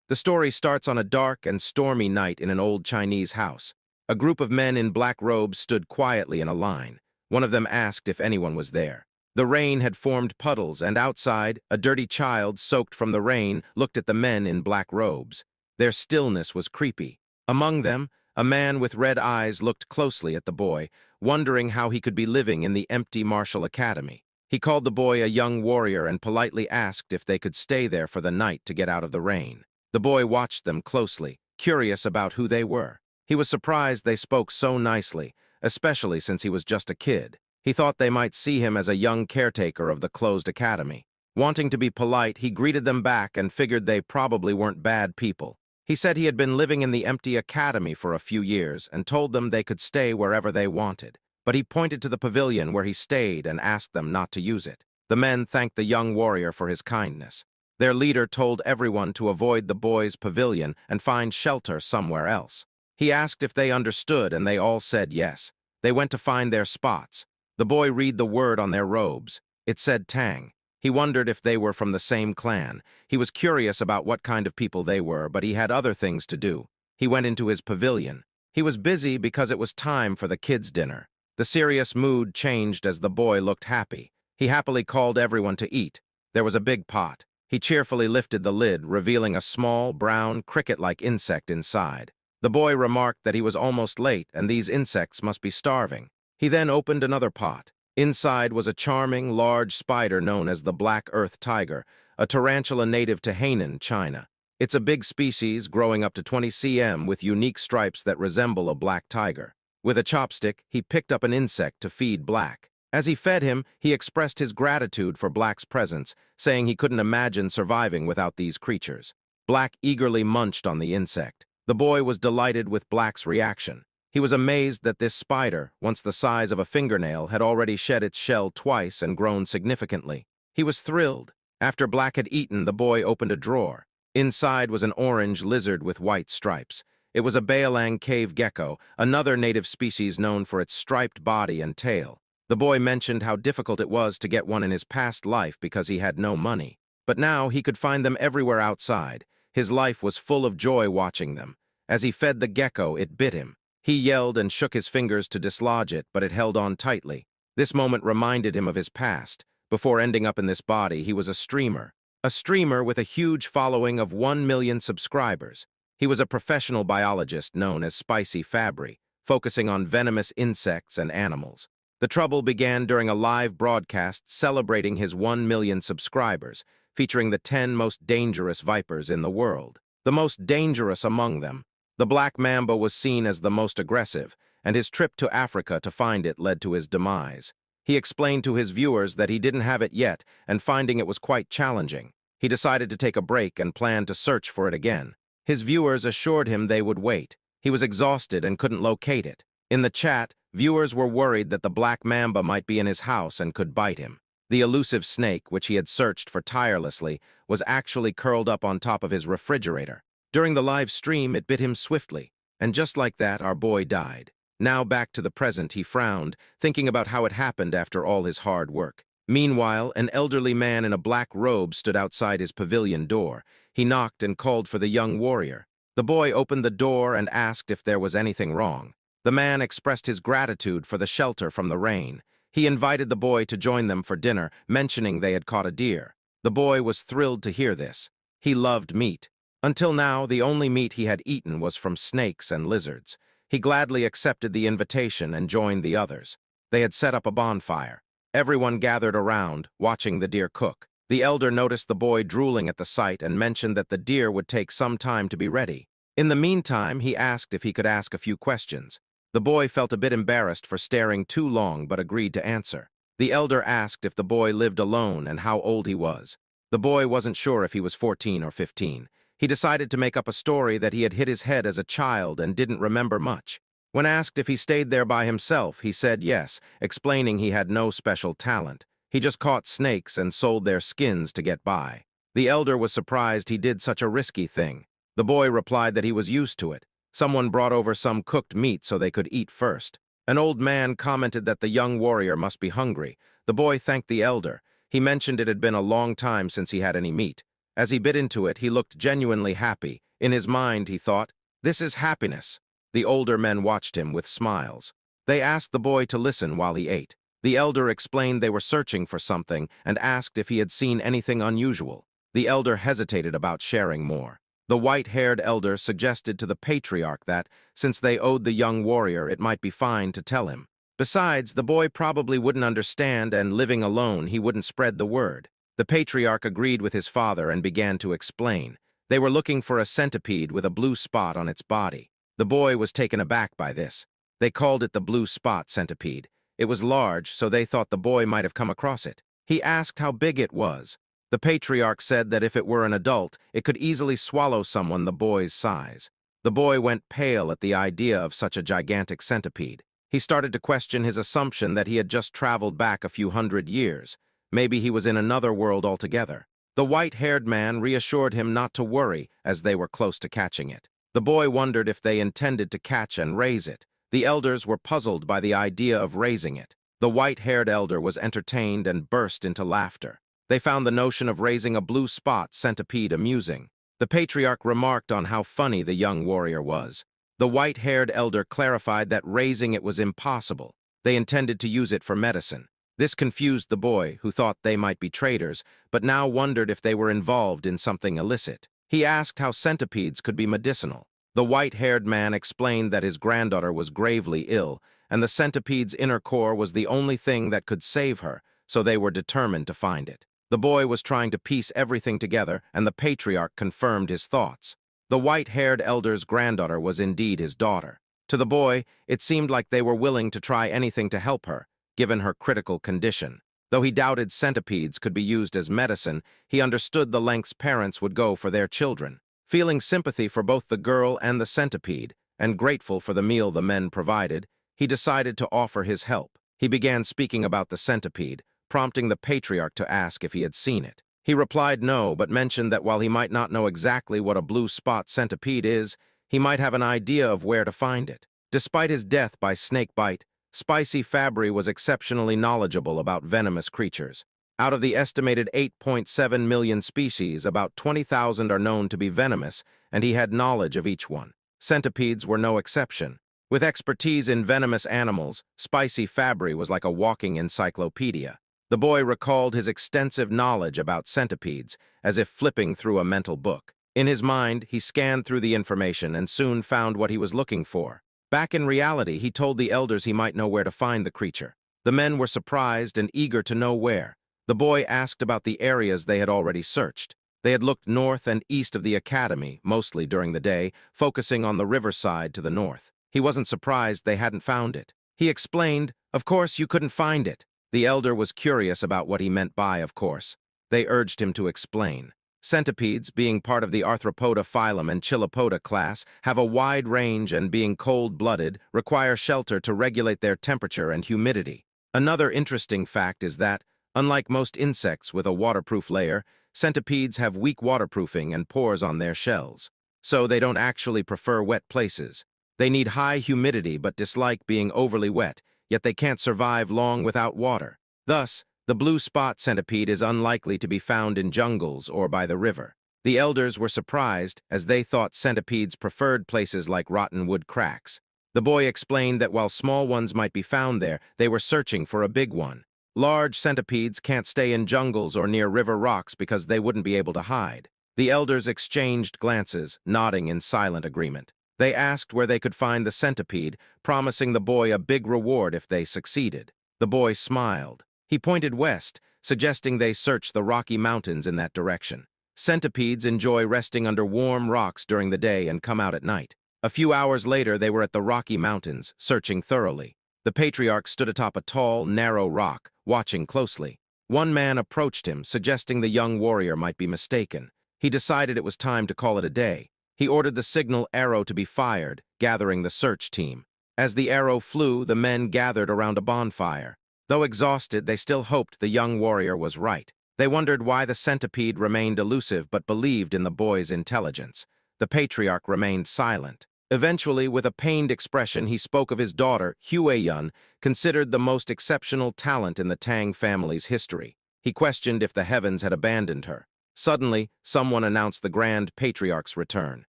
The story starts on a dark and stormy night in an old Chinese house. A group of men in black robes stood quietly in a line. One of them asked if anyone was there. The rain had formed puddles, and outside, a dirty child, soaked from the rain, looked at the men in black robes. Their stillness was creepy. Among them, a man with red eyes looked closely at the boy, wondering how he could be living in the empty martial academy. He called the boy a young warrior and politely asked if they could stay there for the night to get out of the rain. The boy watched them closely, curious about who they were. He was surprised they spoke so nicely, especially since he was just a kid. He thought they might see him as a young caretaker of the closed academy. Wanting to be polite, he greeted them back and figured they probably weren't bad people. He said he had been living in the empty academy for a few years and told them they could stay wherever they wanted. But he pointed to the pavilion where he stayed and asked them not to use it. The men thanked the young warrior for his kindness. Their leader told everyone to avoid the boys' pavilion and find shelter somewhere else. He asked if they understood, and they all said yes. They went to find their spots. The boy read the word on their robes. It said Tang. He wondered if they were from the same clan. He was curious about what kind of people they were, but he had other things to do. He went into his pavilion. He was busy because it was time for the kids' dinner. The serious mood changed as the boy looked happy. He happily called everyone to eat. There was a big pot. He cheerfully lifted the lid, revealing a small, brown, cricket-like insect inside. The boy remarked that he was almost late and these insects must be starving. He then opened another pot. Inside was a charming, large spider known as the black earth tiger, a tarantula native to Hainan, China. It's a big species growing up to 20 cm with unique stripes that resemble a black tiger. With a chopstick, he picked up an insect to feed Black. As he fed him, he expressed his gratitude for Black's presence, saying he couldn't imagine surviving without these creatures. Black eagerly munched on the insect. The boy was delighted with Black's reaction. He was amazed that this spider, once the size of a fingernail, had already shed its shell twice and grown significantly. He was thrilled. After Black had eaten, the boy opened a drawer. Inside was an orange lizard with white stripes. It was a Baolang cave gecko, another native species known for its striped body and tail. The boy mentioned how difficult it was to get one in his past life because he had no money. But now he could find them everywhere outside. His life was full of joy watching them. As he fed the gecko, it bit him. He yelled and shook his fingers to dislodge it, but it held on tightly. This moment reminded him of his past. Before ending up in this body, he was a streamer with a huge following of 1 million subscribers. He was a professional biologist known as Spicy Fabry, focusing on venomous insects and animals. The trouble began during a live broadcast celebrating his 1 million subscribers, featuring the 10 most dangerous vipers in the world. The most dangerous among them, the black mamba, was seen as the most aggressive, and his trip to Africa to find it led to his demise. He explained to his viewers that he didn't have it yet, and finding it was quite challenging. He decided to take a break and planned to search for it again. His viewers assured him they would wait. He was exhausted and couldn't locate it. In the chat, viewers were worried that the black mamba might be in his house and could bite him. The elusive snake, which he had searched for tirelessly, was actually curled up on top of his refrigerator. During the live stream, it bit him swiftly, and just like that, our boy died. Now back to the present, he frowned, thinking about how it happened after all his hard work. Meanwhile, an elderly man in a black robe stood outside his pavilion door. He knocked and called for the young warrior. The boy opened the door and asked if there was anything wrong. The man expressed his gratitude for the shelter from the rain. He invited the boy to join them for dinner, mentioning they had caught a deer. The boy was thrilled to hear this. He loved meat. Until now, the only meat he had eaten was from snakes and lizards. He gladly accepted the invitation and joined the others. They had set up a bonfire. Everyone gathered around, watching the deer cook. The elder noticed the boy drooling at the sight and mentioned that the deer would take some time to be ready. In the meantime, he asked if he could ask a few questions. The boy felt a bit embarrassed for staring too long but agreed to answer. The elder asked if the boy lived alone and how old he was. The boy wasn't sure if he was 14 or 15. He decided to make up a story that he had hit his head as a child and didn't remember much. When asked if he stayed there by himself, he said yes, explaining he had no special talent. He just caught snakes and sold their skins to get by. The elder was surprised he did such a risky thing. The boy replied that he was used to it. Someone brought over some cooked meat so they could eat first. An old man commented that the young warrior must be hungry. The boy thanked the elder. He mentioned it had been a long time since he had any meat. As he bit into it, he looked genuinely happy. In his mind, he thought, "This is happiness." The older men watched him with smiles. They asked the boy to listen while he ate. The elder explained they were searching for something and asked if he had seen anything unusual. The elder hesitated about sharing more. The white-haired elder suggested to the patriarch that, since they owed the young warrior, it might be fine to tell him. Besides, the boy probably wouldn't understand, and living alone, he wouldn't spread the word. The patriarch agreed with his father and began to explain. They were looking for a centipede with a blue spot on its body. The boy was taken aback by this. They called it the blue spot centipede. It was large, so they thought the boy might have come across it. He asked how big it was. The patriarch said that if it were an adult, it could easily swallow someone the boy's size. The boy went pale at the idea of such a gigantic centipede. He started to question his assumption that he had just traveled back a few hundred years. Maybe he was in another world altogether. The white-haired man reassured him not to worry as they were close to catching it. The boy wondered if they intended to catch and raise it. The elders were puzzled by the idea of raising it. The white-haired elder was entertained and burst into laughter. They found the notion of raising a blue spot centipede amusing. The patriarch remarked on how funny the young warrior was. The white-haired elder clarified that raising it was impossible. They intended to use it for medicine. This confused the boy, who thought they might be traders, but now wondered if they were involved in something illicit. He asked how centipedes could be medicinal. The white-haired man explained that his granddaughter was gravely ill, and the centipede's inner core was the only thing that could save her, so they were determined to find it. The boy was trying to piece everything together, and the patriarch confirmed his thoughts. The white-haired elder's granddaughter was indeed his daughter. To the boy, it seemed like they were willing to try anything to help her, given her critical condition. Though he doubted centipedes could be used as medicine, he understood the lengths parents would go for their children. Feeling sympathy for both the girl and the centipede, and grateful for the meal the men provided, he decided to offer his help. He began speaking about the centipede, prompting the patriarch to ask if he had seen it. He replied no, but mentioned that while he might not know exactly what a blue spot centipede is, he might have an idea of where to find it. Despite his death by snake bite, Spicy Fabry was exceptionally knowledgeable about venomous creatures. Out of the estimated 8.7 million species, about 20,000 are known to be venomous, and he had knowledge of each one. Centipedes were no exception. With expertise in venomous animals, Spicy Fabry was like a walking encyclopedia. The boy recalled his extensive knowledge about centipedes, as if flipping through a mental book. In his mind, he scanned through the information and soon found what he was looking for. Back in reality, he told the elders he might know where to find the creature. The men were surprised and eager to know where. The boy asked about the areas they had already searched. They had looked north and east of the academy, mostly during the day, focusing on the riverside to the north. He wasn't surprised they hadn't found it. He explained, "Of course you couldn't find it." The elder was curious about what he meant by "of course." They urged him to explain. Centipedes, being part of the Arthropoda phylum and Chilopoda class, have a wide range and, being cold-blooded, require shelter to regulate their temperature and humidity. Another interesting fact is that, unlike most insects with a waterproof layer, centipedes have weak waterproofing and pores on their shells. So they don't actually prefer wet places. They need high humidity but dislike being overly wet, yet they can't survive long without water. Thus, the blue spot centipede is unlikely to be found in jungles or by the river. The elders were surprised, as they thought centipedes preferred places like rotten wood cracks. The boy explained that while small ones might be found there, they were searching for a big one. Large centipedes can't stay in jungles or near river rocks because they wouldn't be able to hide. The elders exchanged glances, nodding in silent agreement. They asked where they could find the centipede, promising the boy a big reward if they succeeded. The boy smiled. He pointed west, suggesting they search the Rocky Mountains in that direction. Centipedes enjoy resting under warm rocks during the day and come out at night. A few hours later, they were at the Rocky Mountains, searching thoroughly. The patriarch stood atop a tall, narrow rock, watching closely. One man approached him, suggesting the young warrior might be mistaken. He decided it was time to call it a day. He ordered the signal arrow to be fired, gathering the search team. As the arrow flew, the men gathered around a bonfire. Though exhausted, they still hoped the young warrior was right. They wondered why the centipede remained elusive but believed in the boy's intelligence. The patriarch remained silent. Eventually, with a pained expression, he spoke of his daughter, Hueyun, considered the most exceptional talent in the Tang family's history. He questioned if the heavens had abandoned her. Suddenly, someone announced the Grand Patriarch's return.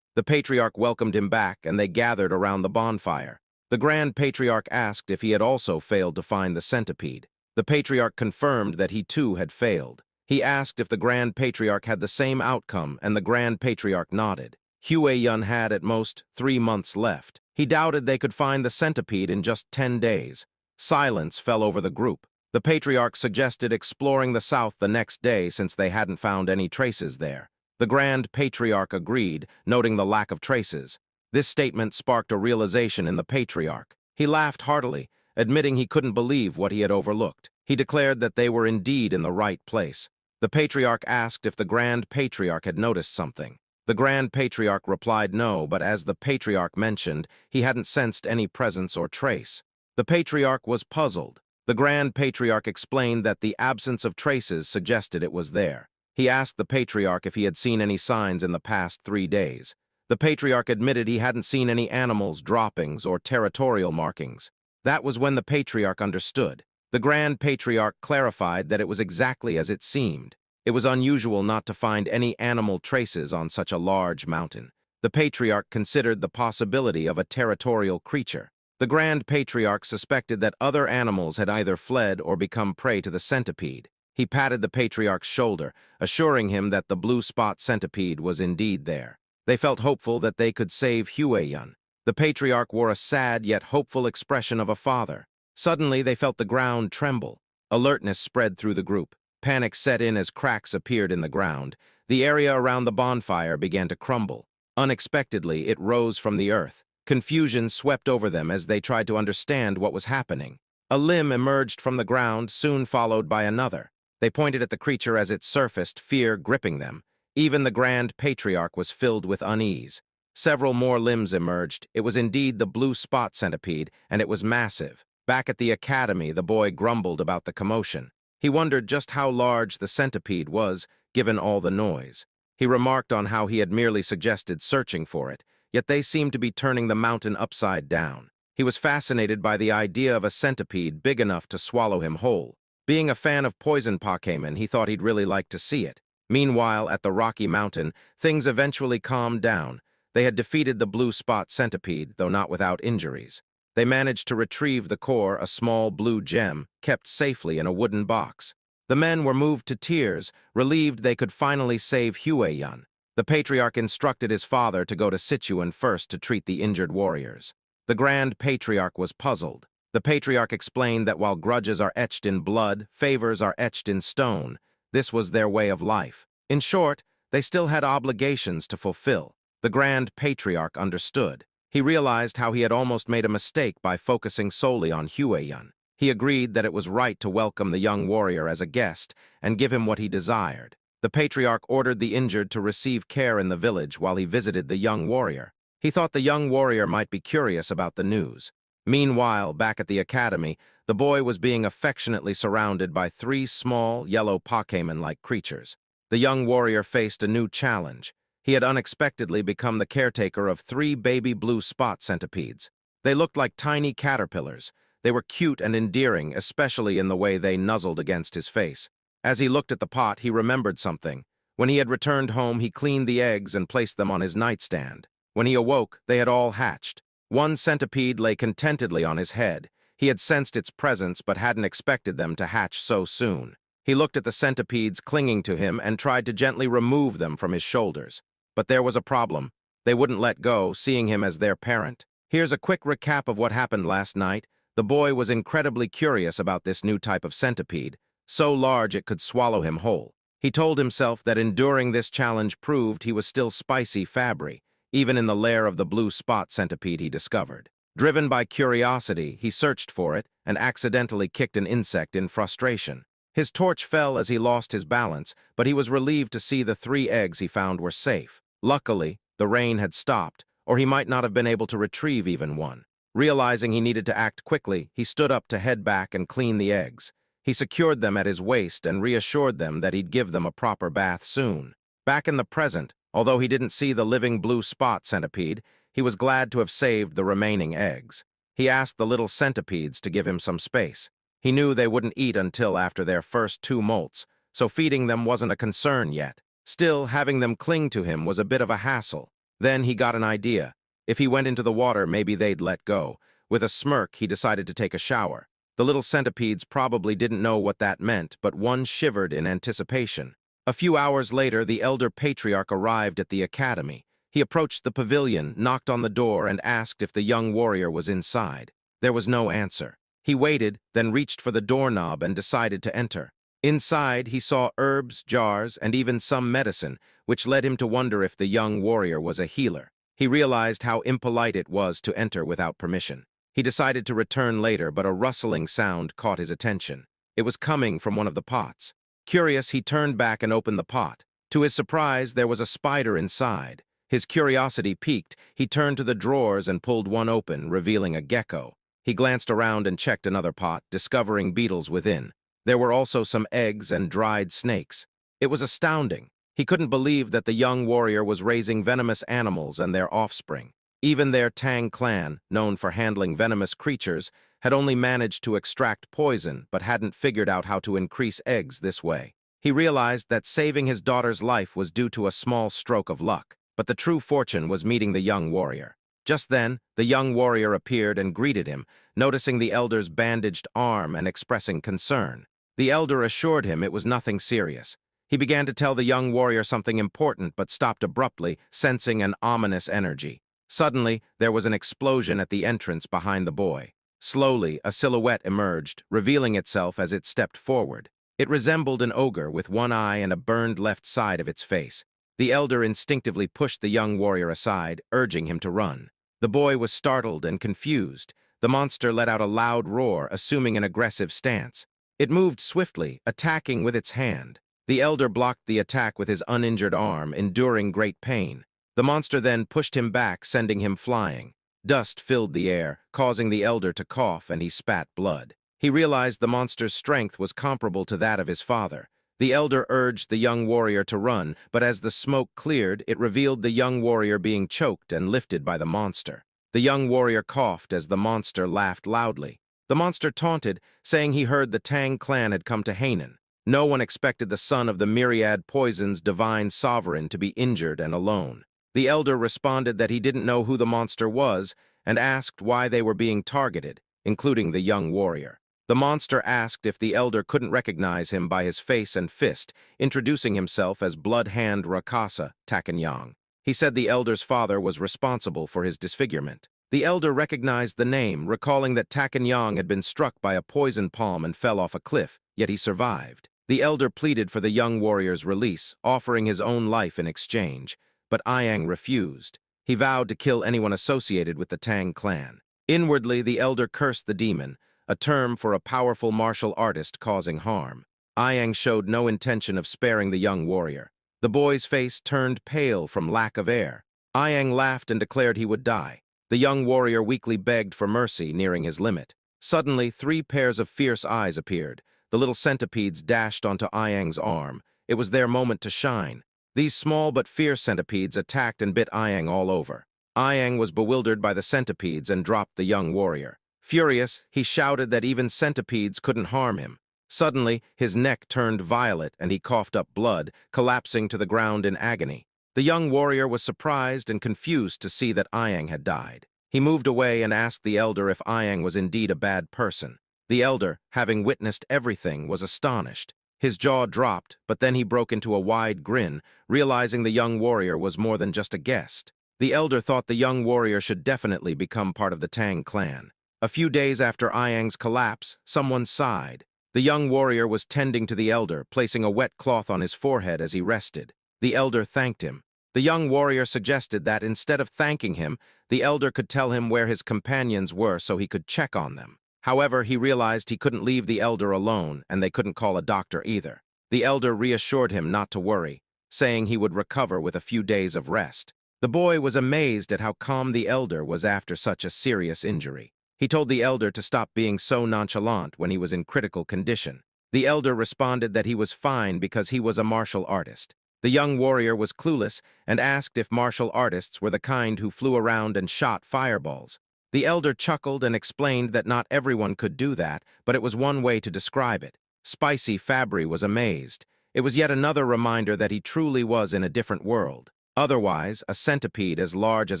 The Patriarch welcomed him back, and they gathered around the bonfire. The Grand Patriarch asked if he had also failed to find the centipede. The Patriarch confirmed that he too had failed. He asked if the Grand Patriarch had the same outcome, and the Grand Patriarch nodded. Hueyun had, at most, 3 months left. He doubted they could find the centipede in just 10 days. Silence fell over the group. The Patriarch suggested exploring the south the next day since they hadn't found any traces there. The Grand Patriarch agreed, noting the lack of traces. This statement sparked a realization in the Patriarch. He laughed heartily, admitting he couldn't believe what he had overlooked. He declared that they were indeed in the right place. The Patriarch asked if the Grand Patriarch had noticed something. The Grand Patriarch replied no, but as the Patriarch mentioned, he hadn't sensed any presence or trace. The Patriarch was puzzled. The Grand Patriarch explained that the absence of traces suggested it was there. He asked the Patriarch if he had seen any signs in the past 3 days. The Patriarch admitted he hadn't seen any animals, droppings, or territorial markings. That was when the Patriarch understood. The Grand Patriarch clarified that it was exactly as it seemed. It was unusual not to find any animal traces on such a large mountain. The Patriarch considered the possibility of a territorial creature. The Grand Patriarch suspected that other animals had either fled or become prey to the centipede. He patted the Patriarch's shoulder, assuring him that the blue spot centipede was indeed there. They felt hopeful that they could save Hueyun. The Patriarch wore a sad yet hopeful expression of a father. Suddenly, they felt the ground tremble. Alertness spread through the group. Panic set in as cracks appeared in the ground. The area around the bonfire began to crumble. Unexpectedly, it rose from the earth. Confusion swept over them as they tried to understand what was happening. A limb emerged from the ground, soon followed by another. They pointed at the creature as it surfaced, fear gripping them. Even the Grand Patriarch was filled with unease. Several more limbs emerged. It was indeed the blue spot centipede, and it was massive. Back at the academy, the boy grumbled about the commotion. He wondered just how large the centipede was, given all the noise. He remarked on how he had merely suggested searching for it, yet they seemed to be turning the mountain upside down. He was fascinated by the idea of a centipede big enough to swallow him whole. Being a fan of poison Pokemon, he thought he'd really like to see it. Meanwhile, at the Rocky Mountain, things eventually calmed down. They had defeated the blue spot centipede, though not without injuries. They managed to retrieve the core, a small blue gem, kept safely in a wooden box. The men were moved to tears, relieved they could finally save Hueyun. The Patriarch instructed his father to go to Sichuan first to treat the injured warriors. The Grand Patriarch was puzzled. The Patriarch explained that while grudges are etched in blood, favors are etched in stone. This was their way of life. In short, they still had obligations to fulfill. The Grand Patriarch understood. He realized how he had almost made a mistake by focusing solely on Hueyun. He agreed that it was right to welcome the young warrior as a guest and give him what he desired. The Patriarch ordered the injured to receive care in the village while he visited the young warrior. He thought the young warrior might be curious about the news. Meanwhile, back at the academy, the boy was being affectionately surrounded by 3 small, yellow Pokemon-like creatures. The young warrior faced a new challenge. He had unexpectedly become the caretaker of 3 baby blue spot centipedes. They looked like tiny caterpillars. They were cute and endearing, especially in the way they nuzzled against his face. As he looked at the pot, he remembered something. When he had returned home, he cleaned the eggs and placed them on his nightstand. When he awoke, they had all hatched. One centipede lay contentedly on his head. He had sensed its presence but hadn't expected them to hatch so soon. He looked at the centipedes clinging to him and tried to gently remove them from his shoulders. But there was a problem. They wouldn't let go, seeing him as their parent. Here's a quick recap of what happened last night. The boy was incredibly curious about this new type of centipede, so large it could swallow him whole. He told himself that enduring this challenge proved he was still spicy Fabry, even in the lair of the blue spot centipede he discovered. Driven by curiosity, he searched for it and accidentally kicked an insect in frustration. His torch fell as he lost his balance, but he was relieved to see the 3 eggs he found were safe. Luckily, the rain had stopped, or he might not have been able to retrieve even one. Realizing he needed to act quickly, he stood up to head back and clean the eggs. He secured them at his waist and reassured them that he'd give them a proper bath soon. Back in the present, although he didn't see the living blue spot centipede, he was glad to have saved the remaining eggs. He asked the little centipedes to give him some space. He knew they wouldn't eat until after their first 2 molts, so feeding them wasn't a concern yet. Still, having them cling to him was a bit of a hassle. Then he got an idea. If he went into the water, maybe they'd let go. With a smirk, he decided to take a shower. The little centipedes probably didn't know what that meant, but one shivered in anticipation. A few hours later, the elder patriarch arrived at the academy. He approached the pavilion, knocked on the door, and asked if the young warrior was inside. There was no answer. He waited, then reached for the doorknob and decided to enter. Inside, he saw herbs, jars, and even some medicine, which led him to wonder if the young warrior was a healer. He realized how impolite it was to enter without permission. He decided to return later, but a rustling sound caught his attention. It was coming from one of the pots. Curious, he turned back and opened the pot. To his surprise, there was a spider inside. His curiosity piqued. He turned to the drawers and pulled one open, revealing a gecko. He glanced around and checked another pot, discovering beetles within. There were also some eggs and dried snakes. It was astounding. He couldn't believe that the young warrior was raising venomous animals and their offspring. Even their Tang clan, known for handling venomous creatures, had only managed to extract poison but hadn't figured out how to increase eggs this way. He realized that saving his daughter's life was due to a small stroke of luck, but the true fortune was meeting the young warrior. Just then, the young warrior appeared and greeted him, noticing the elder's bandaged arm and expressing concern. The elder assured him it was nothing serious. He began to tell the young warrior something important but stopped abruptly, sensing an ominous energy. Suddenly, there was an explosion at the entrance behind the boy. Slowly, a silhouette emerged, revealing itself as it stepped forward. It resembled an ogre with one eye and a burned left side of its face. The elder instinctively pushed the young warrior aside, urging him to run. The boy was startled and confused. The monster let out a loud roar, assuming an aggressive stance. It moved swiftly, attacking with its hand. The elder blocked the attack with his uninjured arm, enduring great pain. The monster then pushed him back, sending him flying. Dust filled the air, causing the elder to cough, and he spat blood. He realized the monster's strength was comparable to that of his father. The elder urged the young warrior to run, but as the smoke cleared, it revealed the young warrior being choked and lifted by the monster. The young warrior coughed as the monster laughed loudly. The monster taunted, saying he heard the Tang clan had come to Hainan. No one expected the son of the myriad poison's divine sovereign to be injured and alone. The elder responded that he didn't know who the monster was and asked why they were being targeted, including the young warrior. The monster asked if the elder couldn't recognize him by his face and fist, introducing himself as Blood Hand Rakasa Takanyang. He said the elder's father was responsible for his disfigurement. The elder recognized the name, recalling that Takanyang had been struck by a poison palm and fell off a cliff, yet he survived. The elder pleaded for the young warrior's release, offering his own life in exchange, but Ayang refused. He vowed to kill anyone associated with the Tang clan. Inwardly, the elder cursed the demon, a term for a powerful martial artist causing harm. Ayang showed no intention of sparing the young warrior. The boy's face turned pale from lack of air. Ayang laughed and declared he would die. The young warrior weakly begged for mercy, nearing his limit. Suddenly, 3 pairs of fierce eyes appeared. The little centipedes dashed onto Ayang's arm. It was their moment to shine. These small but fierce centipedes attacked and bit Ayang all over. Ayang was bewildered by the centipedes and dropped the young warrior. Furious, he shouted that even centipedes couldn't harm him. Suddenly, his neck turned violet and he coughed up blood, collapsing to the ground in agony. The young warrior was surprised and confused to see that Ayang had died. He moved away and asked the elder if Ayang was indeed a bad person. The elder, having witnessed everything, was astonished. His jaw dropped, but then he broke into a wide grin, realizing the young warrior was more than just a guest. The elder thought the young warrior should definitely become part of the Tang clan. A few days after Ayang's collapse, someone sighed. The young warrior was tending to the elder, placing a wet cloth on his forehead as he rested. The elder thanked him. The young warrior suggested that instead of thanking him, the elder could tell him where his companions were so he could check on them. However, he realized he couldn't leave the elder alone, and they couldn't call a doctor either. The elder reassured him not to worry, saying he would recover with a few days of rest. The boy was amazed at how calm the elder was after such a serious injury. He told the elder to stop being so nonchalant when he was in critical condition. The elder responded that he was fine because he was a martial artist. The young warrior was clueless and asked if martial artists were the kind who flew around and shot fireballs. The elder chuckled and explained that not everyone could do that, but it was one way to describe it. Spicy Fabry was amazed. It was yet another reminder that he truly was in a different world. Otherwise, a centipede as large as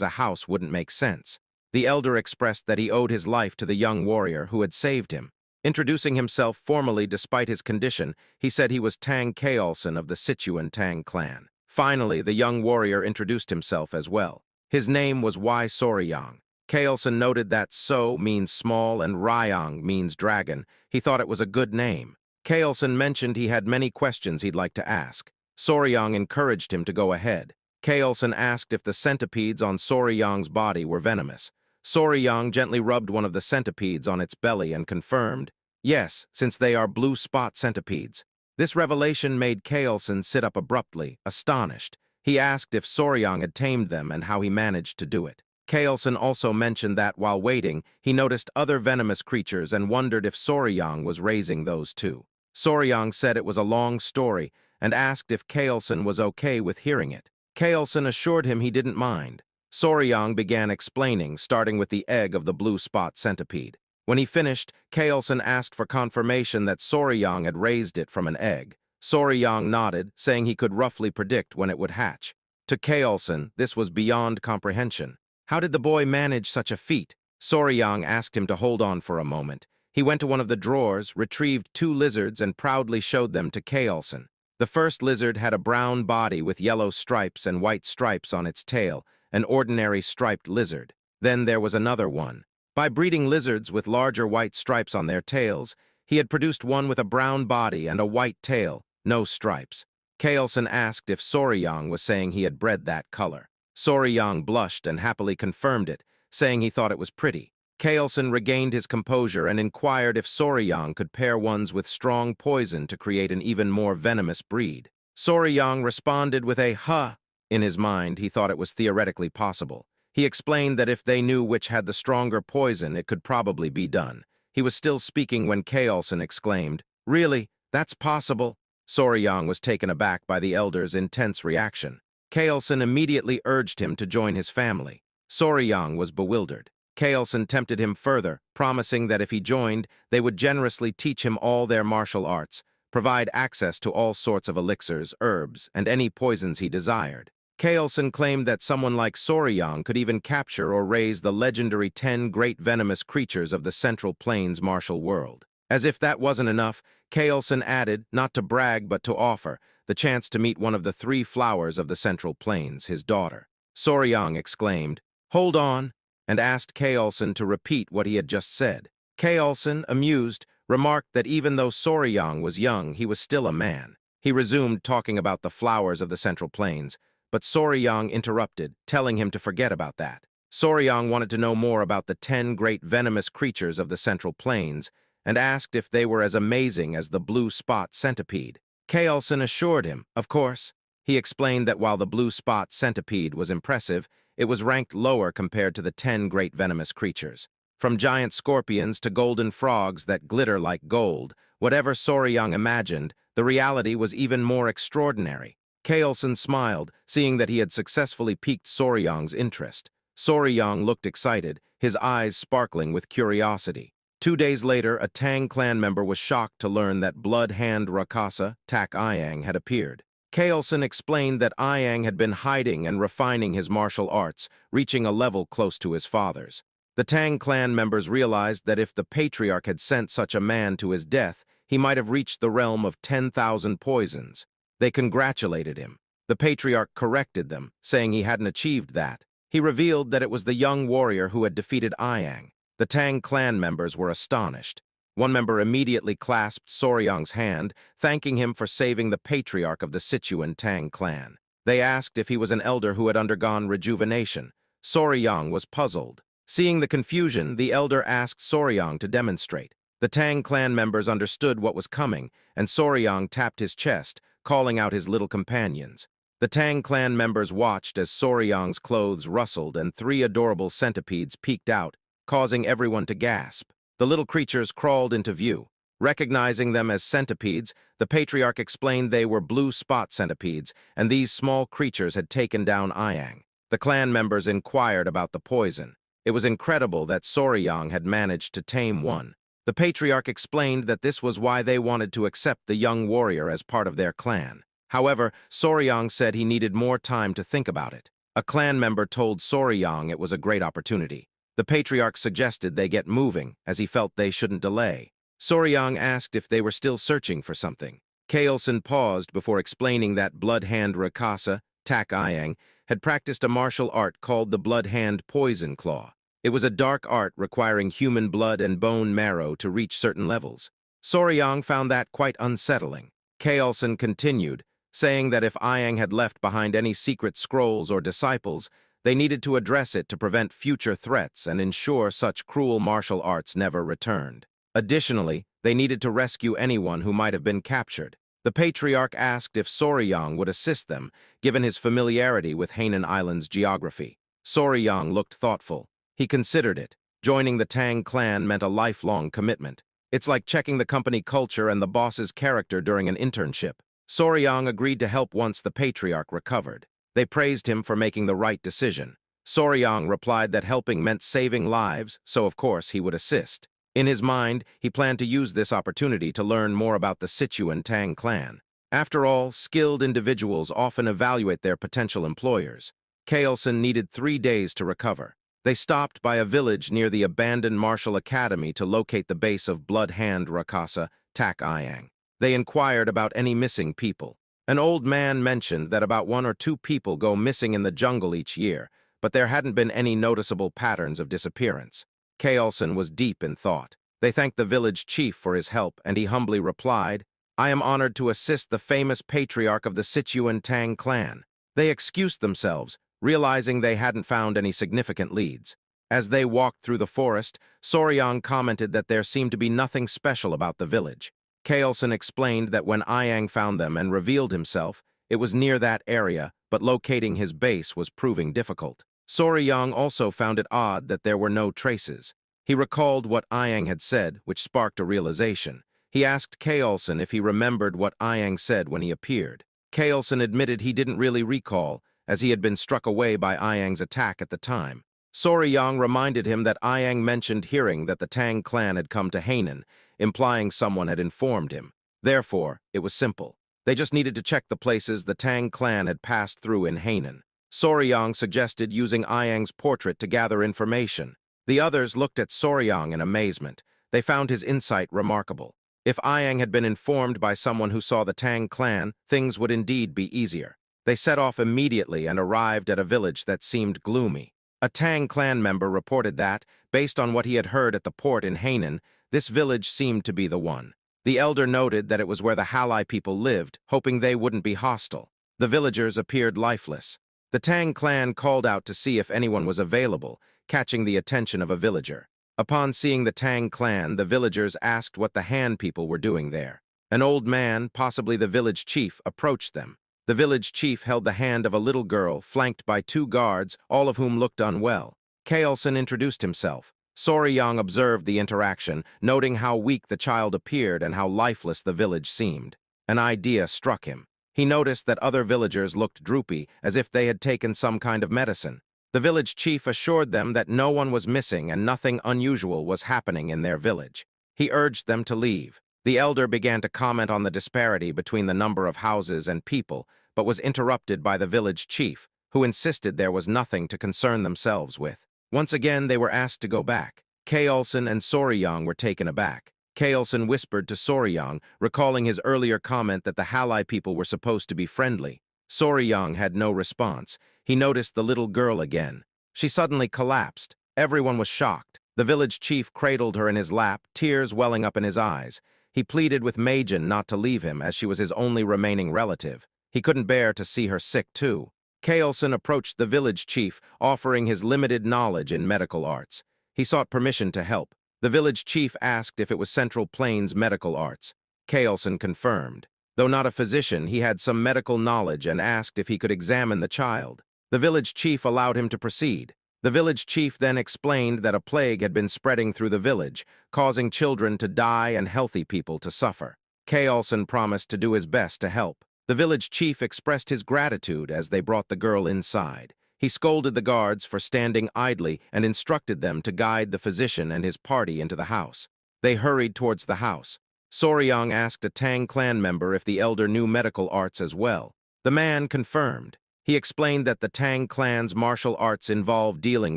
a house wouldn't make sense. The elder expressed that he owed his life to the young warrior who had saved him. Introducing himself formally despite his condition, he said he was Tang Kaolson of the Sichuan Tang clan. Finally, the young warrior introduced himself as well. His name was Y Soryang. Kaolson noted that So means small and Ryang means dragon. He thought it was a good name. Kaolson mentioned he had many questions he'd like to ask. Soryang encouraged him to go ahead. Kaolson asked if the centipedes on Soryang's body were venomous. Soryang gently rubbed one of the centipedes on its belly and confirmed, yes, since they are blue spot centipedes. This revelation made Kaolson sit up abruptly, astonished. He asked if Soryang had tamed them and how he managed to do it. Kaolson also mentioned that, while waiting, he noticed other venomous creatures and wondered if Soryang was raising those too. Soryang said it was a long story and asked if Kaolson was okay with hearing it. Kaolson assured him he didn't mind. Soryang began explaining, starting with the egg of the blue spot centipede. When he finished, Kaolson asked for confirmation that Soryang had raised it from an egg. Soryang nodded, saying he could roughly predict when it would hatch. To Kaolson, this was beyond comprehension. How did the boy manage such a feat? Soryang asked him to hold on for a moment. He went to one of the drawers, retrieved 2 lizards, and proudly showed them to Kaolson. The first lizard had a brown body with yellow stripes and white stripes on its tail, an ordinary striped lizard. Then there was another one. By breeding lizards with larger white stripes on their tails, he had produced one with a brown body and a white tail, no stripes. Kaolson asked if Soryang was saying he had bred that color. Soryang blushed and happily confirmed it, saying he thought it was pretty. Kaolson regained his composure and inquired if Soryang could pair ones with strong poison to create an even more venomous breed. Soryang responded with a huh. In his mind, he thought it was theoretically possible. He explained that if they knew which had the stronger poison, it could probably be done. He was still speaking when Kaolson exclaimed, "Really? That's possible?" Soryang was taken aback by the elder's intense reaction. Kaolson immediately urged him to join his family. Soryang was bewildered. Kaolson tempted him further, promising that if he joined, they would generously teach him all their martial arts, provide access to all sorts of elixirs, herbs, and any poisons he desired. Kaolson claimed that someone like Soryang could even capture or raise the legendary 10 great venomous creatures of the Central Plains martial world. As if that wasn't enough, Kaolson added, not to brag but to offer, the chance to meet one of the 3 flowers of the Central Plains, his daughter. Soryang exclaimed, "Hold on," and asked Kaolson to repeat what he had just said. Kaolson, amused, remarked that even though Soryang was young, he was still a man. He resumed talking about the flowers of the Central Plains, but Soryang interrupted, telling him to forget about that. Soryang wanted to know more about the 10 great venomous creatures of the Central Plains and asked if they were as amazing as the blue spot centipede. Kaolson assured him, of course. He explained that while the blue spot centipede was impressive, it was ranked lower compared to the 10 great venomous creatures. From giant scorpions to golden frogs that glitter like gold, whatever Soryang imagined, the reality was even more extraordinary. Kaolson smiled, seeing that he had successfully piqued Soryang's interest. Soryang looked excited, his eyes sparkling with curiosity. 2 days later, a Tang clan member was shocked to learn that Blood Hand Rakasa, Tak Iyang, had appeared. Kaolson explained that Iyang had been hiding and refining his martial arts, reaching a level close to his father's. The Tang clan members realized that if the patriarch had sent such a man to his death, he might have reached the realm of 10,000 poisons. They congratulated him. The patriarch corrected them, saying he hadn't achieved that. He revealed that it was the young warrior who had defeated Iyang. The Tang clan members were astonished. One member immediately clasped Soryang's hand, thanking him for saving the patriarch of the Sichuan Tang clan. They asked if he was an elder who had undergone rejuvenation. Soryang was puzzled. Seeing the confusion, the elder asked Soryang to demonstrate. The Tang clan members understood what was coming, and Soryang tapped his chest, calling out his little companions. The Tang clan members watched as Soryang's clothes rustled and 3 adorable centipedes peeked out, causing everyone to gasp. The little creatures crawled into view. Recognizing them as centipedes, the patriarch explained they were blue spot centipedes, and these small creatures had taken down Iyang. The clan members inquired about the poison. It was incredible that Soryang had managed to tame one. The patriarch explained that this was why they wanted to accept the young warrior as part of their clan. However, Soryang said he needed more time to think about it. A clan member told Soryang it was a great opportunity. The patriarch suggested they get moving, as he felt they shouldn't delay. Soryang asked if they were still searching for something. Kaelson paused before explaining that Blood Hand Rakasa, Tak Iang, had practiced a martial art called the Blood Hand Poison Claw. It was a dark art requiring human blood and bone marrow to reach certain levels. Soryang found that quite unsettling. Kaelson continued, saying that if Iang had left behind any secret scrolls or disciples, they needed to address it to prevent future threats and ensure such cruel martial arts never returned. Additionally, they needed to rescue anyone who might have been captured. The patriarch asked if Soryang would assist them, given his familiarity with Hainan Island's geography. Soryang looked thoughtful. He considered it. Joining the Tang clan meant a lifelong commitment. It's like checking the company culture and the boss's character during an internship. Soryang agreed to help once the patriarch recovered. They praised him for making the right decision. Soryang replied that helping meant saving lives, so of course he would assist. In his mind, he planned to use this opportunity to learn more about the Sichuan Tang clan. After all, skilled individuals often evaluate their potential employers. Kaelson needed 3 days to recover. They stopped by a village near the abandoned martial academy to locate the base of Blood Hand Rakasa, Tak Iang. They inquired about any missing people. An old man mentioned that about 1 or 2 people go missing in the jungle each year, but there hadn't been any noticeable patterns of disappearance. Kaelson was deep in thought. They thanked the village chief for his help, and he humbly replied, "I am honored to assist the famous patriarch of the Sichuan Tang clan." They excused themselves, realizing they hadn't found any significant leads. As they walked through the forest, Soryang commented that there seemed to be nothing special about the village. Kaelson explained that when Iang found them and revealed himself, it was near that area, but locating his base was proving difficult. Soryang also found it odd that there were no traces. He recalled what Iang had said, which sparked a realization. He asked Kaelson if he remembered what Iang said when he appeared. Kaelson admitted he didn't really recall, as he had been struck away by Iang's attack at the time. Soryang reminded him that Iang mentioned hearing that the Tang clan had come to Hainan, implying someone had informed him. Therefore, it was simple. They just needed to check the places the Tang clan had passed through in Hainan. Soryang suggested using Iang's portrait to gather information. The others looked at Soryang in amazement. They found his insight remarkable. If Iang had been informed by someone who saw the Tang clan, things would indeed be easier. They set off immediately and arrived at a village that seemed gloomy. A Tang clan member reported that, based on what he had heard at the port in Hainan, this village seemed to be the one. The elder noted that it was where the Halai people lived, hoping they wouldn't be hostile. The villagers appeared lifeless. The Tang clan called out to see if anyone was available, catching the attention of a villager. Upon seeing the Tang clan, the villagers asked what the Han people were doing there. An old man, possibly the village chief, approached them. The village chief held the hand of a little girl, flanked by 2 guards, all of whom looked unwell. Kaelson introduced himself. Soryang observed the interaction, noting how weak the child appeared and how lifeless the village seemed. An idea struck him. He noticed that other villagers looked droopy, as if they had taken some kind of medicine. The village chief assured them that no one was missing and nothing unusual was happening in their village. He urged them to leave. The elder began to comment on the disparity between the number of houses and people, but was interrupted by the village chief, who insisted there was nothing to concern themselves with. Once again, they were asked to go back. Kaelson and Soryang were taken aback. Kaelson whispered to Soryang, recalling his earlier comment that the Halai people were supposed to be friendly. Soryang had no response. He noticed the little girl again. She suddenly collapsed. Everyone was shocked. The village chief cradled her in his lap, tears welling up in his eyes. He pleaded with Majin not to leave him, as she was his only remaining relative. He couldn't bear to see her sick, too. Kaelson approached the village chief, offering his limited knowledge in medical arts. He sought permission to help. The village chief asked if it was Central Plains Medical Arts. Kaelson confirmed. Though not a physician, he had some medical knowledge and asked if he could examine the child. The village chief allowed him to proceed. The village chief then explained that a plague had been spreading through the village, causing children to die and healthy people to suffer. Kaelson promised to do his best to help. The village chief expressed his gratitude as they brought the girl inside. He scolded the guards for standing idly and instructed them to guide the physician and his party into the house. They hurried towards the house. Soryang asked a Tang clan member if the elder knew medical arts as well. The man confirmed. He explained that the Tang clan's martial arts involve dealing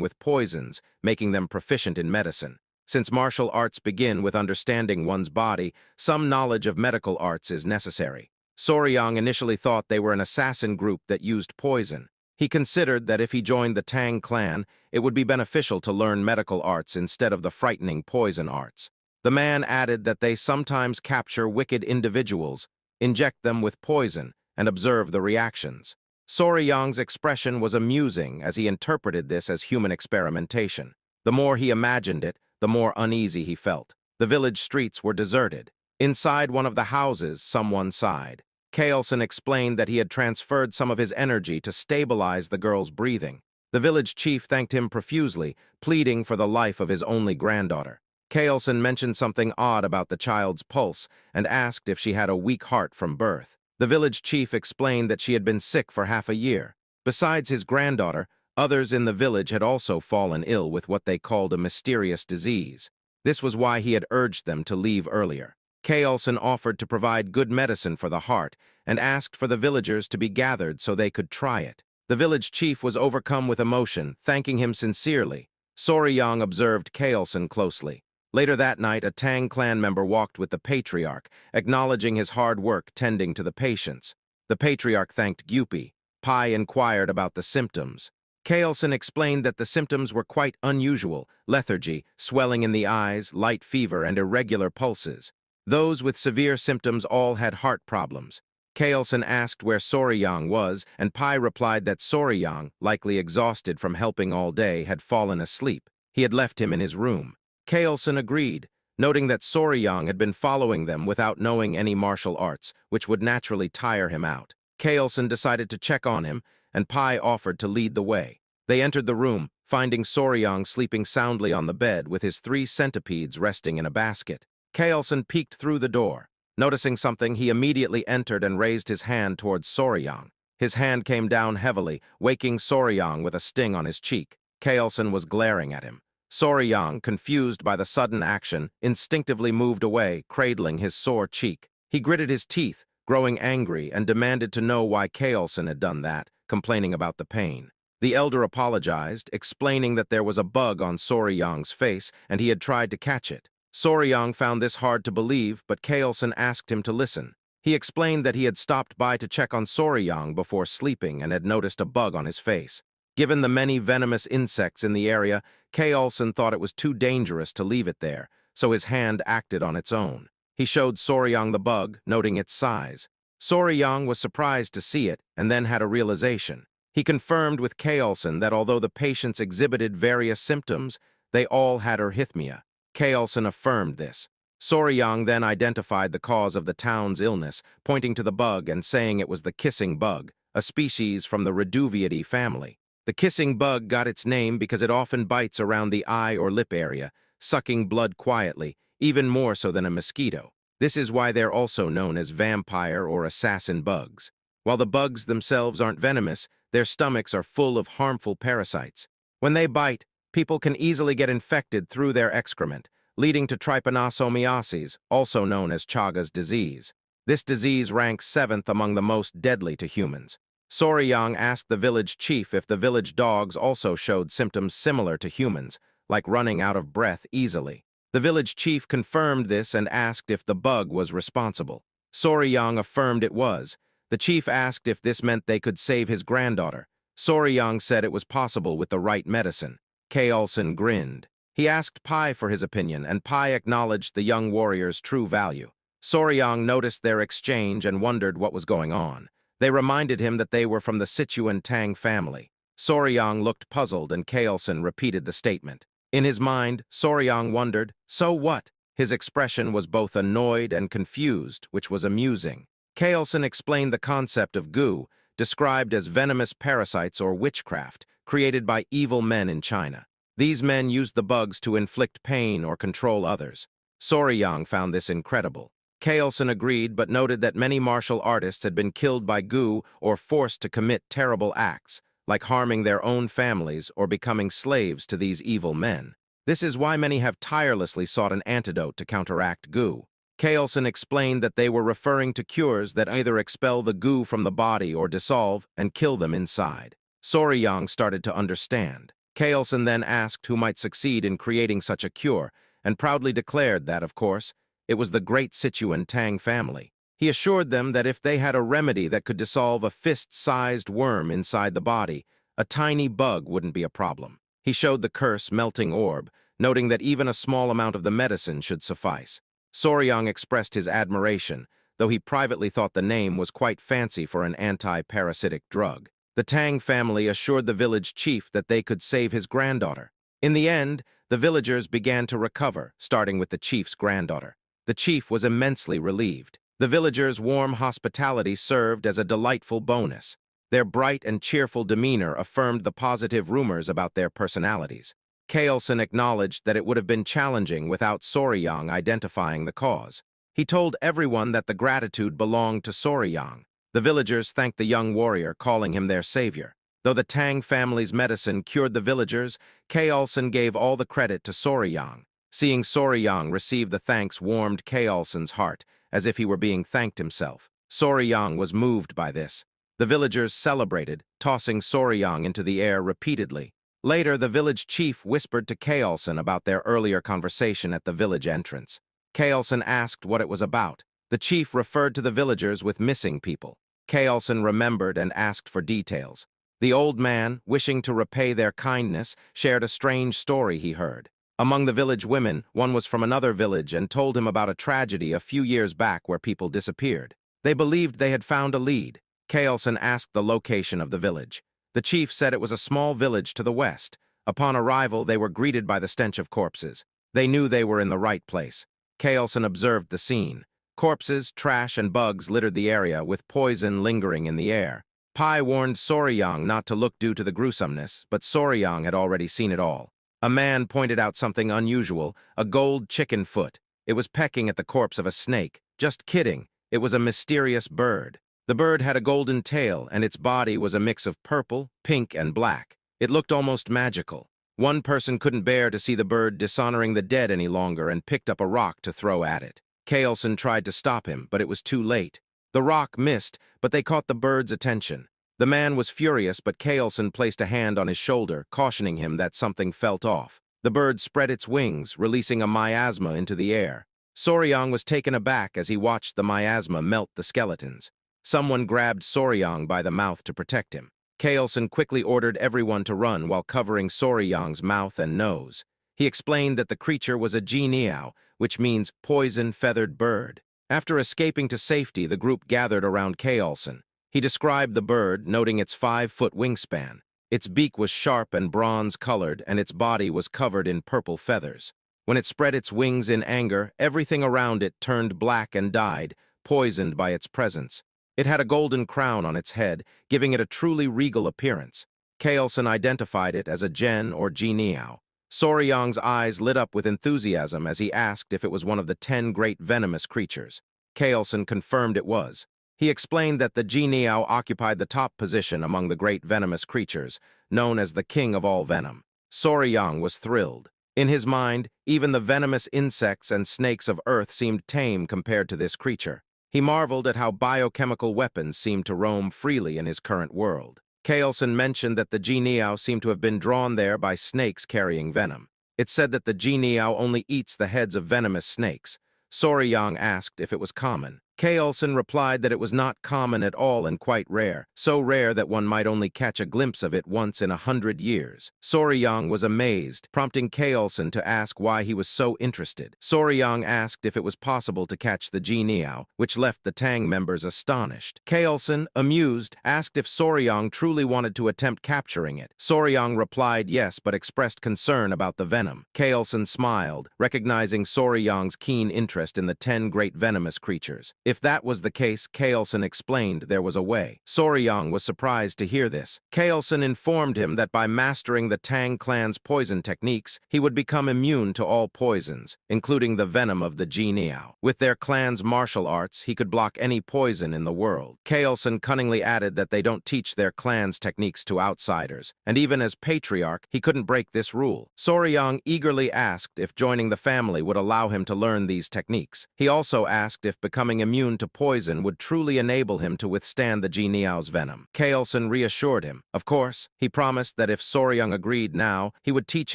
with poisons, making them proficient in medicine. Since martial arts begin with understanding one's body, some knowledge of medical arts is necessary. Soryang initially thought they were an assassin group that used poison. He considered that if he joined the Tang clan, it would be beneficial to learn medical arts instead of the frightening poison arts. The man added that they sometimes capture wicked individuals, inject them with poison, and observe the reactions. Soryang's expression was amusing as he interpreted this as human experimentation. The more he imagined it, the more uneasy he felt. The village streets were deserted. Inside one of the houses, someone sighed. Kaelson explained that he had transferred some of his energy to stabilize the girl's breathing. The village chief thanked him profusely, pleading for the life of his only granddaughter. Kaelson mentioned something odd about the child's pulse and asked if she had a weak heart from birth. The village chief explained that she had been sick for half a year. Besides his granddaughter, others in the village had also fallen ill with what they called a mysterious disease. This was why he had urged them to leave earlier. Kaelson offered to provide good medicine for the heart and asked for the villagers to be gathered so they could try it. The village chief was overcome with emotion, thanking him sincerely. Soryang observed Kaelson closely. Later that night, a Tang clan member walked with the patriarch, acknowledging his hard work tending to the patients. The patriarch thanked Gyupi. Pai inquired about the symptoms. Kaelson explained that the symptoms were quite unusual: lethargy, swelling in the eyes, light fever, and irregular pulses. Those with severe symptoms all had heart problems. Kaelson asked where Soryang was, and Pai replied that Soryang, likely exhausted from helping all day, had fallen asleep. He had left him in his room. Kaelson agreed, noting that Soryang had been following them without knowing any martial arts, which would naturally tire him out. Kaelson decided to check on him, and Pai offered to lead the way. They entered the room, finding Soryang sleeping soundly on the bed with his 3 centipedes resting in a basket. Kaelson peeked through the door. Noticing something, he immediately entered and raised his hand towards Soryang. His hand came down heavily, waking Soryang with a sting on his cheek. Kaelson was glaring at him. Soryang, confused by the sudden action, instinctively moved away, cradling his sore cheek. He gritted his teeth, growing angry, and demanded to know why Kaelson had done that, complaining about the pain. The elder apologized, explaining that there was a bug on Soryang's face and he had tried to catch it. Soryang found this hard to believe, but Kaelson asked him to listen. He explained that he had stopped by to check on Soryang before sleeping and had noticed a bug on his face. Given the many venomous insects in the area, Kaelson thought it was too dangerous to leave it there, so his hand acted on its own. He showed Soryang the bug, noting its size. Soryang was surprised to see it and then had a realization. He confirmed with Kaelson that although the patients exhibited various symptoms, they all had arrhythmia. Kaelson affirmed this. Soryang then identified the cause of the town's illness, pointing to the bug and saying it was the kissing bug, a species from the Reduviidae family. The kissing bug got its name because it often bites around the eye or lip area, sucking blood quietly, even more so than a mosquito. This is why they're also known as vampire or assassin bugs. While the bugs themselves aren't venomous, their stomachs are full of harmful parasites. When they bite, people can easily get infected through their excrement, leading to trypanosomiasis, also known as Chagas disease. This disease ranks 7th among the most deadly to humans. Soryang asked the village chief if the village dogs also showed symptoms similar to humans, like running out of breath easily. The village chief confirmed this and asked if the bug was responsible. Soryang affirmed it was. The chief asked if this meant they could save his granddaughter. Soryang said it was possible with the right medicine. Kaelson grinned. He asked Pai for his opinion, and Pai acknowledged the young warrior's true value. Soryang noticed their exchange and wondered what was going on. They reminded him that they were from the Sichuan Tang family. Soryang looked puzzled, and Kaelson repeated the statement. In his mind, Soryang wondered, so what? His expression was both annoyed and confused, which was amusing. Kaelson explained the concept of gu, described as venomous parasites or witchcraft, created by evil men in China. These men used the bugs to inflict pain or control others. Soryang found this incredible. Kaelson agreed, but noted that many martial artists had been killed by gu or forced to commit terrible acts, like harming their own families or becoming slaves to these evil men. This is why many have tirelessly sought an antidote to counteract goo. Kaelson explained that they were referring to cures that either expel the goo from the body or dissolve and kill them inside. Soryang started to understand. Kaelson then asked who might succeed in creating such a cure, and proudly declared that, of course, it was the great Sichuan Tang family. He assured them that if they had a remedy that could dissolve a fist-sized worm inside the body, a tiny bug wouldn't be a problem. He showed the curse melting orb, noting that even a small amount of the medicine should suffice. Soryang expressed his admiration, though he privately thought the name was quite fancy for an anti-parasitic drug. The Tang family assured the village chief that they could save his granddaughter. In the end, the villagers began to recover, starting with the chief's granddaughter. The chief was immensely relieved. The villagers' warm hospitality served as a delightful bonus. Their bright and cheerful demeanor affirmed the positive rumors about their personalities. Kaelson acknowledged that it would have been challenging without Soryang identifying the cause. He told everyone that the gratitude belonged to Soryang. The villagers thanked the young warrior, calling him their savior. Though the Tang family's medicine cured the villagers, Kaelson gave all the credit to Soryang. Seeing Soryang receive the thanks warmed Kaelson's heart, as if he were being thanked himself. Soryang was moved by this. The villagers celebrated, tossing Soryang into the air repeatedly. Later, the village chief whispered to Kaelson about their earlier conversation at the village entrance. Kaelson asked what it was about. The chief referred to the villagers with missing people. Kaelson remembered and asked for details. The old man, wishing to repay their kindness, shared a strange story he heard. Among the village women, one was from another village and told him about a tragedy a few years back where people disappeared. They believed they had found a lead. Kaelson asked the location of the village. The chief said it was a small village to the west. Upon arrival, they were greeted by the stench of corpses. They knew they were in the right place. Kaelson observed the scene. Corpses, trash, and bugs littered the area, with poison lingering in the air. Pai warned Soryang not to look due to the gruesomeness, but Soryang had already seen it all. A man pointed out something unusual, a gold chicken foot. It was pecking at the corpse of a snake. Just kidding, it was a mysterious bird. The bird had a golden tail, and its body was a mix of purple, pink, and black. It looked almost magical. One person couldn't bear to see the bird dishonoring the dead any longer and picked up a rock to throw at it. Kaelson tried to stop him, but it was too late. The rock missed, but they caught the bird's attention. The man was furious, but Kaelson placed a hand on his shoulder, cautioning him that something felt off. The bird spread its wings, releasing a miasma into the air. Soryang was taken aback as he watched the miasma melt the skeletons. Someone grabbed Soryang by the mouth to protect him. Kaelson quickly ordered everyone to run while covering Soryang's mouth and nose. He explained that the creature was a jianiao, which means poison-feathered bird. After escaping to safety, the group gathered around Kaelson. He described the bird, noting its 5-foot wingspan. Its beak was sharp and bronze-colored, and its body was covered in purple feathers. When it spread its wings in anger, everything around it turned black and died, poisoned by its presence. It had a golden crown on its head, giving it a truly regal appearance. Kaelson identified it as a Gen or Jianiao. Soryang's eyes lit up with enthusiasm as he asked if it was one of the 10 great venomous creatures. Kaelson confirmed it was. He explained that the Jianiao occupied the top position among the great venomous creatures, known as the king of all venom. Soryang was thrilled. In his mind, even the venomous insects and snakes of Earth seemed tame compared to this creature. He marveled at how biochemical weapons seemed to roam freely in his current world. Kaelson mentioned that the Jianiao seemed to have been drawn there by snakes carrying venom. It said that the Jianiao only eats the heads of venomous snakes. Soryang asked if it was common. Kaelson replied that it was not common at all and quite rare, so rare that one might only catch a glimpse of it once in 100 years. Soryang was amazed, prompting Kaelson to ask why he was so interested. Soryang asked if it was possible to catch the Jianiao, which left the Tang members astonished. Kaelson, amused, asked if Soryang truly wanted to attempt capturing it. Soryang replied yes, but expressed concern about the venom. Kaelson smiled, recognizing Soryang's keen interest in the 10 great venomous creatures. If that was the case, Kaelson explained there was a way. Soryang was surprised to hear this. Kaelson informed him that by mastering the Tang clan's poison techniques, he would become immune to all poisons, including the venom of the Jianiao. With their clan's martial arts, he could block any poison in the world. Kaelson cunningly added that they don't teach their clan's techniques to outsiders, and even as patriarch, he couldn't break this rule. Soryang eagerly asked if joining the family would allow him to learn these techniques. He also asked if becoming immune to poison would truly enable him to withstand the Jianiao's venom. Kaelson reassured him. Of course, he promised that if Soryang agreed now, he would teach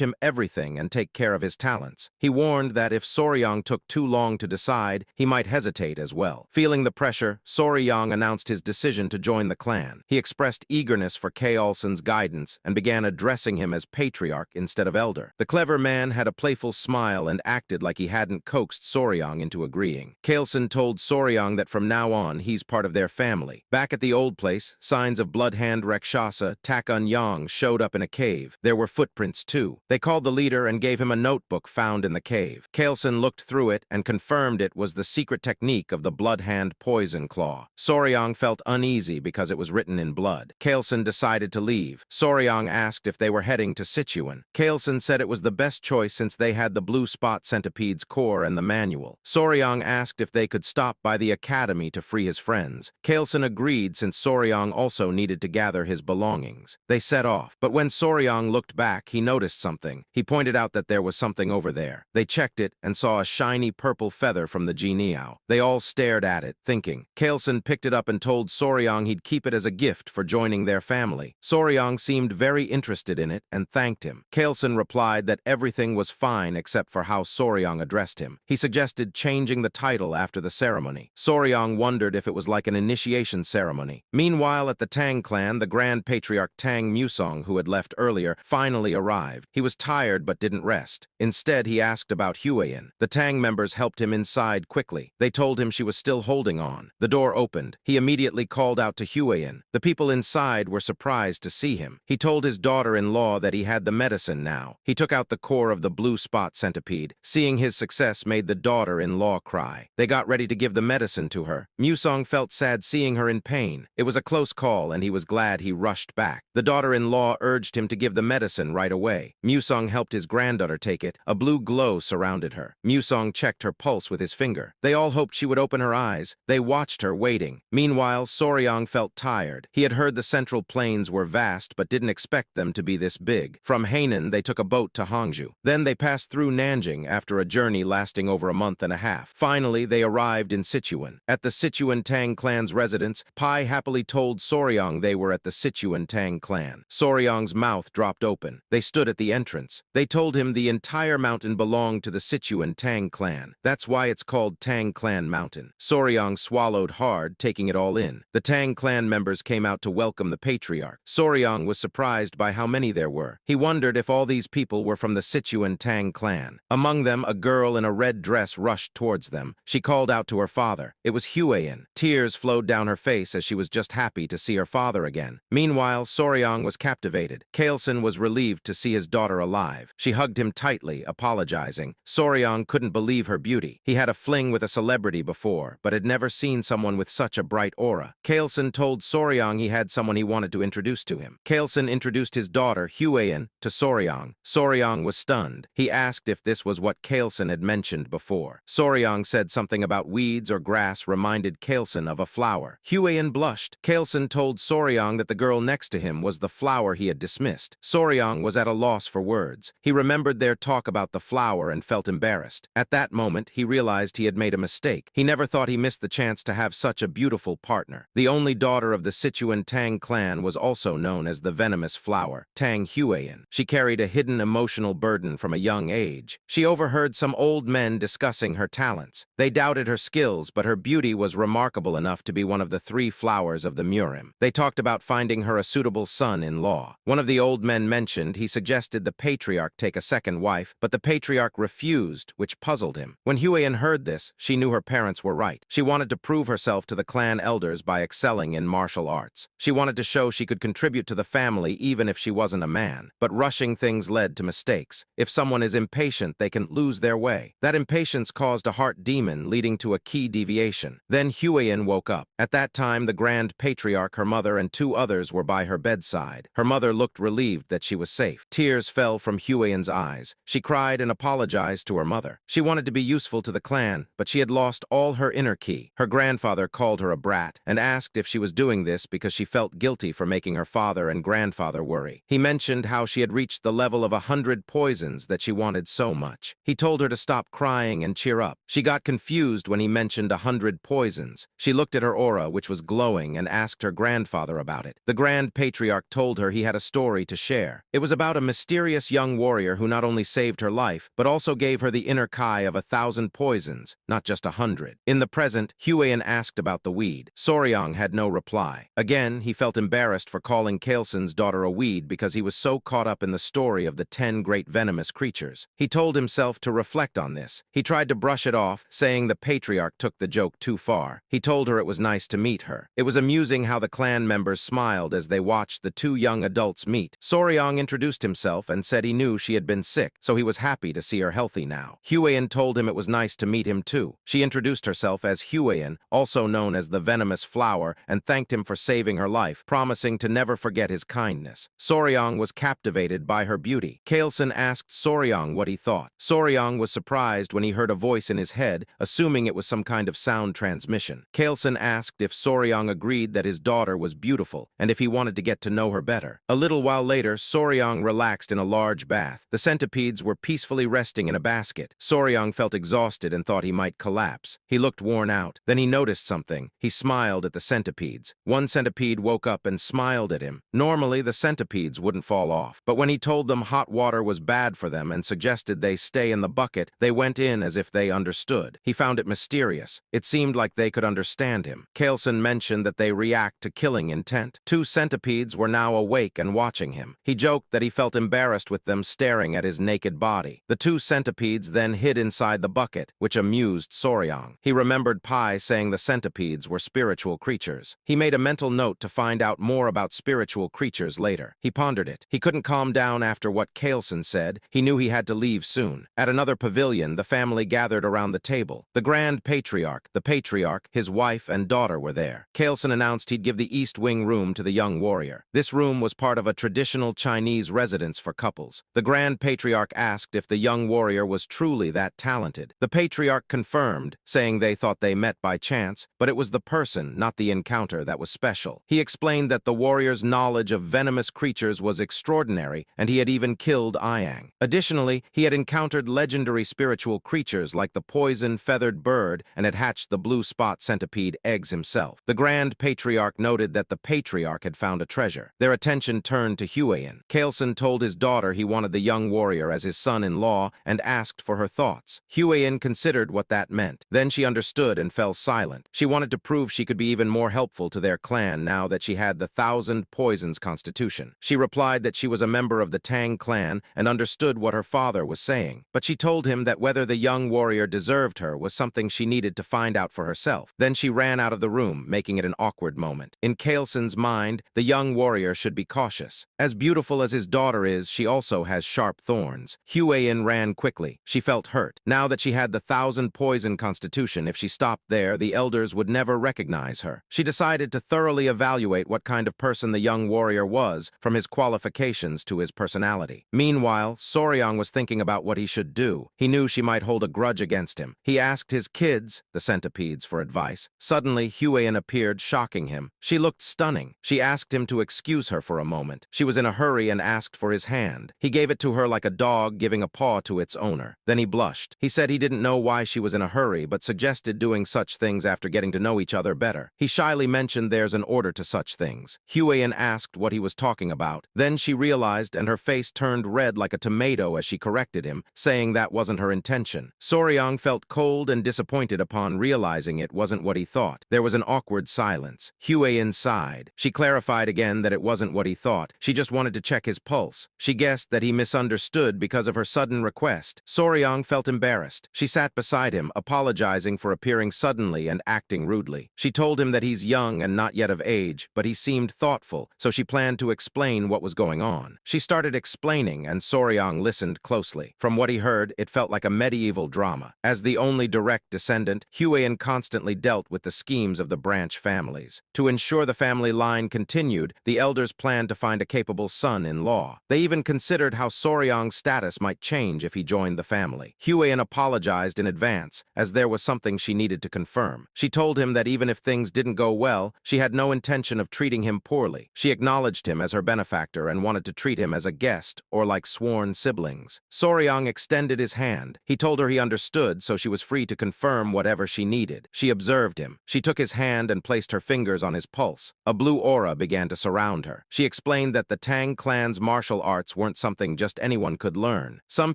him everything and take care of his talents. He warned that if Soryang took too long to decide, he might hesitate as well. Feeling the pressure, Soryang announced his decision to join the clan. He expressed eagerness for Kaelson's guidance and began addressing him as patriarch instead of elder. The clever man had a playful smile and acted like he hadn't coaxed Soryang into agreeing. Kaelson told Soryang that from now on, he's part of their family. Back at the old place, signs of blood-hand Rakshasa Takunyang showed up in a cave. There were footprints too. They called the leader and gave him a notebook found in the cave. Kaelson looked through it and confirmed it was the secret technique of the blood-hand poison claw. Soryang felt uneasy because it was written in blood. Kaelson decided to leave. Soryang asked if they were heading to Sichuan. Kaelson said it was the best choice since they had the blue spot centipede's core and the manual. Soryang asked if they could stop by the academy to free his friends. Kaelson agreed since Soryang also needed to gather his belongings. They set off, but when Soryang looked back, he noticed something. He pointed out that there was something over there. They checked it and saw a shiny purple feather from the Jianiao. They all stared at it, thinking. Kaelson picked it up and told Soryang he'd keep it as a gift for joining their family. Soryang seemed very interested in it and thanked him. Kaelson replied that everything was fine except for how Soryang addressed him. He suggested changing the title after the ceremony. Soryang wondered if it was like an initiation ceremony. Meanwhile, at the Tang clan, the Grand Patriarch Tang Musong, who had left earlier, finally arrived. He was tired but didn't rest. Instead, he asked about Huayan. The Tang members helped him inside quickly. They told him she was still holding on. The door opened. He immediately called out to Huayan. The people inside were surprised to see him. He told his daughter-in-law that he had the medicine now. He took out the core of the blue spot centipede. Seeing his success made the daughter-in-law cry. They got ready to give the medicine to her. Musong felt sad seeing her in pain. It was a close call, and he was glad he rushed back. The daughter-in-law urged him to give the medicine right away. Musong helped his granddaughter take it. A blue glow surrounded her. Musong checked her pulse with his finger. They all hoped she would open her eyes. They watched her, waiting. Meanwhile, Soryang felt tired. He had heard the Central Plains were vast, but didn't expect them to be this big. From Hainan, they took a boat to Hangzhou. Then they passed through Nanjing after a journey lasting over a month and a half. Finally, they arrived in Sichuan. At the Sichuan Tang clan's residence, Pai happily told Soryang they were at the Sichuan Tang clan. Soryang's mouth dropped open. They stood at the entrance. They told him the entire mountain belonged to the Sichuan Tang clan. That's why it's called Tang Clan Mountain. Soryang swallowed hard, taking it all in. The Tang clan members came out to welcome the patriarch. Soryang was surprised by how many there were. He wondered if all these people were from the Sichuan Tang clan. Among them, a girl in a red dress rushed towards them. She called out to her father. It was Huayan. Tears flowed down her face as she was just happy to see her father again. Meanwhile, Soryang was captivated. Kaelson was relieved to see his daughter alive. She hugged him tightly, apologizing. Soryang couldn't believe her beauty. He had a fling with a celebrity before, but had never seen someone with such a bright aura. Kaelson told Soryang he had someone he wanted to introduce to him. Kaelson introduced his daughter, Huayan, to Soryang. Soryang was stunned. He asked if this was what Kaelson had mentioned before. Soryang said something about weeds or grass reminded Kaelson of a flower. Huayan blushed. Kaelson told Soryang that the girl next to him was the flower he had dismissed. Soryang was at a loss for words. He remembered their talk about the flower and felt embarrassed. At that moment, he realized he had made a mistake. He never thought he missed the chance to have such a beautiful partner. The only daughter of the Sichuan Tang clan was also known as the venomous flower, Tang Huayan. She carried a hidden emotional burden from a young age. She overheard some old men discussing her talents. They doubted her skills, but her beauty was remarkable enough to be one of the 3 flowers of the Murim. They talked about finding her a suitable son-in-law. One of the old men mentioned he suggested the patriarch take a second wife, but the patriarch refused, which puzzled him. When Huayan heard this, she knew her parents were right. She wanted to prove herself to the clan elders by excelling in martial arts. She wanted to show she could contribute to the family even if she wasn't a man. But rushing things led to mistakes. If someone is impatient, they can lose their way. That impatience caused a heart demon, leading to a key deviation deviation. Then Huiyin woke up. At that time, the Grand Patriarch, her mother, and 2 others were by her bedside. Her mother looked relieved that she was safe. Tears fell from Huiyin's eyes. She cried and apologized to her mother. She wanted to be useful to the clan, but she had lost all her inner ki. Her grandfather called her a brat and asked if she was doing this because she felt guilty for making her father and grandfather worry. He mentioned how she had reached the level of 100 poisons that she wanted so much. He told her to stop crying and cheer up. She got confused when he mentioned 100 poisons. She looked at her aura, which was glowing, and asked her grandfather about it. The Grand Patriarch told her he had a story to share. It was about a mysterious young warrior who not only saved her life, but also gave her the inner kai of 1,000 poisons, not just 100. In the present, Huiyin asked about the weed. Soryang had no reply. Again, he felt embarrassed for calling Kailson's daughter a weed because he was so caught up in the story of the 10 great venomous creatures. He told himself to reflect on this. He tried to brush it off, saying the patriarch took the joke too far. He told her it was nice to meet her. It was amusing how the clan members smiled as they watched the 2 young adults meet. Soryang introduced himself and said he knew she had been sick, so he was happy to see her healthy now. Huiyin told him it was nice to meet him too. She introduced herself as Huiyin, also known as the venomous flower, and thanked him for saving her life, promising to never forget his kindness. Soryang was captivated by her beauty. Kailson asked Soryang what he thought. Soryang was surprised when he heard a voice in his head, assuming it was some kind of sound transmission. Kailson asked if Soryang agreed that his daughter was beautiful, and if he wanted to get to know her better. A little while later, Soryang relaxed in a large bath. The centipedes were peacefully resting in a basket. Soryang felt exhausted and thought he might collapse. He looked worn out. Then he noticed something. He smiled at the centipedes. One centipede woke up and smiled at him. Normally, the centipedes wouldn't fall off, but when he told them hot water was bad for them and suggested they stay in the bucket, they went in as if they understood. He found it mysterious. It seemed like they could understand him. Kailson mentioned that they react to killing intent. 2 centipedes were now awake and watching him. He joked that he felt embarrassed with them staring at his naked body. The 2 centipedes then hid inside the bucket, which amused Soryang. He remembered Pai saying the centipedes were spiritual creatures. He made a mental note to find out more about spiritual creatures later. He pondered it. He couldn't calm down after what Kailson said. He knew he had to leave soon. At another pavilion, the family gathered around the table. The Grand Patriarch, the Patriarch, his wife, and daughter were there. Kailson announced he'd give the East Wing room to the young warrior. This room was part of a traditional Chinese residence for couples. The Grand Patriarch asked if the young warrior was truly that talented. The Patriarch confirmed, saying they thought they met by chance, but it was the person, not the encounter, that was special. He explained that the warrior's knowledge of venomous creatures was extraordinary, and he had even killed Ayang. Additionally, he had encountered legendary spiritual creatures like the poison-feathered bird and had hatched the blue spot centipede eggs himself. The Grand Patriarch noted that the Patriarch had found a treasure. Their attention turned to Huiyin. Kailson told his daughter he wanted the young warrior as his son-in-law and asked for her thoughts. Huiyin considered what that meant. Then she understood and fell silent. She wanted to prove she could be even more helpful to their clan now that she had the 1,000 poisons constitution. She replied that she was a member of the Tang clan and understood what her father was saying. But she told him that whether the young warrior deserved her was something she needed to find out for herself. Then she ran out of the room, making it an awkward moment. In Kailson's mind, the young warrior should be cautious. As beautiful as his daughter is, she also has sharp thorns. Huiyin ran quickly. She felt hurt. Now that she had the 1,000 poison constitution, if she stopped there, the elders would never recognize her. She decided to thoroughly evaluate what kind of person the young warrior was, from his qualifications to his personality. Meanwhile, Soryang was thinking about what he should do. He knew she might hold a grudge against him. He asked his kids, the centipedes, for advice. Suddenly, Huiyin appeared, shocking him. She looked stunning. She asked him to excuse her for a moment. She was in a hurry and asked for his hand. He gave it to her like a dog giving a paw to its owner. Then he blushed. He said he didn't know why she was in a hurry, but suggested doing such things after getting to know each other better. He shyly mentioned there's an order to such things. Huiyin asked what he was talking about. Then she realized, and her face turned red like a tomato as she corrected him, saying that wasn't her intention. Soryang felt cold and disappointed upon realizing it wasn't what he thought. There was an awkward silence. Huiyin sighed. She clarified again that it wasn't what he thought. She just wanted to check his pulse. She guessed that he misunderstood because of her sudden request. Soryang felt embarrassed. She sat beside him, apologizing for appearing suddenly and acting rudely. She told him that he's young and not yet of age, but he seemed thoughtful, so she planned to explain what was going on. She started explaining, and Soryang listened closely. From what he heard, it felt like a medieval drama. As the only direct descendant, Huayan constantly dealt with the schemes of the branch families. To ensure the family line continued, the elders planned to find a capable son-in-law. They even considered how Soryang's status might change if he joined the family. Huayan apologized in advance, as there was something she needed to confirm. She told him that even if things didn't go well, she had no intention of treating him poorly. She acknowledged him as her benefactor and wanted to treat him as a guest or like sworn siblings. Soryang extended his hand. He told her he understood, so she was free to confirm whatever she needed. She observed him. She took his hand and placed her fingers on his pulse. A blue aura began to surround her. She explained that the Tang clan's martial arts weren't something just anyone could learn. Some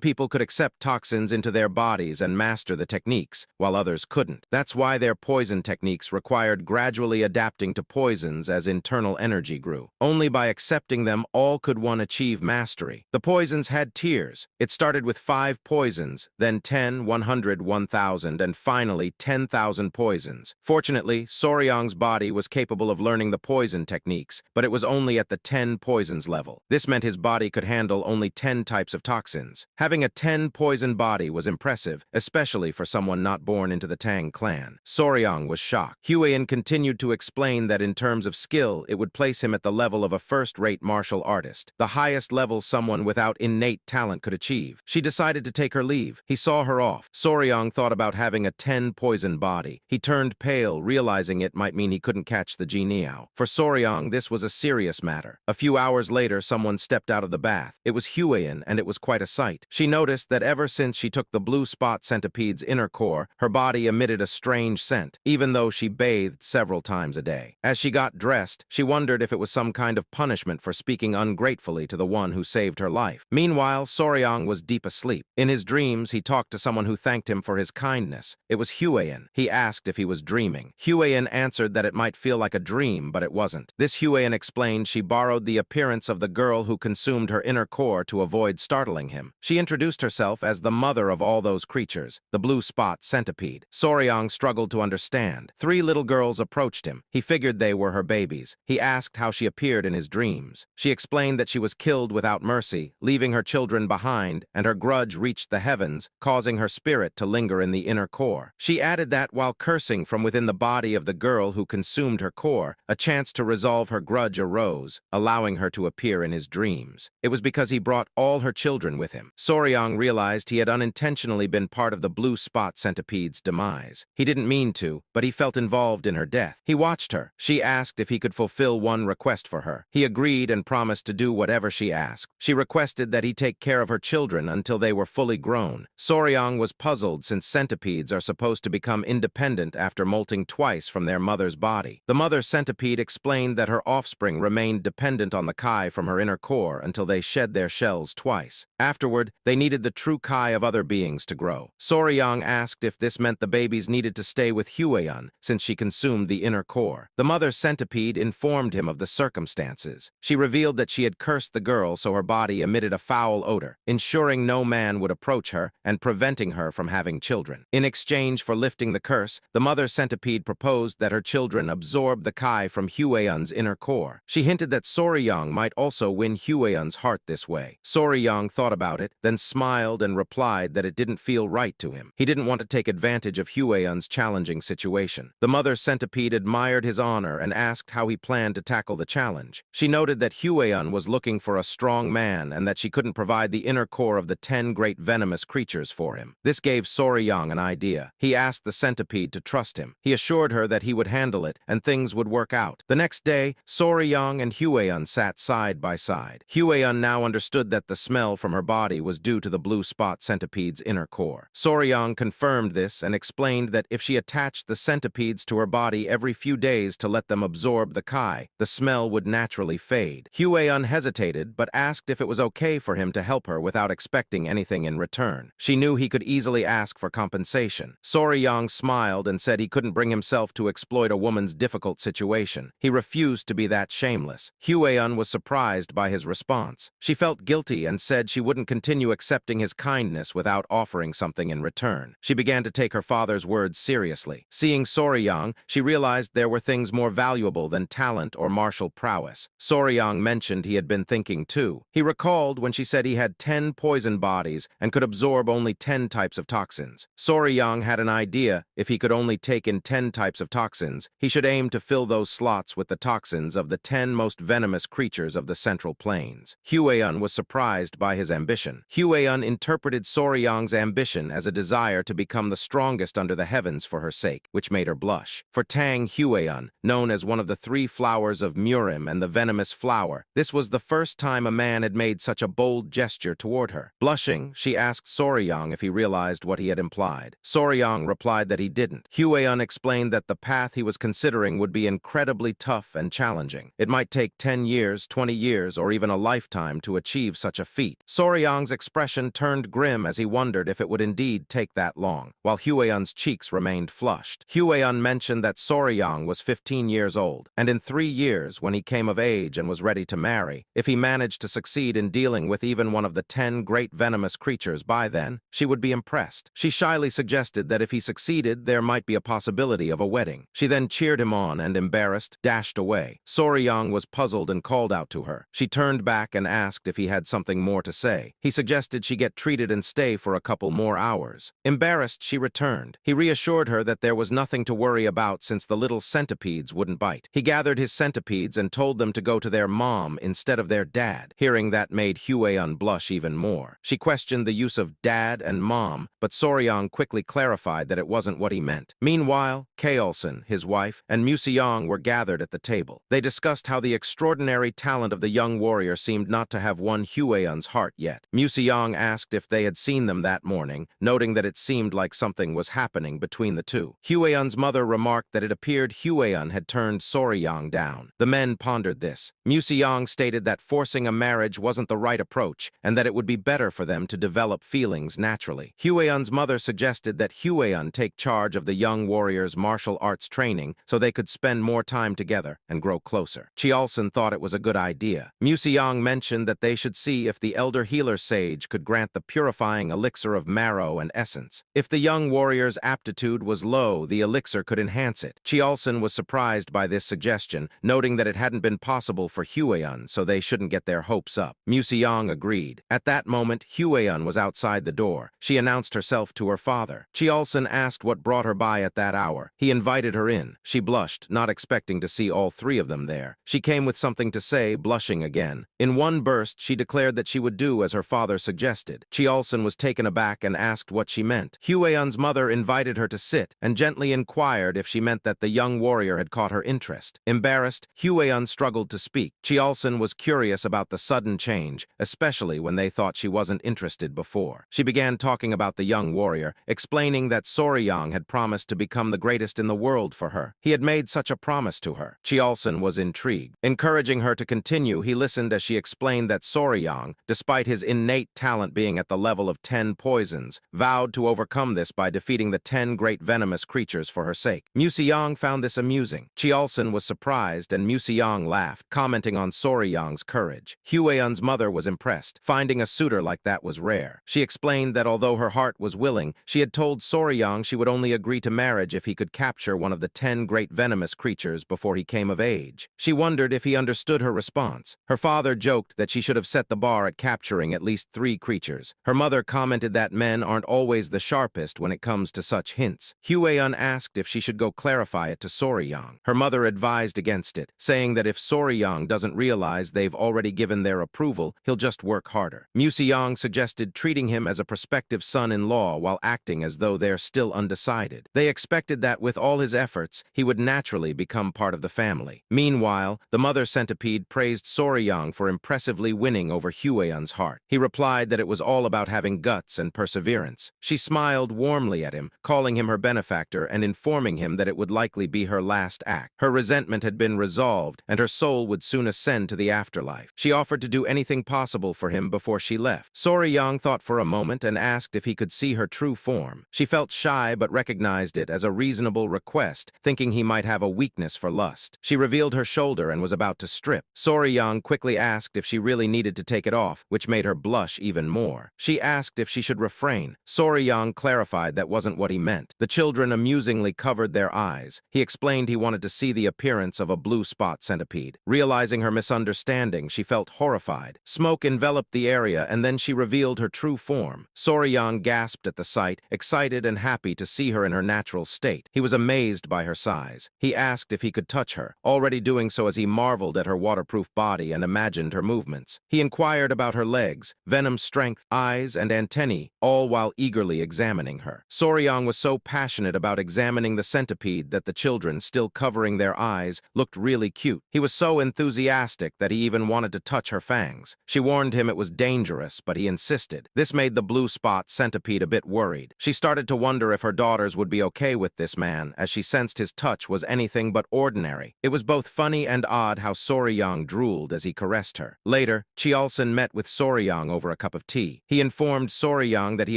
people could accept toxins into their bodies and master the techniques, while others couldn't. That's why their poison techniques required gradually adapting to poisons as internal energy grew. Only by accepting them all could one achieve mastery. The poisons had tiers. It started with 5 poisons, then 10, 100, 1,000, and finally 10,000 poisons. Fortunately, Soryang's body was capable of learning the poison techniques, but it was only at the 10 poisons level. This meant his body could handle only 10 types of toxins. Having a 10 poison body was impressive, especially for someone not born into the Tang clan. Soryang was shocked. Huayan continued to explain that in terms of skill, it would place him at the level of a first-rate martial artist, the highest level someone without innate talent could achieve. She decided to take her leave. He saw her off. Soryang thought about having a 10 poison body. He turned pale, realizing it might mean he couldn't catch the Jianiao. For Soryang, this was a serious matter. A few hours later, someone stepped out of the bath. It was Huayan, and it was quite a sight. She noticed that ever since she took the blue spot centipede's inner core, her body emitted a strange scent, even though she bathed several times a day. As she got dressed, she wondered if it was some kind of punishment for speaking ungratefully to the one who saved her life. Meanwhile, Soryang was deep asleep. In his dreams, he talked to someone who thanked him for his kindness. It was Huayan. He asked if he was dreaming. Huayan answered that it might feel like a dream, but it wasn't. This Huayan explained she borrowed the appearance of the girl who consumed her inner core to avoid startling him. She introduced herself as the mother of all those creatures, the blue spot centipede. Soryang struggled to understand. 3 little girls approached him. He figured they were her babies. He asked how she appeared in his dreams. She explained that she was killed without mercy, leaving her children behind, and her grudge reached the heavens, causing her spirit to linger in the inner core. She added that while cursing from within the body of the girl who consumed her core, a chance to resolve her grudge arose, allowing her to appear in his dreams. It was because he brought all her children with him. Soryang realized he had unintentionally been part of the blue spot centipede's demise. He didn't mean to, but he felt involved in her death. He watched her. She asked if he could fulfill one request for her. He agreed and promised to do whatever she asked. She requested that he take care of her children until they were fully grown. Soryang was puzzled since centipedes are supposed to become independent after molting twice from their mother's body. The mother centipede explained that her offspring remained dependent on the Kai from her inner core until they shed their shells twice. Afterward, they needed the true Kai of other beings to grow. Soryang asked if this meant the babies needed to stay with Huayan since she consumed the inner core. The mother centipede informed him of the circumstances. She revealed that she had cursed the girl so her body emitted a foul odor, ensuring no man would approach her and preventing her from having children. In exchange for lifting the curse, the mother centipede proposed that her children absorb the Kai from Huayan's inner core. She hinted that Soryang might also win Huayan's heart this way. Soryang thought about it, then smiled and replied that it didn't feel right to him. He didn't want to take advantage of Huayan's challenging situation. The mother centipede admired his honor and asked how he planned to tackle the challenge. She noted that Huayan was looking for a strong man and that she couldn't provide the inner core of the 10 great venomous creatures for him. This gave Soryang an idea. He asked the centipede to trust him. He assured her that he would handle it and things would work out. The next day, Soryang and Huayan sat side by side. Huayan now understood that the smell from her body was due to the blue spot centipede's inner core. Soryang confirmed this and explained that if she attached the centipedes to her body every few days to let them absorb the Kai, the smell would naturally fade. Huayan hesitated but asked if it was okay for him to help her without expecting anything in return. She knew he could easily ask for compensation. Soryang smiled and said he couldn't bring himself to exploit a woman's difficult situation. He refused to be that shameless. Huayan was surprised by his response. She felt guilty and said she wouldn't continue accepting his kindness without offering something in return. She began to take her father's words seriously. Seeing Soryang, she realized there were things more valuable than talent or martial prowess. Soryang mentioned he had been thinking too. He recalled when she said he had 10 poison bodies and could absorb only 10 types of toxins. Soryang had an idea if he could only take in 10 types of toxins, he should aim to fill those slots with the toxins of the 10 most venomous creatures of the Central Plains. Huayan was surprised by his ambition. Huayan interpreted Soryang's ambition as a desire to become the strongest under the heavens for her sake, which made her blush. For Tang Huayan, known as one of the 3 flowers of Murim and the venomous flower, this was the first time a man had made such a bold gesture toward her. Blushing, she asked Soryang if he realized what he had implied. Soryang replied that he didn't. Huayan explained that the path he was considering would be incredibly tough and challenging. It might take 10 years, 20 years, or even a lifetime to achieve such a feat. Soryang's expression turned grim as he wondered if it would indeed take that long, while Huayan's cheeks remained flushed. Huayan mentioned that Soryang was 15 years old, and in 3 years, when he came of age and was ready to marry, if he managed to succeed in dealing with even one of the 10 great venomous creatures by then, she would be impressed. She shyly suggested that if he succeeded, there might be a possibility of a wedding. She then cheered him on and, embarrassed, dashed away. Soryang was puzzled and called out to her. She turned back and asked if he had something more to say. He suggested she get treated and stay for a couple more hours. Embarrassed, she returned. He reassured her that there was nothing to worry about since the little centipedes wouldn't bite. He gathered his centipedes and told them to go to their mom instead of their dad. Hearing that made Huayan blush even more. She questioned the use of dad and mom, but Soryang quickly clarified that it wasn't what he meant. Meanwhile, Kaolson, his wife, and Museong were gathered at the table. They discussed how the extraordinary talent of the young warrior seemed not to have won Huayan's heart yet. Museong asked if they had seen them that morning, noting that it seemed like something was happening between the two. Huayan's mother remarked that it appeared Huayan had turned Soryang down. The men pondered this. Museong stated that forcing a marriage wasn't the right approach, and that it would be better for them to develop feelings naturally. Huayan's mother suggested that Huayan take charge of the young warrior's martial arts training so they could spend more time together and grow closer. Chiolson thought it was a good idea. Museong mentioned that they should see if the elder healer sage could grant the purifying elixir of marrow and essence. If the young warrior's aptitude was low, the elixir could enhance it. Chiolson was surprised by this suggestion, noting that it hadn't been possible for Huayan, so they shouldn't get their hopes up. Museong agreed. At that moment, Huayan was outside the door. She announced herself to her father. Chiolson asked what brought her by at that hour. He invited her in. She blushed, not expecting to see all 3 of them there. She came with something to say, blushing again. In one burst, she declared that she would do as her father suggested. Chiolson was taken aback and asked what she meant. Huayan's mother invited her to sit and gently inquired if she meant that the young warrior had caught her interest. Embarrassed, Huayan struggled to speak. Chiolson was curious about the sudden change, especially when they thought she wasn't interested before. She began talking about the young warrior, explaining that Soryang had promised to become the greatest in the world for her. He had made such a promise to her. Chiolson was intrigued. Encouraging her to continue, he listened as she explained that Soryang, despite his innate talent being at the level of 10 poisons, vowed to overcome this by defeating the 10 great venomous creatures for her sake. Museong found this amusing. Chiolson was surprised and Museong laughed, commenting on Soryang's courage. Huayan's mother was impressed. Finding a suitor like that was rare. She explained that although her heart was willing, she had told Soryang she would only agree to marriage if he could capture one of the 10 great venomous creatures before he came of age. She wondered if he understood her response. Her father joked that she should have set the bar at capturing at least 3 creatures. Her mother commented that men aren't always the sharpest when it comes to such hints. Huayan asked if she should go clarify it to Soryang. Her mother advised against it, saying that if Soryang doesn't realize they've already given their approval, he'll just work harder. Museong suggested treating him as a prospective son-in-law while acting as though they're still undecided. They expected that with all his efforts, he would naturally become part of the family. Meanwhile, the mother centipede praised Soryang for impressively winning over Huayan's heart. He replied that it was all about having guts and perseverance. She smiled warmly at him, calling him her benefactor and informing him that it would likely be her last act. Her resentment had been resolved, and her soul would soon ascend to the afterlife. She offered to do anything possible for him before she left. Soryang thought for a moment and asked if he could see her true form. She felt shy but recognized it as a reasonable request, thinking he might have a weakness for lust. She revealed her shoulder and was about to strip. Soryang quickly asked if she really needed to take it off, which made her blush even more. She asked if she should refrain. Soryang clarified that wasn't what he meant. The children amusingly covered their eyes. He explained he wanted to see the appearance of a blue spot centipede. Realizing her misunderstanding, she felt horrified. Smoke enveloped the area, and then she revealed her true form. Soryang gasped at the sight, excited and happy happy to see her in her natural state. He was amazed by her size. He asked if he could touch her, already doing so as he marveled at her waterproof body and imagined her movements. He inquired about her legs, venom strength, eyes, and antennae, all while eagerly examining her. Soryang was so passionate about examining the centipede that the children, still covering their eyes, looked really cute. He was so enthusiastic that he even wanted to touch her fangs. She warned him it was dangerous, but he insisted. This made the blue spot centipede a bit worried. She started to wonder if her daughters would be okay with this man, as she sensed his touch was anything but ordinary. It was both funny and odd how Soryang drooled as he caressed her. Later, Cheolson met with Soryang over a cup of tea. He informed Soryang that he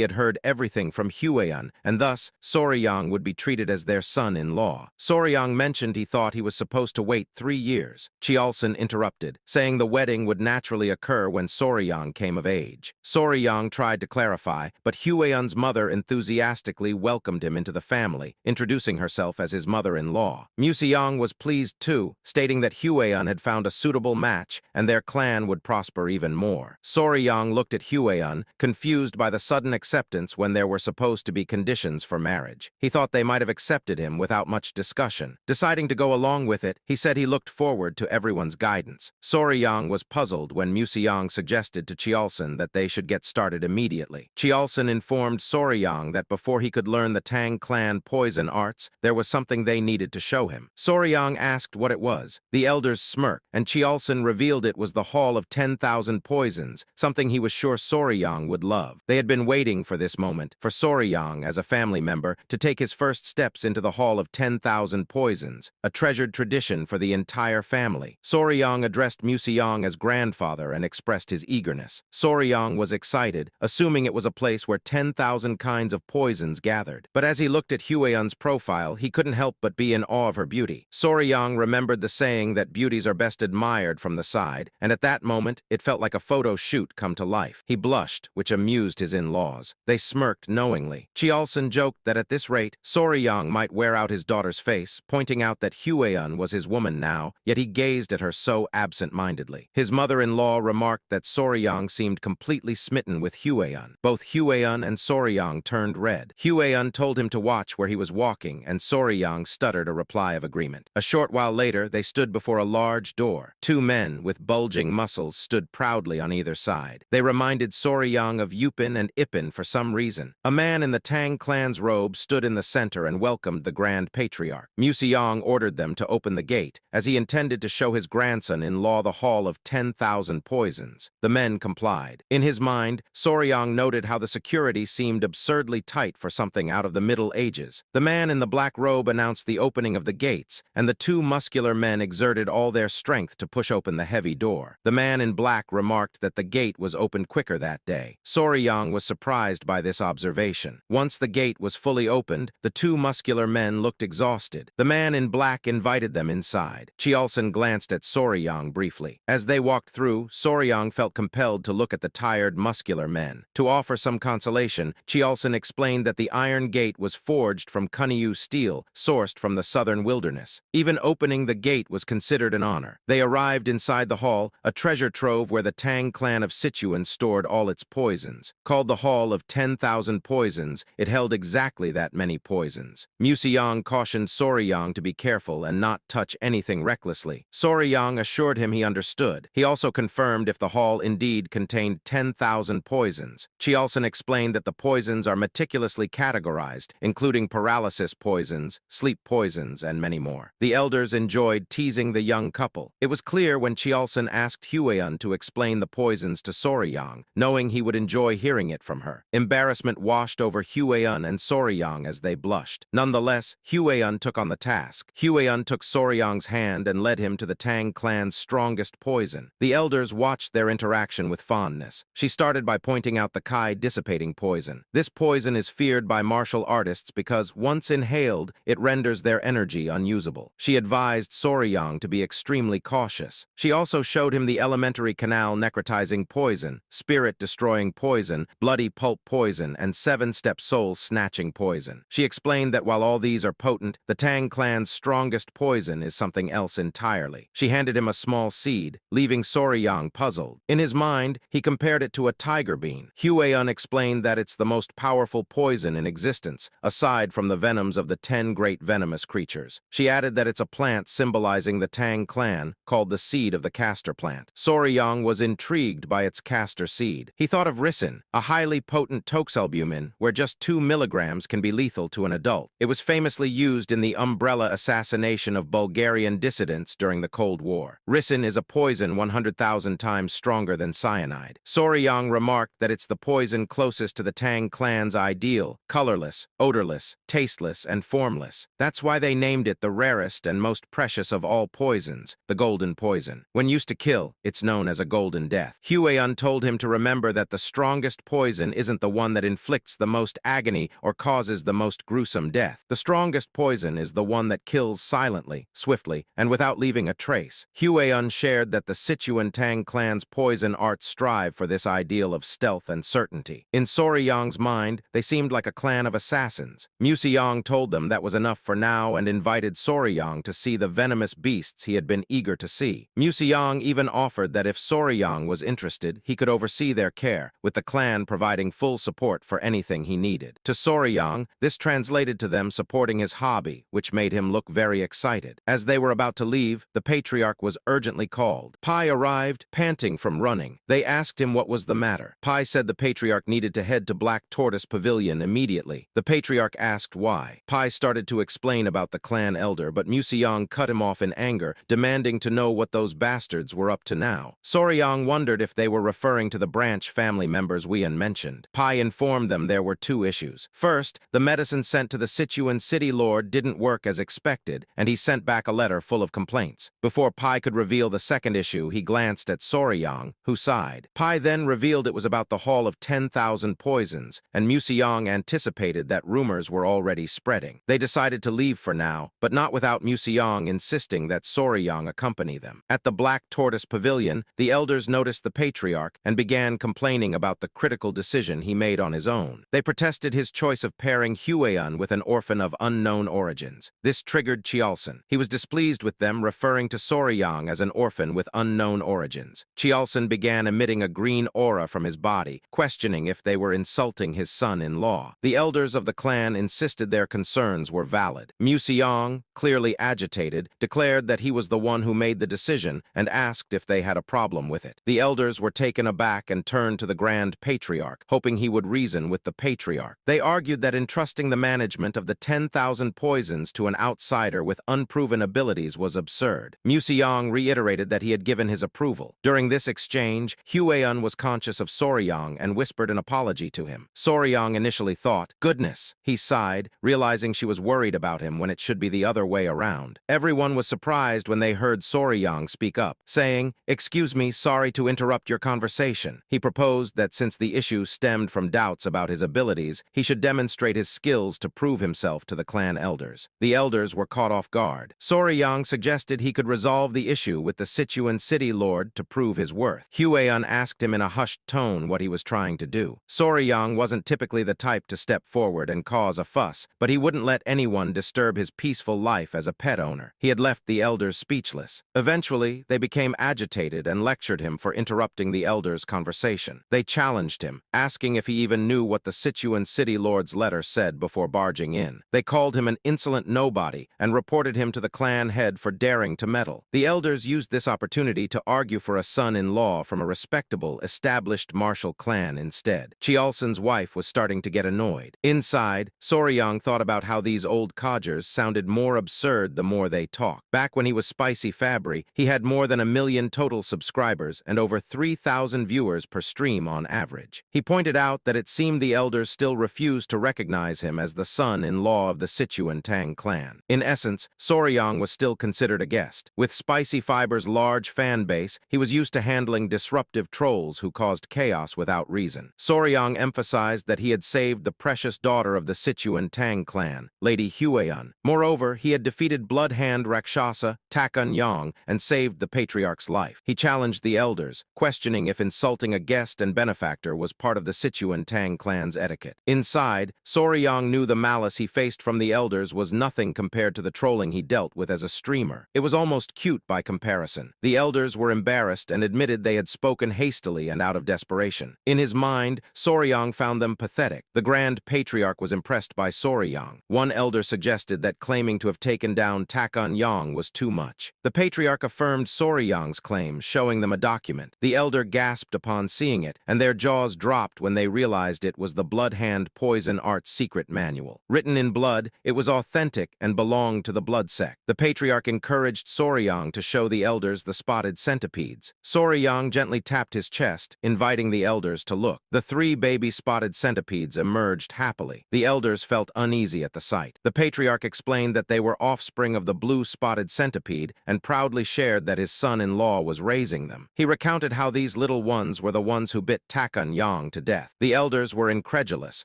had heard everything from Hueon, and thus Soryang would be treated as their son-in-law. Soryang mentioned he thought he was supposed to wait 3 years. Cheolson interrupted, saying the wedding would naturally occur when Soryang came of age. Soryang tried to clarify, but Hueon's mother enthusiastically welcomed him into the family, introducing herself as his mother-in-law. Museong was pleased too, stating that Hueon had found a suitable match and their clan would prosper even more. Soryang looked at Hueon, confused by the sudden acceptance when there were supposed to be conditions for marriage. He thought they might have accepted him without much discussion. Deciding to go along with it, he said he looked forward to everyone's guidance. Soryang was puzzled when Museong suggested to Cheolson that they should get started immediately. Cheolson informed Soryang that before he could learn the Tang clan poison arts, there was something they needed to show him. Soryang asked what it was. The elders smirked, and Cheolson revealed it was the Hall of 10,000 Poisons, something he was sure Soryang would love. They had been waiting for this moment, for Soryang, as a family member, to take his first steps into the Hall of 10,000 Poisons, a treasured tradition for the entire family. Soryang addressed Museong as grandfather and expressed his eagerness. Soryang was excited, assuming it was a place where 10,000 kinds of poisons gathered. But as he looked at Hueon's profile, he couldn't help but be in awe of her beauty. Soryang remembered the saying that beauties are best admired from the side, and at that moment, it felt like a photo shoot come to life. He blushed, which amused his in-laws. They smirked knowingly. Cheolson joked that at this rate, Soryang might wear out his daughter's face, pointing out that Hueon was his woman now, yet he gazed at her so absent-mindedly. His mother-in-law remarked that Soryang seemed completely smitten with Hueon. Both Hueon and Soryang turned red. Hueon told him to watch where he was walking, and Soryang stuttered a reply of agreement. A short while later, they stood before a large door. 2 men with bulging muscles stood proudly on either side. They reminded Soryang of Yupin and Ipin for some reason. A man in the Tang clan's robe stood in the center and welcomed the Grand Patriarch. Museong ordered them to open the gate, as he intended to show his grandson-in-law the Hall of 10,000 Poisons. The men complied. In his mind, Soryang noted how the security seemed absurdly tight for something out of the Middle Ages. The man in the black robe announced the opening of the gates, and the 2 muscular men exerted all their strength to push open the heavy door. The man in black remarked that the gate was opened quicker that day. Soryang was surprised by this observation. Once the gate was fully opened, the 2 muscular men looked exhausted. The man in black invited them inside. Cheolson glanced at Soryang briefly. As they walked through, Soryang felt compelled to look at the tired, muscular men. To offer some consolation, Cheolson explained that the iron gate was forged from Kunyu steel, sourced from the southern wilderness. Even opening the gate was considered an honor. They arrived inside the hall, a treasure trove where the Tang clan of Sichuan stored all its poisons. Called the Hall of 10,000 Poisons, it held exactly that many poisons. Museong cautioned Soryang to be careful and not touch anything recklessly. Soryang assured him he understood. He also confirmed if the hall indeed contained 10,000 poisons. Cheolson explained that the poisons are meticulously categorized, including paralysis poisons, sleep poisons, and many more. The elders enjoyed teasing the young couple. It was clear when Cheolson asked Hueon to explain the poisons to Soryang, knowing he would enjoy hearing it from her. Embarrassment washed over Hueon and Soryang as they blushed. Nonetheless, Hueon took on the task. Hueon took Soryang's hand and led him to the Tang clan's strongest poison. The elders watched their interaction with fondness. She started by pointing out the Kai dissipating poison. This poison is feared by martial artists because, once inhaled, it renders their energy unusable. She advised Soryang to be extremely cautious. She also showed him the elementary canal necrotizing poison, spirit-destroying poison, bloody pulp poison, and 7-step soul-snatching poison. She explained that while all these are potent, the Tang clan's strongest poison is something else entirely. She handed him a small seed, leaving Soryang puzzled. In his mind, he compared it to a tiger bean. Hueon explained that it's the most powerful poison in in existence, aside from the venoms of the 10 great venomous creatures. She added that it's a plant symbolizing the Tang clan, called the seed of the castor plant. Soryang was intrigued by its castor seed. He thought of ricin, a highly potent toxalbumin, where just 2 milligrams can be lethal to an adult. It was famously used in the umbrella assassination of Bulgarian dissidents during the Cold War. Ricin is a poison 100,000 times stronger than cyanide. Soryang remarked that it's the poison closest to the Tang clan's ideal, colorless, odorless, tasteless, and formless. That's why they named it the rarest and most precious of all poisons, the golden poison. When used to kill, it's known as a golden death. Huayan told him to remember that the strongest poison isn't the one that inflicts the most agony or causes the most gruesome death. The strongest poison is the one that kills silently, swiftly, and without leaving a trace. Huayan shared that the Sichuan Tang clan's poison arts strive for this ideal of stealth and certainty. In Soryang's mind, they seemed like a clan of assassins. Museong told them that was enough for now and invited Soryang to see the venomous beasts he had been eager to see. Museong even offered that if Soryang was interested, he could oversee their care, with the clan providing full support for anything he needed. To Soryang, this translated to them supporting his hobby, which made him look very excited. As they were about to leave, the patriarch was urgently called. Pai arrived, panting from running. They asked him what was the matter. Pai said the patriarch needed to head to Black Tortoise Pavilion immediately. The patriarch asked why. Pai started to explain about the clan elder, but Museong cut him off in anger, demanding to know what those bastards were up to now. Soryang wondered if they were referring to the branch family members Wian mentioned. Pai informed them there were 2 issues. First, the medicine sent to the Sichuan city lord didn't work as expected, and he sent back a letter full of complaints. Before Pai could reveal the second issue, he glanced at Soryang, who sighed. Pai then revealed it was about the Hall of 10,000 Poisons, and Museong anticipated that rumors were already spreading. They decided to leave for now, but not without Museong insisting that Soryang accompany them. At the Black Tortoise Pavilion, the elders noticed the patriarch and began complaining about the critical decision he made on his own. They protested his choice of pairing Huayan with an orphan of unknown origins. This triggered Chialson. He was displeased with them, referring to Soryang as an orphan with unknown origins. Chialson began emitting a green aura from his body, questioning if they were insulting his son-in-law. The elders of the clan insisted their concerns were valid. Museong, clearly agitated, declared that he was the one who made the decision and asked if they had a problem with it. The elders were taken aback and turned to the Grand Patriarch, hoping he would reason with the patriarch. They argued that entrusting the management of the 10,000 poisons to an outsider with unproven abilities was absurd. Museong reiterated that he had given his approval. During this exchange, Huayan was conscious of Soryang and whispered an apology to him. Soryang initially thought, "Goodness," he sighed, realizing she was worried about him when it should be the other way around. Everyone was surprised when they heard Soryang speak up, saying, "Excuse me, sorry to interrupt your conversation." He proposed that since the issue stemmed from doubts about his abilities, he should demonstrate his skills to prove himself to the clan elders. The elders were caught off guard. Soryang suggested he could resolve the issue with the Sichuan city lord to prove his worth. Huayan asked him in a hushed tone what he was trying to do. Soryang wasn't typically the type to step forward and cause a fuss, but he wouldn't let anyone disturb his peaceful life as a pet owner. He had left the elders speechless. Eventually, they became agitated and lectured him for interrupting the elders' conversation. They challenged him, asking if he even knew what the Sichuan city lord's letter said before barging in. They called him an insolent nobody and reported him to the clan head for daring to meddle. The elders used this opportunity to argue for a son-in-law from a respectable, established martial clan instead. Chialson's wife was starting to get annoyed. Inside, Soryang thought about how these old codgers sounded more absurd the more they talked. Back when he was Spicy Fabry, he had more than 1 million total subscribers and over 3,000 viewers per stream on average. He pointed out that it seemed the elders still refused to recognize him as the son-in-law of the Sichuan Tang clan. In essence, Soryang was still considered a guest. With Spicy Fiber's large fan base, he was used to handling disruptive trolls who caused chaos without reason. Soryang emphasized that he had saved the precious daughter of the Sichuan Tang clan, Lady Huayan. Moreover, he had defeated Bloodhand Rakshasa, Takun Yang, and saved the patriarch's life. He challenged the elders, questioning if insulting a guest and benefactor was part of the Sichuan Tang clan's etiquette. Inside, Soryang knew the malice he faced from the elders was nothing compared to the trolling he dealt with as a streamer. It was almost cute by comparison. The elders were embarrassed and admitted they had spoken hastily and out of desperation. In his mind, Soryang found them pathetic. The Grand Grand Patriarch was impressed by Soryang. One elder suggested that claiming to have taken down Taekun was too much. The Patriarch affirmed Soryang's claim, showing them a document. The elder gasped upon seeing it, and their jaws dropped when they realized it was the Blood Hand Poison Art Secret Manual. Written in blood, it was authentic and belonged to the blood sect. The Patriarch encouraged Soryang to show the elders the spotted centipedes. Soryang gently tapped his chest, inviting the elders to look. The 3 baby spotted centipedes emerged happily. The elders felt uneasy at the sight. The Patriarch explained that they were offspring of the blue spotted centipede and proudly shared that his son-in-law was raising them. He recounted how these little ones were the ones who bit Taekun to death. The elders were incredulous,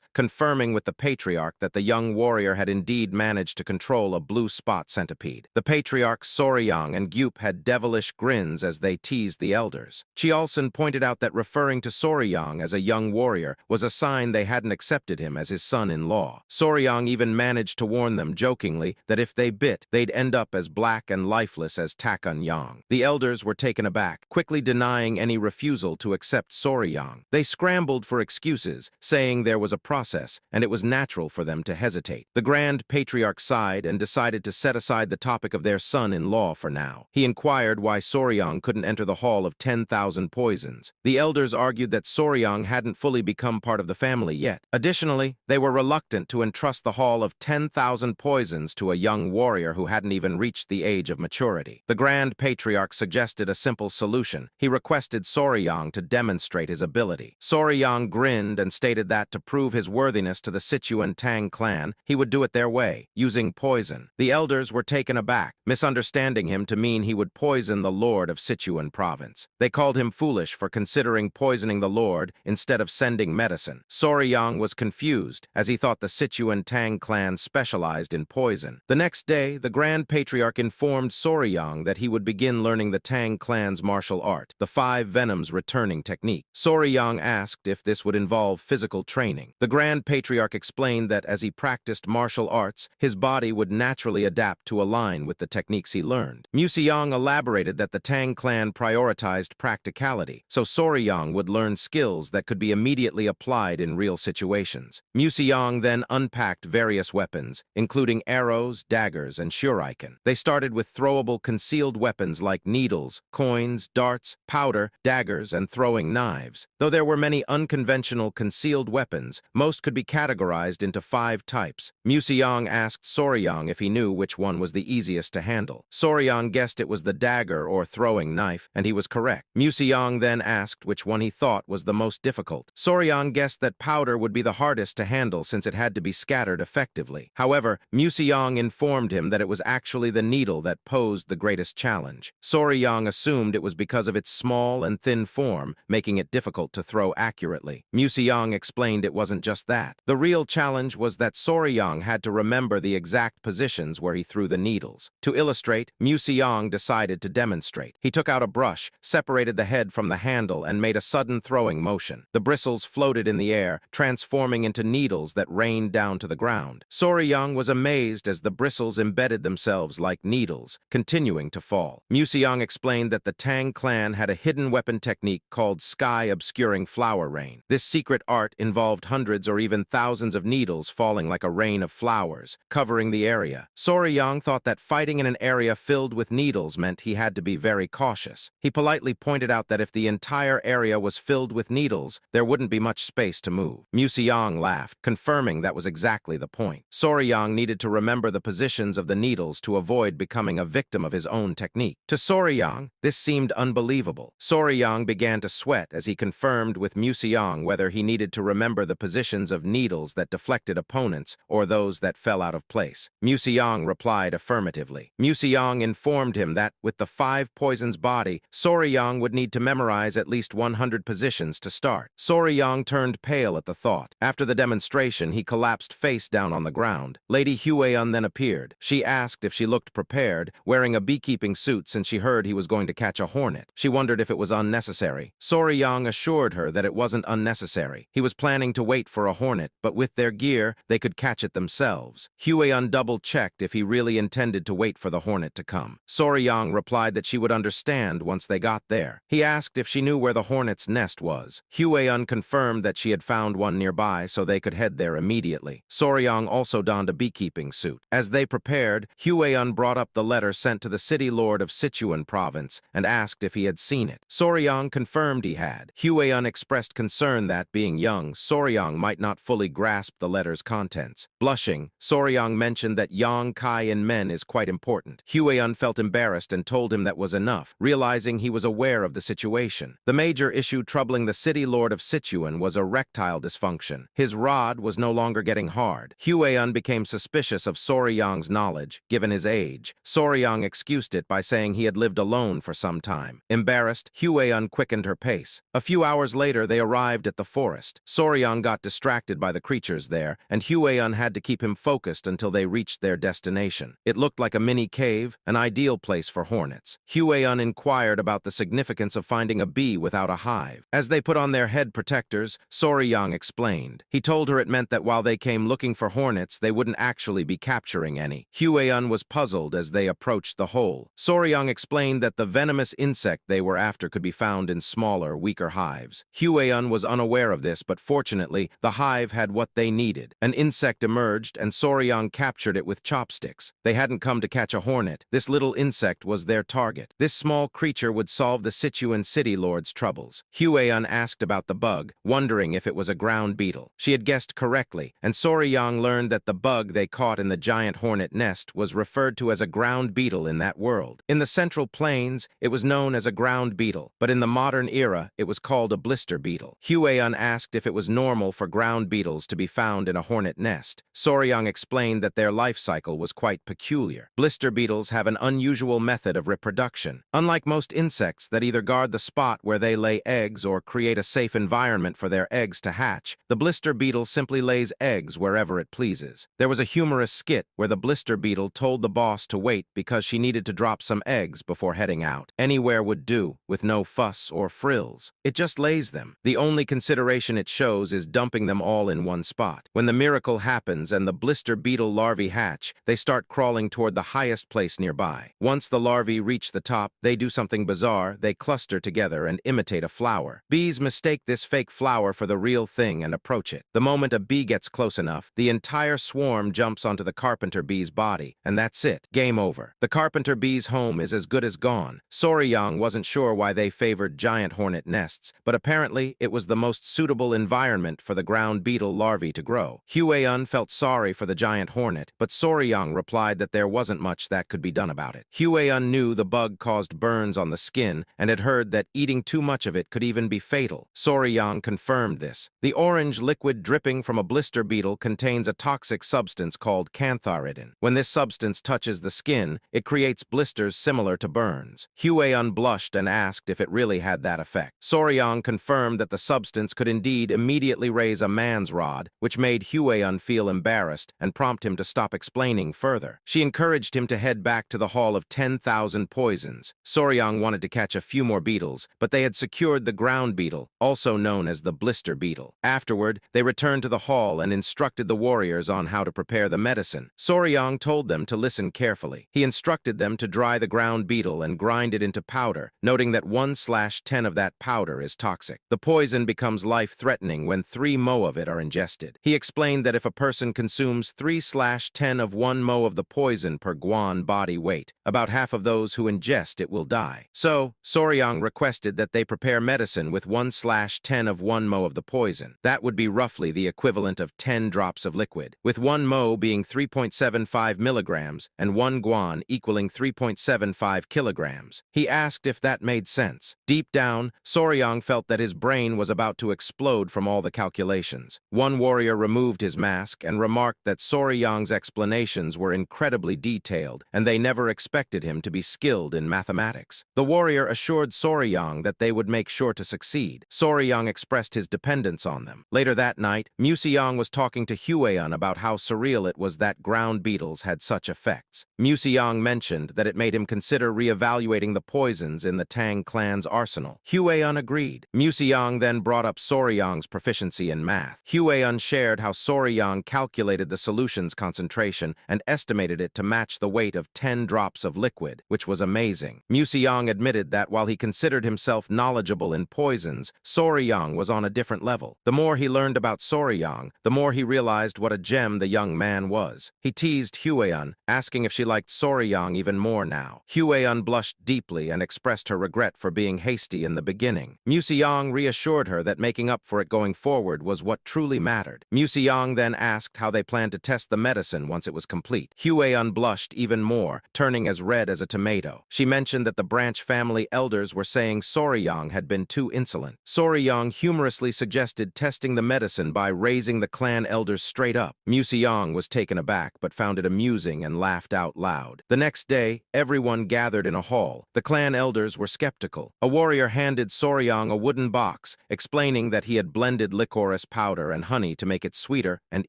confirming with the Patriarch that the young warrior had indeed managed to control a blue spot centipede. The Patriarchs Soryang and Gyup had devilish grins as they teased the elders. Chiolson pointed out that referring to Soryang as a young warrior was a sign they hadn't accepted him as his son-in-law. Soryang even managed to warn them jokingly that if they bit, they'd end up as black and lifeless as Taekun. The elders were taken aback, quickly denying any refusal to accept Soryang. They scrambled for excuses, saying there was a process, and it was natural for them to hesitate. The Grand Patriarch sighed and decided to set aside the topic of their son-in-law for now. He inquired why Soryang couldn't enter the Hall of 10,000 Poisons. The elders argued that Soryang hadn't fully become part of the family yet. Additionally, they were reluctant to entrust the Hall of 10,000 Poisons to a young warrior who hadn't even reached the age of maturity. The Grand Patriarch suggested a simple solution. He requested Soryang to demonstrate his ability. Soryang grinned and stated that to prove his worthiness to the Sichuan Tang clan, he would do it their way, using poison. The elders were taken aback, misunderstanding him to mean he would poison the Lord of Sichuan province. They called him foolish for considering poisoning the Lord instead of sending medicine. Soryang was confused, as he thought the Sichuan Tang clan specialized in poison. The next day, the Grand Patriarch informed Soryang that he would begin learning the Tang clan's martial art, the 5 Venoms returning technique. Soryang asked if this would involve physical training. The Grand Patriarch explained that as he practiced martial arts, his body would naturally adapt to align with the techniques he learned. Museong elaborated that the Tang clan prioritized practicality, so Soryang would learn skills that could be immediately applied in real situations. Museong then unpacked various weapons, including arrows, daggers, and shuriken. They started with throwable concealed weapons like needles, coins, darts, powder, daggers, and throwing knives. Though there were many unconventional concealed weapons, most could be categorized into 5 types. Museong asked Soryang if he knew which one was the easiest to handle. Soryang guessed it was the dagger or throwing knife, and he was correct. Museong then asked which one he thought was the most difficult. Soryang guessed that powder would be the hardest to handle since it had to be scattered effectively. However, Museong informed him that it was actually the needle that posed the greatest challenge. Soryang assumed it was because of its small and thin form, making it difficult to throw accurately. Museong explained it wasn't just that. The real challenge was that Soryang had to remember the exact positions where he threw the needles. To illustrate, Museong decided to demonstrate. He took out a brush, separated the head from the handle, and made a sudden throwing motion. The bristles floated in the air, transforming into needles that rained down to the ground. Soryang was amazed as the bristles embedded themselves like needles, continuing to fall. Museong explained that the Tang clan had a hidden weapon technique called sky-obscuring flower rain. This secret art involved hundreds or even thousands of needles falling like a rain of flowers, covering the area. Soryang thought that fighting in an area filled with needles meant he had to be very cautious. He politely pointed out that if the entire area was filled with needles, there wouldn't be much space to move. Museong laughed, confirming that was exactly the point. Soryang needed to remember the positions of the needles to avoid becoming a victim of his own technique. To Soryang, this seemed unbelievable. Soryang began to sweat as he confirmed with Museong whether he needed to remember the positions of needles that deflected opponents or those that fell out of place. Museong replied affirmatively. Museong informed him that, with the 5 poisons body, Soryang would need to memorize at least 100 positions to start. Soryang turned pale at the thought. After the demonstration, he collapsed face down on the ground. Lady Hueun then appeared. She asked if she looked prepared, wearing a beekeeping suit since she heard he was going to catch a hornet. She wondered if it was unnecessary. Soryang assured her that it wasn't unnecessary. He was planning to wait for a hornet, but with their gear, they could catch it themselves. Hueun double-checked if he really intended to wait for the hornet to come. Soryang replied that she would understand once they got there. He asked if she knew where the hornet's nest was. Hueun confirmed that she had found one nearby, so they could head there immediately. Soryang also donned a beekeeping suit. As they prepared, Hueyun brought up the letter sent to the city lord of Sichuan province and asked if he had seen it. Soryang confirmed he had. Hueyun expressed concern that, being young, Soryang might not fully grasp the letter's contents. Blushing, Soryang mentioned that yang kai in men is quite important. Hueyun felt embarrassed and told him that was enough, realizing he was aware of the situation. The major issue troubling the city lord of Sichuan was erectile dysfunction. His rod was no longer getting hard. Hueyun became suspicious of Soryang's knowledge, given his age. Soryang excused it by saying he had lived alone for some time. Embarrassed, Hueyun quickened her pace. A few hours later, they arrived at the forest. Soryang got distracted by the creatures there, and Hueyun had to keep him focused until they reached their destination. It looked like a mini cave, an ideal place for hornets. Hueyun inquired about the significance of finding a bee without a hive. As they put on their head protectors, Soryang explained. He told her it meant that while they came looking for hornets, they wouldn't actually be capturing any. Hueyun was puzzled as they approached the hole. Soryang explained that the venomous insect they were after could be found in smaller, weaker hives. Hueyun was unaware of this, but fortunately, the hive had what they needed. An insect emerged, and Soryang captured it with chopsticks. They hadn't come to catch a hornet. This little insect was their target. This small creature would solve the Sichuan city lord's troubles. Hueyun asked about the bug, wondering if it was a ground beetle. She had guessed correctly, and Soryang learned that the bug they caught in the giant hornet nest was referred to as a ground beetle in that world. In the Central Plains, it was known as a ground beetle, but in the modern era, it was called a blister beetle. Hueyun asked if it was normal for ground beetles to be found in a hornet nest. Soryang explained that their life cycle was quite peculiar. Blister beetles have an unusual method of reproduction. Unlike most insects that either guard the spot where they lay eggs or create a safe environment for their eggs to hatch, the blister beetle simply lays eggs wherever it pleases. There was a humorous skit where the blister beetle told the boss to wait because she needed to drop some eggs before heading out. Anywhere would do, with no fuss or frills. It just lays them. The only consideration it shows is dumping them all in one spot. When the miracle happens and the blister beetle larvae hatch, they start crawling toward the highest place nearby. Once the larvae reach the top, they do something bizarre. They cluster together and imitate a flower. Bees mistake this fake flower for the real thing and approach it. The moment a bee gets close enough, the entire swarm jumps onto the carpenter bee's body, and that's it. Game over. The carpenter bee's home is as good as gone. Soryang wasn't sure why they favored giant hornet nests, but apparently it was the most suitable environment for the ground beetle larvae to grow. Hueyun felt sorry for the giant hornet, but Soryang replied that there wasn't much that could be done about it. Hueyun knew the bug caused burns on the skin and had heard that eating too much of it could even be fatal. Soryang confirmed this. The orange liquid dripping from a blister beetle contains a toxic substance called cantharidin. When this substance touches the skin, it creates blisters similar to burns. Hueyun blushed and asked if it really had that effect. Soryang confirmed that the substance could indeed immediately raise a man's rod, which made Hueyun feel embarrassed and prompt him to stop explaining further. She encouraged him to head back to the Hall of 10,000 Poisons. Soryang wanted to catch a few more beetles, but they had secured the ground beetle, also known as the blister beetle. Afterward, they returned to the hall and instructed the warriors on how to prepare the medicine. Soryang told them to listen carefully. He instructed them to dry the ground beetle and grind it into powder, noting that 1/10 of that powder is toxic. The poison becomes life-threatening when 3 mo of it are ingested. He explained that if a person consumes 3/10 of 1 mo of the poison per guan body weight, about half of those who ingest it will die. So, Soryang requested that they prepare medicine with 1/10 of 1 mo of the poison. That would be roughly the equivalent of 10 drops of liquid, with 1 mo being 3.75 milligrams and 1 guan equaling 3.75 kilograms. He asked if that made sense. Deep down, Soryang felt that his brain was about to explode from all the calculations. One warrior removed his mask and remarked that Soryang's explanations were incredibly detailed, and they never expected him to be skilled in mathematics. The warrior assured Soryang that they would make sure to succeed. Soryang expressed his dependence on them. Later that night, Museong was talking to Hueyun about how surreal it was that ground beetles had such effects. Museong mentioned that it made him consider reevaluating the poisons in the Tang clan's arsenal. Hueyun agreed. Museong then brought up Soryang's proficiency in math. Hueyun shared how Soryang calculated the solution's concentration and estimated it to match the weight of 10 drops of liquid, which was amazing. Museong admitted that while he considered himself knowledgeable in poisons, Soryang was on a different level. The more he learned about Soryang, the more he realized what a gem the young man was. He teased Hueun, asking if she liked Soryang even more now. Hueun blushed deeply and expressed her regret for being hasty in the beginning. Museong reassured her that making up for it going forward was what truly mattered. Museong then asked how they planned to test the medicine once it was complete. Hueun blushed even more, turning as red as a tomato. She mentioned that the branch family elders were saying Soryang had been too insolent. Soryang humorously suggested testing the medicine by raising the clan elders straight up. Museong was taken aback but found it amusing and laughed out loud. The next day, everyone gathered in a hall. The clan elders were skeptical. A warrior handed Soryang a wooden box, explaining that he had blended licorice powder and honey to make it sweeter and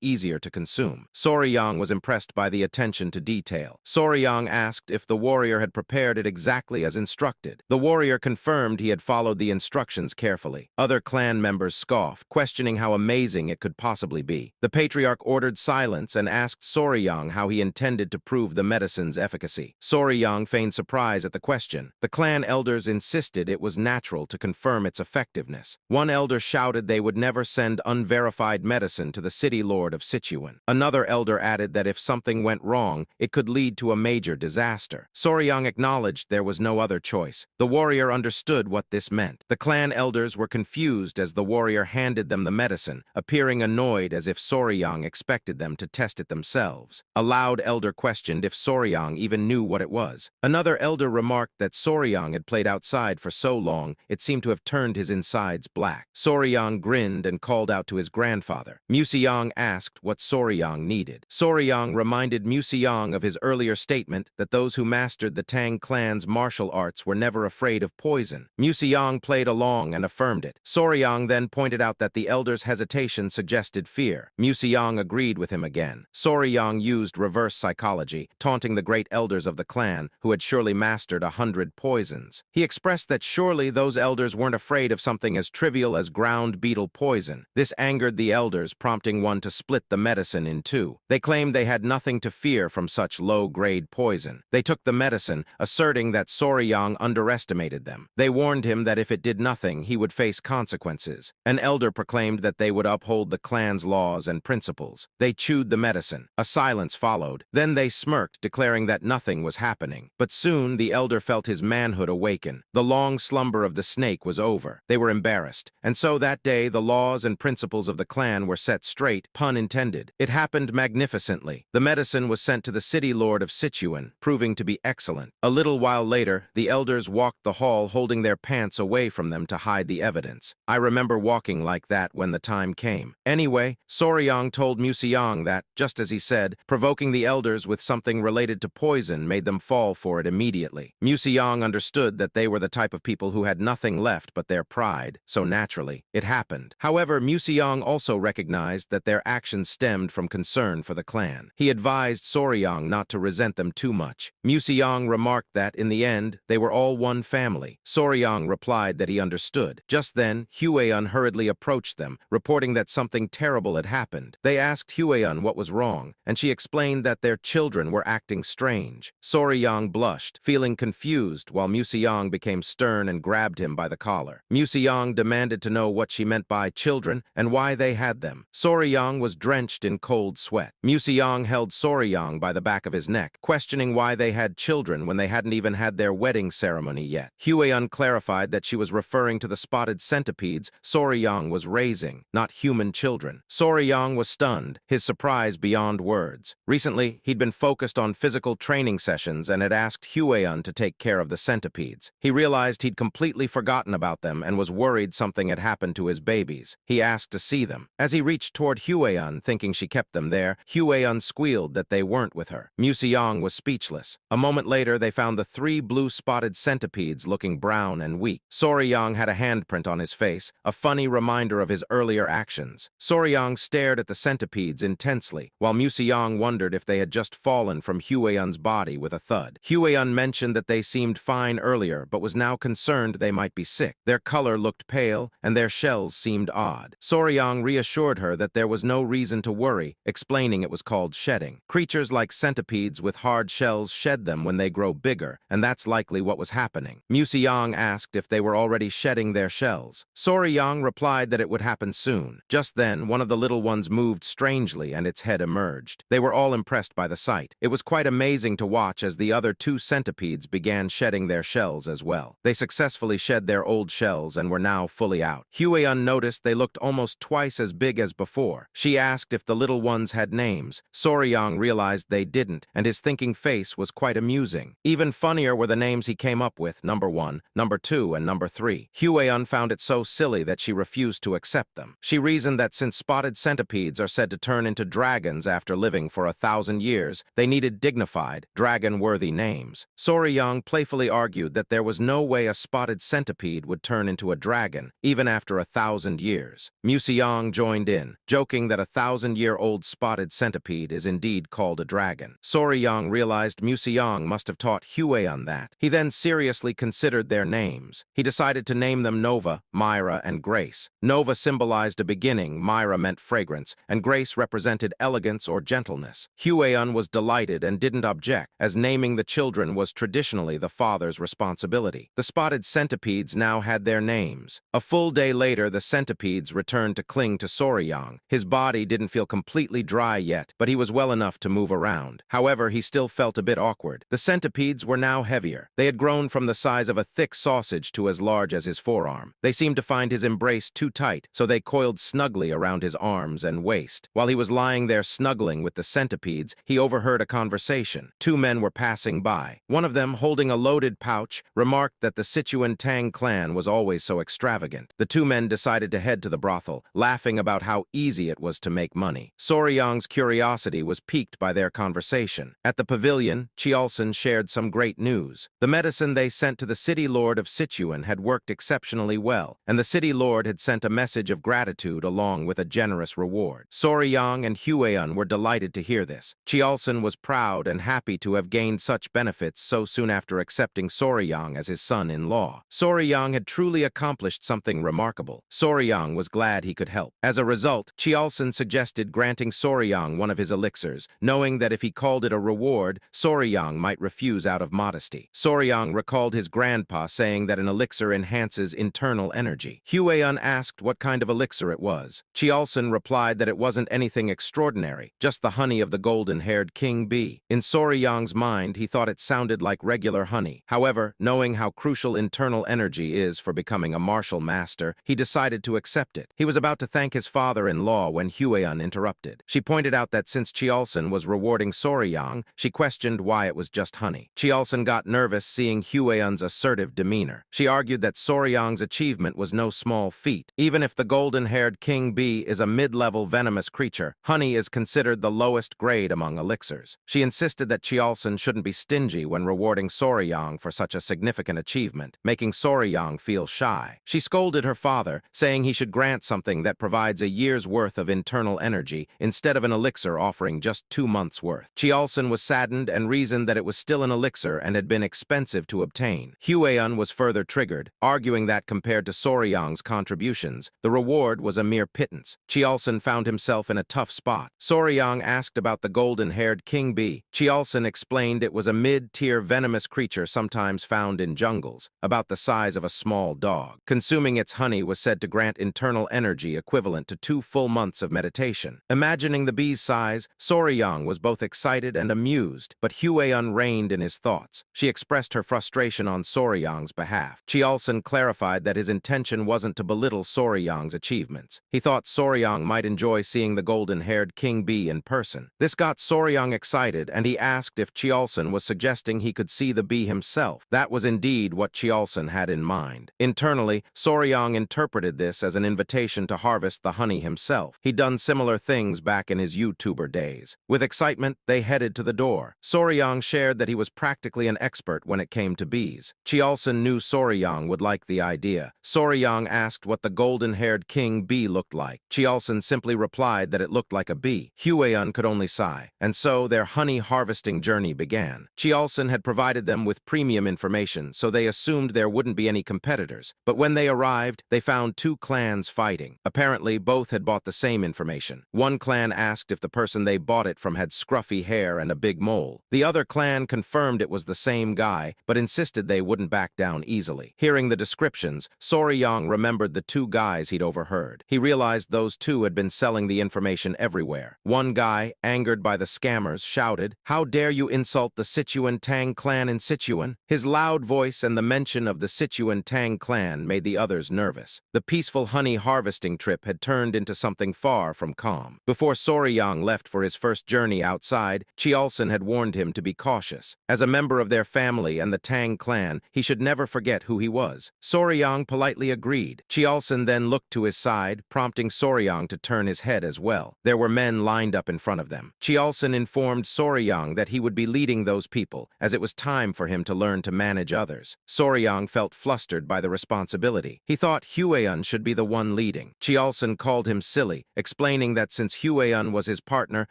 easier to consume. Soryang was impressed by the attention to detail. Soryang asked if the warrior had prepared it exactly as instructed. The warrior confirmed he had followed the instructions carefully. Other clan members scoffed, questioning how amazing it could possibly be. The patriarch ordered silence and asked Soryang how he intended to prove the medicine's efficacy. Soryang feigned surprise at the question. The clan elders insisted it was natural to confirm its effectiveness. One elder shouted they would never send unverified medicine to the city lord of Sichuan. Another elder added that if something went wrong, it could lead to a major disaster. Soryang acknowledged there was no other choice. The warrior understood what this meant. The clan elders were confused as the warrior handed them the medicine, appearing annoyed as if Soryang expected them to test it themselves. A loud elder questioned if Soryang even knew what it was. Another elder remarked that Soryang had played outside for so long, it seemed to have turned his insides black. Soryang grinned and called out to his grandfather. Museong asked what Soryang needed. Soryang reminded Museong of his earlier statement that those who mastered the Tang clan's martial arts were never afraid of poison. Museong played along and affirmed it. Soryang then pointed out that the elder's hesitation suggested fear. Museong agreed with him again. Soryang used reverse psychology, taunting the great elders of the clan, who had surely mastered 100 poisons. He expressed that surely those elders weren't afraid of something as trivial as ground beetle poison. This angered the elders, prompting one to split the medicine in two. They claimed they had nothing to fear from such low-grade poison. They took the medicine, asserting that Soryang underestimated them. They warned him that if it did nothing, he would face consequences. An elder proclaimed that they would uphold the clan's laws and principles. They chewed the medicine. A silence followed. Then they smirked, declaring that nothing was happening. But soon the elder felt his manhood awaken. The long slumber of the snake was over. They were embarrassed. And so that day, the laws and principles of the clan were set straight, pun intended. It happened magnificently. The medicine was sent to the city lord of Sichuan, proving to be excellent. A little while later, the elders walked the hall holding their pants away from them to hide the evidence. I remember walking like that when the time came. Anyway, Soryang told Museong that, just as he said, provoking the elders with something related to poison made them fall for it immediately. Museong understood that they were the type of people who had nothing left but their pride, so naturally, it happened. However, Museong also recognized that their actions stemmed from concern for the clan. He advised Soryang not to resent them too much. Museong remarked that, in the end, they were all one family. Soryang replied that he understood. Just then, Hueun hurriedly approached them, reporting that something terrible had happened. They asked Hueun what was wrong, and she explained that their children were acting strange. Soryang blushed, feeling confused, while Museong became stern and grabbed him by the collar. Museong demanded to know what she meant by children and why they had them. Soryang was drenched in cold sweat. Museong held Soryang by the back of his neck, questioning why they had children when they hadn't even had their wedding ceremony yet. Hueun clarified that she was referring to the spotted centipedes Soryang was raising, not human children. Soryang was stunned, his surprise beyond words. Recently, he'd been focused on physical training sessions and had asked Hueun to take care of the centipedes. He realized he'd completely forgotten about them and was worried something had happened to his babies. He asked to see them. As he reached toward Hueun, thinking she kept them there, Hueun squealed that they weren't with her. Museong was speechless. A moment later, they found the 3 blue-spotted centipedes looking brown and weak. Soryang had a handprint on his face, a funny reminder of his earlier actions. Soryang stared at the centipedes intensely, while Museong wondered if they had just fallen from Hueun's body with a thud. Hueun mentioned that they seemed fine earlier, but was now concerned they might be sick. Their color looked pale, and their shells seemed odd. Soryang reassured her that there was no reason to worry, explaining it was called shedding. Creatures like centipedes with hard shells shed them when they grow bigger, and that's likely what was happening. Museong asked if they were already shedding their shells. Soryang replied that it would happen soon. soon. Just then, one of the little ones moved strangely and its head emerged. They were all impressed by the sight. It was quite amazing to watch as the other two centipedes began shedding their shells as well. They successfully shed their old shells and were now fully out. Huion noticed they looked almost twice as big as before. She asked if the little ones had names. Soryang realized they didn't, and his thinking face was quite amusing. Even funnier were the names he came up with, number 1, number 2, and number 3. Huion found it so silly that she refused to accept them. She reasoned that since spotted centipedes are said to turn into dragons after living for 1,000 years, they needed dignified, dragon-worthy names. Soryang playfully argued that there was no way a spotted centipede would turn into a dragon, even after 1,000 years. Museong joined in, joking that a 1,000-year-old spotted centipede is indeed called a dragon. Soryang realized Museong must have taught Huion that. He then seriously considered their names. He decided to name them Nova, Myra, and Grace. Nova symbolized a beginning, Myra meant fragrance, and Grace represented elegance or gentleness. Huion was delighted and didn't object, as naming the children was traditionally the father's responsibility. The spotted centipedes now had their names. A full day later, the centipedes returned to cling to Soryang. His body didn't feel completely dry yet, but he was well enough to move around. However, he still felt a bit awkward. The centipedes were now heavier. They had grown from the size of a thick sausage to as large as his forearm. They seemed to find his embrace too tight, so they coiled snugly around his arms and waist. While he was lying there snuggling with the centipedes, he overheard a conversation. Two men were passing by. One of them, holding a loaded pouch, remarked that the Sichuan Tang clan was always so extravagant. The two men decided to head to the brothel, laughing about how easy it was to make money. Soryang's curiosity was piqued by their conversation. At the pavilion, Chiolson shared some great news. The medicine they sent to the city lord of Sichuan had worked exceptionally well, and the city lord had sent a message of gratitude along with a generous reward. Soryang and Huion were delighted to hear this. Chiolson was proud and happy to have gained such benefits so soon after accepting Soryang as his son-in-law. Soryang had truly accomplished something remarkable. Soryang was glad he could help. As a result, Chiolson suggested granting Soryang one of his elixirs, knowing that if he called it a reward, Soryang might refuse out of modesty. Soryang recalled his grandpa saying that an elixir enhances internal energy. Huion asked what kind of elixir it was. Chiolson replied that it wasn't anything extraordinary, just the honey of the golden-haired king bee. In Soryang's mind, he thought it sounded like regular honey. However, knowing how crucial internal energy is for becoming a martial master, he decided to accept it. He was about to thank his father-in-law when Huion interrupted. She pointed out that since Chiolson was rewarding Soryang, she questioned why it was just honey. Chiolson got nervous seeing Huion's assertive demeanor. She argued that Soryang's achievement was no small feat. Even if the golden-haired king bee is a mid-level venomous creature, honey is considered the lowest grade among elixirs. She insisted that Chiolson shouldn't be stingy when rewarding Soryang for such a significant achievement, making Soryang feel shy. She scolded her father, saying he should grant something that provides a year's worth of internal energy instead of an elixir offering just 2 months' worth. Chiolson was saddened and reasoned that it was still an elixir and had been expensive to obtain. Huion was further triggered, arguing that compared to Soryang's contributions, the reward was a mere pittance. Chiolson found himself in a tough spot. Soryang asked about the golden-haired king bee. Chiolson explained it was a mid-tier venomous creature sometimes found in jungles, about the size of a small dog. Consuming its honey was said to grant internal energy equivalent to 2 full months of meditation. Imagining the bee's size, Soryang was both excited and amused, but Huion reigned in his thoughts. She expressed her frustration on Soryang's behalf. Chiolson clarified that his intention wasn't to belittle Soryang's achievements. He thought Soryang might enjoy seeing the golden-haired king bee in person. This got Soryang excited, and he asked if Chiolson was suggesting he could see the bee himself. That was indeed what Chiolson had in mind. Internally, Soryang interpreted this as an invitation to harvest the honey himself. He'd done similar things back in his YouTuber days. With excitement, they headed to the door. Soryang shared that he was practically an expert when it came to bees. Chiolson knew Soryang would like the idea. Soryang asked what the golden-haired king bee looked like. Chiolson simply replied that it looked like a bee. Huion could only sigh, and so their honey harvesting journey began. Chiolson had provided them with premium information, so they assumed there wouldn't be any competitors. But when they arrived, they found 2 clans fighting. Apparently, both had bought the same information. One clan asked if the person they bought it from had scruffy hair and a big mole. The other clan confirmed it was the same guy, but insisted they wouldn't back down easily. Hearing the descriptions, Soryang remembered the 2 guys he'd overheard. word. He realized those two had been selling the information everywhere. One guy, angered by the scammers, shouted, "How dare you insult the Sichuan Tang clan in Sichuan?" His loud voice and the mention of the Sichuan Tang clan made the others nervous. The peaceful honey harvesting trip had turned into something far from calm. Before Soryang left for his first journey outside, Chiolson had warned him to be cautious. As a member of their family and the Tang clan, he should never forget who he was. Soryang politely agreed. Chiolson then looked to his side, prompting Soryang to turn his head as well. There were men lined up in front of them. Chiolson informed Soryang that he would be leading those people, as it was time for him to learn to manage others. Soryang felt flustered by the responsibility. He thought Hueyun should be the one leading. Chiolson called him silly, explaining that since Hueyun was his partner,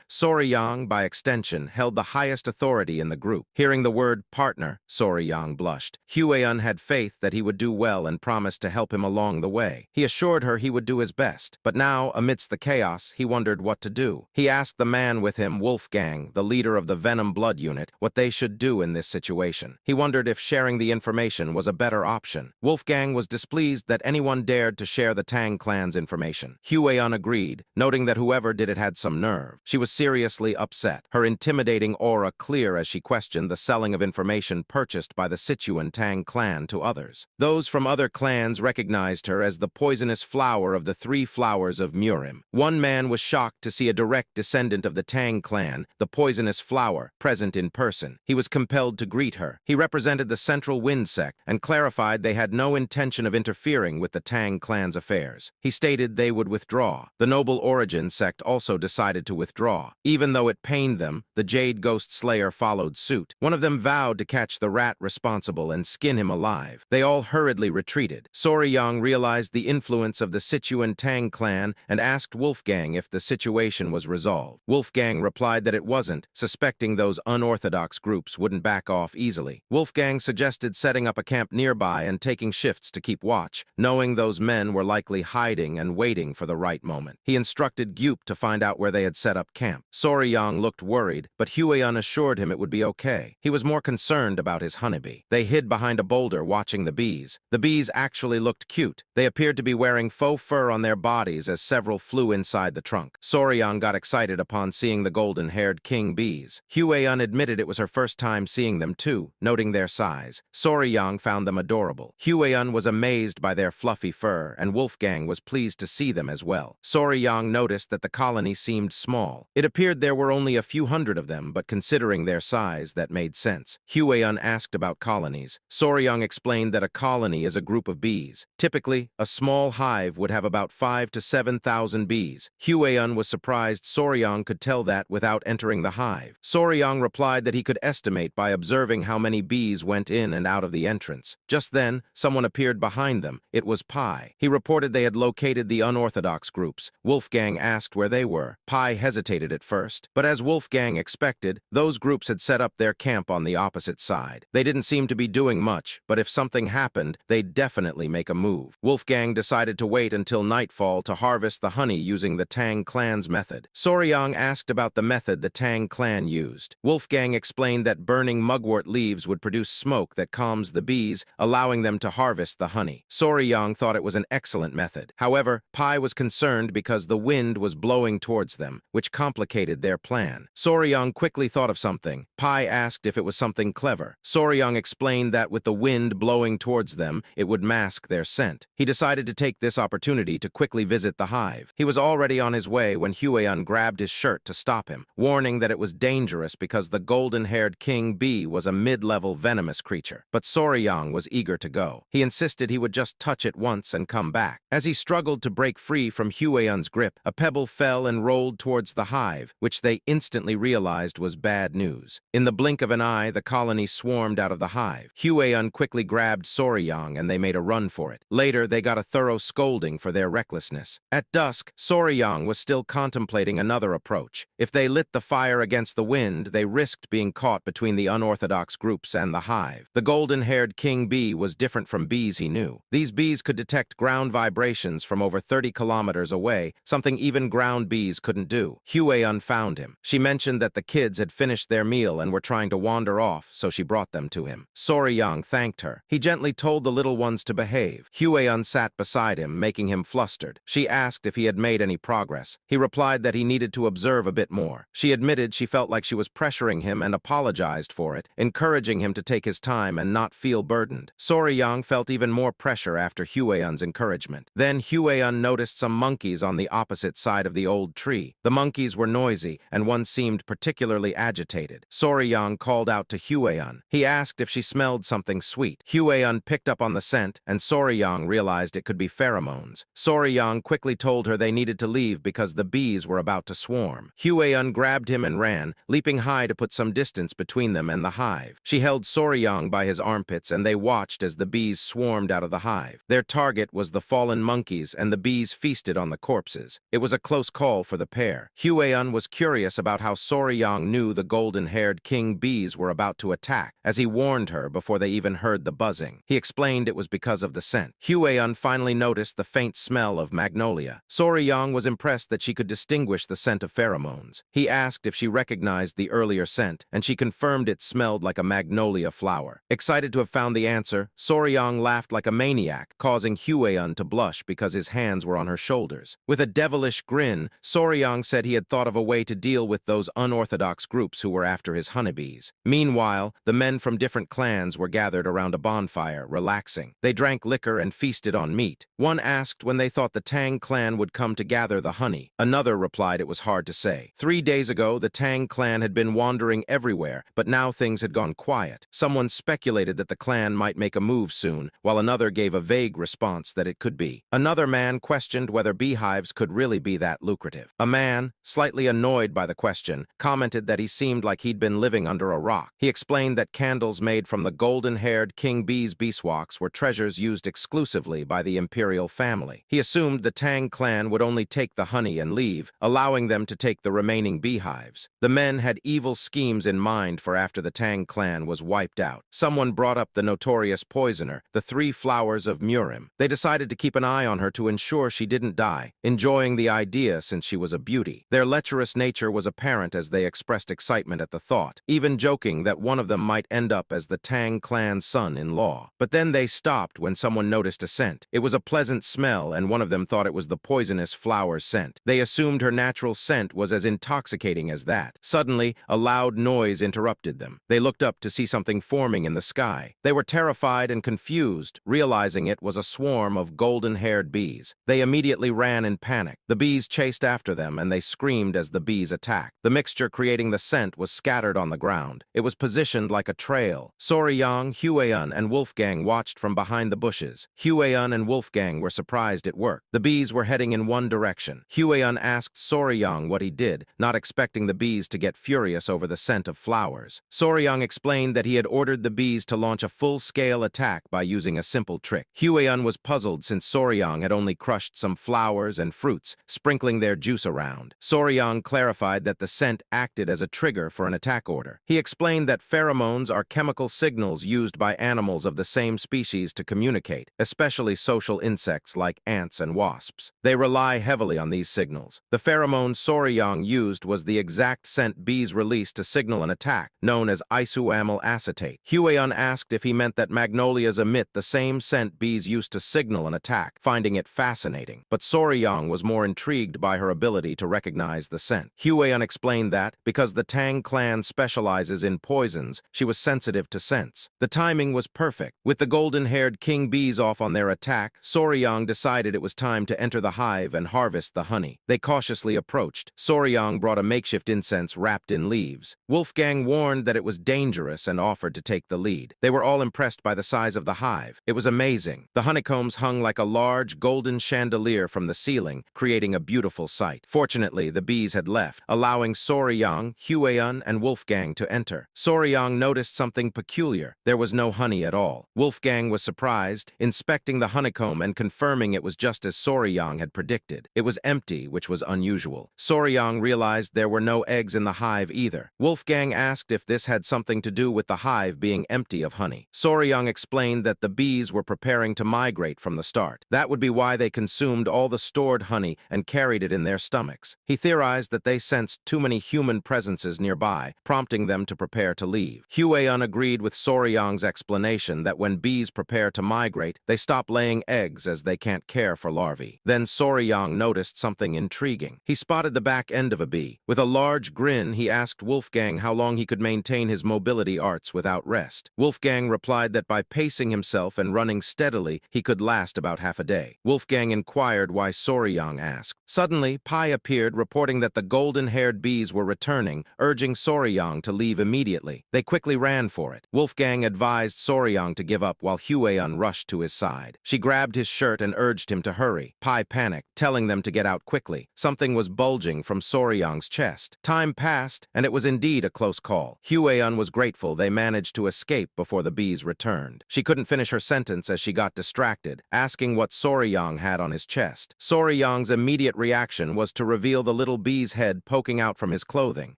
Soryang, by extension, held the highest authority in the group. Hearing the word partner, Soryang blushed. Hueyun had faith that he would do well and promised to help him along the way. He assured her he would do his best. But now, amidst the chaos, he wondered what to do. He asked the man with him, Wolfgang, the leader of the Venom Blood Unit, what they should do in this situation. He wondered if sharing the information was a better option. Wolfgang was displeased that anyone dared to share the Tang clan's information. Hueyun agreed, noting that whoever did it had some nerve. She was seriously upset, her intimidating aura clear as she questioned the selling of information purchased by the Sichuan Tang clan to others. Those from other clans recognized her as the poisonous flower of the three flowers of Murim. One man was shocked to see a direct descendant of the Tang clan, the poisonous flower, present in person. He was compelled to greet her. He represented the Central Wind sect and clarified they had no intention of interfering with the Tang clan's affairs. He stated they would withdraw. The Noble Origin sect also decided to withdraw. Even though it pained them, the Jade Ghost Slayer followed suit. One of them vowed to catch the rat responsible and skin him alive. They all hurriedly retreated. Soryang realized the influence of the Sichuan Tang clan and asked Wolfgang if the situation was resolved. Wolfgang replied that it wasn't, suspecting those unorthodox groups wouldn't back off easily. Wolfgang suggested setting up a camp nearby and taking shifts to keep watch, knowing those men were likely hiding and waiting for the right moment. He instructed Gyup to find out where they had set up camp. Soryang looked worried, but Hueyun assured him it would be okay. He was more concerned about his honeybee. They hid behind a boulder watching the bees. The bees actually looked cute. They appeared to be wearing faux fur on their bodies as several flew inside the trunk. Soryang got excited upon seeing the golden-haired king bees. Hueyun admitted it was her first time seeing them too, noting their size. Soryang found them adorable. Hueyun was amazed by their fluffy fur, and Wolfgang was pleased to see them as well. Soryang noticed that the colony seemed small. It appeared there were only a few hundred of them, but considering their size, that made sense. Hueyun asked about colonies. Soryang explained that a colony is a group of bees. Typically, a small hive would have about 5,000 to 7,000 bees. Hueyun was surprised Soryang could tell that without entering the hive. Soryang replied that he could estimate by observing how many bees went in and out of the entrance. Just then, someone appeared behind them. It was Pi. He reported they had located the unorthodox groups. Wolfgang asked where they were. Pi hesitated at first, but as Wolfgang expected, those groups had set up their camp on the opposite side. They didn't seem to be doing much, but if something happened, they'd definitely make a move. Wolfgang decided to wait until nightfall to harvest the honey using the Tang clan's method. Soryang asked about the method the Tang clan used. Wolfgang explained that burning mugwort leaves would produce smoke that calms the bees, allowing them to harvest the honey. Soryang thought it was an excellent method. However, Pi was concerned because the wind was blowing towards them, which complicated their plan. Soryang quickly thought of something. Pi asked if it was something clever. Soryang explained that with the wind blowing towards them, it would mask their scent. He decided to take this opportunity to quickly visit the hive. He was already on his way when Hueyun grabbed his shirt to stop him, warning that it was dangerous because the golden-haired king bee was a mid-level venomous creature. But Soryang was eager to go. He insisted he would just touch it once and come back. As he struggled to break free from Hueyun's grip, a pebble fell and rolled towards the hive, which they instantly realized was bad news. In the blink of an eye, the colony swarmed out of the hive. Hueyun quickly grabbed Soryang and they made a run for it. Later, they got a thorough scolding for their recklessness. At dusk, Soryang was still contemplating another approach. If they lit the fire against the wind, they risked being caught between the unorthodox groups and the hive. The golden-haired king bee was different from bees he knew. These bees could detect ground vibrations from over 30 kilometers away, something even ground bees couldn't do. Hueyun found him. She mentioned that the kids had finished their meal and were trying to wander off, so she brought them to him. Soryang thanked her. He gently told the little ones to behave. Hueyun sat beside him, making him flustered. She asked if he had made any progress. He replied that he needed to observe a bit more. She admitted she felt like she was pressuring him and apologized for it, encouraging him to take his time and not feel burdened. Soryang felt even more pressure after Hueyun's encouragement. Then Hueyun noticed some monkeys on the opposite side of the old tree. The monkeys were noisy, and one seemed particularly agitated. Soryang called out to Hueyun. He asked if she smelled something sweet. Hueyun picked up on the scent, and Soryang realized it could be pheromones. Soryang quickly told her they needed to leave because the bees were about to swarm. Hueyun grabbed him and ran, leaping high to put some distance between them and the hive. She held Soryang by his armpits, and they watched as the bees swarmed out of the hive. Their target was the fallen monkeys, and the bees feasted on the corpses. It was a close call for the pair. Hueyun was curious about how Soryang knew the golden-haired king bees were about to attack, as he warned her before they even heard the buzzing. He explained it was because of the scent. Hueyun finally noticed the faint smell of magnolia. Soryang was impressed that she could distinguish the scent of pheromones. He asked if she recognized the earlier scent, and she confirmed it smelled like a magnolia flower. Excited to have found the answer, Soryang laughed like a maniac, causing Hueyun to blush because his hands were on her shoulders. With a devilish grin, Soryang said he had thought of a way to deal with those unorthodox groups who were after his honeybees. Meanwhile, the men from different clans were gathered around a bonfire, relaxing. They drank liquor and feasted on meat. One asked when they thought the Tang clan would come to gather the honey. Another replied it was hard to say. 3 days ago, the Tang clan had been wandering everywhere, but now things had gone quiet. Someone speculated that the clan might make a move soon, while another gave a vague response that it could be. Another man questioned whether beehives could really be that lucrative. A man, slightly annoyed by the question, commented that he seemed like he'd been living under a rock. He explained that candles made from the golden-haired king bee's beeswax were treasures used exclusively by the imperial family. He assumed the Tang clan would only take the honey and leave, allowing them to take the remaining beehives. The men had evil schemes in mind for after the Tang clan was wiped out. Someone brought up the notorious poisoner, the 3 flowers of Murim. They decided to keep an eye on her to ensure she didn't die, enjoying the idea since she was a beauty. Their lecherous nature was apparent as they expressed excitement at the thought, even joking that one of them might end up as the Tang clan's son-in-law. But then they stopped when someone noticed a scent. It was a pleasant smell, and one of them thought it was the poisonous flower's scent. They assumed her natural scent was as intoxicating as that. Suddenly, a loud noise interrupted them. They looked up to see something forming in the sky. They were terrified and confused, realizing it was a swarm of golden-haired bees. They immediately ran in panic. The bees chased after them, and they screamed as the bees attacked. The mixture creating the scent was scattered on the ground. It was positioned like a trail. Soryang, Hueyun, and Wolfgang watched from behind the bushes. Hueyun and Wolfgang were surprised it worked. The bees were heading in one direction. Hueyun asked Soryang what he did, not expecting the bees to get furious over the scent of flowers. Soryang explained that he had ordered the bees to launch a full-scale attack by using a simple trick. Hueyun was puzzled since Soryang had only crushed some flowers and fruits, sprinkling their juice around. Soryang clarified that the scent acted as a trigger for an attack order. He explained that pheromones are chemical signals used by animals of the same species to communicate, especially social insects like ants and wasps. They rely heavily on these signals. The pheromone Soryang used was the exact scent bees released to signal an attack, known as isoamyl acetate. Hueyun asked if he meant that magnolias emit the same scent bees used to signal an attack, finding it fascinating. But Soryang was more intrigued by her ability to recognize the scent. Hueyun explained that, because the Tang clan specializes in poisons, she was sensitive to scents. The timing was perfect. With the golden-haired king bees off on their attack, Soryang decided it was time to enter the hive and harvest the honey. They cautiously approached. Soryang brought a makeshift incense wrapped in leaves. Wolfgang warned that it was dangerous and offered to take the lead. They were all impressed by the size of the hive. It was amazing. The honeycombs hung like a large golden chandelier from the ceiling, creating a beautiful sight. Fortunately, the bees had left, allowing Soryang, Hueyun, and Wolfgang to enter. Soryang noticed something peculiar. There was no honey at all. Wolfgang was surprised, inspecting the honeycomb and confirming it was just as Soryang had predicted. It was empty, which was unusual. Soryang realized there were no eggs in the hive either. Wolfgang asked if this had something to do with the hive being empty of honey. Soryang explained that the bees were preparing to migrate from the start. That would be why they consumed all the stored honey and carried it in their stomachs. He theorized that they sensed too many human presences nearby, prompting them to prepare to leave. Hueyun agreed with Soryang's explanation that when bees prepare to migrate, they stop laying eggs as they can't care for larvae. Then Soryang noticed something intriguing. He spotted the back end of a bee. With a large grin, he asked Wolfgang how long he could maintain his mobility arts without rest. Wolfgang replied that by pacing himself and running steadily, he could last about half a day. Wolfgang inquired why Soryang asked. Suddenly, Pai appeared, reporting that the golden-haired bees were returning, urging Soryang to leave immediately. They quickly ran for it. Wolfgang advised Soryang to give up while Hueyun rushed to his side. She grabbed his shirt and urged him to hurry. Pai panicked, telling them to get out quickly. Something was bulging from Soryang's chest. Time passed, and it was indeed a close call. Hueyun was grateful they managed to escape before the bees returned. She couldn't finish her sentence as she got distracted, asking what Soryang had on his chest. Soryang's immediate reaction was to reveal the little bee's head poking out from his clothing.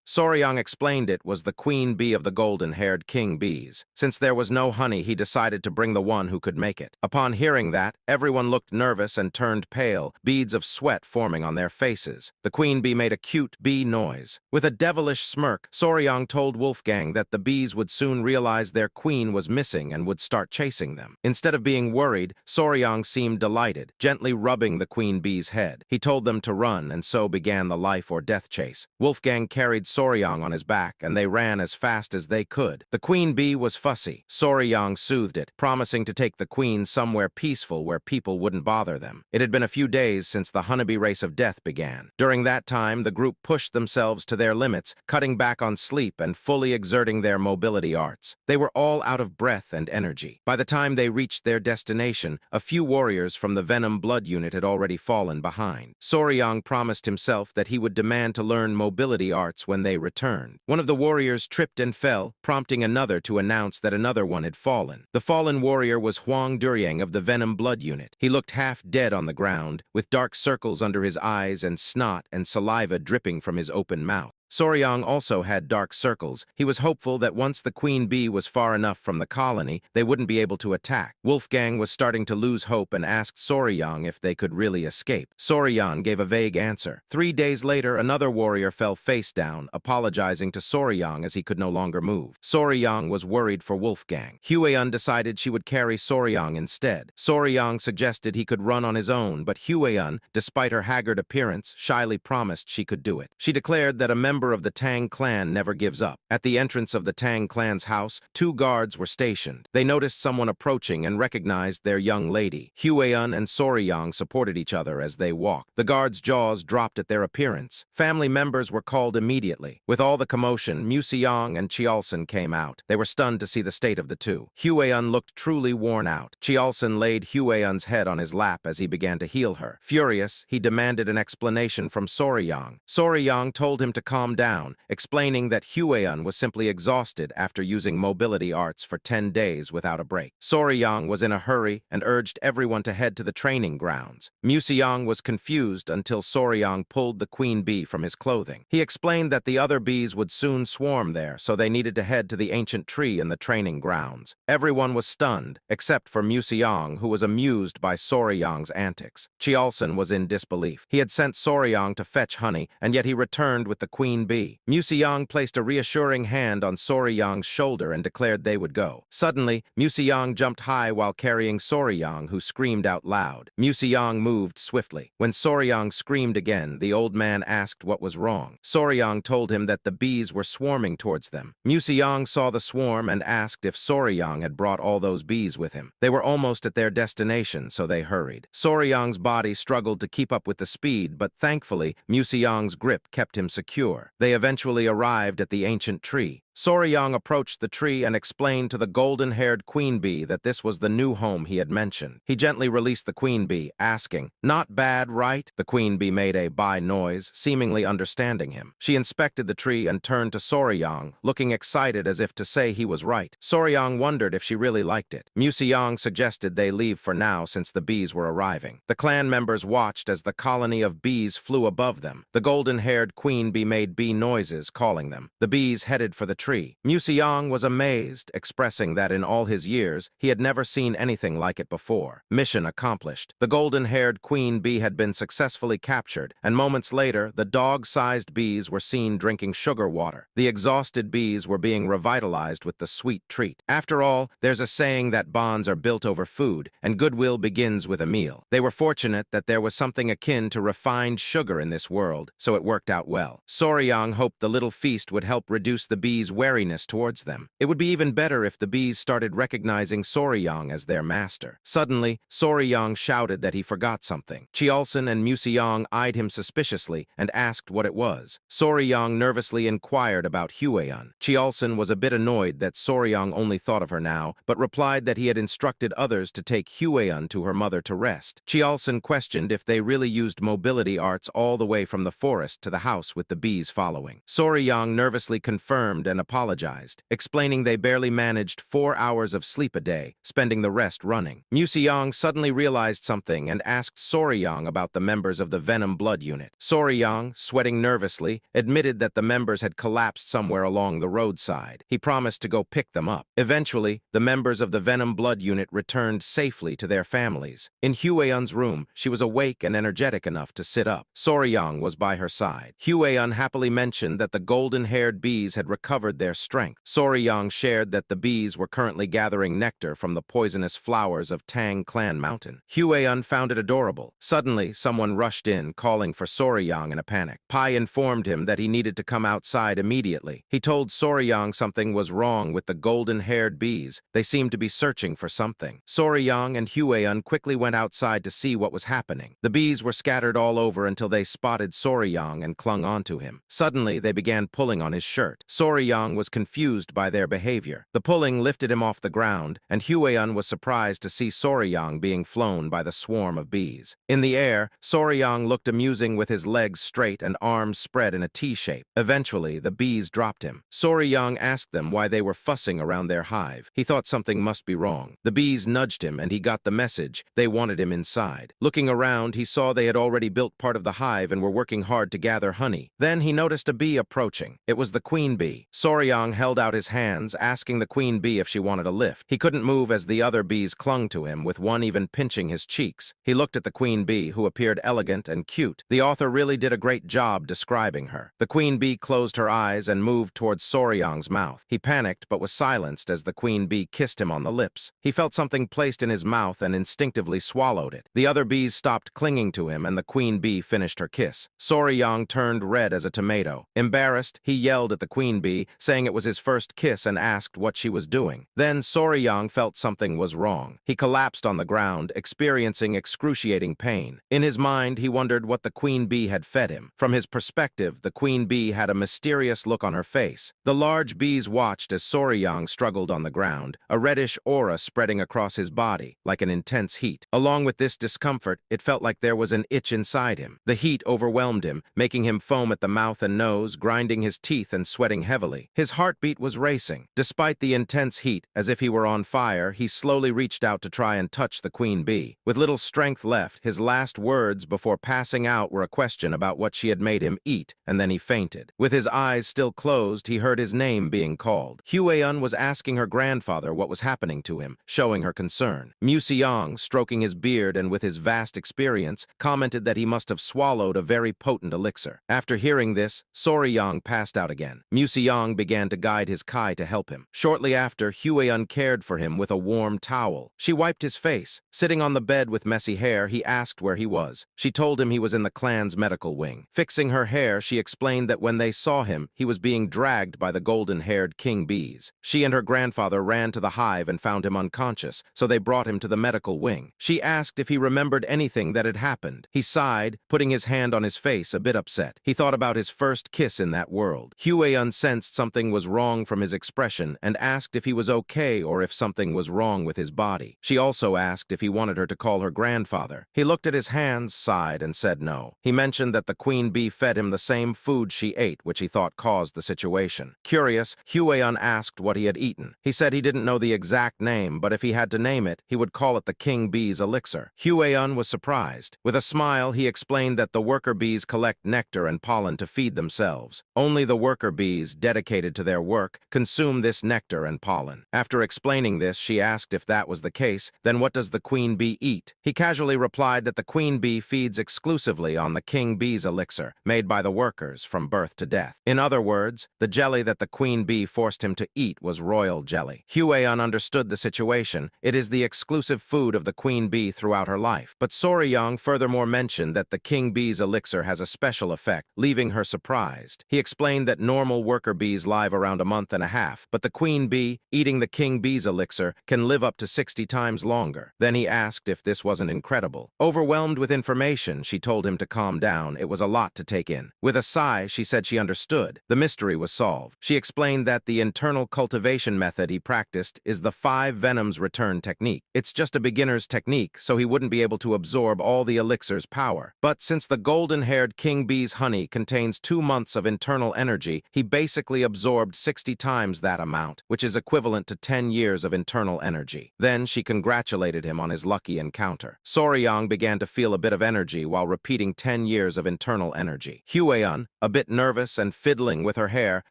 Soryang explained it was the queen bee of the golden-haired king bees. Since there was no honey, he decided to bring the one who could make it. Upon hearing that, everyone looked nervous and turned pale, beads of sweat forming on their faces. The queen bee made a cute bee noise. With a devilish smirk, Soryang told Wolfgang that the bees would soon realize their queen was missing and would start chasing them. Instead of being worried, Soryang seemed delighted, gently rubbing the queen bee's head. He told them to run, and so began the life or death chase. Wolfgang carried Soryang on his back, and they ran as fast as they could. The queen bee was fussy. Soryang soothed it, promising to take the queen somewhere peaceful where people wouldn't bother them. It had been a few days since the honeybee race of death began. During that time, the group pushed themselves to their limits, cutting back on sleep and fully exerting their mobility arts. They were all out of breath and energy. By the time they reached their destination, a few warriors from the Venom Blood unit had already fallen behind. Soryang promised himself that he would demand to learn mobility arts when they returned. One of the warriors tripped and fell, prompting another to announce that another one had fallen. The fallen warrior was Huang Duryang of the Venom Blood unit. He looked half dead on the ground, with dark circles under his eyes and snot and saliva dripping from his open mouth. Soryang also had dark circles. He was hopeful that once the queen bee was far enough from the colony, they wouldn't be able to attack. Wolfgang was starting to lose hope and asked Soryang if they could really escape. Soryang gave a vague answer. 3 days later, another warrior fell face down, apologizing to Soryang as he could no longer move. Soryang was worried for Wolfgang. Hueyun decided she would carry Soryang instead. Soryang suggested he could run on his own, but Hueyun, despite her haggard appearance, shyly promised she could do it. She declared that a member of the Tang clan never gives up. At the entrance of the Tang clan's house, 2 guards were stationed. They noticed someone approaching and recognized their young lady. Hueyun and Soryang supported each other as they walked. The guards' jaws dropped at their appearance. Family members were called immediately. With all the commotion, Museong and Chialson came out. They were stunned to see the state of the two. Hueyun looked truly worn out. Chialson laid Hueyun's head on his lap as he began to heal her. Furious, he demanded an explanation from Soryang. Soryang told him to calm down, explaining that Hueyun was simply exhausted after using mobility arts for 10 days without a break. Soryang was in a hurry and urged everyone to head to the training grounds. Museong was confused until Soryang pulled the queen bee from his clothing. He explained that the other bees would soon swarm there, so they needed to head to the ancient tree in the training grounds. Everyone was stunned, except for Museong, who was amused by Soryang's antics. Chialson was in disbelief. He had sent Soryang to fetch honey, and yet he returned with the queen bee. Museong placed a reassuring hand on Soryang's shoulder and declared they would go. Suddenly, Museong jumped high while carrying Soryang, who screamed out loud. Museong moved swiftly. When Soryang screamed again, the old man asked what was wrong. Soryang told him that the bees were swarming towards them. Museong saw the swarm and asked if Soryang had brought all those bees with him. They were almost at their destination, so they hurried. Soryang's body struggled to keep up with the speed, but thankfully, Museong's grip kept him secure. They eventually arrived at the ancient tree. Soryang approached the tree and explained to the golden-haired queen bee that this was the new home he had mentioned. He gently released the queen bee, asking, "Not bad, right?" The queen bee made a bye noise, seemingly understanding him. She inspected the tree and turned to Soryang, looking excited as if to say he was right. Soryang wondered if she really liked it. Museong suggested they leave for now since the bees were arriving. The clan members watched as the colony of bees flew above them. The golden-haired queen bee made bee noises, calling them. The bees headed for the tree. Museong was amazed, expressing that in all his years, he had never seen anything like it before. Mission accomplished. The golden-haired queen bee had been successfully captured, and moments later, the dog-sized bees were seen drinking sugar water. The exhausted bees were being revitalized with the sweet treat. After all, there's a saying that bonds are built over food, and goodwill begins with a meal. They were fortunate that there was something akin to refined sugar in this world, so it worked out well. Soryang hoped the little feast would help reduce the bees' wariness towards them. It would be even better if the bees started recognizing Soryang as their master. Suddenly, Soryang shouted that he forgot something. Chiolson and Museong eyed him suspiciously and asked what it was. Soryang nervously inquired about Hueon. Chiolson was a bit annoyed that Soryang only thought of her now, but replied that he had instructed others to take Hueon to her mother to rest. Chiolson questioned if they really used mobility arts all the way from the forest to the house with the bees following. Soryang nervously confirmed and apologized, explaining they barely managed 4 hours of sleep a day, spending the rest running. Museong suddenly realized something and asked Soryang about the members of the Venom Blood Unit. Soryang, sweating nervously, admitted that the members had collapsed somewhere along the roadside. He promised to go pick them up. Eventually, the members of the Venom Blood Unit returned safely to their families. In Hueon's room, she was awake and energetic enough to sit up. Soryang was by her side. Hueon happily mentioned that the golden-haired bees had recovered their strength. Soryang shared that the bees were currently gathering nectar from the poisonous flowers of Tang Clan Mountain. Hueon found it adorable. Suddenly, someone rushed in, calling for Soryang in a panic. Pai informed him that he needed to come outside immediately. He told Soryang something was wrong with the golden-haired bees. They seemed to be searching for something. Soryang and Hueon quickly went outside to see what was happening. The bees were scattered all over until they spotted Soryang and clung onto him. Suddenly, they began pulling on his shirt. Soryang was confused by their behavior. The pulling lifted him off the ground, and Hueon was surprised to see Soryang being flown by the swarm of bees. In the air, Soryang looked amusing with his legs straight and arms spread in a T shape. Eventually, the bees dropped him. Soryang asked them why they were fussing around their hive. He thought something must be wrong. The bees nudged him, and he got the message. They wanted him inside. Looking around, he saw they had already built part of the hive and were working hard to gather honey. Then he noticed a bee approaching. It was the queen bee. Soryang held out his hands, asking the queen bee if she wanted a lift. He couldn't move as the other bees clung to him, with one even pinching his cheeks. He looked at the queen bee, who appeared elegant and cute. The author really did a great job describing her. The queen bee closed her eyes and moved towards Soryang's mouth. He panicked but was silenced as the queen bee kissed him on the lips. He felt something placed in his mouth and instinctively swallowed it. The other bees stopped clinging to him and the queen bee finished her kiss. Soryang turned red as a tomato. Embarrassed, he yelled at the queen bee, saying it was his first kiss and asked what she was doing. Then Soryang felt something was wrong. He collapsed on the ground, experiencing excruciating pain. In his mind, he wondered what the queen bee had fed him. From his perspective, the queen bee had a mysterious look on her face. The large bees watched as Soryang struggled on the ground, a reddish aura spreading across his body, like an intense heat. Along with this discomfort, it felt like there was an itch inside him. The heat overwhelmed him, making him foam at the mouth and nose, grinding his teeth and sweating heavily. His heartbeat was racing. Despite the intense heat, as if he were on fire, he slowly reached out to try and touch the queen bee. With little strength left, his last words before passing out were a question about what she had made him eat, and then he fainted. With his eyes still closed, he heard his name being called. Hueon was asking her grandfather what was happening to him, showing her concern. Museong, stroking his beard and with his vast experience, commented that he must have swallowed a very potent elixir. After hearing this, Soryang passed out again. Museong began to guide his Kai to help him. Shortly after, Hueon cared for him with a warm towel. She wiped his face. Sitting on the bed with messy hair, he asked where he was. She told him he was in the clan's medical wing. Fixing her hair, she explained that when they saw him, he was being dragged by the golden-haired king bees. She and her grandfather ran to the hive and found him unconscious, so they brought him to the medical wing. She asked if he remembered anything that had happened. He sighed, putting his hand on his face, a bit upset. He thought about his first kiss in that world. Hueon sensed something was wrong from his expression and asked if he was okay or if something was wrong with his body. She also asked if he wanted her to call her grandfather. He looked at his hands, sighed, and said no. He mentioned that the queen bee fed him the same food she ate, which he thought caused the situation. Curious, Hueon asked what he had eaten. He said he didn't know the exact name, but if he had to name it, he would call it the king bee's elixir. Hueon was surprised. With a smile, he explained that the worker bees collect nectar and pollen to feed themselves. Only the worker bees, dedicated dedicated to their work, consume this nectar and pollen. After explaining this, she asked if that was the case, then what does the queen bee eat? He casually replied that the queen bee feeds exclusively on the king bee's elixir, made by the workers from birth to death. In other words, the jelly that the queen bee forced him to eat was royal jelly. Hue-an understood the situation. It is the exclusive food of the queen bee throughout her life. But Sorry-young furthermore mentioned that the king bee's elixir has a special effect, leaving her surprised. He explained that normal worker bees live around a month and a half, but the queen bee, eating the king bee's elixir, can live up to 60 times longer. Then he asked if this wasn't incredible. Overwhelmed with information, she told him to calm down. It was a lot to take in. With a sigh, she said she understood. The mystery was solved. She explained that the internal cultivation method he practiced is the 5 venoms return technique. It's just a beginner's technique, so he wouldn't be able to absorb all the elixir's power. But since the golden-haired king bee's honey contains 2 months of internal energy, he basically absorbed 60 times that amount, which is equivalent to 10 years of internal energy. Then she congratulated him on his lucky encounter. Sorry-young began to feel a bit of energy while repeating 10 years of internal energy. Hue-an, a bit nervous and fiddling with her hair,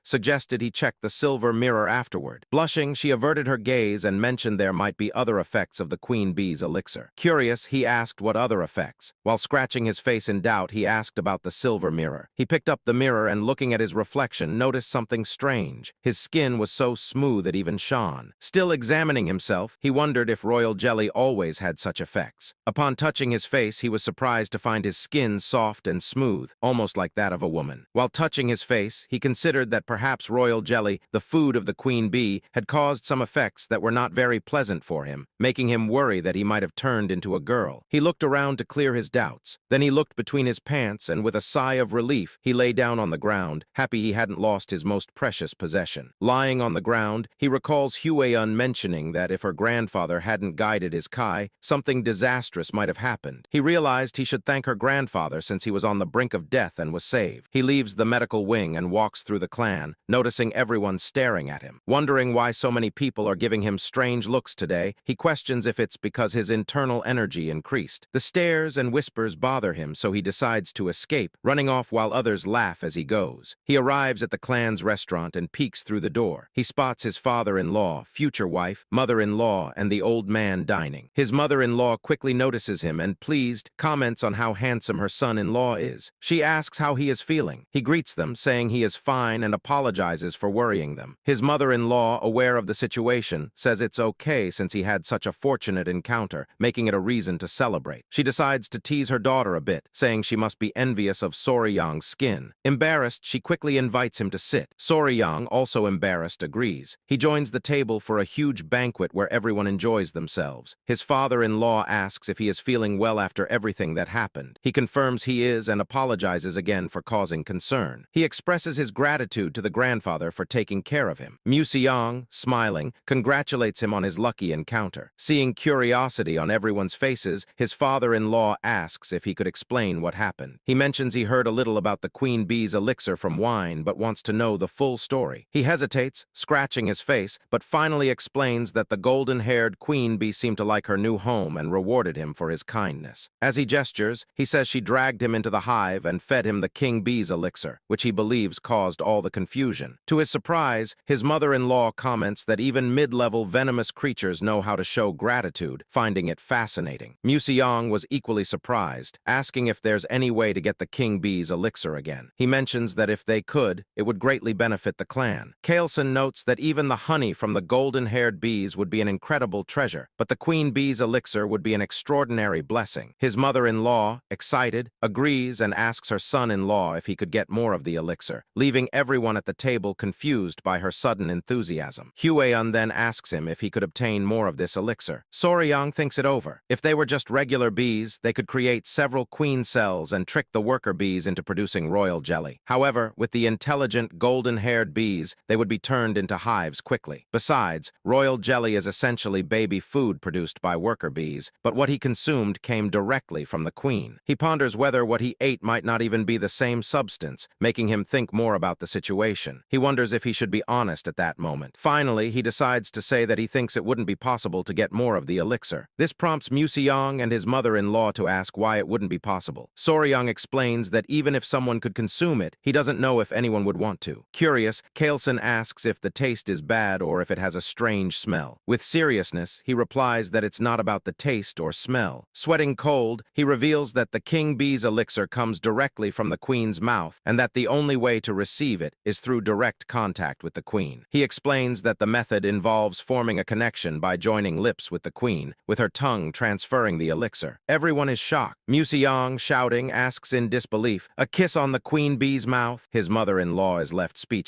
suggested he check the silver mirror afterward. Blushing, she averted her gaze and mentioned there might be other effects of the queen bee's elixir. Curious, he asked what other effects. While scratching his face in doubt, he asked about the silver mirror. He picked up the mirror and, looking at his reflection, noticed something strange. His skin was so smooth it even shone. Still examining himself, he wondered if royal jelly always had such effects. Upon touching his face, he was surprised to find his skin soft and smooth, almost like that of a woman. While touching his face, he considered that perhaps royal jelly, the food of the queen bee, had caused some effects that were not very pleasant for him, making him worry that he might have turned into a girl. He looked around to clear his doubts. Then he looked between his pants and, with a sigh of relief, he lay down on the ground, happy he hadn't lost his most precious possession. Lying on the ground, he recalls Hue-an mentioning that if her grandfather hadn't guided his Kai, something disastrous might have happened. He realized he should thank her grandfather since he was on the brink of death and was saved. He leaves the medical wing and walks through the clan, noticing everyone staring at him. Wondering why so many people are giving him strange looks today, he questions if it's because his internal energy increased. The stares and whispers bother him, so he decides to escape, running off while others laugh as he goes. He arrives at the clan's restaurant and peeks through the door. He spots his father-in-law, future wife, mother-in-law, and the old man dining. His mother-in-law quickly notices him and, pleased, comments on how handsome her son-in-law is. She asks how he is feeling. He greets them, saying he is fine and apologizes for worrying them. His mother-in-law, aware of the situation, says it's okay since he had such a fortunate encounter, making it a reason to celebrate. She decides to tease her daughter a bit, saying she must be envious of Sorry-young's skin. Embarrassed, she quickly invites him to sit. Sorry-young, also embarrassed, agrees. He joins the table for a huge banquet where everyone enjoys themselves. His father-in-law asks if he is feeling well after everything that happened. He confirms he is and apologizes again for causing concern. He expresses his gratitude to the grandfather for taking care of him. Museong, smiling, congratulates him on his lucky encounter. Seeing curiosity on everyone's faces, his father-in-law asks if he could explain what happened. He mentions he heard a little about the queen bee's elixir from wine, but wants to know the full story. He hesitates, scratching his face, but finally explains that the golden-haired queen bee seemed to like her new home and rewarded him for his kindness. As he gestures, he says she dragged him into the hive and fed him the king bee's elixir, which he believes caused all the confusion. To his surprise, his mother-in-law comments that even mid-level venomous creatures know how to show gratitude, finding it fascinating. Museong was equally surprised, asking if there's any way to get the king bee's elixir again. He mentions that if they could, it would greatly benefit the clan. Kaelson notes that even the honey from the golden-haired bees would be an incredible treasure, but the queen bee's elixir would be an extraordinary blessing. His mother-in-law, excited, agrees and asks her son-in-law if he could get more of the elixir, leaving everyone at the table confused by her sudden enthusiasm. Hue-an then asks him if he could obtain more of this elixir. Sorry-young thinks it over. If they were just regular bees, they could create several queen cells and trick the worker bees into producing royal jelly. However, with the intelligent, golden-haired bees, they would be turned into hives quickly. Besides, royal jelly is essentially baby food produced by worker bees, but what he consumed came directly from the queen. He ponders whether what he ate might not even be the same substance, making him think more about the situation. He wonders if he should be honest at that moment. Finally, he decides to say that he thinks it wouldn't be possible to get more of the elixir. This prompts Museong and his mother-in-law to ask why it wouldn't be possible. Sorry-young explains that even if someone could consume it, he doesn't know if anyone would want to. Curious Curious, Kaelson asks if the taste is bad or if it has a strange smell. With seriousness, he replies that it's not about the taste or smell. Sweating cold, he reveals that the king bee's elixir comes directly from the queen's mouth and that the only way to receive it is through direct contact with the queen. He explains that the method involves forming a connection by joining lips with the queen, with her tongue transferring the elixir. Everyone is shocked. Museong, shouting, asks in disbelief, "A kiss on the queen bee's mouth?" His mother-in-law is left speechless.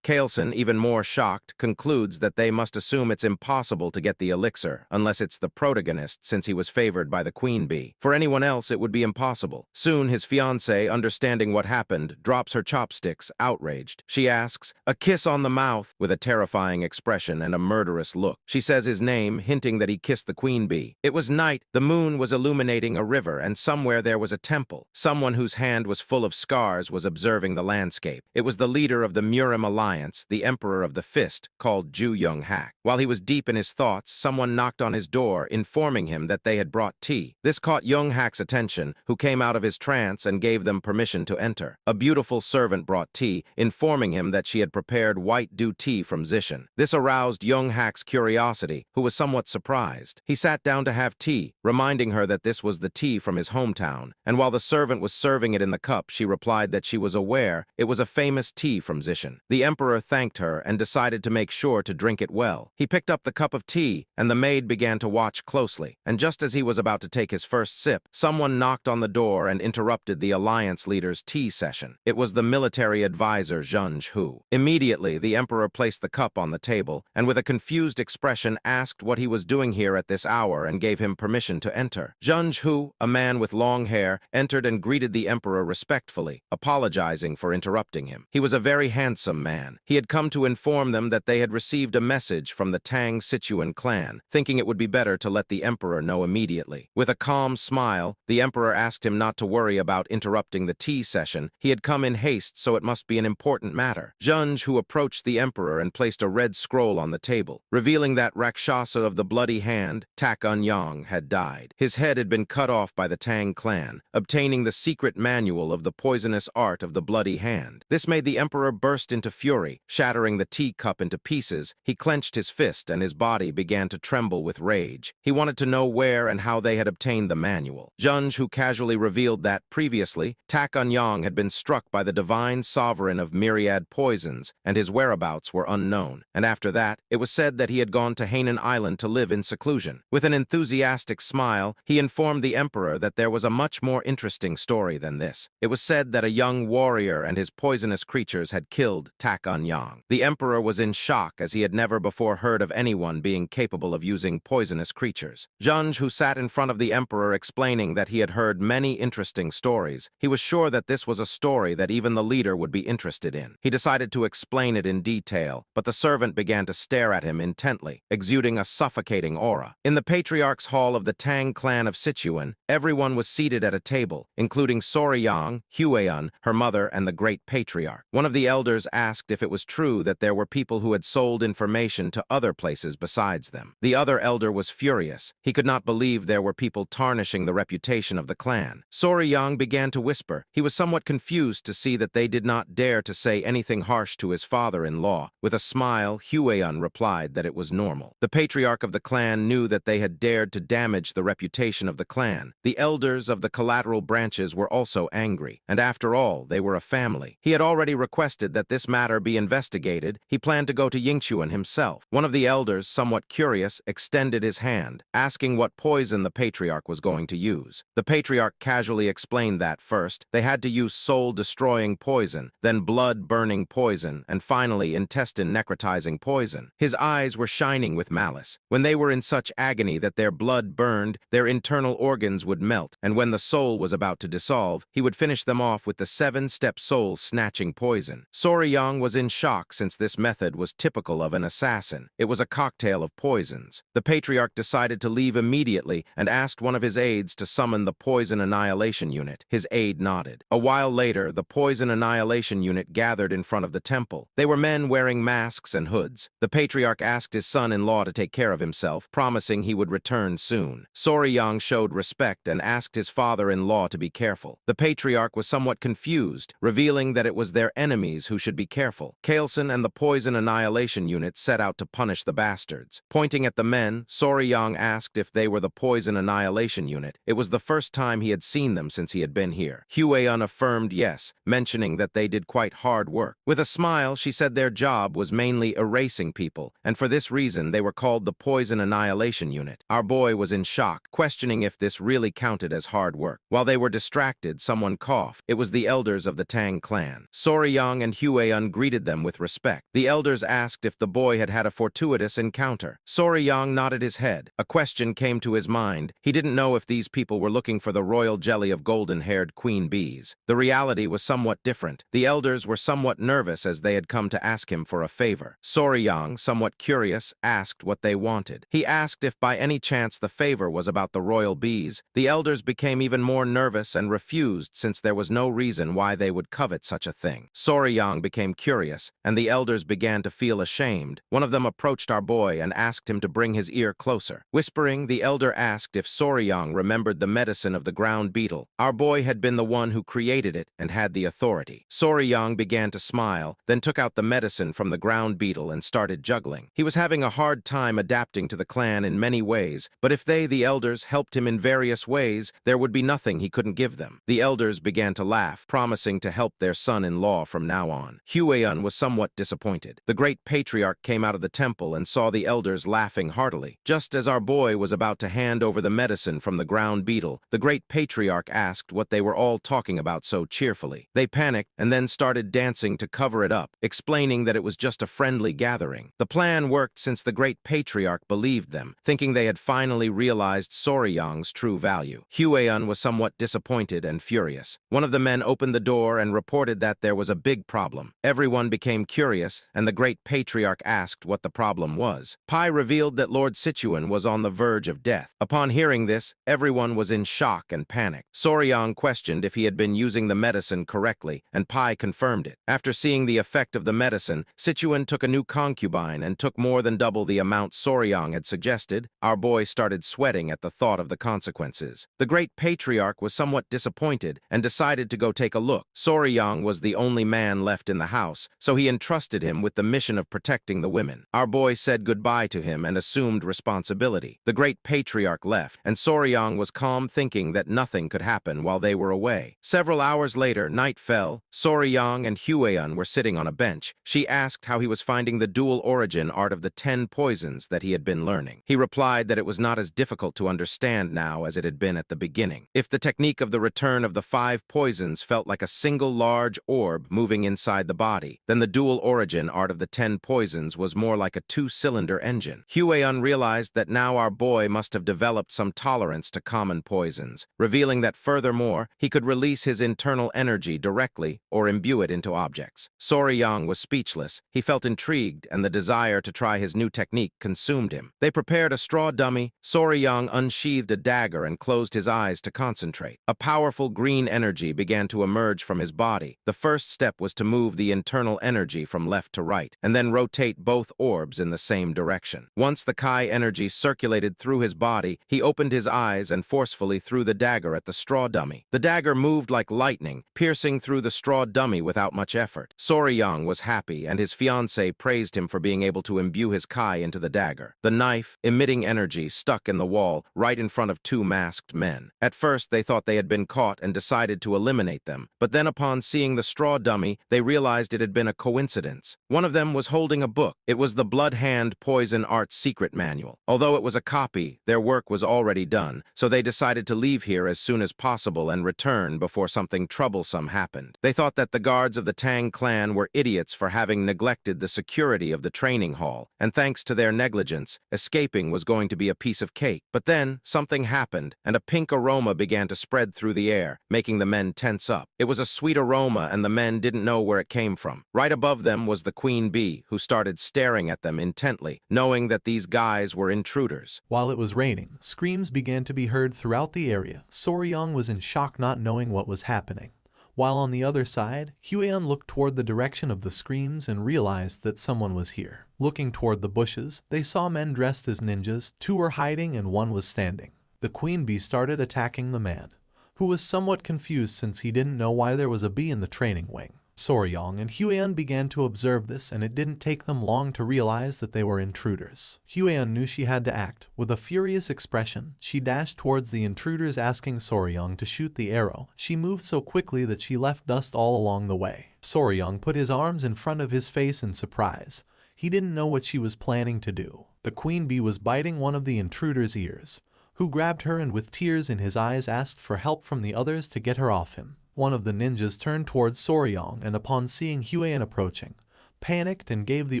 Kaelson, even more shocked, concludes that they must assume it's impossible to get the elixir, unless it's the protagonist, since he was favored by the queen bee. For anyone else, it would be impossible. Soon, his fiancée, understanding what happened, drops her chopsticks, outraged. She asks, "A kiss on the mouth," with a terrifying expression and a murderous look. She says his name, hinting that he kissed the queen bee. It was night, the moon was illuminating a river, and somewhere there was a temple. Someone whose hand was full of scars was observing the landscape. It was the leader of the Murim Alliance, the Emperor of the Fist, called Ju Young-hak. While he was deep in his thoughts, someone knocked on his door, informing him that they had brought tea. This caught Young-hak's attention, who came out of his trance and gave them permission to enter. A beautiful servant brought tea, informing him that she had prepared white dew tea from Zishan. This aroused Young-hak's curiosity, who was somewhat surprised. He sat down to have tea, reminding her that this was the tea from his hometown, and while the servant was serving it in the cup, she replied that she was aware it was a famous tea from Zishan. The emperor thanked her and decided to make sure to drink it well. He picked up the cup of tea, and the maid began to watch closely. And just as he was about to take his first sip, someone knocked on the door and interrupted the alliance leader's tea session. It was the military advisor, Zheng Hu. Immediately, the emperor placed the cup on the table, and with a confused expression asked what he was doing here at this hour and gave him permission to enter. Zheng Hu, a man with long hair, entered and greeted the emperor respectfully, apologizing for interrupting him. He was a very handsome man. He had come to inform them that they had received a message from the Tang Sichuan clan, thinking it would be better to let the emperor know immediately. With a calm smile, the emperor asked him not to worry about interrupting the tea session. He had come in haste, so it must be an important matter. Zheng Hu approached the emperor and placed a red scroll on the table, revealing that Rakshasa of the bloody hand, Tak Unyang, had died. His head had been cut off by the Tang clan, obtaining the secret manual of the poisonous art of the bloody hand. This made the emperor burst into fury. Shattering the teacup into pieces, he clenched his fist and his body began to tremble with rage. He wanted to know where and how they had obtained the manual. Zheng Hu casually revealed that, previously, Tak Unyang had been struck by the divine sovereign of myriad poisons, and his whereabouts were unknown. And after that, it was said that he had gone to Hainan Island to live in seclusion. With an enthusiastic smile, he informed the emperor that there was a much more interesting story than this. It was said that a young warrior and his poisonous creatures had killed Tak Unyang. The emperor was in shock, as he had never before heard of anyone being capable of using poisonous creatures. Zheng Hu sat in front of the emperor explaining that he had heard many interesting stories. He was sure that this was a story that even the leader would be interested in. He decided to explain it in detail, but the servant began to stare at him intently, exuding a suffocating aura. In the patriarch's hall of the Tang clan of Sichuan, everyone was seated at a table, including Soriyang, Huayan, her mother, and the great patriarch. One of the elders asked if it was true that there were people who had sold information to other places besides them. The other elder was furious. He could not believe there were people tarnishing the reputation of the clan. Soriyang began to whisper. He was somewhat confused to see that they did not dare to say anything harsh to his father-in-law. With a smile, Huayan replied that it was normal. The patriarch of the clan knew that they had dared to damage the reputation of the clan. The elders of the collateral branches were also angry, and after all, they were a family. He had already requested that this matter be investigated. He planned to go to Yingchuan himself. One of the elders, somewhat curious, extended his hand, asking what poison the patriarch was going to use. The patriarch casually explained that first, they had to use soul-destroying poison, then blood-burning poison, and finally intestine-necrotizing poison. His eyes were shining with malice. When they were in such agony that their blood burned, their internal organs would melt, and when the soul was about to dissolve, he would finish them off with the 7-step soul-snatching poison. Soriyang was in shock since this method was typical of an assassin. It was a cocktail of poisons. The patriarch decided to leave immediately and asked one of his aides to summon the poison annihilation unit. His aide nodded. A while later, the poison annihilation unit gathered in front of the temple. They were men wearing masks and hoods. The patriarch asked his son-in-law to take care of himself, promising he would return soon. Soriyang showed respect and asked his father-in-law to be careful. The patriarch was somewhat confused, revealing that it was their enemies who should should be careful. Kaelson and the Poison Annihilation Unit set out to punish the bastards. Pointing at the men, Soryang asked if they were the Poison Annihilation Unit. It was the first time he had seen them since he had been here. Hueyun affirmed yes, mentioning that they did quite hard work. With a smile, she said their job was mainly erasing people, and for this reason they were called the Poison Annihilation Unit. Our boy was in shock, questioning if this really counted as hard work. While they were distracted, someone coughed. It was the elders of the Tang clan. Soryang and Hueyun greeted them with respect. The elders asked if the boy had had a fortuitous encounter. Soryang nodded his head. A question came to his mind. He didn't know if these people were looking for the royal jelly of golden-haired queen bees. The reality was somewhat different. The elders were somewhat nervous as they had come to ask him for a favor. Soryang, somewhat curious, asked what they wanted. He asked if by any chance the favor was about the royal bees. The elders became even more nervous and refused since there was no reason why they would covet such a thing. Soryang became curious, and the elders began to feel ashamed. One of them approached our boy and asked him to bring his ear closer. Whispering, the elder asked if Soryang remembered the medicine of the ground beetle. Our boy had been the one who created it and had the authority. Soryang began to smile, then took out the medicine from the ground beetle and started juggling. He was having a hard time adapting to the clan in many ways, but if they, the elders, helped him in various ways, there would be nothing he couldn't give them. The elders began to laugh, promising to help their son-in-law from now on. Hueyun was somewhat disappointed. The great patriarch came out of the temple and saw the elders laughing heartily. Just as our boy was about to hand over the medicine from the ground beetle, the great patriarch asked what they were all talking about so cheerfully. They panicked and then started dancing to cover it up, explaining that it was just a friendly gathering. The plan worked since the great patriarch believed them, thinking they had finally realized Soryang's true value. Hueyun was somewhat disappointed and furious. One of the men opened the door and reported that there was a big problem. Everyone became curious, and the great patriarch asked what the problem was. Pai revealed that Lord Sichuan was on the verge of death. Upon hearing this, everyone was in shock and panic. Soryang questioned if he had been using the medicine correctly, and Pai confirmed it. After seeing the effect of the medicine, Sichuan took a new concubine and took more than double the amount Soryang had suggested. Our boy started sweating at the thought of the consequences. The great patriarch was somewhat disappointed and decided to go take a look. Soryang was the only man left in the house, so he entrusted him with the mission of protecting the women. Our boy said goodbye to him and assumed responsibility. The great patriarch left, and Soryang was calm, thinking that nothing could happen while they were away. Several hours later, night fell. Soryang and Hueyun were sitting on a bench. She asked how he was finding the dual origin art of the 10 poisons that he had been learning. He replied that it was not as difficult to understand now as it had been at the beginning. If the technique of the return of the 5 poisons felt like a single large orb moving inside the body, then the dual origin art of the 10 poisons was more like a 2-cylinder engine. Hueyun realized that now our boy must have developed some tolerance to common poisons, revealing that furthermore, he could release his internal energy directly or imbue it into objects. Soryang was speechless. He felt intrigued, and the desire to try his new technique consumed him. They prepared a straw dummy. Soryang unsheathed a dagger and closed his eyes to concentrate. A powerful green energy began to emerge from his body. The first step was to move the internal energy from left to right, and then rotate both orbs in the same direction. Once the Kai energy circulated through his body, he opened his eyes and forcefully threw the dagger at the straw dummy. The dagger moved like lightning, piercing through the straw dummy without much effort. Soryang was happy, and his fiancée praised him for being able to imbue his Kai into the dagger. The knife, emitting energy, stuck in the wall right in front of 2 masked men. At first, they thought they had been caught and decided to eliminate them, but then upon seeing the straw dummy, they realized it had been a coincidence. One of them was holding a book. It was the Blood Hand Poison Art Secret Manual. Although it was a copy, their work was already done, so they decided to leave here as soon as possible and return before something troublesome happened. They thought that the guards of the Tang clan were idiots for having neglected the security of the training hall, and thanks to their negligence, escaping was going to be a piece of cake. But then, something happened, and a pink aroma began to spread through the air, making the men tense up. It was a sweet aroma, and the men didn't know where it came from. Right above them was the queen bee, who started staring at them intently, knowing that these guys were intruders. While it was raining, screams began to be heard throughout the area. Soryang was in shock, not knowing what was happening. While on the other side, Hueyun looked toward the direction of the screams and realized that someone was here. Looking toward the bushes, they saw men dressed as ninjas. 2 were hiding and 1 was standing. The queen bee started attacking the man, who was somewhat confused since he didn't know why there was a bee in the training wing. Soryong and Huan began to observe this, and it didn't take them long to realize that they were intruders. Huan knew she had to act. With a furious expression, she dashed towards the intruders, asking Soryong to shoot the arrow. She moved so quickly that she left dust all along the way. Soryong put his arms in front of his face in surprise. He didn't know what she was planning to do. The queen bee was biting one of the intruder's ears, who grabbed her and with tears in his eyes asked for help from the others to get her off him. One of the ninjas turned towards Soryong and upon seeing Huan approaching, panicked and gave the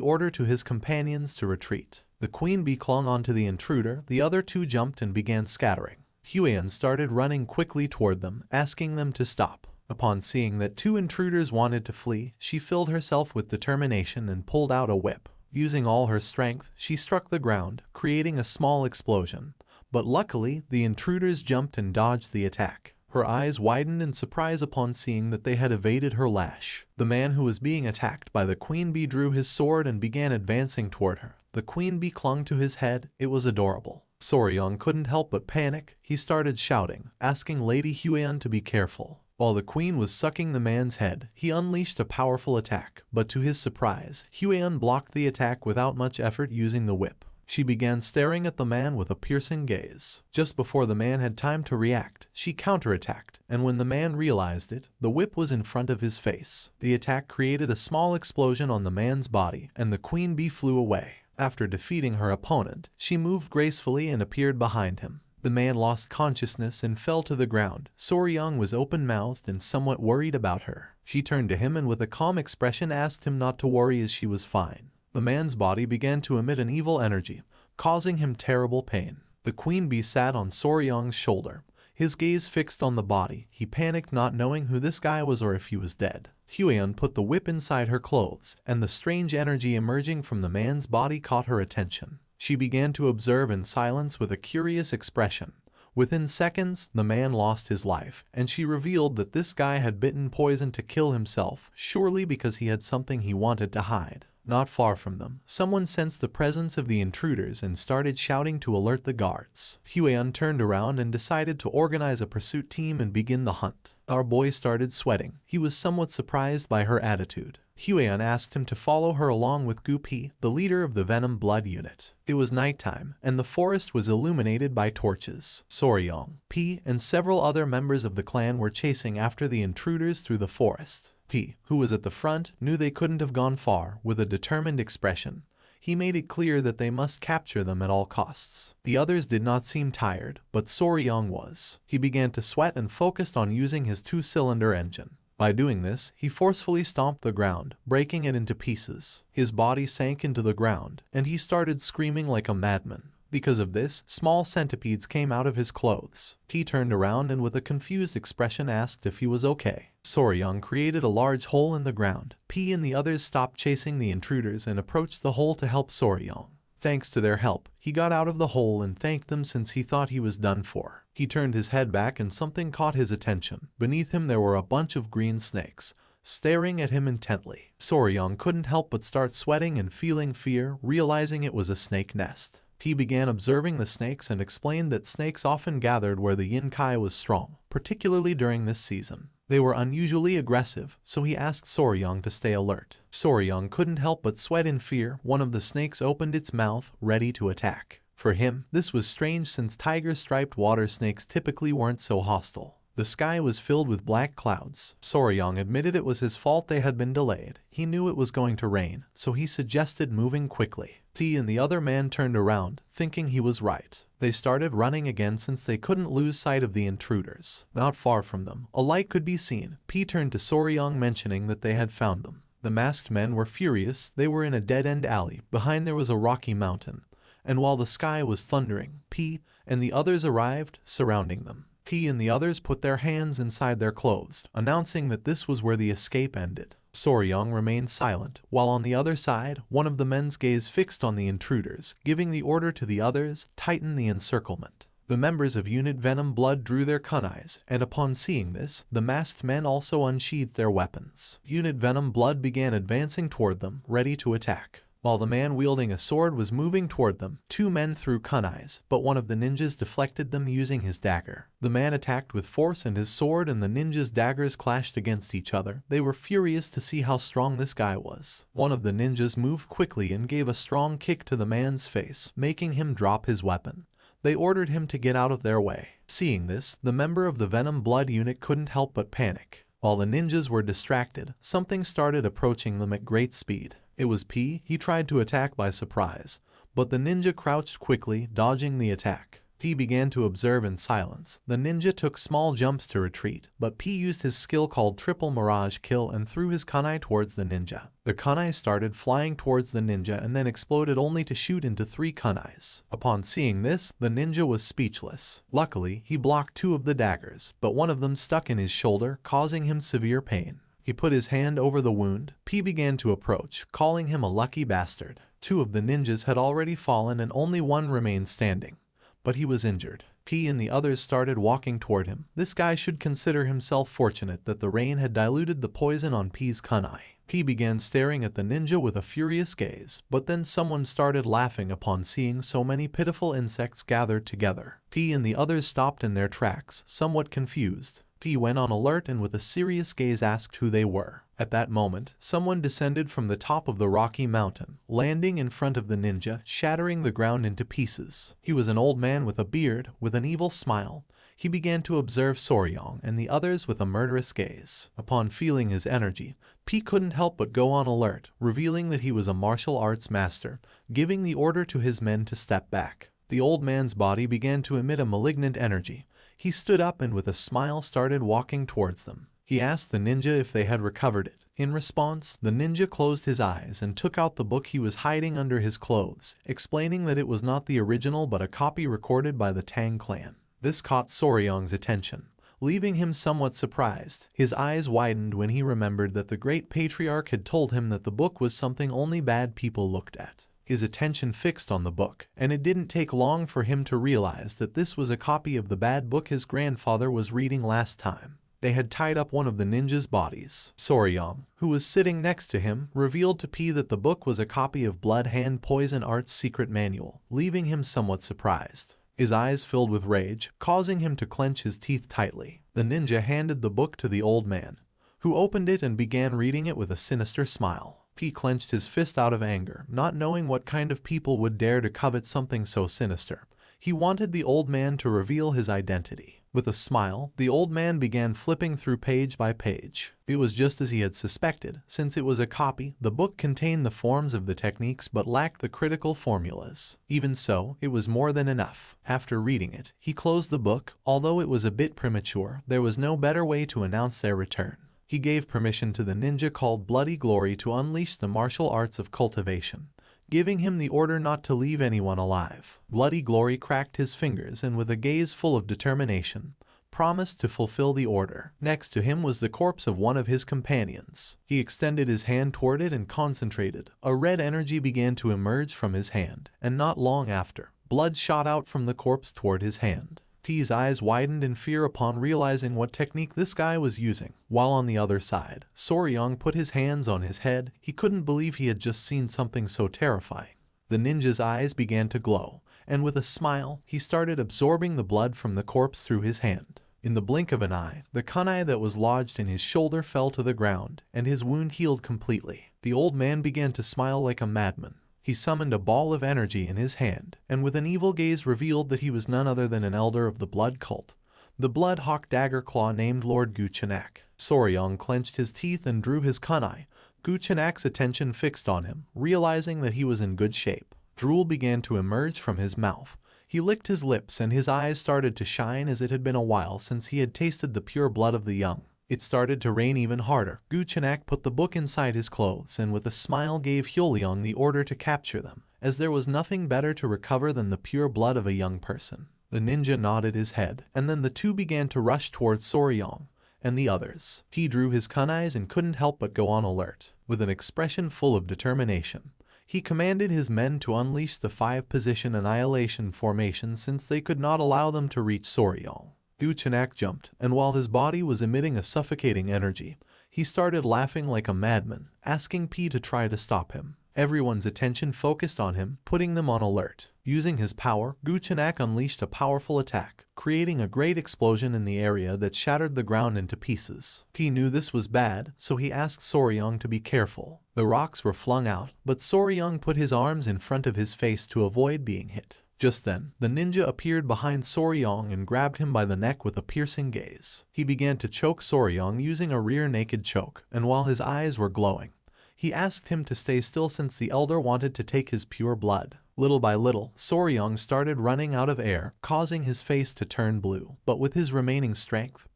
order to his companions to retreat. The queen bee clung onto the intruder, the other two jumped and began scattering. Huan started running quickly toward them, asking them to stop. Upon seeing that two intruders wanted to flee, she filled herself with determination and pulled out a whip. Using all her strength, she struck the ground, creating a small explosion. But luckily, the intruders jumped and dodged the attack. Her eyes widened in surprise upon seeing that they had evaded her lash. The man who was being attacked by the queen bee drew his sword and began advancing toward her. The queen bee clung to his head. It was adorable. Soryong couldn't help but panic. He started shouting, asking Lady Huan to be careful. While the queen was sucking the man's head, he unleashed a powerful attack, but to his surprise, Huan blocked the attack without much effort using the whip. She began staring at the man with a piercing gaze. Just before the man had time to react, she counterattacked, and when the man realized it, the whip was in front of his face. The attack created a small explosion on the man's body, and the queen bee flew away. After defeating her opponent, she moved gracefully and appeared behind him. The man lost consciousness and fell to the ground. Soryong was open-mouthed and somewhat worried about her. She turned to him and with a calm expression asked him not to worry as she was fine. The man's body began to emit an evil energy, causing him terrible pain. The queen bee sat on Soryong's shoulder, his gaze fixed on the body. He panicked, not knowing who this guy was or if he was dead. Huan put the whip inside her clothes, and the strange energy emerging from the man's body caught her attention. She began to observe in silence with a curious expression. Within seconds, the man lost his life, and she revealed that this guy had bitten poison to kill himself, surely because he had something he wanted to hide. Not far from them, someone sensed the presence of the intruders and started shouting to alert the guards. Huan turned around and decided to organize a pursuit team and begin the hunt. Our boy started sweating. He was somewhat surprised by her attitude. Huan asked him to follow her along with Gu Pi, the leader of the Venom Blood unit. It was nighttime, and the forest was illuminated by torches. Soryong, Pi, and several other members of the clan were chasing after the intruders through the forest. Pi, who was at the front, knew they couldn't have gone far. With a determined expression, he made it clear that they must capture them at all costs. The others did not seem tired, but Soryong was. He began to sweat and focused on using his two-cylinder engine. By doing this, he forcefully stomped the ground, breaking it into pieces. His body sank into the ground, and he started screaming like a madman. Because of this, small centipedes came out of his clothes. He turned around and with a confused expression asked if he was okay. Soryong created a large hole in the ground. Pi and the others stopped chasing the intruders and approached the hole to help Soryong. Thanks to their help, he got out of the hole and thanked them since he thought he was done for. He turned his head back and something caught his attention. Beneath him there were a bunch of green snakes, staring at him intently. Soryong couldn't help but start sweating and feeling fear, realizing it was a snake nest. He began observing the snakes and explained that snakes often gathered where the yin kai was strong, particularly during this season. They were unusually aggressive, so he asked Soryong to stay alert. Soryong couldn't help but sweat in fear. One of the snakes opened its mouth, ready to attack. For him, this was strange since tiger-striped water snakes typically weren't so hostile. The sky was filled with black clouds. Soryong admitted it was his fault they had been delayed. He knew it was going to rain, so he suggested moving quickly. T and the other man turned around, thinking he was right. They started running again since they couldn't lose sight of the intruders. Not far from them, a light could be seen. P turned to Soryong, mentioning that they had found them. The masked men were furious. They were in a dead-end alley. Behind there was a rocky mountain. And while the sky was thundering, P and the others arrived, surrounding them. P and the others put their hands inside their clothes, announcing that this was where the escape ended. Soryong remained silent, while on the other side, one of the men's gaze fixed on the intruders, giving the order to the others, tighten the encirclement. The members of Unit Venom Blood drew their kunais, and upon seeing this, the masked men also unsheathed their weapons. Unit Venom Blood began advancing toward them, ready to attack. While the man wielding a sword was moving toward them, two men threw kunais, but one of the ninjas deflected them using his dagger. The man attacked with force and his sword and the ninja's daggers clashed against each other. They were furious to see how strong this guy was. One of the ninjas moved quickly and gave a strong kick to the man's face, making him drop his weapon. They ordered him to get out of their way. Seeing this, the member of the Venom Blood unit couldn't help but panic. While the ninjas were distracted, something started approaching them at great speed. It was P. He tried to attack by surprise, but the ninja crouched quickly, dodging the attack. P began to observe in silence. The ninja took small jumps to retreat, but P used his skill called Triple Mirage Kill and threw his kunai towards the ninja. The kunai started flying towards the ninja and then exploded only to shoot into 3 kunais. Upon seeing this, the ninja was speechless. Luckily, he blocked 2 of the daggers, but one of them stuck in his shoulder, causing him severe pain. He put his hand over the wound. P began to approach, calling him a lucky bastard. 2 of the ninjas had already fallen and only one remained standing, but he was injured. P and the others started walking toward him. This guy should consider himself fortunate that the rain had diluted the poison on P's kunai. P began staring at the ninja with a furious gaze, but then someone started laughing upon seeing so many pitiful insects gathered together. P and the others stopped in their tracks, somewhat confused. P went on alert and with a serious gaze asked who they were. At that moment, someone descended from the top of the rocky mountain, landing in front of the ninja, shattering the ground into pieces. He was an old man with a beard, with an evil smile. He began to observe Soryong and the others with a murderous gaze. Upon feeling his energy, P couldn't help but go on alert, revealing that he was a martial arts master, giving the order to his men to step back. The old man's body began to emit a malignant energy. He stood up and with a smile started walking towards them. He asked the ninja if they had recovered it. In response, the ninja closed his eyes and took out the book he was hiding under his clothes, explaining that it was not the original but a copy recorded by the Tang clan. This caught Soryong's attention, leaving him somewhat surprised. His eyes widened when he remembered that the great patriarch had told him that the book was something only bad people looked at. His attention fixed on the book, and it didn't take long for him to realize that this was a copy of the bad book his grandfather was reading last time. They had tied up one of the ninja's bodies. Soryong, who was sitting next to him, revealed to P that the book was a copy of Blood Hand Poison Art's secret manual, leaving him somewhat surprised. His eyes filled with rage, causing him to clench his teeth tightly. The ninja handed the book to the old man, who opened it and began reading it with a sinister smile. P clenched his fist out of anger, not knowing what kind of people would dare to covet something so sinister. He wanted the old man to reveal his identity. With a smile, the old man began flipping through page by page. It was just as he had suspected. Since it was a copy, the book contained the forms of the techniques but lacked the critical formulas. Even so, it was more than enough. After reading it, he closed the book. Although it was a bit premature, there was no better way to announce their return. He gave permission to the ninja called Bloody Glory to unleash the martial arts of cultivation, giving him the order not to leave anyone alive. Bloody Glory cracked his fingers and with a gaze full of determination, promised to fulfill the order. Next to him was the corpse of one of his companions. He extended his hand toward it and concentrated. A red energy began to emerge from his hand, and not long after, blood shot out from the corpse toward his hand. P's eyes widened in fear upon realizing what technique this guy was using. While on the other side, Soryong put his hands on his head. He couldn't believe he had just seen something so terrifying. The ninja's eyes began to glow, and with a smile, he started absorbing the blood from the corpse through his hand. In the blink of an eye, the kunai that was lodged in his shoulder fell to the ground, and his wound healed completely. The old man began to smile like a madman. He summoned a ball of energy in his hand, and with an evil gaze revealed that he was none other than an elder of the blood cult, the Blood Hawk Dagger Claw named Lord Guchenak. Soryong clenched his teeth and drew his kunai. Guchenak's attention fixed on him, realizing that he was in good shape. Drool began to emerge from his mouth. He licked his lips and his eyes started to shine as it had been a while since he had tasted the pure blood of the young. It started to rain even harder. Guchenak put the book inside his clothes and with a smile gave Hyoleong the order to capture them, as there was nothing better to recover than the pure blood of a young person. The ninja nodded his head, and then the two began to rush towards Soryong and the others. He drew his kunais and couldn't help but go on alert. With an expression full of determination, he commanded his men to unleash the 5-position annihilation formation since they could not allow them to reach Soryong. Guchenak jumped, and while his body was emitting a suffocating energy, he started laughing like a madman, asking P to try to stop him. Everyone's attention focused on him, putting them on alert. Using his power, Guchenak unleashed a powerful attack, creating a great explosion in the area that shattered the ground into pieces. He knew this was bad, so he asked Soryang to be careful. The rocks were flung out, but Soryang put his arms in front of his face to avoid being hit. Just then, the ninja appeared behind Soryang and grabbed him by the neck with a piercing gaze. He began to choke Soryang using a rear naked choke, and while his eyes were glowing, he asked him to stay still since the elder wanted to take his pure blood. Little by little, Soryang started running out of air, causing his face to turn blue. But with his remaining strength,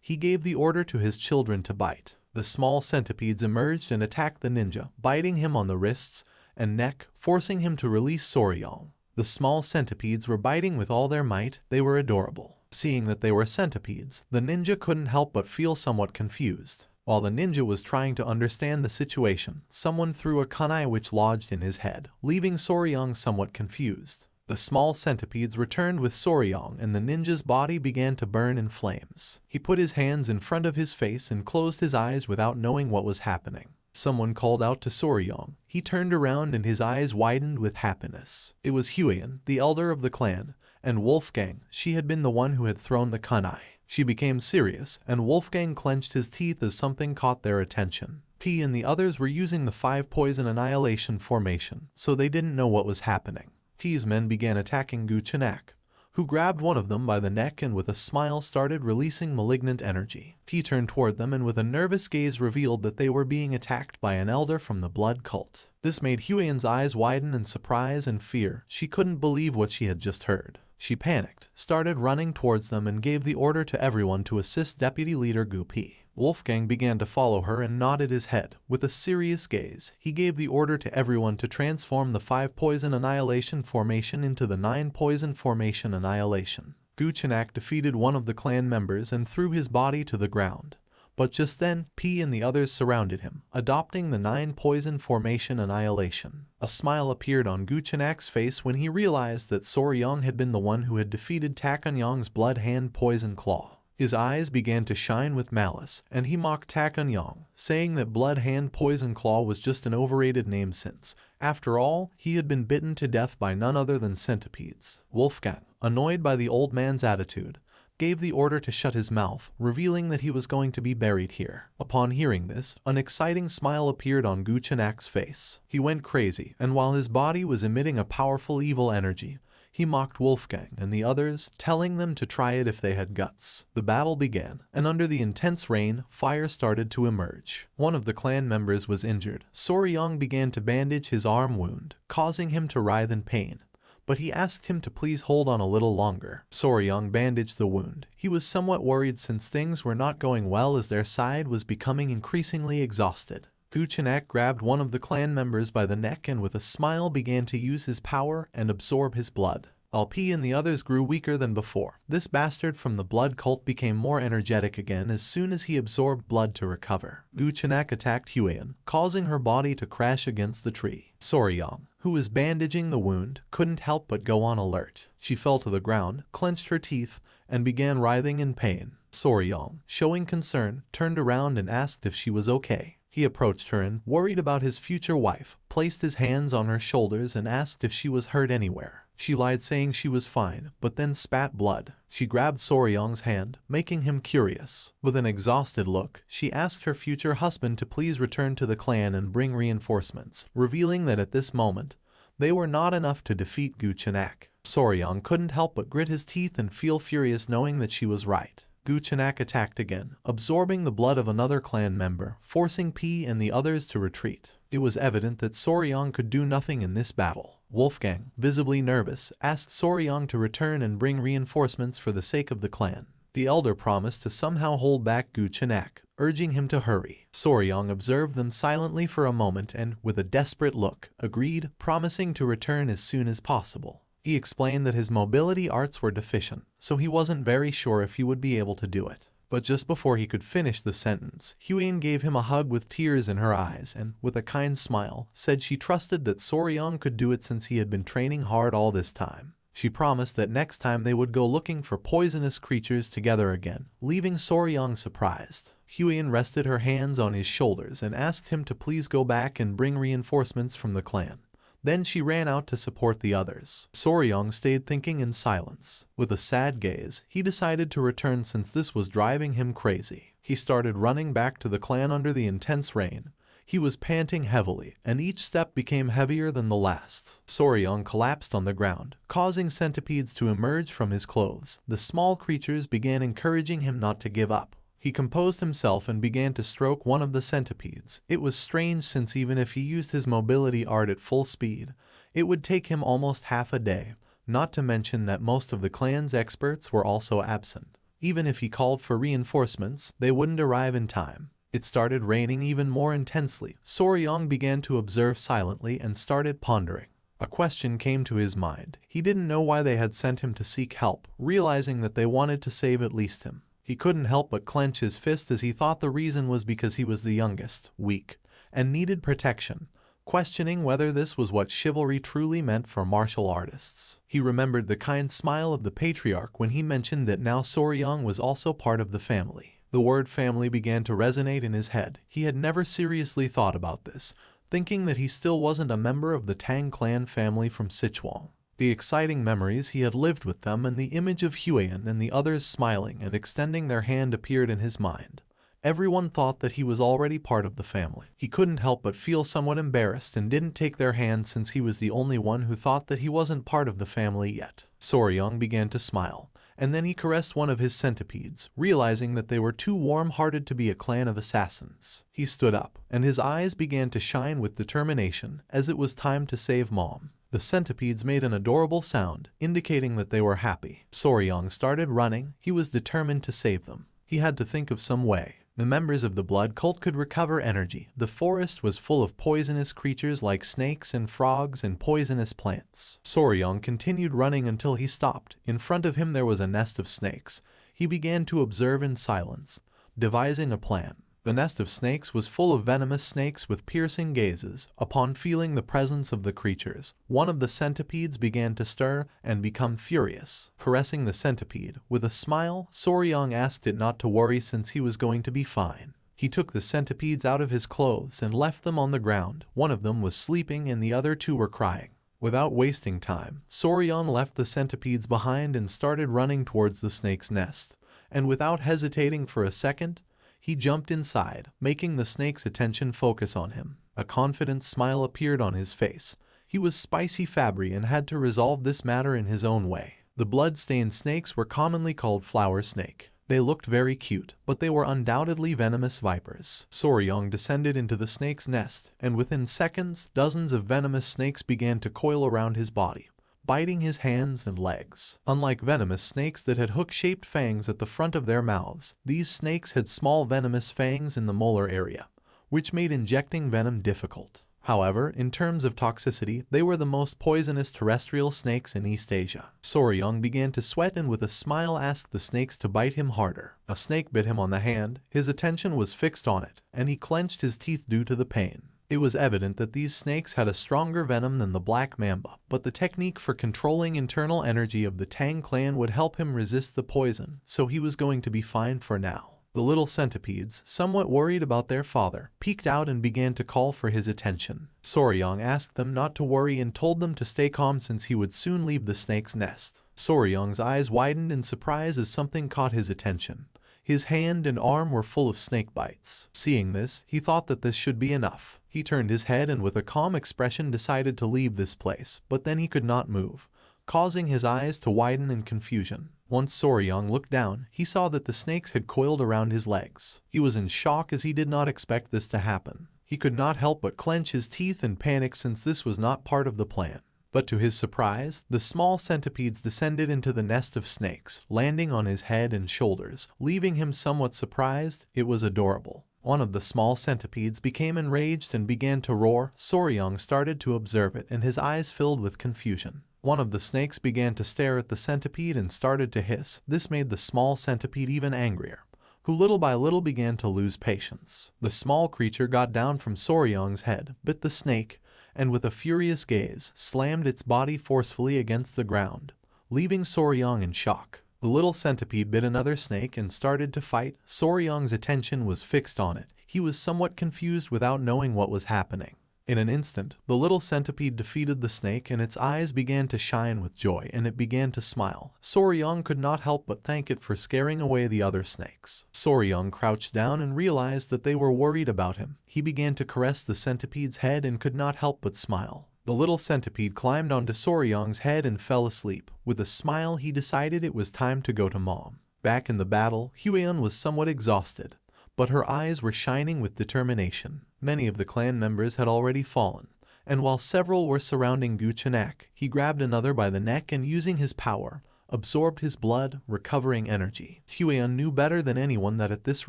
he gave the order to his children to bite. The small centipedes emerged and attacked the ninja, biting him on the wrists and neck, forcing him to release Soryang. The small centipedes were biting with all their might. They were adorable. Seeing that they were centipedes, the ninja couldn't help but feel somewhat confused. While the ninja was trying to understand the situation, someone threw a kunai which lodged in his head, leaving Soryang somewhat confused. The small centipedes returned with Soryang and the ninja's body began to burn in flames. He put his hands in front of his face and closed his eyes without knowing what was happening. Someone called out to Soryang. He turned around and his eyes widened with happiness. It was Huiyan, the elder of the clan, and Wolfgang. She had been the one who had thrown the kunai. She became serious, and Wolfgang clenched his teeth as something caught their attention. P and the others were using the 5 poison annihilation formation, so they didn't know what was happening. P's men began attacking Guchenak, who grabbed one of them by the neck and with a smile started releasing malignant energy. He turned toward them and with a nervous gaze revealed that they were being attacked by an elder from the blood cult. This made Huiyan's eyes widen in surprise and fear. She couldn't believe what she had just heard. She panicked, started running towards them and gave the order to everyone to assist Deputy Leader Gu P. Wolfgang began to follow her and nodded his head. With a serious gaze, he gave the order to everyone to transform the 5 poison annihilation formation into the 9 poison formation annihilation. Guchenak defeated one of the clan members and threw his body to the ground. But just then, P and the others surrounded him, adopting the 9 poison formation annihilation. A smile appeared on Guchenak's face when he realized that Soryang had been the one who had defeated Takanyang's blood hand poison claw. His eyes began to shine with malice, and he mocked Takanyang, saying that Blood Hand Poison Claw was just an overrated name since, after all, he had been bitten to death by none other than centipedes. Wolfgang, annoyed by the old man's attitude, gave the order to shut his mouth, revealing that he was going to be buried here. Upon hearing this, an exciting smile appeared on Guchenak's face. He went crazy, and while his body was emitting a powerful evil energy, he mocked Wolfgang and the others, telling them to try it if they had guts. The battle began, and under the intense rain, fire started to emerge. One of the clan members was injured. Soryang began to bandage his arm wound, causing him to writhe in pain, but he asked him to please hold on a little longer. Soryang bandaged the wound. He was somewhat worried since things were not going well as their side was becoming increasingly exhausted. Guchenak grabbed one of the clan members by the neck and with a smile began to use his power and absorb his blood. Alpi and the others grew weaker than before. This bastard from the blood cult became more energetic again as soon as he absorbed blood to recover. Guchenak attacked Huiyan, causing her body to crash against the tree. Soryang, who was bandaging the wound, couldn't help but go on alert. She fell to the ground, clenched her teeth, and began writhing in pain. Soryang, showing concern, turned around and asked if she was okay. He approached her and, worried about his future wife, placed his hands on her shoulders and asked if she was hurt anywhere. She lied saying she was fine, but then spat blood. She grabbed Soryang's hand, making him curious. With an exhausted look, she asked her future husband to please return to the clan and bring reinforcements, revealing that at this moment, they were not enough to defeat Guchenak. Soryang couldn't help but grit his teeth and feel furious knowing that she was right. Guchenak attacked again, absorbing the blood of another clan member, forcing P and the others to retreat. It was evident that Soryang could do nothing in this battle. Wolfgang, visibly nervous, asked Soryang to return and bring reinforcements for the sake of the clan. The elder promised to somehow hold back Guchenak, urging him to hurry. Soryang observed them silently for a moment and, with a desperate look, agreed, promising to return as soon as possible. He explained that his mobility arts were deficient, so he wasn't very sure if he would be able to do it. But just before he could finish the sentence, Huiyan gave him a hug with tears in her eyes and, with a kind smile, said she trusted that Soryang could do it since he had been training hard all this time. She promised that next time they would go looking for poisonous creatures together again, leaving Soryang surprised. Huion rested her hands on his shoulders and asked him to please go back and bring reinforcements from the clan. Then she ran out to support the others. Soryang stayed thinking in silence. With a sad gaze, he decided to return since this was driving him crazy. He started running back to the clan under the intense rain. He was panting heavily, and each step became heavier than the last. Soryang collapsed on the ground, causing centipedes to emerge from his clothes. The small creatures began encouraging him not to give up. He composed himself and began to stroke one of the centipedes. It was strange since even if he used his mobility art at full speed, it would take him almost half a day, not to mention that most of the clan's experts were also absent. Even if he called for reinforcements, they wouldn't arrive in time. It started raining even more intensely. Soryang began to observe silently and started pondering. A question came to his mind. He didn't know why they had sent him to seek help, realizing that they wanted to save at least him. He couldn't help but clench his fist as he thought the reason was because he was the youngest, weak, and needed protection, questioning whether this was what chivalry truly meant for martial artists. He remembered the kind smile of the patriarch when he mentioned that now Soryang was also part of the family. The word family began to resonate in his head. He had never seriously thought about this, thinking that he still wasn't a member of the Tang clan family from Sichuan. The exciting memories he had lived with them and the image of Huion and the others smiling and extending their hand appeared in his mind. Everyone thought that he was already part of the family. He couldn't help but feel somewhat embarrassed and didn't take their hand since he was the only one who thought that he wasn't part of the family yet. Soryang began to smile, and then he caressed one of his centipedes, realizing that they were too warm-hearted to be a clan of assassins. He stood up, and his eyes began to shine with determination as it was time to save Mom. The centipedes made an adorable sound, indicating that they were happy. Soryang started running. He was determined to save them. He had to think of some way. The members of the blood cult could recover energy. The forest was full of poisonous creatures like snakes and frogs and poisonous plants. Soryang continued running until he stopped. In front of him there was a nest of snakes. He began to observe in silence, devising a plan. The nest of snakes was full of venomous snakes with piercing gazes. Upon feeling the presence of the creatures, one of the centipedes began to stir and become furious. Caressing the centipede, with a smile, Soryang asked it not to worry since he was going to be fine. He took the centipedes out of his clothes and left them on the ground. One of them was sleeping and the other two were crying. Without wasting time, Soryang left the centipedes behind and started running towards the snake's nest. And without hesitating for a second, he jumped inside, making the snake's attention focus on him. A confident smile appeared on his face. He was spicy Fabry and had to resolve this matter in his own way. The blood-stained snakes were commonly called flower snake. They looked very cute, but they were undoubtedly venomous vipers. Soryang descended into the snake's nest, and within seconds, dozens of venomous snakes began to coil around his body, biting his hands and legs. Unlike venomous snakes that had hook-shaped fangs at the front of their mouths, these snakes had small venomous fangs in the molar area, which made injecting venom difficult. However, in terms of toxicity, they were the most poisonous terrestrial snakes in East Asia. Soryang began to sweat and with a smile asked the snakes to bite him harder. A snake bit him on the hand. His attention was fixed on it, and he clenched his teeth due to the pain. It was evident that these snakes had a stronger venom than the black mamba, but the technique for controlling internal energy of the Tang clan would help him resist the poison, so he was going to be fine for now. The little centipedes, somewhat worried about their father, peeked out and began to call for his attention. Soryang asked them not to worry and told them to stay calm since he would soon leave the snake's nest. Soryang's eyes widened in surprise as something caught his attention. His hand and arm were full of snake bites. Seeing this, he thought that this should be enough. He turned his head and with a calm expression decided to leave this place, but then he could not move, causing his eyes to widen in confusion. Once Soryang looked down, he saw that the snakes had coiled around his legs. He was in shock as he did not expect this to happen. He could not help but clench his teeth and panic since this was not part of the plan. But to his surprise, the small centipedes descended into the nest of snakes, landing on his head and shoulders, leaving him somewhat surprised. It was adorable. One of the small centipedes became enraged and began to roar. Soryang started to observe it and his eyes filled with confusion. One of the snakes began to stare at the centipede and started to hiss. This made the small centipede even angrier, who little by little began to lose patience. The small creature got down from Soryang's head, bit the snake, and with a furious gaze, slammed its body forcefully against the ground. leaving Soryang in shock. The little centipede bit another snake and started to fight. Soryang's attention was fixed on it. He was somewhat confused without knowing what was happening. In an instant, the little centipede defeated the snake and its eyes began to shine with joy and it began to smile. Soryang could not help but thank it for scaring away the other snakes. Soryang crouched down and realized that they were worried about him. He began to caress the centipede's head and could not help but smile. The little centipede climbed onto Soryang's head and fell asleep. With a smile, he decided it was time to go to mom. Back in the battle, Hueon was somewhat exhausted, but her eyes were shining with determination. Many of the clan members had already fallen, and while several were surrounding Guchenak, he grabbed another by the neck and using his power, absorbed his blood, recovering energy. Hueon knew better than anyone that at this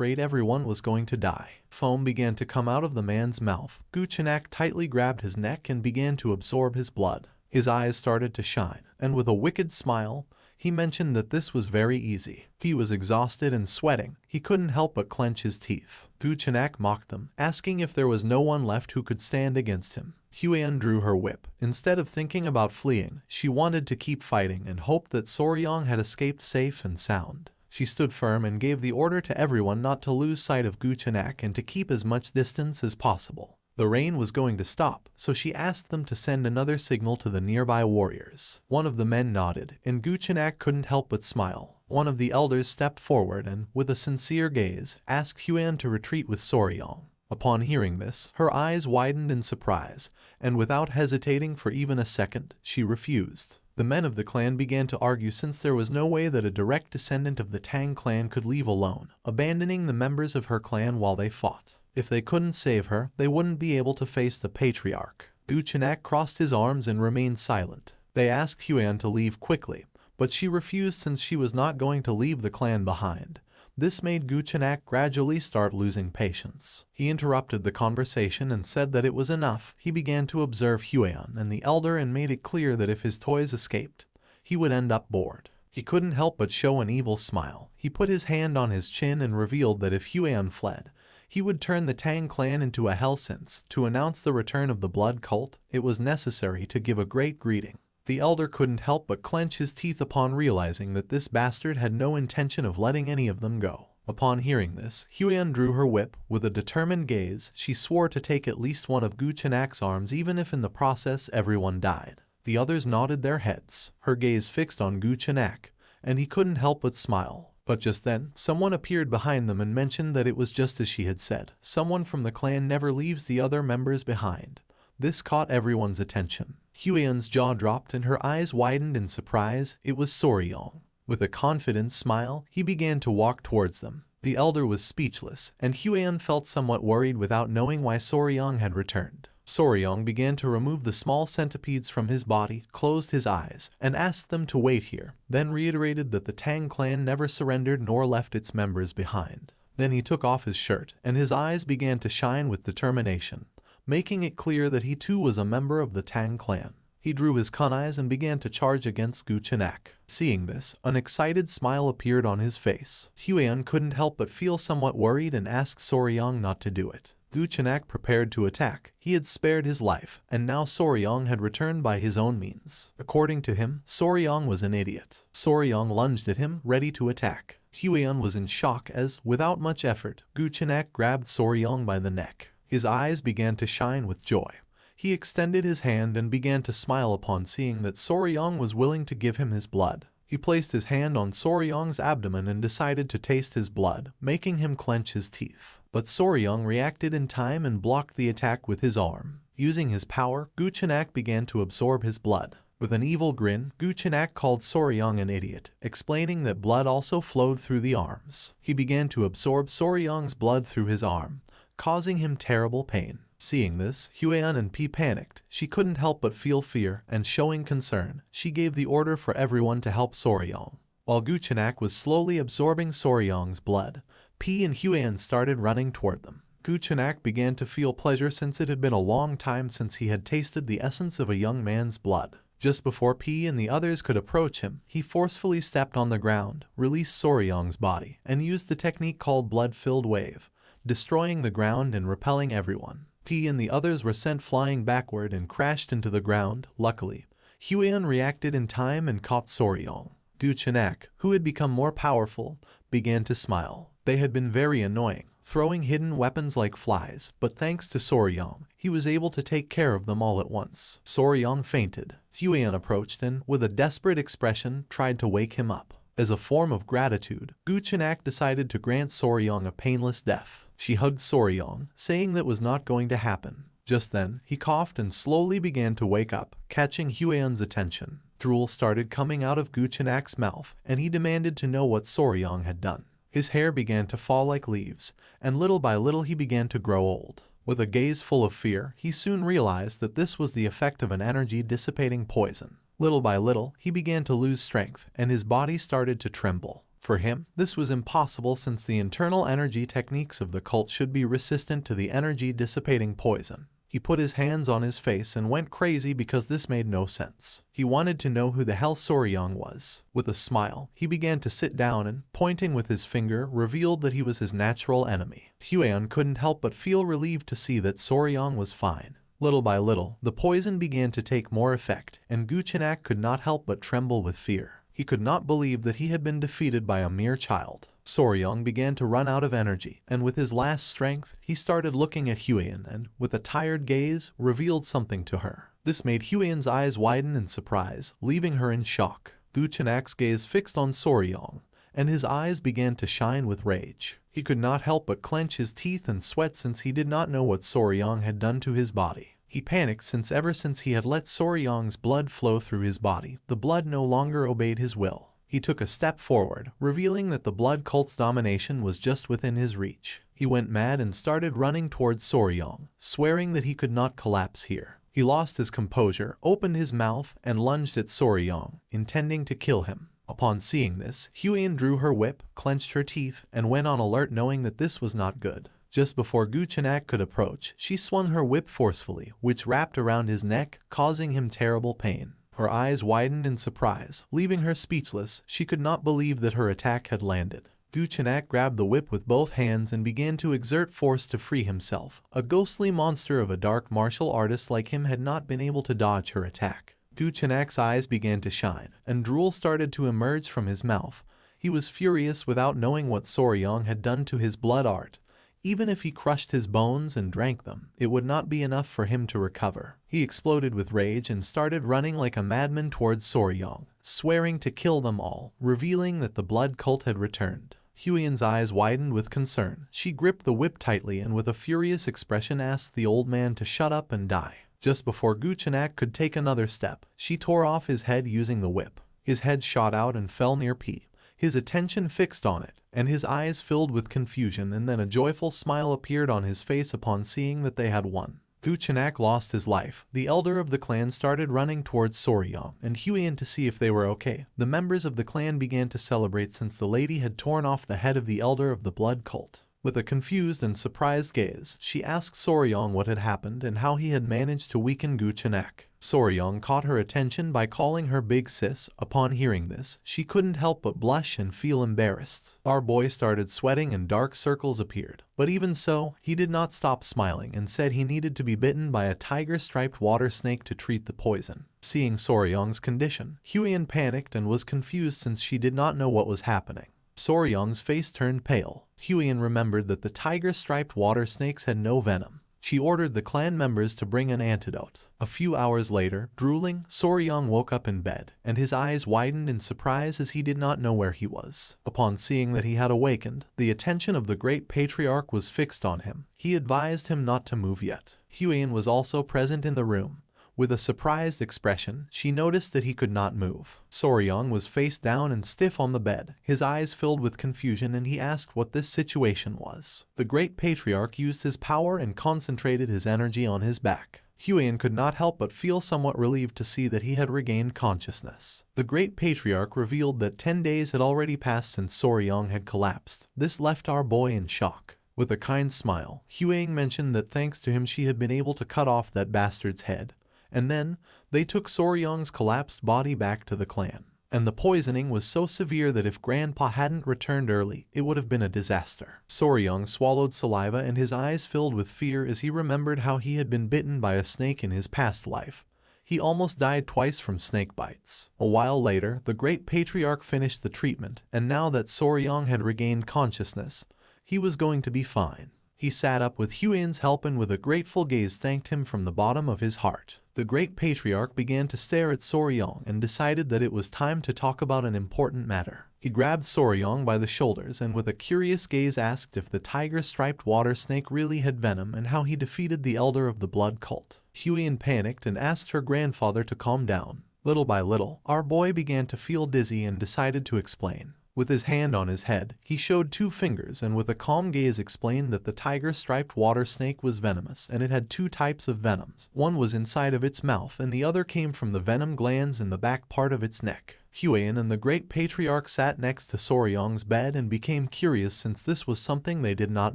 rate everyone was going to die. Foam began to come out of the man's mouth. Guchenak tightly grabbed his neck and began to absorb his blood. His eyes started to shine, and with a wicked smile, he mentioned that this was very easy. He was exhausted and sweating. He couldn't help but clench his teeth. Guchenak mocked them, asking if there was no one left who could stand against him. Hueon drew her whip. Instead of thinking about fleeing, she wanted to keep fighting and hoped that Soryang had escaped safe and sound. She stood firm and gave the order to everyone not to lose sight of Guchenak and to keep as much distance as possible. The rain was going to stop, so she asked them to send another signal to the nearby warriors. One of the men nodded, and Guchenak couldn't help but smile. One of the elders stepped forward and, with a sincere gaze, asked Hueon to retreat with Soryang. Upon hearing this, her eyes widened in surprise, and without hesitating for even a second, she refused. The men of the clan began to argue since there was no way that a direct descendant of the Tang clan could leave alone, abandoning the members of her clan while they fought. If they couldn't save her, they wouldn't be able to face the patriarch. Guchenak crossed his arms and remained silent. They asked Hueon to leave quickly, but she refused since she was not going to leave the clan behind. This made Guchenak gradually start losing patience. He interrupted the conversation and said that it was enough. He began to observe Hueon and the elder and made it clear that if his toys escaped, he would end up bored. He couldn't help but show an evil smile. He put his hand on his chin and revealed that if Hueon fled, he would turn the Tang clan into a hell since, to announce the return of the blood cult, it was necessary to give a great greeting. The elder couldn't help but clench his teeth upon realizing that this bastard had no intention of letting any of them go. Upon hearing this, Hueon drew her whip. With a determined gaze, she swore to take at least one of Guchenak's arms even if in the process everyone died. The others nodded their heads, her gaze fixed on Guchenak, and he couldn't help but smile. But just then, someone appeared behind them and mentioned that it was just as she had said. Someone from the clan never leaves the other members behind. This caught everyone's attention. Hueon's jaw dropped and her eyes widened in surprise. It was Soryang. With a confident smile, he began to walk towards them. The elder was speechless, and Hueon felt somewhat worried without knowing why Soryang had returned. Soryang began to remove the small centipedes from his body, closed his eyes, and asked them to wait here, then reiterated that the Tang clan never surrendered nor left its members behind. Then he took off his shirt, and his eyes began to shine with determination, making it clear that he too was a member of the Tang clan. He drew his kunais and began to charge against Guchenak. Seeing this, an excited smile appeared on his face. Hueon couldn't help but feel somewhat worried and asked Soryang not to do it. Guchenak prepared to attack. He had spared his life, and now Soryang had returned by his own means. According to him, Soryang was an idiot. Soryang lunged at him, ready to attack. Hueon was in shock as, without much effort, Guchenak grabbed Soryang by the neck. His eyes began to shine with joy. He extended his hand and began to smile upon seeing that Soryang was willing to give him his blood. He placed his hand on Soryang's abdomen and decided to taste his blood, making him clench his teeth. But Soryang reacted in time and blocked the attack with his arm. Using his power, Guchenak began to absorb his blood. With an evil grin, Guchenak called Soryang an idiot, explaining that blood also flowed through the arms. He began to absorb Soryang's blood through his arm, causing him terrible pain. Seeing this, Hueon and P panicked. She couldn't help but feel fear, and showing concern, she gave the order for everyone to help Soryang. While Guchenak was slowly absorbing Soryang's blood, P and Hueon started running toward them. Guchenak began to feel pleasure since it had been a long time since he had tasted the essence of a young man's blood. Just before P and the others could approach him, he forcefully stepped on the ground, released Soryang's body, and used the technique called blood-filled wave, destroying the ground and repelling everyone. P and the others were sent flying backward and crashed into the ground. Luckily, Huan reacted in time and caught Soryong. Guchenak, who had become more powerful, began to smile. They had been very annoying, throwing hidden weapons like flies, but thanks to Soryong, he was able to take care of them all at once. Soryong fainted. Huan approached and, with a desperate expression, tried to wake him up. As a form of gratitude, Guchenak decided to grant Soryong a painless death. She hugged Soryong, saying that was not going to happen. Just then, he coughed and slowly began to wake up, catching Huan's attention. Drool started coming out of Guchenak's mouth, and he demanded to know what Soryong had done. His hair began to fall like leaves, and little by little he began to grow old. With a gaze full of fear, he soon realized that this was the effect of an energy-dissipating poison. Little by little, he began to lose strength, and his body started to tremble. For him, this was impossible since the internal energy techniques of the cult should be resistant to the energy-dissipating poison. He put his hands on his face and went crazy because this made no sense. He wanted to know who the hell Soryong was. With a smile, he began to sit down and, pointing with his finger, revealed that he was his natural enemy. Huan couldn't help but feel relieved to see that Soryong was fine. Little by little, the poison began to take more effect, and Guchenak could not help but tremble with fear. He could not believe that he had been defeated by a mere child. Soryong began to run out of energy, and with his last strength, he started looking at Huan and, with a tired gaze, revealed something to her. This made Huan's eyes widen in surprise, leaving her in shock. Guchenak's gaze fixed on Soryong, and his eyes began to shine with rage. He could not help but clench his teeth and sweat since he did not know what Soryong had done to his body. He panicked since ever since he had let Soryong's blood flow through his body, the blood no longer obeyed his will. He took a step forward, revealing that the blood cult's domination was just within his reach. He went mad and started running towards Soryong, swearing that he could not collapse here. He lost his composure, opened his mouth, and lunged at Soryong, intending to kill him. Upon seeing this, Huan drew her whip, clenched her teeth, and went on alert knowing that this was not good. Just before Guchenak could approach, she swung her whip forcefully, which wrapped around his neck, causing him terrible pain. Her eyes widened in surprise, leaving her speechless. She could not believe that her attack had landed. Guchenak grabbed the whip with both hands and began to exert force to free himself. A ghostly monster of a dark martial artist like him had not been able to dodge her attack. Guchenak's eyes began to shine, and drool started to emerge from his mouth. He was furious without knowing what Soryong had done to his blood art. Even if he crushed his bones and drank them, it would not be enough for him to recover. He exploded with rage and started running like a madman towards Soryong, swearing to kill them all, revealing that the blood cult had returned. Huan's eyes widened with concern. She gripped the whip tightly and with a furious expression asked the old man to shut up and die. Just before Guchenak could take another step, she tore off his head using the whip. His head shot out and fell near P. His attention fixed on it, and his eyes filled with confusion, and then a joyful smile appeared on his face upon seeing that they had won. Guchenak lost his life. The elder of the clan started running towards Soryong and Huan to see if they were okay. The members of the clan began to celebrate since the lady had torn off the head of the elder of the blood cult. With a confused and surprised gaze, she asked Soryong what had happened and how he had managed to weaken Guchenak. Soryong caught her attention by calling her big sis. Upon hearing this, she couldn't help but blush and feel embarrassed. Our boy started sweating and dark circles appeared. But even so, he did not stop smiling and said he needed to be bitten by a tiger-striped water snake to treat the poison. Seeing Soryong's condition, Huan panicked and was confused since she did not know what was happening. Soryong's face turned pale. Huan remembered that the tiger-striped water snakes had no venom. She ordered the clan members to bring an antidote. A few hours later, drooling, Soryong woke up in bed, and his eyes widened in surprise as he did not know where he was. Upon seeing that he had awakened, the attention of the great patriarch was fixed on him. He advised him not to move yet. Huan was also present in the room. With a surprised expression, she noticed that he could not move. Soryong was face down and stiff on the bed, his eyes filled with confusion, and he asked what this situation was. The great patriarch used his power and concentrated his energy on his back. Huan could not help but feel somewhat relieved to see that he had regained consciousness. The great patriarch revealed that 10 days had already passed since Soryong had collapsed. This left our boy in shock. With a kind smile, Huan mentioned that thanks to him she had been able to cut off that bastard's head. And then, they took Soryong's collapsed body back to the clan. And the poisoning was so severe that if Grandpa hadn't returned early, it would have been a disaster. Soryong swallowed saliva and his eyes filled with fear as he remembered how he had been bitten by a snake in his past life. He almost died twice from snake bites. A while later, the great patriarch finished the treatment, and now that Soryong had regained consciousness, he was going to be fine. He sat up with Huian's help and with a grateful gaze thanked him from the bottom of his heart. The great patriarch began to stare at Soryong and decided that it was time to talk about an important matter. He grabbed Soryong by the shoulders and with a curious gaze asked if the tiger-striped water snake really had venom and how he defeated the elder of the blood cult. Huian panicked and asked her grandfather to calm down. Little by little, our boy began to feel dizzy and decided to explain. With his hand on his head, he showed 2 fingers and with a calm gaze explained that the tiger-striped water snake was venomous and it had 2 types of venoms. One was inside of its mouth and the other came from the venom glands in the back part of its neck. Huian and the great patriarch sat next to Soryong's bed and became curious since this was something they did not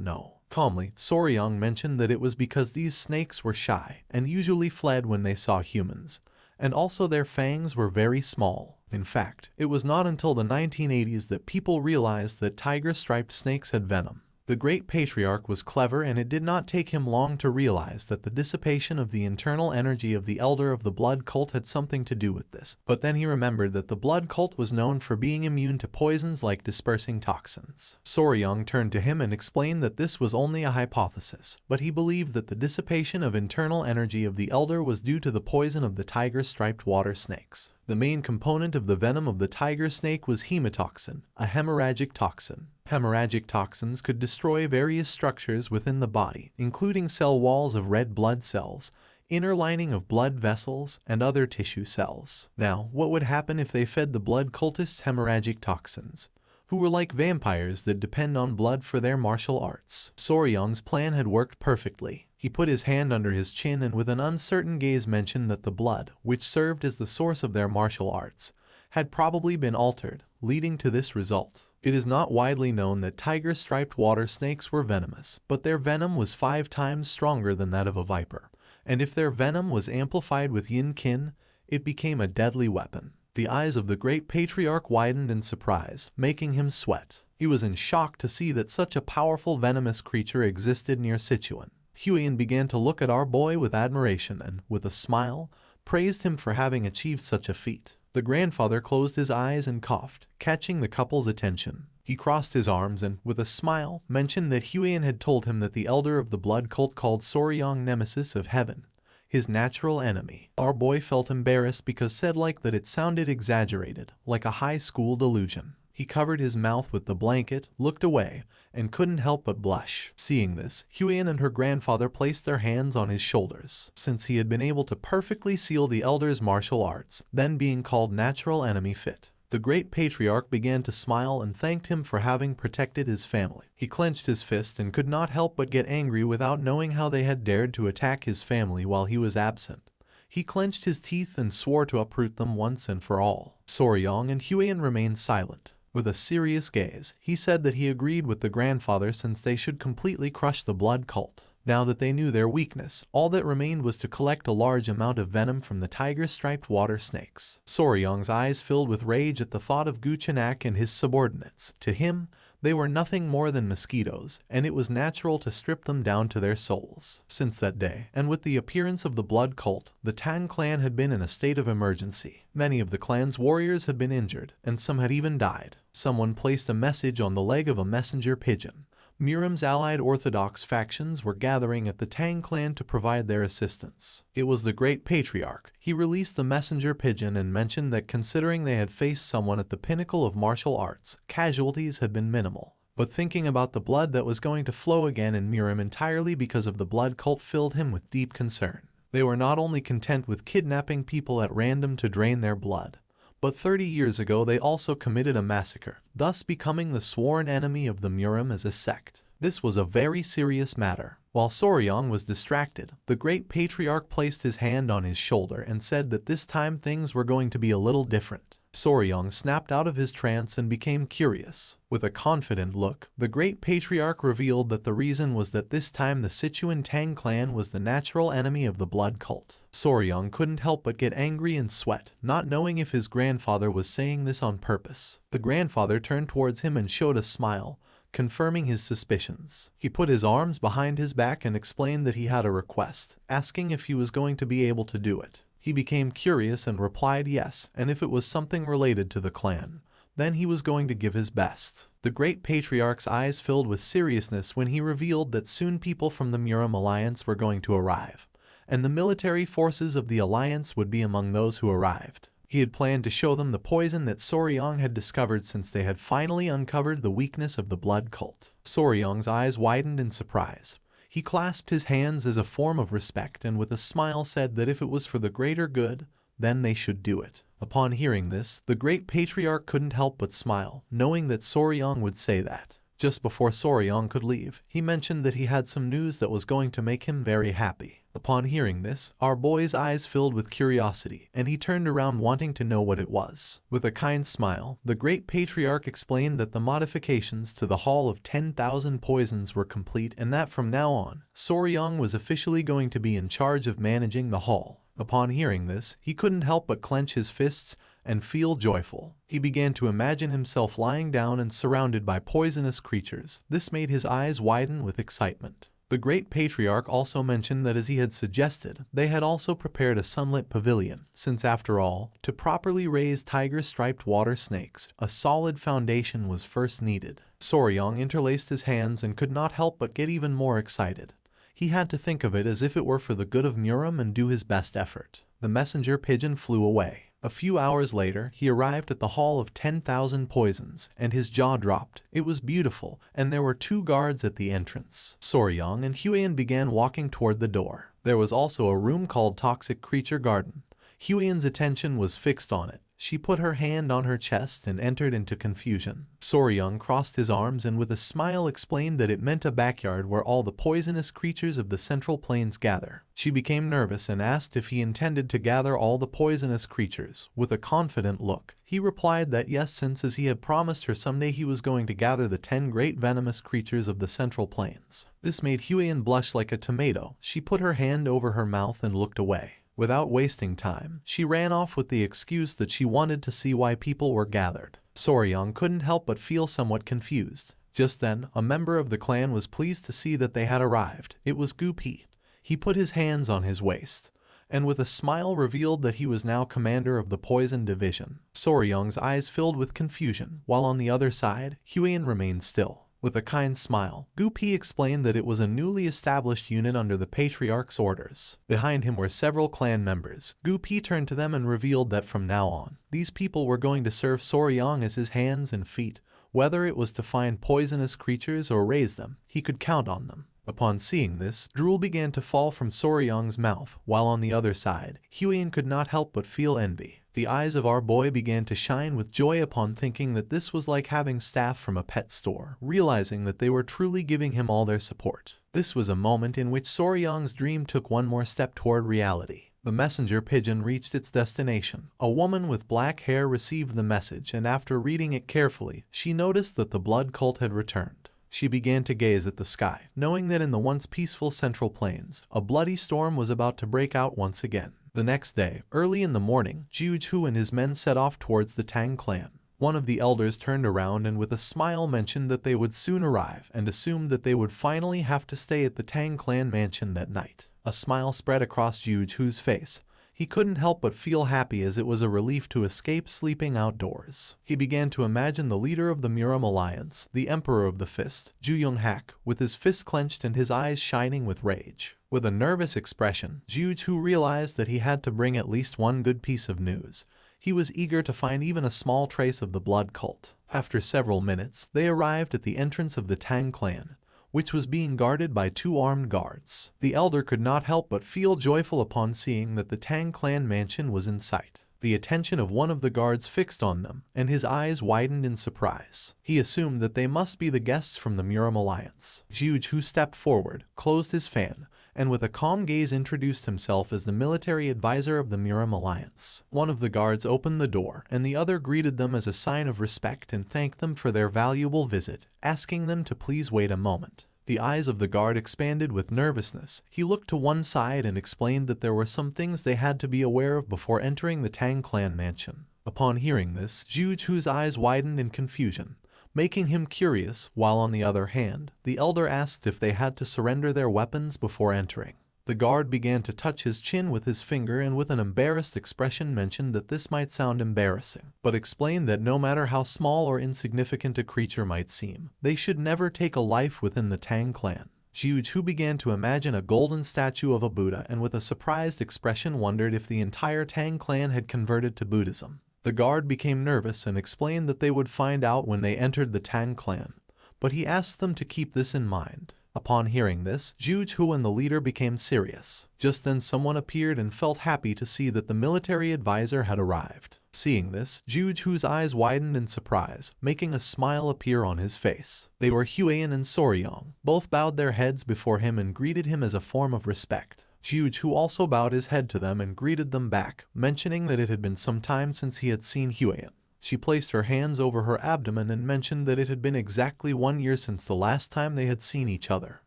know. Calmly, Soryong mentioned that it was because these snakes were shy and usually fled when they saw humans, and also their fangs were very small. In fact, it was not until the 1980s that people realized that tiger-striped snakes had venom. The great patriarch was clever and it did not take him long to realize that the dissipation of the internal energy of the elder of the blood cult had something to do with this. But then he remembered that the blood cult was known for being immune to poisons like dispersing toxins. Soryong turned to him and explained that this was only a hypothesis, but he believed that the dissipation of internal energy of the elder was due to the poison of the tiger-striped water snakes. The main component of the venom of the tiger snake was hemotoxin, a hemorrhagic toxin. Hemorrhagic toxins could destroy various structures within the body, including cell walls of red blood cells, inner lining of blood vessels, and other tissue cells. Now, what would happen if they fed the blood cultists hemorrhagic toxins, who were like vampires that depend on blood for their martial arts? Soryong's plan had worked perfectly. He put his hand under his chin and with an uncertain gaze mentioned that the blood, which served as the source of their martial arts, had probably been altered, leading to this result. It is not widely known that tiger-striped water snakes were venomous, but their venom was 5 times stronger than that of a viper, and if their venom was amplified with yin-kin, it became a deadly weapon. The eyes of the great patriarch widened in surprise, making him sweat. He was in shock to see that such a powerful venomous creature existed near Sichuan. Huian began to look at our boy with admiration and, with a smile, praised him for having achieved such a feat. The grandfather closed his eyes and coughed, catching the couple's attention. He crossed his arms and, with a smile, mentioned that Huian had told him that the elder of the blood cult called Soryong Nemesis of Heaven, his natural enemy. Our boy felt embarrassed because said that it sounded exaggerated, like a high school delusion. He covered his mouth with the blanket, looked away, and couldn't help but blush. Seeing this, Huian and her grandfather placed their hands on his shoulders, since he had been able to perfectly seal the elder's martial arts, then being called natural enemy fit. The great patriarch began to smile and thanked him for having protected his family. He clenched his fist and could not help but get angry without knowing how they had dared to attack his family while he was absent. He clenched his teeth and swore to uproot them once and for all. Soryong and Huian remained silent. With a serious gaze, he said that he agreed with the grandfather since they should completely crush the blood cult. Now that they knew their weakness, all that remained was to collect a large amount of venom from the tiger-striped water snakes. Soryong's eyes filled with rage at the thought of Guchenak and his subordinates. To him, they were nothing more than mosquitoes, and it was natural to strip them down to their souls. Since that day, and with the appearance of the blood cult, the Tang clan had been in a state of emergency. Many of the clan's warriors had been injured, and some had even died. Someone placed a message on the leg of a messenger pigeon. Miram's allied Orthodox factions were gathering at the Tang clan to provide their assistance. It was the great patriarch. He released the messenger pigeon and mentioned that considering they had faced someone at the pinnacle of martial arts, casualties had been minimal. But thinking about the blood that was going to flow again in Miram entirely because of the blood cult filled him with deep concern. They were not only content with kidnapping people at random to drain their blood, but 30 years ago they also committed a massacre, thus becoming the sworn enemy of the Miram as a sect. This was a very serious matter. While Soryong was distracted, the great patriarch placed his hand on his shoulder and said that this time things were going to be a little different. Soryong snapped out of his trance and became curious. With a confident look, the great patriarch revealed that the reason was that this time the Sichuan Tang clan was the natural enemy of the blood cult. Soryong couldn't help but get angry and sweat, not knowing if his grandfather was saying this on purpose. The grandfather turned towards him and showed a smile, confirming his suspicions. He put his arms behind his back and explained that he had a request, asking if he was going to be able to do it. He became curious and replied yes, and if it was something related to the clan, then he was going to give his best. The great patriarch's eyes filled with seriousness when he revealed that soon people from the Muram Alliance were going to arrive, and the military forces of the Alliance would be among those who arrived. He had planned to show them the poison that Soryong had discovered since they had finally uncovered the weakness of the blood cult. Soryong's eyes widened in surprise. He clasped his hands as a form of respect and with a smile said that if it was for the greater good, then they should do it. Upon hearing this, the great patriarch couldn't help but smile, knowing that Soryong would say that. Just before Soryong could leave, he mentioned that he had some news that was going to make him very happy. Upon hearing this, our boy's eyes filled with curiosity, and he turned around wanting to know what it was. With a kind smile, the great patriarch explained that the modifications to the Hall of 10,000 Poisons were complete and that from now on, Soryong was officially going to be in charge of managing the hall. Upon hearing this, he couldn't help but clench his fists and feel joyful. He began to imagine himself lying down and surrounded by poisonous creatures. This made his eyes widen with excitement. The great patriarch also mentioned that as he had suggested, they had also prepared a sunlit pavilion, since after all, to properly raise tiger-striped water snakes, a solid foundation was first needed. Soryong interlaced his hands and could not help but get even more excited. He had to think of it as if it were for the good of Muram and do his best effort. The messenger pigeon flew away. A few hours later, he arrived at the Hall of 10,000 Poisons, and his jaw dropped. It was beautiful, and there were 2 guards at the entrance. Soryong and Huian began walking toward the door. There was also a room called Toxic Creature Garden. Huian's attention was fixed on it. She put her hand on her chest and entered into confusion. Soryong crossed his arms and with a smile explained that it meant a backyard where all the poisonous creatures of the Central Plains gather. She became nervous and asked if he intended to gather all the poisonous creatures. With a confident look, he replied that yes, since as he had promised her someday he was going to gather the 10 great venomous creatures of the Central Plains. This made Huian blush like a tomato. She put her hand over her mouth and looked away. Without wasting time, she ran off with the excuse that she wanted to see why people were gathered. Soryong couldn't help but feel somewhat confused. Just then, a member of the clan was pleased to see that they had arrived. It was Gupi. He put his hands on his waist, and with a smile revealed that he was now commander of the Poison Division. Soryong's eyes filled with confusion, while on the other side, Huian remained still. With a kind smile, Gupi explained that it was a newly established unit under the Patriarch's orders. Behind him were several clan members. Gupi turned to them and revealed that from now on, these people were going to serve Soryong as his hands and feet. Whether it was to find poisonous creatures or raise them, he could count on them. Upon seeing this, drool began to fall from Soryong's mouth, while on the other side, Huian could not help but feel envy. The eyes of our boy began to shine with joy upon thinking that this was like having staff from a pet store, realizing that they were truly giving him all their support. This was a moment in which Soryong's dream took one more step toward reality. The messenger pigeon reached its destination. A woman with black hair received the message, and after reading it carefully, she noticed that the blood cult had returned. She began to gaze at the sky, knowing that in the once peaceful Central Plains, a bloody storm was about to break out once again. The next day, early in the morning, Jiuju and his men set off towards the Tang clan. One of the elders turned around and with a smile mentioned that they would soon arrive and assumed that they would finally have to stay at the Tang clan mansion that night. A smile spread across Jiuju's face. He couldn't help but feel happy as it was a relief to escape sleeping outdoors. He began to imagine the leader of the Muram Alliance, the Emperor of the Fist, Juyonghak, with his fist clenched and his eyes shining with rage. With a nervous expression, Jiuju realized that he had to bring at least one good piece of news. He was eager to find even a small trace of the blood cult. After several minutes, they arrived at the entrance of the Tang clan, which was being guarded by 2 armed guards. The elder could not help but feel joyful upon seeing that the Tang clan mansion was in sight. The attention of one of the guards fixed on them, and his eyes widened in surprise. He assumed that they must be the guests from the Muram Alliance. Jiuju stepped forward, closed his fan, and with a calm gaze introduced himself as the military advisor of the Muram Alliance. One of the guards opened the door, and the other greeted them as a sign of respect and thanked them for their valuable visit, asking them to please wait a moment. The eyes of the guard expanded with nervousness. He looked to one side and explained that there were some things they had to be aware of before entering the Tang clan mansion. Upon hearing this, Jiuju's eyes widened in confusion, making him curious, while on the other hand, the elder asked if they had to surrender their weapons before entering. The guard began to touch his chin with his finger and with an embarrassed expression mentioned that this might sound embarrassing, but explained that no matter how small or insignificant a creature might seem, they should never take a life within the Tang clan. Jiuju began to imagine a golden statue of a Buddha and with a surprised expression wondered if the entire Tang clan had converted to Buddhism. The guard became nervous and explained that they would find out when they entered the Tang clan, but he asked them to keep this in mind. Upon hearing this, Jiuju and the leader became serious. Just then someone appeared and felt happy to see that the military advisor had arrived. Seeing this, Jiuju's eyes widened in surprise, making a smile appear on his face. They were Huiyan and Soryong. Both bowed their heads before him and greeted him as a form of respect. Jiuju also bowed his head to them and greeted them back, mentioning that it had been some time since he had seen Huiyan. She placed her hands over her abdomen and mentioned that it had been exactly 1 year since the last time they had seen each other.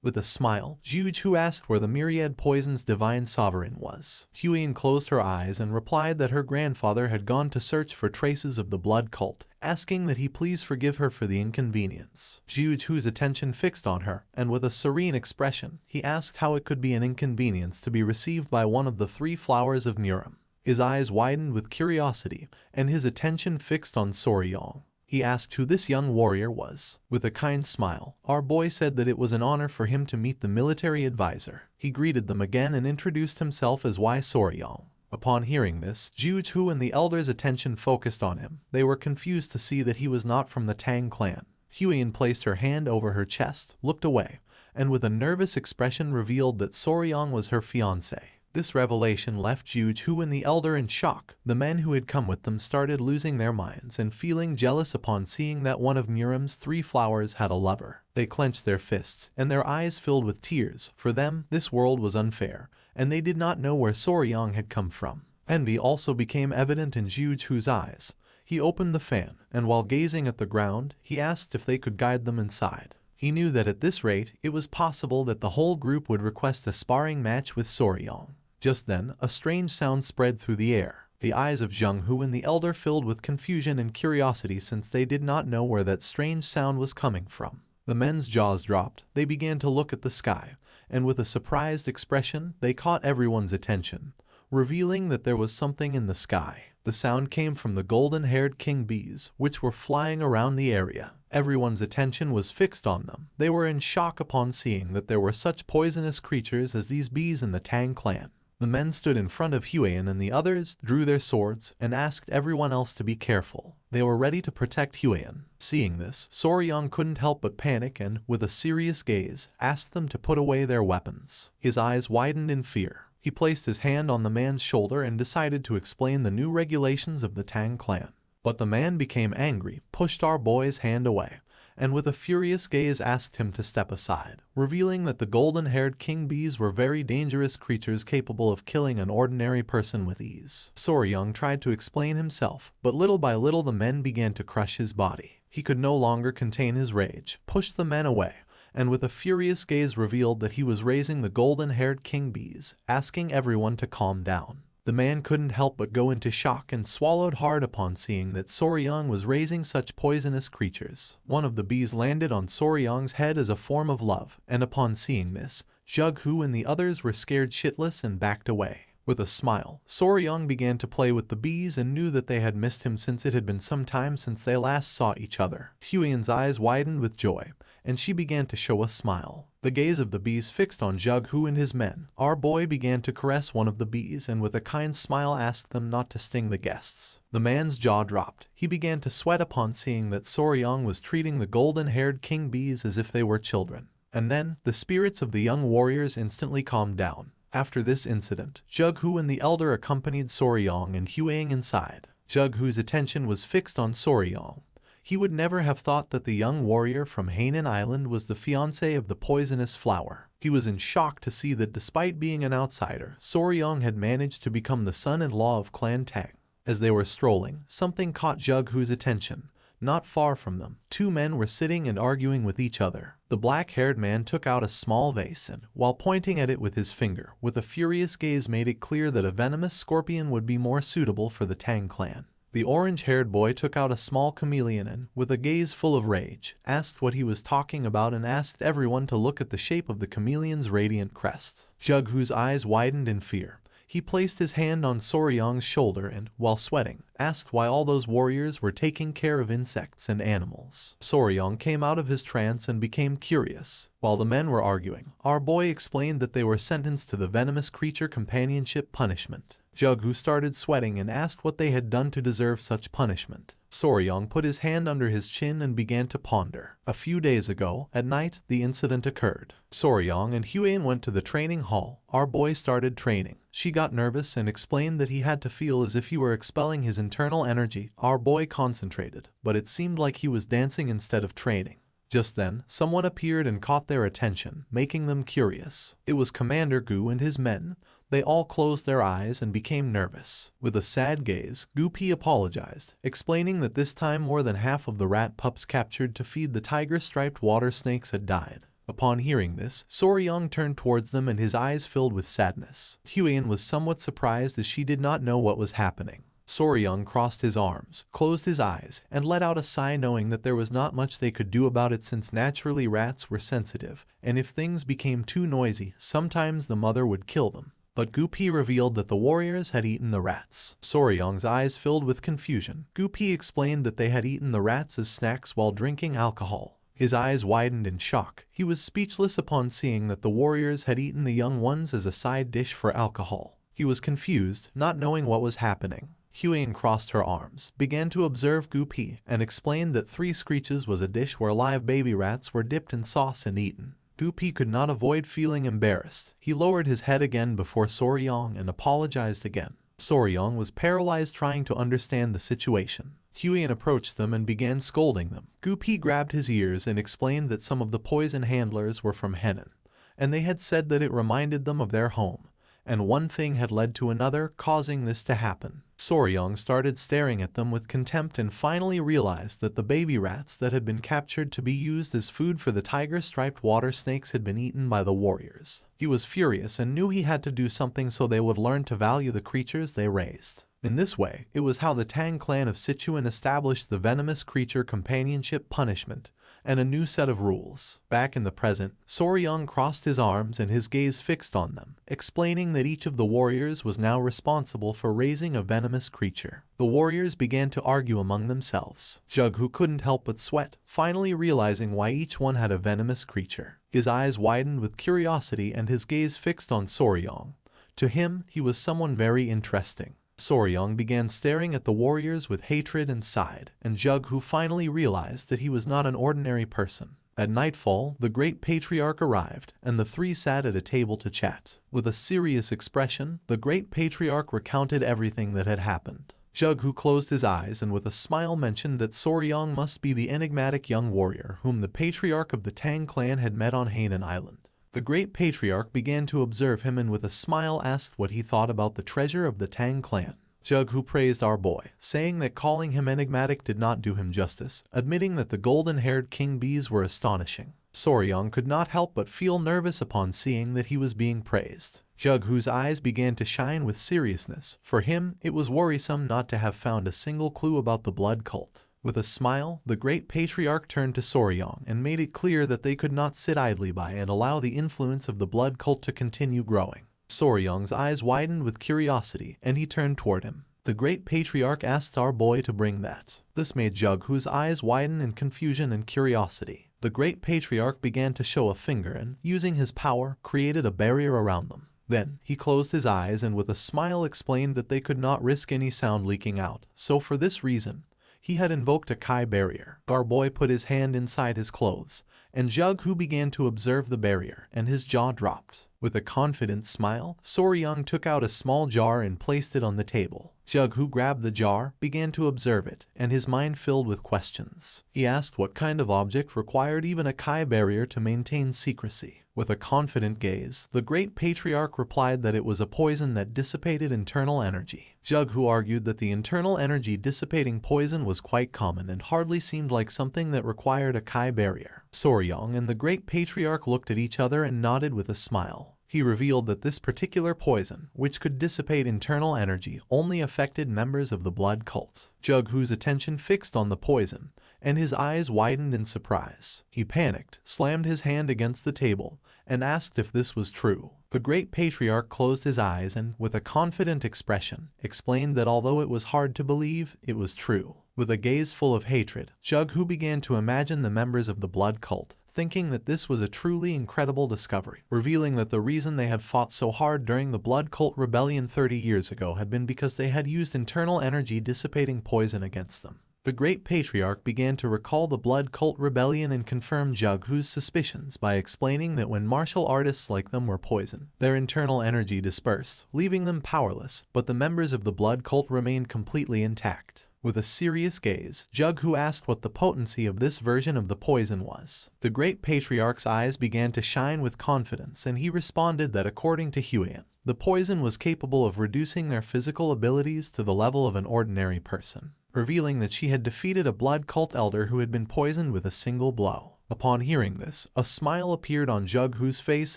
With a smile, Jiuju asked where the myriad poison's divine sovereign was. Huiyan closed her eyes and replied that her grandfather had gone to search for traces of the blood cult, asking that he please forgive her for the inconvenience. Jiuju's attention fixed on her, and with a serene expression, he asked how it could be an inconvenience to be received by one of the 3 flowers of Murim. His eyes widened with curiosity, and his attention fixed on Soryong. He asked who this young warrior was. With a kind smile, our boy said that it was an honor for him to meet the military advisor. He greeted them again and introduced himself as Soryong. Upon hearing this, Jiuju and the elders' attention focused on him. They were confused to see that he was not from the Tang clan. Huiyan placed her hand over her chest, looked away, and with a nervous expression revealed that Soryong was her fiancé. This revelation left Jiuju and the elder in shock. The men who had come with them started losing their minds and feeling jealous upon seeing that one of Murim's 3 flowers had a lover. They clenched their fists, and their eyes filled with tears. For them, this world was unfair, and they did not know where Soryong had come from. Envy also became evident in Jiuju's eyes. He opened the fan, and while gazing at the ground, he asked if they could guide them inside. He knew that at this rate, it was possible that the whole group would request a sparring match with Soryong. Just then, a strange sound spread through the air. The eyes of Jianghu and the elder filled with confusion and curiosity since they did not know where that strange sound was coming from. The men's jaws dropped. They began to look at the sky, and with a surprised expression, they caught everyone's attention, revealing that there was something in the sky. The sound came from the golden-haired king bees, which were flying around the area. Everyone's attention was fixed on them. They were in shock upon seeing that there were such poisonous creatures as these bees in the Tang clan. The men stood in front of Huiyan and the others, drew their swords, and asked everyone else to be careful. They were ready to protect Huiyan. Seeing this, Soryong couldn't help but panic and, with a serious gaze, asked them to put away their weapons. His eyes widened in fear. He placed his hand on the man's shoulder and decided to explain the new regulations of the Tang clan. But the man became angry, pushed our boy's hand away, and with a furious gaze asked him to step aside, revealing that the golden-haired king bees were very dangerous creatures capable of killing an ordinary person with ease. Soryong tried to explain himself, but little by little the men began to crush his body. He could no longer contain his rage, pushed the men away, and with a furious gaze revealed that he was raising the golden-haired king bees, asking everyone to calm down. The man couldn't help but go into shock and swallowed hard upon seeing that Soryong was raising such poisonous creatures. One of the bees landed on Soryong's head as a form of love, and upon seeing this, Jianghu and the others were scared shitless and backed away. With a smile, Soryong began to play with the bees and knew that they had missed him since it had been some time since they last saw each other. Huiyan's eyes widened with joy, and she began to show a smile. The gaze of the bees fixed on Jianghu and his men. Our boy began to caress one of the bees and with a kind smile asked them not to sting the guests. The man's jaw dropped. He began to sweat upon seeing that Soryong was treating the golden-haired king bees as if they were children. And then, the spirits of the young warriors instantly calmed down. After this incident, Jianghu and the elder accompanied Soryong and Huiyan inside. Jianghu's attention was fixed on Soryong. He would never have thought that the young warrior from Hainan Island was the fiancé of the poisonous flower. He was in shock to see that despite being an outsider, Soryong had managed to become the son-in-law of Clan Tang. As they were strolling, something caught Jianghu's attention. Not far from them, 2 men were sitting and arguing with each other. The black-haired man took out a small vase and, while pointing at it with his finger, with a furious gaze made it clear that a venomous scorpion would be more suitable for the Tang clan. The orange-haired boy took out a small chameleon and, with a gaze full of rage, asked what he was talking about and asked everyone to look at the shape of the chameleon's radiant crest. Jughu's eyes widened in fear. He placed his hand on Soryang's shoulder and, while sweating, asked why all those warriors were taking care of insects and animals. Soryang came out of his trance and became curious. While the men were arguing, our boy explained that they were sentenced to the venomous creature companionship punishment. Jughu started sweating and asked what they had done to deserve such punishment. Soryang put his hand under his chin and began to ponder. A few days ago, at night, the incident occurred. Soryang and Huan went to the training hall. Our boy started training. She got nervous and explained that he had to feel as if he were expelling his internal energy. Our boy concentrated, but it seemed like he was dancing instead of training. Just then, someone appeared and caught their attention, making them curious. It was Commander Gu and his men. They all closed their eyes and became nervous. With a sad gaze, Gu Pi apologized, explaining that this time more than half of the rat pups captured to feed the tiger-striped water snakes had died. Upon hearing this, Soryang turned towards them and his eyes filled with sadness. Huan was somewhat surprised as she did not know what was happening. Soryang crossed his arms, closed his eyes, and let out a sigh knowing that there was not much they could do about it since naturally rats were sensitive, and if things became too noisy, sometimes the mother would kill them. But Gu Pi revealed that the warriors had eaten the rats. Soryang's eyes filled with confusion. Gu Pi explained that they had eaten the rats as snacks while drinking alcohol. His eyes widened in shock. He was speechless upon seeing that the warriors had eaten the young ones as a side dish for alcohol. He was confused, not knowing what was happening. Huan crossed her arms, began to observe Gu Pi, and explained that 3 screeches was a dish where live baby rats were dipped in sauce and eaten. Gu Pi could not avoid feeling embarrassed. He lowered his head again before Soryang and apologized again. Soryang was paralyzed trying to understand the situation. Huan approached them and began scolding them. Gu Pi grabbed his ears and explained that some of the poison handlers were from Henan, and they had said that it reminded them of their home, and one thing had led to another, causing this to happen. Soryang started staring at them with contempt and finally realized that the baby rats that had been captured to be used as food for the tiger-striped water snakes had been eaten by the warriors. He was furious and knew he had to do something so they would learn to value the creatures they raised. In this way, it was how the Tang clan of Sichuan established the venomous creature companionship punishment and a new set of rules. Back in the present, Soryang crossed his arms and his gaze fixed on them, explaining that each of the warriors was now responsible for raising a venomous creature. The warriors began to argue among themselves. Jughu couldn't help but sweat, finally realizing why each one had a venomous creature. His eyes widened with curiosity and his gaze fixed on Soryang. To him, he was someone very interesting. Soryang began staring at the warriors with hatred and sighed, and Jughu finally realized that he was not an ordinary person. At nightfall, the great patriarch arrived, and the 3 sat at a table to chat. With a serious expression, the great patriarch recounted everything that had happened. Jughu closed his eyes and with a smile mentioned that Soryang must be the enigmatic young warrior whom the patriarch of the Tang clan had met on Hainan Island. The great patriarch began to observe him and with a smile asked what he thought about the treasure of the Tang clan. Jughu praised our boy, saying that calling him enigmatic did not do him justice, admitting that the golden-haired king bees were astonishing. Soryang could not help but feel nervous upon seeing that he was being praised. Jughu's eyes began to shine with seriousness. For him, it was worrisome not to have found a single clue about the blood cult. With a smile, the great patriarch turned to Soryang and made it clear that they could not sit idly by and allow the influence of the blood cult to continue growing. Soryang's eyes widened with curiosity, and he turned toward him. The great patriarch asked our boy to bring that. This made Jughu's eyes widen in confusion and curiosity. The great patriarch began to show a finger and, using his power, created a barrier around them. Then, he closed his eyes and with a smile explained that they could not risk any sound leaking out, so for this reason, he had invoked a Kai barrier. Our boy put his hand inside his clothes, and Jughu began to observe the barrier, and his jaw dropped. With a confident smile, Soryang took out a small jar and placed it on the table. Jughu grabbed the jar, began to observe it, and his mind filled with questions. He asked what kind of object required even a Kai barrier to maintain secrecy. With a confident gaze, the great patriarch replied that it was a poison that dissipated internal energy. Jughu argued that the internal energy dissipating poison was quite common and hardly seemed like something that required a Kai barrier. Soryang and the great patriarch looked at each other and nodded with a smile. He revealed that this particular poison, which could dissipate internal energy, only affected members of the blood cult. Jughu's attention fixed on the poison, and his eyes widened in surprise. He panicked, slammed his hand against the table, and asked if this was true. The great patriarch closed his eyes and, with a confident expression, explained that although it was hard to believe, it was true. With a gaze full of hatred, Jughu began to imagine the members of the blood cult, thinking that this was a truly incredible discovery, revealing that the reason they had fought so hard during the blood cult rebellion 30 years ago had been because they had used internal energy dissipating poison against them. The great patriarch began to recall the blood cult rebellion and confirm Jughu's suspicions by explaining that when martial artists like them were poisoned, their internal energy dispersed, leaving them powerless, but the members of the blood cult remained completely intact. With a serious gaze, Jughu asked what the potency of this version of the poison was. The great patriarch's eyes began to shine with confidence, and he responded that according to Huian, the poison was capable of reducing their physical abilities to the level of an ordinary person, revealing that she had defeated a blood cult elder who had been poisoned with a single blow. Upon hearing this, a smile appeared on Jughu's face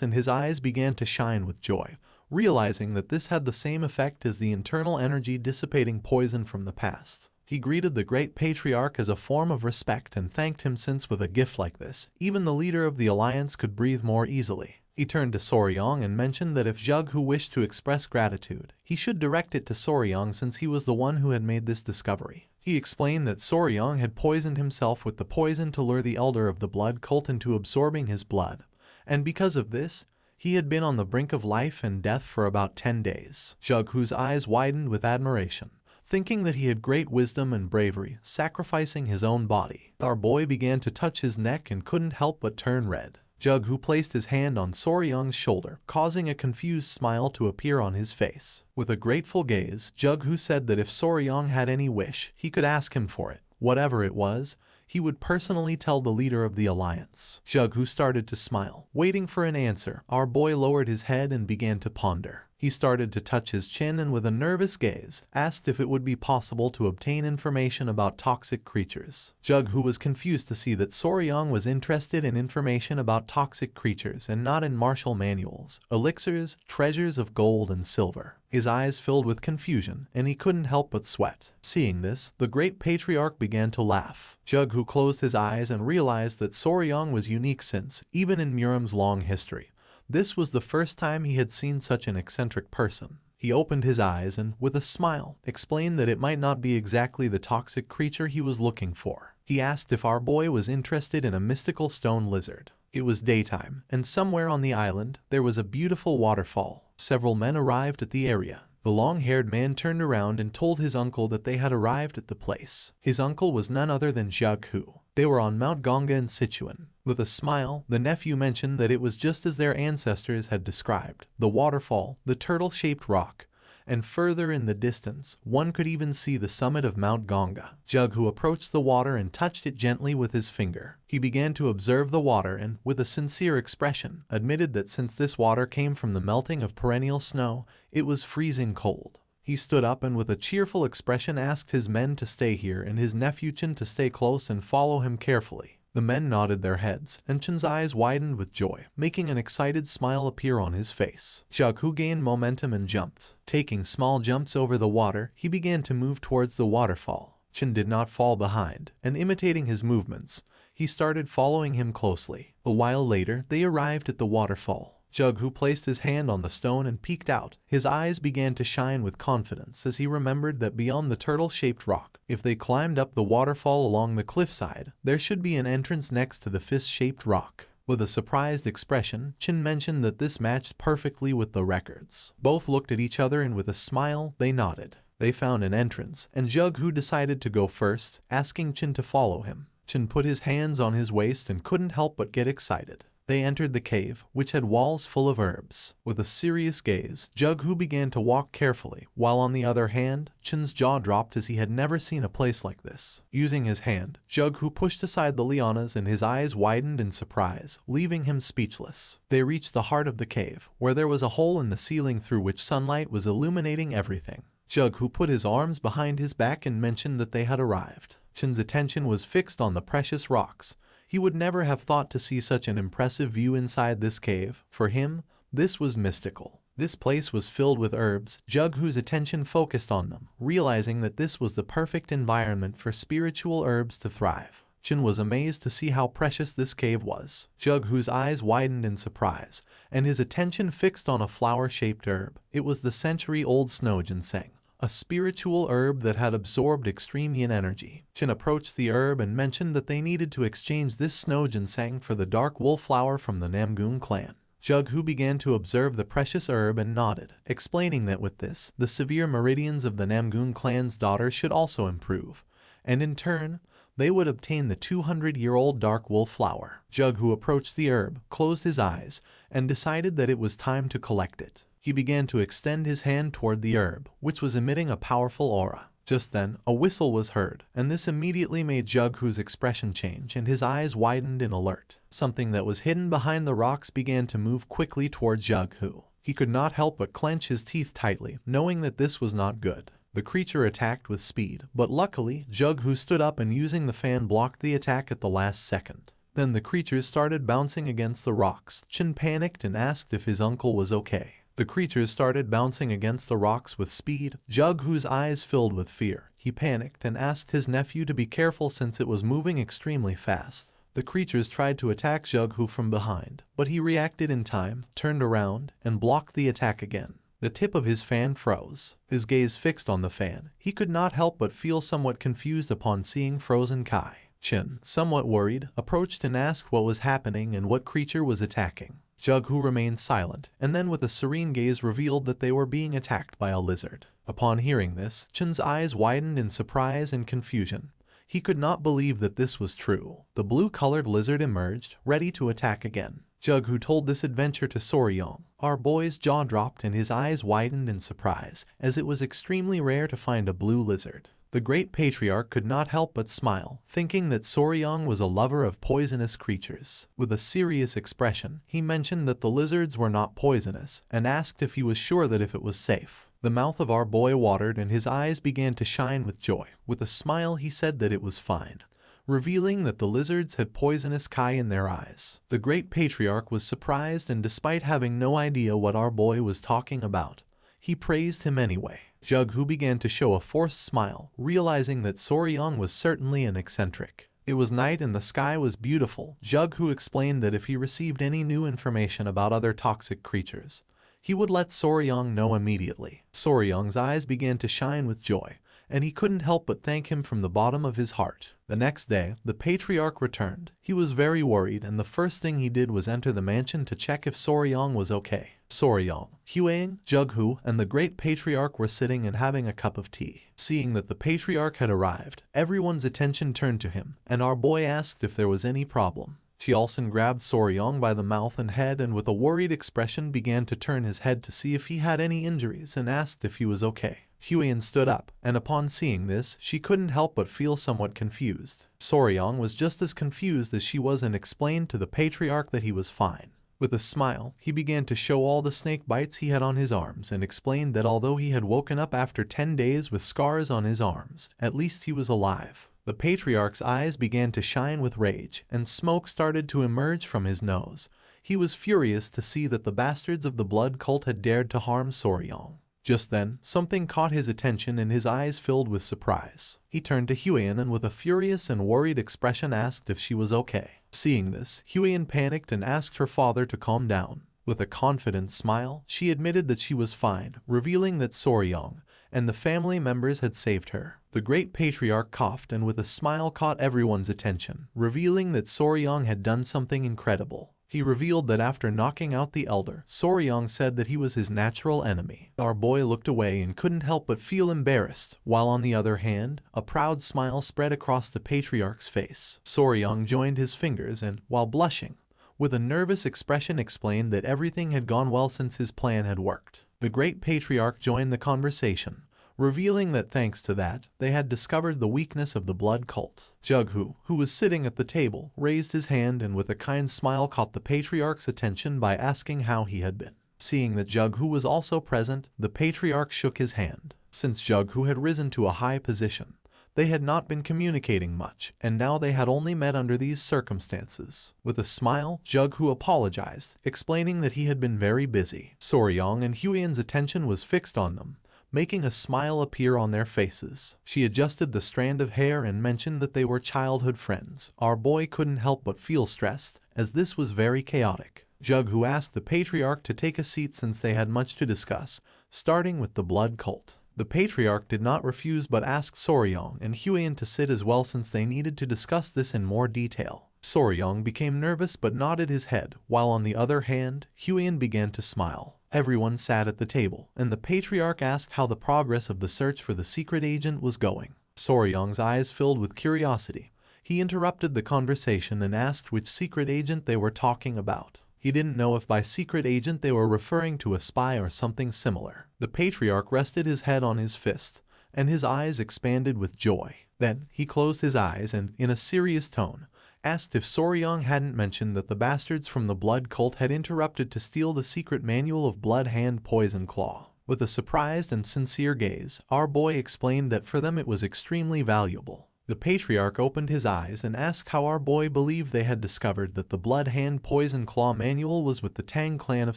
and his eyes began to shine with joy, realizing that this had the same effect as the internal energy dissipating poison from the past. He greeted the great patriarch as a form of respect and thanked him, since with a gift like this, even the leader of the alliance could breathe more easily. He turned to Soryong and mentioned that if Jughu wished to express gratitude, he should direct it to Soryong since he was the one who had made this discovery. He explained that Soryong had poisoned himself with the poison to lure the elder of the blood cult into absorbing his blood, and because of this, he had been on the brink of life and death for about 10 days. Jughu's eyes widened with admiration, thinking that he had great wisdom and bravery, sacrificing his own body. Our boy began to touch his neck and couldn't help but turn red. Jughu placed his hand on Soryong's shoulder, causing a confused smile to appear on his face. With a grateful gaze, Jughu said that if Soryong had any wish, he could ask him for it. Whatever it was, he would personally tell the leader of the alliance. Jughu started to smile, waiting for an answer. Our boy lowered his head and began to ponder. He started to touch his chin and with a nervous gaze, asked if it would be possible to obtain information about toxic creatures. Jughu was confused to see that Soryong was interested in information about toxic creatures and not in martial manuals, elixirs, treasures of gold and silver. His eyes filled with confusion, and he couldn't help but sweat. Seeing this, the great patriarch began to laugh. Jughu closed his eyes and realized that Soryong was unique since, even in Muram's long history, this was the first time he had seen such an eccentric person. He opened his eyes and, with a smile, explained that it might not be exactly the toxic creature he was looking for. He asked if our boy was interested in a mystical stone lizard. It was daytime, and somewhere on the island, there was a beautiful waterfall. Several men arrived at the area. The long-haired man turned around and told his uncle that they had arrived at the place. His uncle was none other than Jughu. They were on Mount Ganga in Sichuan. With a smile, the nephew mentioned that it was just as their ancestors had described. The waterfall, the turtle-shaped rock, and further in the distance, one could even see the summit of Mount Ganga. Jughu approached the water and touched it gently with his finger. He began to observe the water and, with a sincere expression, admitted that since this water came from the melting of perennial snow, it was freezing cold. He stood up and with a cheerful expression asked his men to stay here and his nephew Chen to stay close and follow him carefully. The men nodded their heads, and Chen's eyes widened with joy, making an excited smile appear on his face. Jughu gained momentum and jumped. Taking small jumps over the water, he began to move towards the waterfall. Chen did not fall behind, and imitating his movements, he started following him closely. A while later, they arrived at the waterfall. Jughu placed his hand on the stone and peeked out. His eyes began to shine with confidence as he remembered that beyond the turtle-shaped rock, if they climbed up the waterfall along the cliffside, there should be an entrance next to the fist-shaped rock. With a surprised expression, Chen mentioned that this matched perfectly with the records. Both looked at each other and with a smile, they nodded. They found an entrance, and Jughu decided to go first, asking Chen to follow him. Chen put his hands on his waist and couldn't help but get excited. They entered the cave, which had walls full of herbs. With a serious gaze, Jughu began to walk carefully, while on the other hand, Chen's jaw dropped as he had never seen a place like this. Using his hand, Jughu pushed aside the lianas and his eyes widened in surprise, leaving him speechless. They reached the heart of the cave, where there was a hole in the ceiling through which sunlight was illuminating everything. Jughu put his arms behind his back and mentioned that they had arrived. Chen's attention was fixed on the precious rocks. He would never have thought to see such an impressive view inside this cave. For him, This was mystical. This place was filled with herbs. Jughu's attention focused on them, realizing that this was the perfect environment for spiritual herbs to thrive. Chen was amazed to see how precious this cave was. Jughu's eyes widened in surprise, and his attention fixed on a flower-shaped herb. It was the century-old snow ginseng, a spiritual herb that had absorbed extreme yin energy. Chen approached the herb and mentioned that they needed to exchange this snow ginseng for the dark wolf flower from the Namgung clan. Jughu began to observe the precious herb and nodded, explaining that with this, the severe meridians of the Namgung clan's daughter should also improve, and in turn, they would obtain the 200-year-old dark wolf flower. Jughu approached the herb, closed his eyes, and decided that it was time to collect it. He began to extend his hand toward the herb, which was emitting a powerful aura. Just then, a whistle was heard, and this immediately made Jughu's expression change and his eyes widened in alert. Something that was hidden behind the rocks began to move quickly toward Jughu. He could not help but clench his teeth tightly, knowing that this was not good. The creature attacked with speed, but luckily, Jughu stood up and using the fan blocked the attack at the last second. Then the creatures started bouncing against the rocks. Chen panicked and asked if his uncle was okay. The creatures started bouncing against the rocks with speed. Jughu's eyes filled with fear. He panicked and asked his nephew to be careful since it was moving extremely fast. The creatures tried to attack Jughu from behind, but he reacted in time, turned around, and blocked the attack again. The tip of his fan froze. His gaze fixed on the fan. He could not help but feel somewhat confused upon seeing frozen Kai. Chen, somewhat worried, approached and asked what was happening and what creature was attacking. Jughu remained silent, and then with a serene gaze revealed that they were being attacked by a lizard. Upon hearing this, Chen's eyes widened in surprise and confusion. He could not believe that this was true. The blue-colored lizard emerged, ready to attack again. Jughu told this adventure to Soryong. Our boy's jaw dropped and his eyes widened in surprise, as it was extremely rare to find a blue lizard. The great patriarch could not help but smile, thinking that Soryong was a lover of poisonous creatures. With a serious expression, he mentioned that the lizards were not poisonous, and asked if he was sure that if it was safe. The mouth of our boy watered and his eyes began to shine with joy. With a smile he said that it was fine, revealing that the lizards had poisonous Kai in their eyes. The great patriarch was surprised, and despite having no idea what our boy was talking about, he praised him anyway. Jughu began to show a forced smile, realizing that Soryong was certainly an eccentric. It was night and the sky was beautiful. Jughu explained that if he received any new information about other toxic creatures, he would let Soryong know immediately. Soryong's eyes began to shine with joy, and he couldn't help but thank him from the bottom of his heart. The next day, the patriarch returned. He was very worried, and the first thing he did was enter the mansion to check if Soryong was okay. Soryong, Huang, Jughu, and the great patriarch were sitting and having a cup of tea. Seeing that the patriarch had arrived, everyone's attention turned to him, and our boy asked if there was any problem. Chiolson grabbed Soryong by the mouth and head and with a worried expression began to turn his head to see if he had any injuries and asked if he was okay. Huan stood up, and upon seeing this, she couldn't help but feel somewhat confused. Soryong was just as confused as she was and explained to the patriarch that he was fine. With a smile, he began to show all the snake bites he had on his arms and explained that although he had woken up after 10 days with scars on his arms, at least he was alive. The patriarch's eyes began to shine with rage, and smoke started to emerge from his nose. He was furious to see that the bastards of the blood cult had dared to harm Soryong. Just then, something caught his attention and his eyes filled with surprise. He turned to Huan and with a furious and worried expression asked if she was okay. Seeing this, Huan panicked and asked her father to calm down. With a confident smile, she admitted that she was fine, revealing that Soryong and the family members had saved her. The great patriarch coughed and with a smile caught everyone's attention, revealing that Soryong had done something incredible. He revealed that after knocking out the elder, Soryong said that he was his natural enemy. Our boy looked away and couldn't help but feel embarrassed, while on the other hand, a proud smile spread across the patriarch's face. Soryong joined his fingers and, while blushing, with a nervous expression explained that everything had gone well since his plan had worked. The great patriarch joined the conversation, revealing that thanks to that, they had discovered the weakness of the blood cult. Jughu, who was sitting at the table, raised his hand and with a kind smile caught the patriarch's attention by asking how he had been. Seeing that Jughu was also present, the patriarch shook his hand. Since Jughu had risen to a high position, They had not been communicating much, and now they had only met under these circumstances. With a smile, Jughu apologized, explaining that he had been very busy. Soryong and Huiyan's attention was fixed on them, making a smile appear on their faces. She adjusted the strand of hair and mentioned that they were childhood friends. Our boy couldn't help but feel stressed, as this was very chaotic. Jughu asked the patriarch to take a seat since they had much to discuss, starting with the blood cult. The patriarch did not refuse but asked Soryong and Huiyan to sit as well since they needed to discuss this in more detail. Soryong became nervous but nodded his head, while on the other hand, Huiyan began to smile. Everyone sat at the table, and the patriarch asked how the progress of the search for the secret agent was going. Soryong's eyes filled with curiosity. He interrupted the conversation and asked which secret agent they were talking about. He didn't know if by secret agent they were referring to a spy or something similar. The patriarch rested his head on his fist, and his eyes expanded with joy. Then he closed his eyes and, in a serious tone, asked if Soryong hadn't mentioned that the bastards from the blood cult had interrupted to steal the secret manual of Blood Hand Poison Claw. With a surprised and sincere gaze, our boy explained that for them it was extremely valuable. The patriarch opened his eyes and asked how our boy believed they had discovered that the Blood Hand Poison Claw manual was with the Tang clan of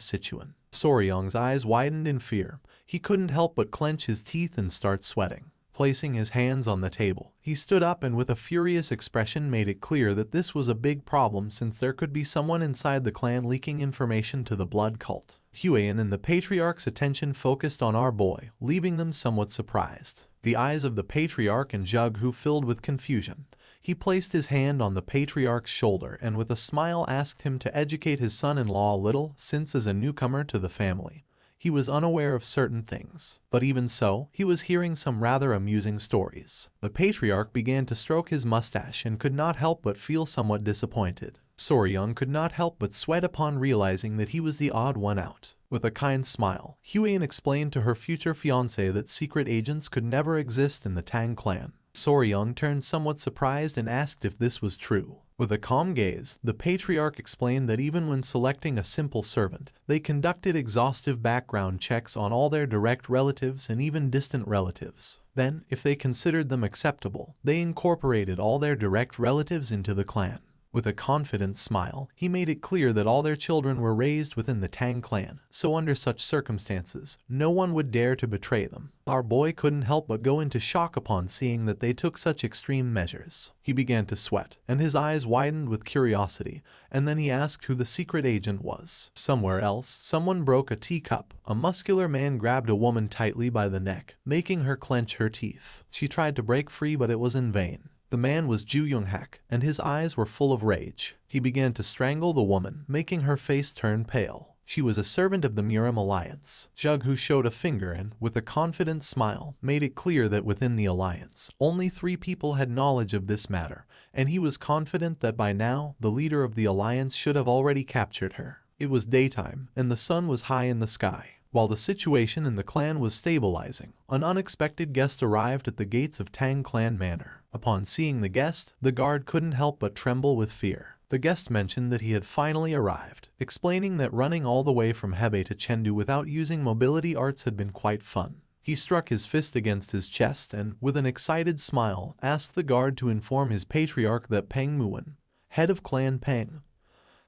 Sichuan. Soryong's eyes widened in fear. He couldn't help but clench his teeth and start sweating. Placing his hands on the table, he stood up and with a furious expression made it clear that this was a big problem since there could be someone inside the clan leaking information to the blood cult. Huiyan and the patriarch's attention focused on our boy, leaving them somewhat surprised. The eyes of the patriarch and Jughu filled with confusion. He placed his hand on the patriarch's shoulder and with a smile asked him to educate his son-in-law a little, since as a newcomer to the family, he was unaware of certain things. But even so, he was hearing some rather amusing stories. The patriarch began to stroke his mustache and could not help but feel somewhat disappointed. Soryong could not help but sweat upon realizing that he was the odd one out. With a kind smile, Huiyan explained to her future fiancé that secret agents could never exist in the Tang clan. Soryong turned somewhat surprised and asked if this was true. With a calm gaze, the patriarch explained that even when selecting a simple servant, they conducted exhaustive background checks on all their direct relatives and even distant relatives. Then, if they considered them acceptable, they incorporated all their direct relatives into the clan. With a confident smile, he made it clear that all their children were raised within the Tang clan, so under such circumstances, no one would dare to betray them. Our boy couldn't help but go into shock upon seeing that they took such extreme measures. He began to sweat, and his eyes widened with curiosity, and then he asked who the secret agent was. Somewhere else, someone broke a teacup. A muscular man grabbed a woman tightly by the neck, making her clench her teeth. She tried to break free, but it was in vain. The man was Ju Yoonghak, and his eyes were full of rage. He began to strangle the woman, making her face turn pale. She was a servant of the Murim Alliance. Jughu showed a finger and, with a confident smile, made it clear that within the alliance, only 3 people had knowledge of this matter, and he was confident that by now, the leader of the alliance should have already captured her. It was daytime, and the sun was high in the sky. While the situation in the clan was stabilizing, an unexpected guest arrived at the gates of Tang Clan Manor. Upon seeing the guest, the guard couldn't help but tremble with fear. The guest mentioned that he had finally arrived, explaining that running all the way from Hebei to Chengdu without using mobility arts had been quite fun. He struck his fist against his chest and, with an excited smile, asked the guard to inform his patriarch that Peng Muwen, head of Clan Peng,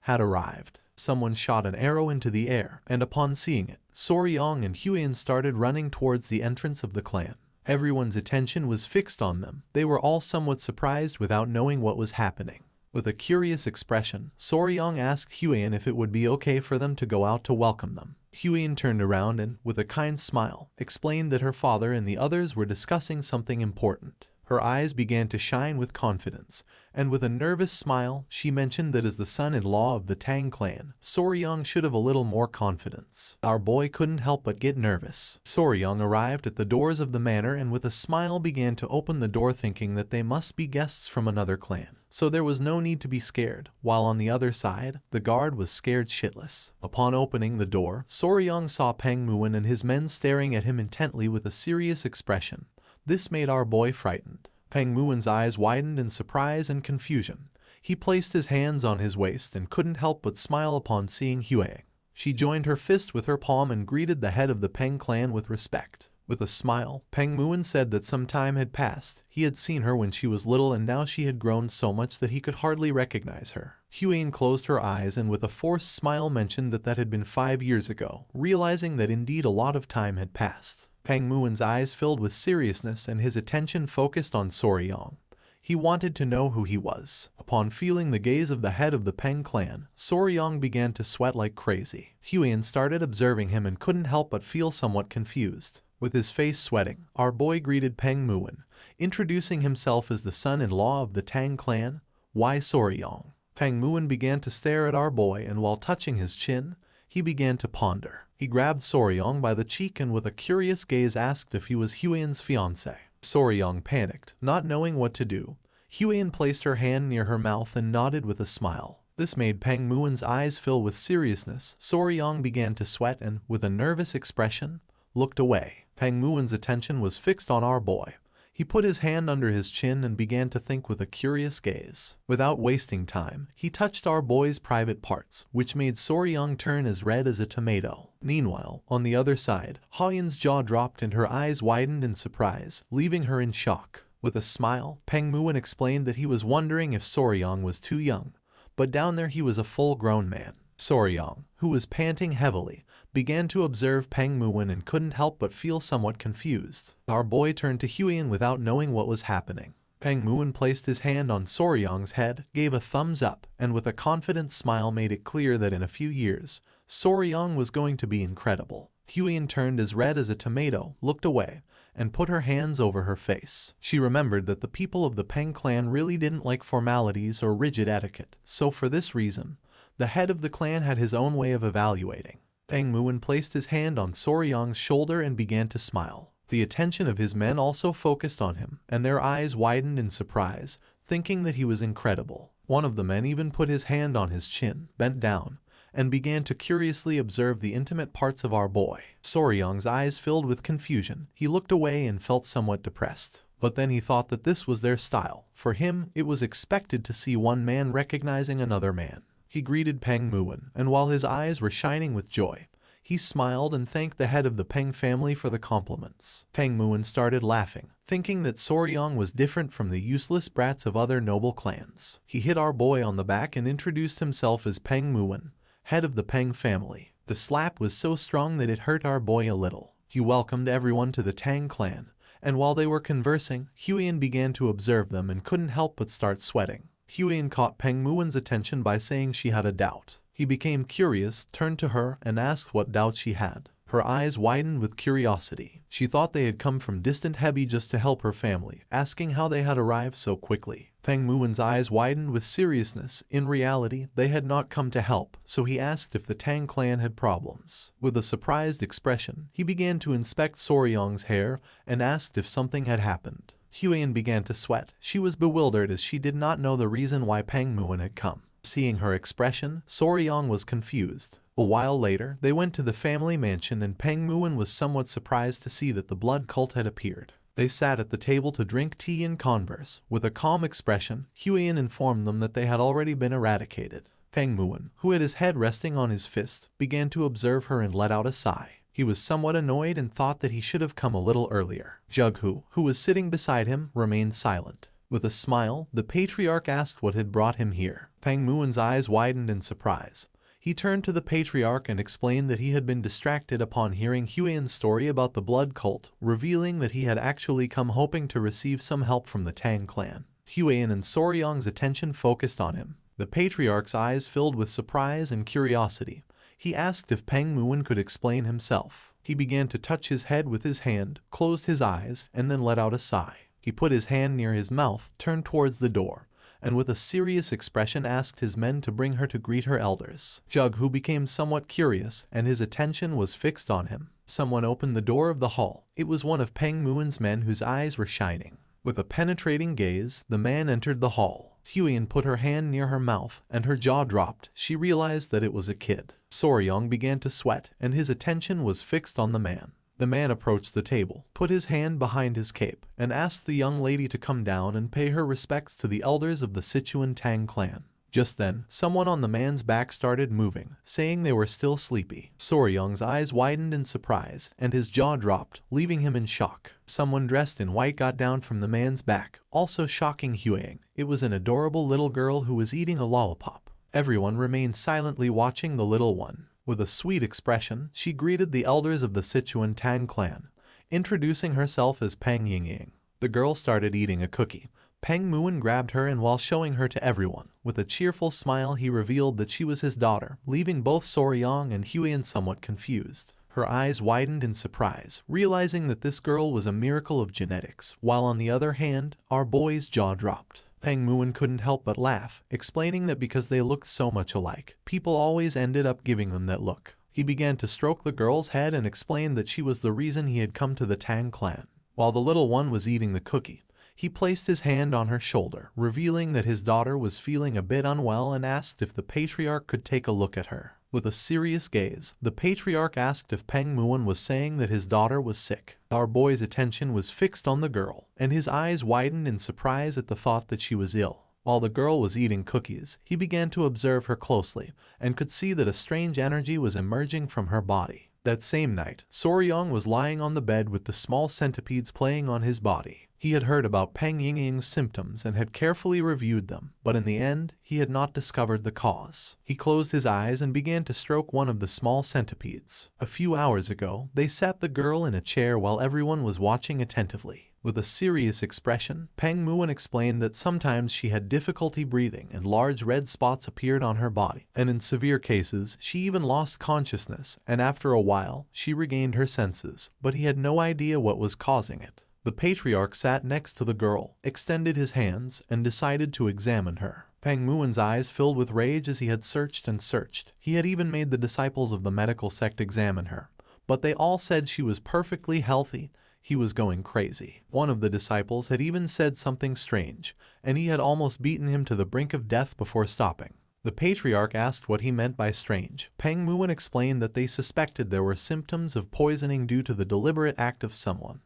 had arrived. Someone shot an arrow into the air, and upon seeing it, Soryong and Huiyan started running towards the entrance of the clan. Everyone's attention was fixed on them. They were all somewhat surprised without knowing what was happening. With a curious expression, Soryong asked Huiyan if it would be okay for them to go out to welcome them. Huiyan turned around and, with a kind smile, explained that her father and the others were discussing something important. Her eyes began to shine with confidence, and with a nervous smile, she mentioned that as the son-in-law of the Tang clan, Soryong should have a little more confidence. Our boy couldn't help but get nervous. Soryong arrived at the doors of the manor and with a smile began to open the door, thinking that they must be guests from another clan. So there was no need to be scared, while on the other side, the guard was scared shitless. Upon opening the door, Soryong saw Peng Muwen and his men staring at him intently with a serious expression. This made our boy frightened. Peng Muwen's eyes widened in surprise and confusion. He placed his hands on his waist and couldn't help but smile upon seeing Huiyan. She joined her fist with her palm and greeted the head of the Peng clan with respect. With a smile, Peng Muon said that some time had passed. He had seen her when she was little and now she had grown so much that he could hardly recognize her. Huyen closed her eyes and with a forced smile mentioned that had been 5 years ago, realizing that indeed a lot of time had passed. Peng Muon's eyes filled with seriousness and his attention focused on Soryong. He wanted to know who he was. Upon feeling the gaze of the head of the Peng clan, Soryong began to sweat like crazy. Huyen started observing him and couldn't help but feel somewhat confused. With his face sweating, our boy greeted Peng Muon, introducing himself as the son-in-law of the Tang clan. Why Soryong? Peng Muon began to stare at our boy and while touching his chin, he began to ponder. He grabbed Soryong by the cheek and with a curious gaze asked if he was Huyen's fiancé. Soryong panicked, not knowing what to do. Huyen placed her hand near her mouth and nodded with a smile. This made Peng Muon's eyes fill with seriousness. Soryong began to sweat and, with a nervous expression, looked away. Peng Muon's attention was fixed on our boy. He put his hand under his chin and began to think with a curious gaze. Without wasting time, he touched our boy's private parts, which made Soryong turn as red as a tomato. Meanwhile, on the other side, Huyen's jaw dropped and her eyes widened in surprise, leaving her in shock. With a smile, Peng Muon explained that he was wondering if Soryong was too young, but down there he was a full-grown man. Soryong, who was panting heavily, began to observe Peng Muon and couldn't help but feel somewhat confused. Our boy turned to Huyen without knowing what was happening. Peng Muon placed his hand on Soryong's head, gave a thumbs up, and with a confident smile made it clear that in a few years, Soryong was going to be incredible. Huyen turned as red as a tomato, looked away, and put her hands over her face. She remembered that the people of the Peng clan really didn't like formalities or rigid etiquette, so for this reason, the head of the clan had his own way of evaluating. Peng Muon placed his hand on Soryong's shoulder and began to smile. The attention of his men also focused on him, and their eyes widened in surprise, thinking that he was incredible. One of the men even put his hand on his chin, bent down, and began to curiously observe the intimate parts of our boy. Soryong's eyes filled with confusion. He looked away and felt somewhat depressed. But then he thought that this was their style. For him, it was expected to see one man recognizing another man. He greeted Peng Muon, and while his eyes were shining with joy, he smiled and thanked the head of the Peng family for the compliments. Peng Muon started laughing, thinking that Soryong was different from the useless brats of other noble clans. He hit our boy on the back and introduced himself as Peng Muon, head of the Peng family. The slap was so strong that it hurt our boy a little. He welcomed everyone to the Tang clan, and while they were conversing, Huyen began to observe them and couldn't help but start sweating. Huyen caught Peng Muon's attention by saying she had a doubt. He became curious, turned to her, and asked what doubt she had. Her eyes widened with curiosity. She thought they had come from distant Hebi just to help her family, asking how they had arrived so quickly. Peng Muon's eyes widened with seriousness. In reality, they had not come to help, so he asked if the Tang clan had problems. With a surprised expression, he began to inspect Soryong's hair and asked if something had happened. Huyen began to sweat. She was bewildered as she did not know the reason why Peng Muon had come. Seeing her expression, Soryong was confused. A while later, they went to the family mansion and Peng Muon was somewhat surprised to see that the blood cult had appeared. They sat at the table to drink tea and converse. With a calm expression, Huyen informed them that they had already been eradicated. Peng Muon, who had his head resting on his fist, began to observe her and let out a sigh. He was somewhat annoyed and thought that he should have come a little earlier. Jughu, who was sitting beside him, remained silent. With a smile, the patriarch asked what had brought him here. Peng Muon's eyes widened in surprise. He turned to the patriarch and explained that he had been distracted upon hearing Huyen's story about the blood cult, revealing that he had actually come hoping to receive some help from the Tang clan. Huyen and Soryong's attention focused on him. The patriarch's eyes filled with surprise and curiosity. He asked if Peng Muon could explain himself. He began to touch his head with his hand, closed his eyes, and then let out a sigh. He put his hand near his mouth, turned towards the door, and with a serious expression asked his men to bring her to greet her elders. Jughu became somewhat curious, and his attention was fixed on him. Someone opened the door of the hall. It was one of Peng Muon's men whose eyes were shining. With a penetrating gaze, the man entered the hall. Huyen put her hand near her mouth, and her jaw dropped. She realized that it was a kid. Soryong began to sweat, and his attention was fixed on the man. The man approached the table, put his hand behind his cape, and asked the young lady to come down and pay her respects to the elders of the Sichuan Tang clan. Just then, someone on the man's back started moving, saying they were still sleepy. Soryung's eyes widened in surprise, and his jaw dropped, leaving him in shock. Someone dressed in white got down from the man's back, also shocking Hueying. It was an adorable little girl who was eating a lollipop. Everyone remained silently watching the little one. With a sweet expression, she greeted the elders of the Sichuan Tang clan, introducing herself as Peng Yingying. The girl started eating a cookie. Peng Muin grabbed her, and while showing her to everyone, with a cheerful smile he revealed that she was his daughter, leaving both Soryong and Huiyan somewhat confused. Her eyes widened in surprise, realizing that this girl was a miracle of genetics, while on the other hand, our boy's jaw dropped. Peng Muin couldn't help but laugh, explaining that because they looked so much alike, people always ended up giving them that look. He began to stroke the girl's head and explained that she was the reason he had come to the Tang clan. While the little one was eating the cookie, he placed his hand on her shoulder, revealing that his daughter was feeling a bit unwell and asked if the patriarch could take a look at her. With a serious gaze, the patriarch asked if Peng Muin was saying that his daughter was sick. Our boy's attention was fixed on the girl, and his eyes widened in surprise at the thought that she was ill. While the girl was eating cookies, he began to observe her closely, and could see that a strange energy was emerging from her body. That same night, Soryong was lying on the bed with the small centipedes playing on his body. He had heard about Peng Yingying's symptoms and had carefully reviewed them, but in the end, he had not discovered the cause. He closed his eyes and began to stroke one of the small centipedes. A few hours ago, they sat the girl in a chair while everyone was watching attentively. With a serious expression, Peng Muin explained that sometimes she had difficulty breathing and large red spots appeared on her body, and in severe cases, she even lost consciousness, and after a while, she regained her senses, but he had no idea what was causing it. The patriarch sat next to the girl, extended his hands, and decided to examine her. Peng Muin's eyes filled with rage as he had searched and searched. He had even made the disciples of the medical sect examine her, but they all said she was perfectly healthy. He was going crazy. One of the disciples had even said something strange, and he had almost beaten him to the brink of death before stopping. The patriarch asked what he meant by strange. Peng Muin explained that they suspected there were symptoms of poisoning due to the deliberate act of someone,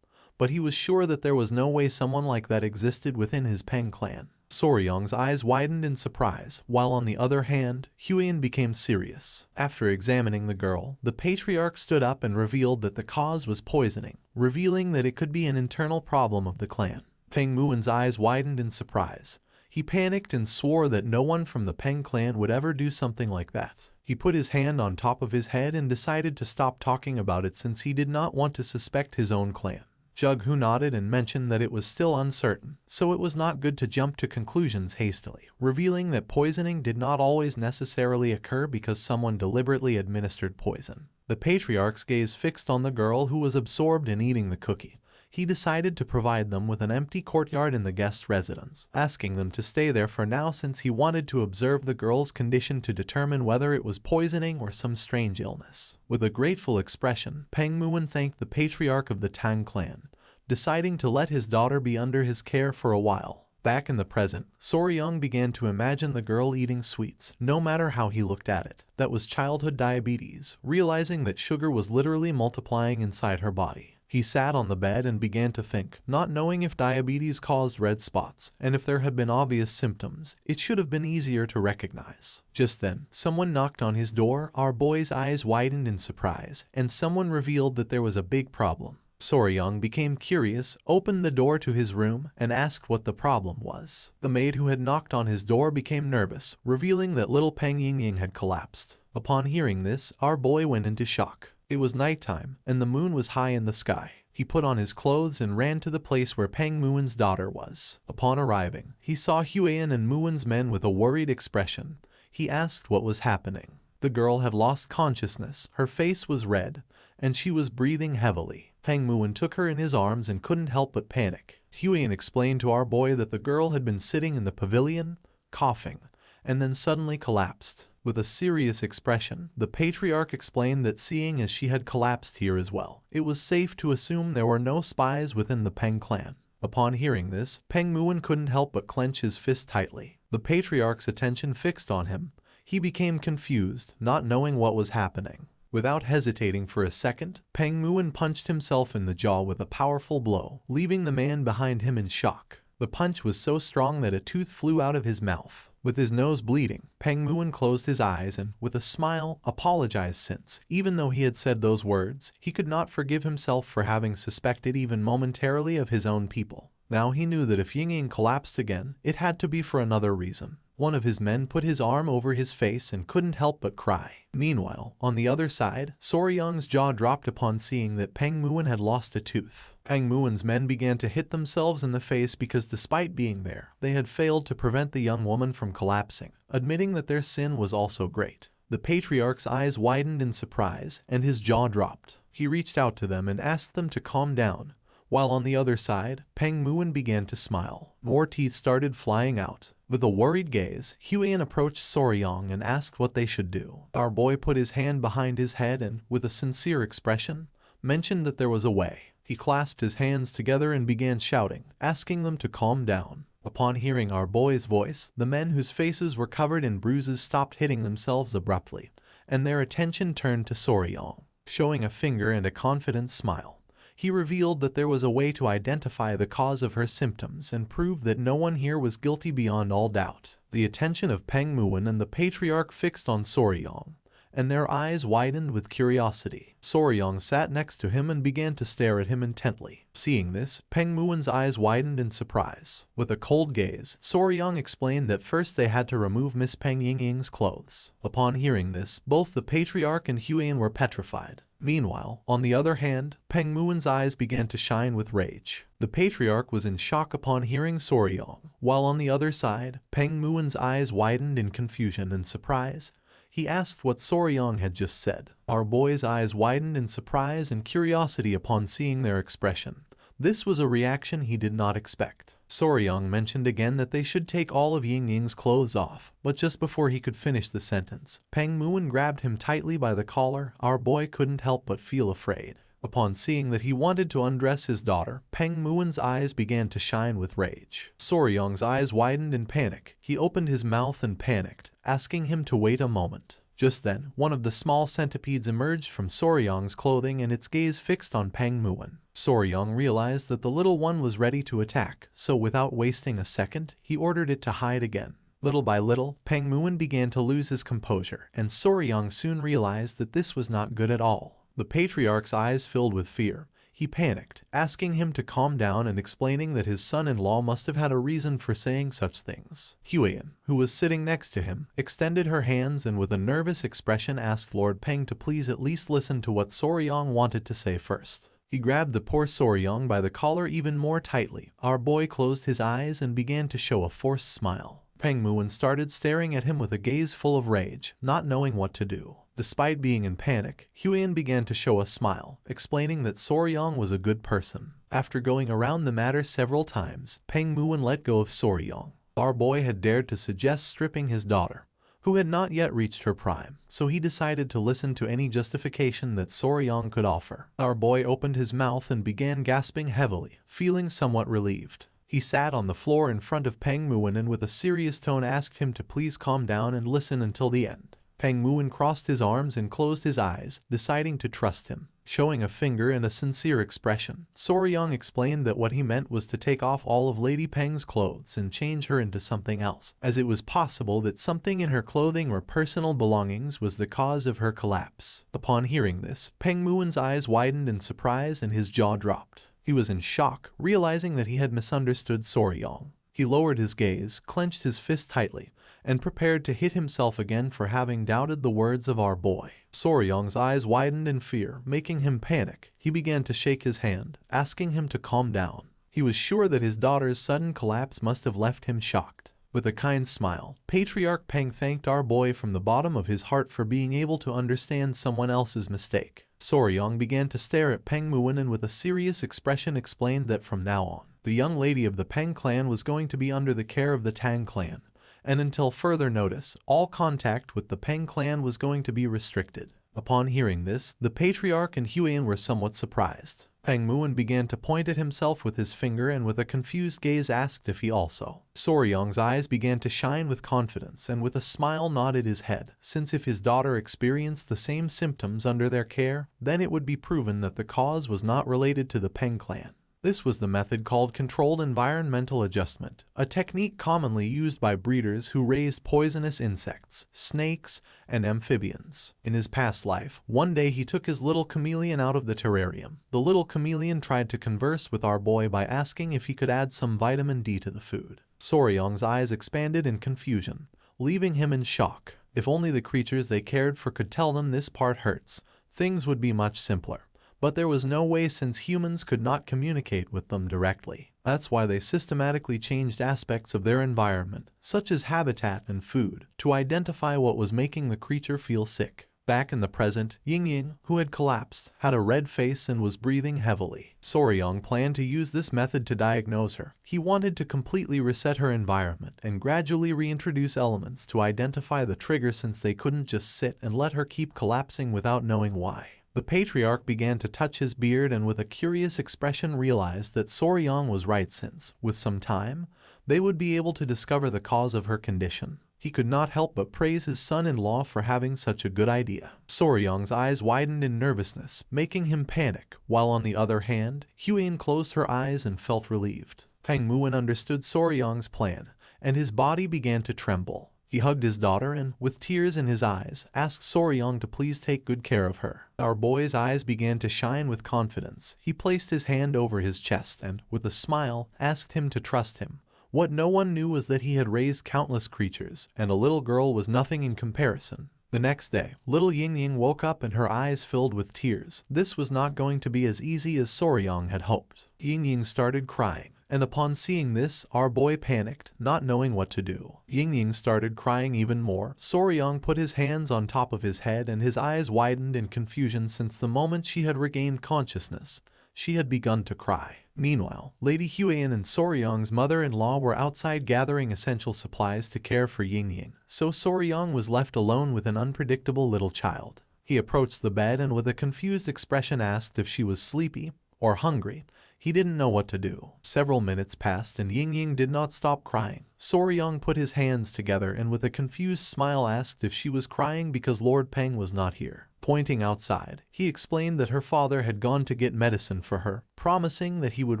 but he was sure that there was no way someone like that existed within his Peng clan. Soryong's eyes widened in surprise, while on the other hand, Huiyan became serious. After examining the girl, the patriarch stood up and revealed that the cause was poisoning, revealing that it could be an internal problem of the clan. Peng Muin's eyes widened in surprise. He panicked and swore that no one from the Peng clan would ever do something like that. He put his hand on top of his head and decided to stop talking about it since he did not want to suspect his own clan. Jughu nodded and mentioned that it was still uncertain, so it was not good to jump to conclusions hastily, revealing that poisoning did not always necessarily occur because someone deliberately administered poison. The patriarch's gaze fixed on the girl who was absorbed in eating the cookie. He decided to provide them with an empty courtyard in the guest residence, asking them to stay there for now since he wanted to observe the girl's condition to determine whether it was poisoning or some strange illness. With a grateful expression, Peng Muin thanked the patriarch of the Tang clan, deciding to let his daughter be under his care for a while. Back in the present, Soryong began to imagine the girl eating sweets, no matter how he looked at it. That was childhood diabetes, realizing that sugar was literally multiplying inside her body. He sat on the bed and began to think, not knowing if diabetes caused red spots, and if there had been obvious symptoms, it should have been easier to recognize. Just then, someone knocked on his door. Our boy's eyes widened in surprise, and someone revealed that there was a big problem. Soryong became curious, opened the door to his room, and asked what the problem was. The maid who had knocked on his door became nervous, revealing that little Peng Yingying had collapsed. Upon hearing this, our boy went into shock. It was nighttime, and the moon was high in the sky. He put on his clothes and ran to the place where Peng Muin's daughter was. Upon arriving, he saw Huiyan and Muin's men with a worried expression. He asked what was happening. The girl had lost consciousness, her face was red, and she was breathing heavily. Peng Muin took her in his arms and couldn't help but panic. Huiyan explained to our boy that the girl had been sitting in the pavilion, coughing, and then suddenly collapsed. With a serious expression, the patriarch explained that seeing as she had collapsed here as well, it was safe to assume there were no spies within the Peng clan. Upon hearing this, Peng Muin couldn't help but clench his fist tightly. The patriarch's attention fixed on him. He became confused, not knowing what was happening. Without hesitating for a second, Peng Muin punched himself in the jaw with a powerful blow, leaving the man behind him in shock. The punch was so strong that a tooth flew out of his mouth. With his nose bleeding, Peng Muin closed his eyes and, with a smile, apologized since, even though he had said those words, he could not forgive himself for having suspected even momentarily of his own people. Now he knew that if Ying collapsed again, it had to be for another reason. One of his men put his arm over his face and couldn't help but cry. Meanwhile, on the other side, Soryang's jaw dropped upon seeing that Peng Muin had lost a tooth. Peng Muin's men began to hit themselves in the face because despite being there, they had failed to prevent the young woman from collapsing, admitting that their sin was also great. The patriarch's eyes widened in surprise, and his jaw dropped. He reached out to them and asked them to calm down. While on the other side, Peng Muin began to smile. More teeth started flying out. With a worried gaze, Huiyan approached Soryang and asked what they should do. Our boy put his hand behind his head and, with a sincere expression, mentioned that there was a way. He clasped his hands together and began shouting, asking them to calm down. Upon hearing our boy's voice, the men whose faces were covered in bruises stopped hitting themselves abruptly, and their attention turned to Soryang. Showing a finger and a confident smile, he revealed that there was a way to identify the cause of her symptoms and prove that no one here was guilty beyond all doubt. The attention of Peng Muin and the patriarch fixed on Soryang, and their eyes widened with curiosity. Soryang sat next to him and began to stare at him intently. Seeing this, Peng Muin's eyes widened in surprise. With a cold gaze, Soryang explained that first they had to remove Miss Peng Yingying's clothes. Upon hearing this, both the patriarch and Huiyan were petrified. Meanwhile, on the other hand, Peng Muin's eyes began to shine with rage. The patriarch was in shock upon hearing Soryang, while on the other side, Peng Muin's eyes widened in confusion and surprise. He asked what Soryang had just said. Our boy's eyes widened in surprise and curiosity upon seeing their expression. This was a reaction he did not expect. Soryang mentioned again that they should take all of Yingying's clothes off, but just before he could finish the sentence, Peng Muin grabbed him tightly by the collar. Our boy couldn't help but feel afraid. Upon seeing that he wanted to undress his daughter, Peng Muin's eyes began to shine with rage. Soryang's eyes widened in panic. He opened his mouth and panicked, asking him to wait a moment. Just then, one of the small centipedes emerged from Soryang's clothing and its gaze fixed on Peng Muin. Soryang realized that the little one was ready to attack, so without wasting a second, he ordered it to hide again. Little by little, Peng Muin began to lose his composure, and Soryang soon realized that this was not good at all. The patriarch's eyes filled with fear. He panicked, asking him to calm down and explaining that his son-in-law must have had a reason for saying such things. Huiyan, who was sitting next to him, extended her hands and with a nervous expression asked Lord Peng to please at least listen to what Soryang wanted to say first. He grabbed the poor Soryang by the collar even more tightly. Our boy closed his eyes and began to show a forced smile. Peng Muin started staring at him with a gaze full of rage, not knowing what to do. Despite being in panic, Huiyan began to show a smile, explaining that Soryang was a good person. After going around the matter several times, Peng Muin let go of Soryang. Our boy had dared to suggest stripping his daughter, who had not yet reached her prime, so he decided to listen to any justification that Soryang could offer. Our boy opened his mouth and began gasping heavily, feeling somewhat relieved. He sat on the floor in front of Peng Muin and with a serious tone asked him to please calm down and listen until the end. Peng Muin crossed his arms and closed his eyes, deciding to trust him. Showing a finger and a sincere expression, Soryang explained that what he meant was to take off all of Lady Peng's clothes and change her into something else, as it was possible that something in her clothing or personal belongings was the cause of her collapse. Upon hearing this, Peng Muin's eyes widened in surprise and his jaw dropped. He was in shock, realizing that he had misunderstood Soryang. He lowered his gaze, clenched his fist tightly, and prepared to hit himself again for having doubted the words of our boy. Soryang's eyes widened in fear, making him panic. He began to shake his hand, asking him to calm down. He was sure that his daughter's sudden collapse must have left him shocked. With a kind smile, Patriarch Peng thanked our boy from the bottom of his heart for being able to understand someone else's mistake. Soryang began to stare at Peng Muin and with a serious expression explained that from now on, the young lady of the Peng clan was going to be under the care of the Tang clan, and until further notice, all contact with the Peng clan was going to be restricted. Upon hearing this, the Patriarch and Huiyan were somewhat surprised. Peng Muin began to point at himself with his finger and with a confused gaze asked if he also. Soryang's eyes began to shine with confidence and with a smile nodded his head, since if his daughter experienced the same symptoms under their care, then it would be proven that the cause was not related to the Peng clan. This was the method called controlled environmental adjustment, a technique commonly used by breeders who raised poisonous insects, snakes, and amphibians. In his past life, one day he took his little chameleon out of the terrarium. The little chameleon tried to converse with our boy by asking if he could add some vitamin D to the food. Soryong's eyes expanded in confusion, leaving him in shock. If only the creatures they cared for could tell them this part hurts, things would be much simpler. But there was no way since humans could not communicate with them directly. That's why they systematically changed aspects of their environment, such as habitat and food, to identify what was making the creature feel sick. Back in the present, Ying, who had collapsed, had a red face and was breathing heavily. Soryong planned to use this method to diagnose her. He wanted to completely reset her environment and gradually reintroduce elements to identify the trigger since they couldn't just sit and let her keep collapsing without knowing why. The patriarch began to touch his beard and with a curious expression realized that Soryong was right since, with some time, they would be able to discover the cause of her condition. He could not help but praise his son-in-law for having such a good idea. Soryong's eyes widened in nervousness, making him panic, while on the other hand, Huyen closed her eyes and felt relieved. Peng Muin understood Soryong's plan, and his body began to tremble. He hugged his daughter and, with tears in his eyes, asked Soryong to please take good care of her. Our boy's eyes began to shine with confidence. He placed his hand over his chest and, with a smile, asked him to trust him. What no one knew was that he had raised countless creatures, and a little girl was nothing in comparison. The next day, little Ying woke up and her eyes filled with tears. This was not going to be as easy as Soryong had hoped. Ying started crying. And upon seeing this, our boy panicked, not knowing what to do. Ying started crying even more. Soryong put his hands on top of his head and his eyes widened in confusion since the moment she had regained consciousness, she had begun to cry. Meanwhile, Lady Huyen and Soryong's mother-in-law were outside gathering essential supplies to care for Ying, so Soryong was left alone with an unpredictable little child. He approached the bed and with a confused expression asked if she was sleepy or hungry. He didn't know what to do. Several minutes passed and Ying did not stop crying. Soryong put his hands together and with a confused smile asked if she was crying because Lord Peng was not here. Pointing outside, he explained that her father had gone to get medicine for her, promising that he would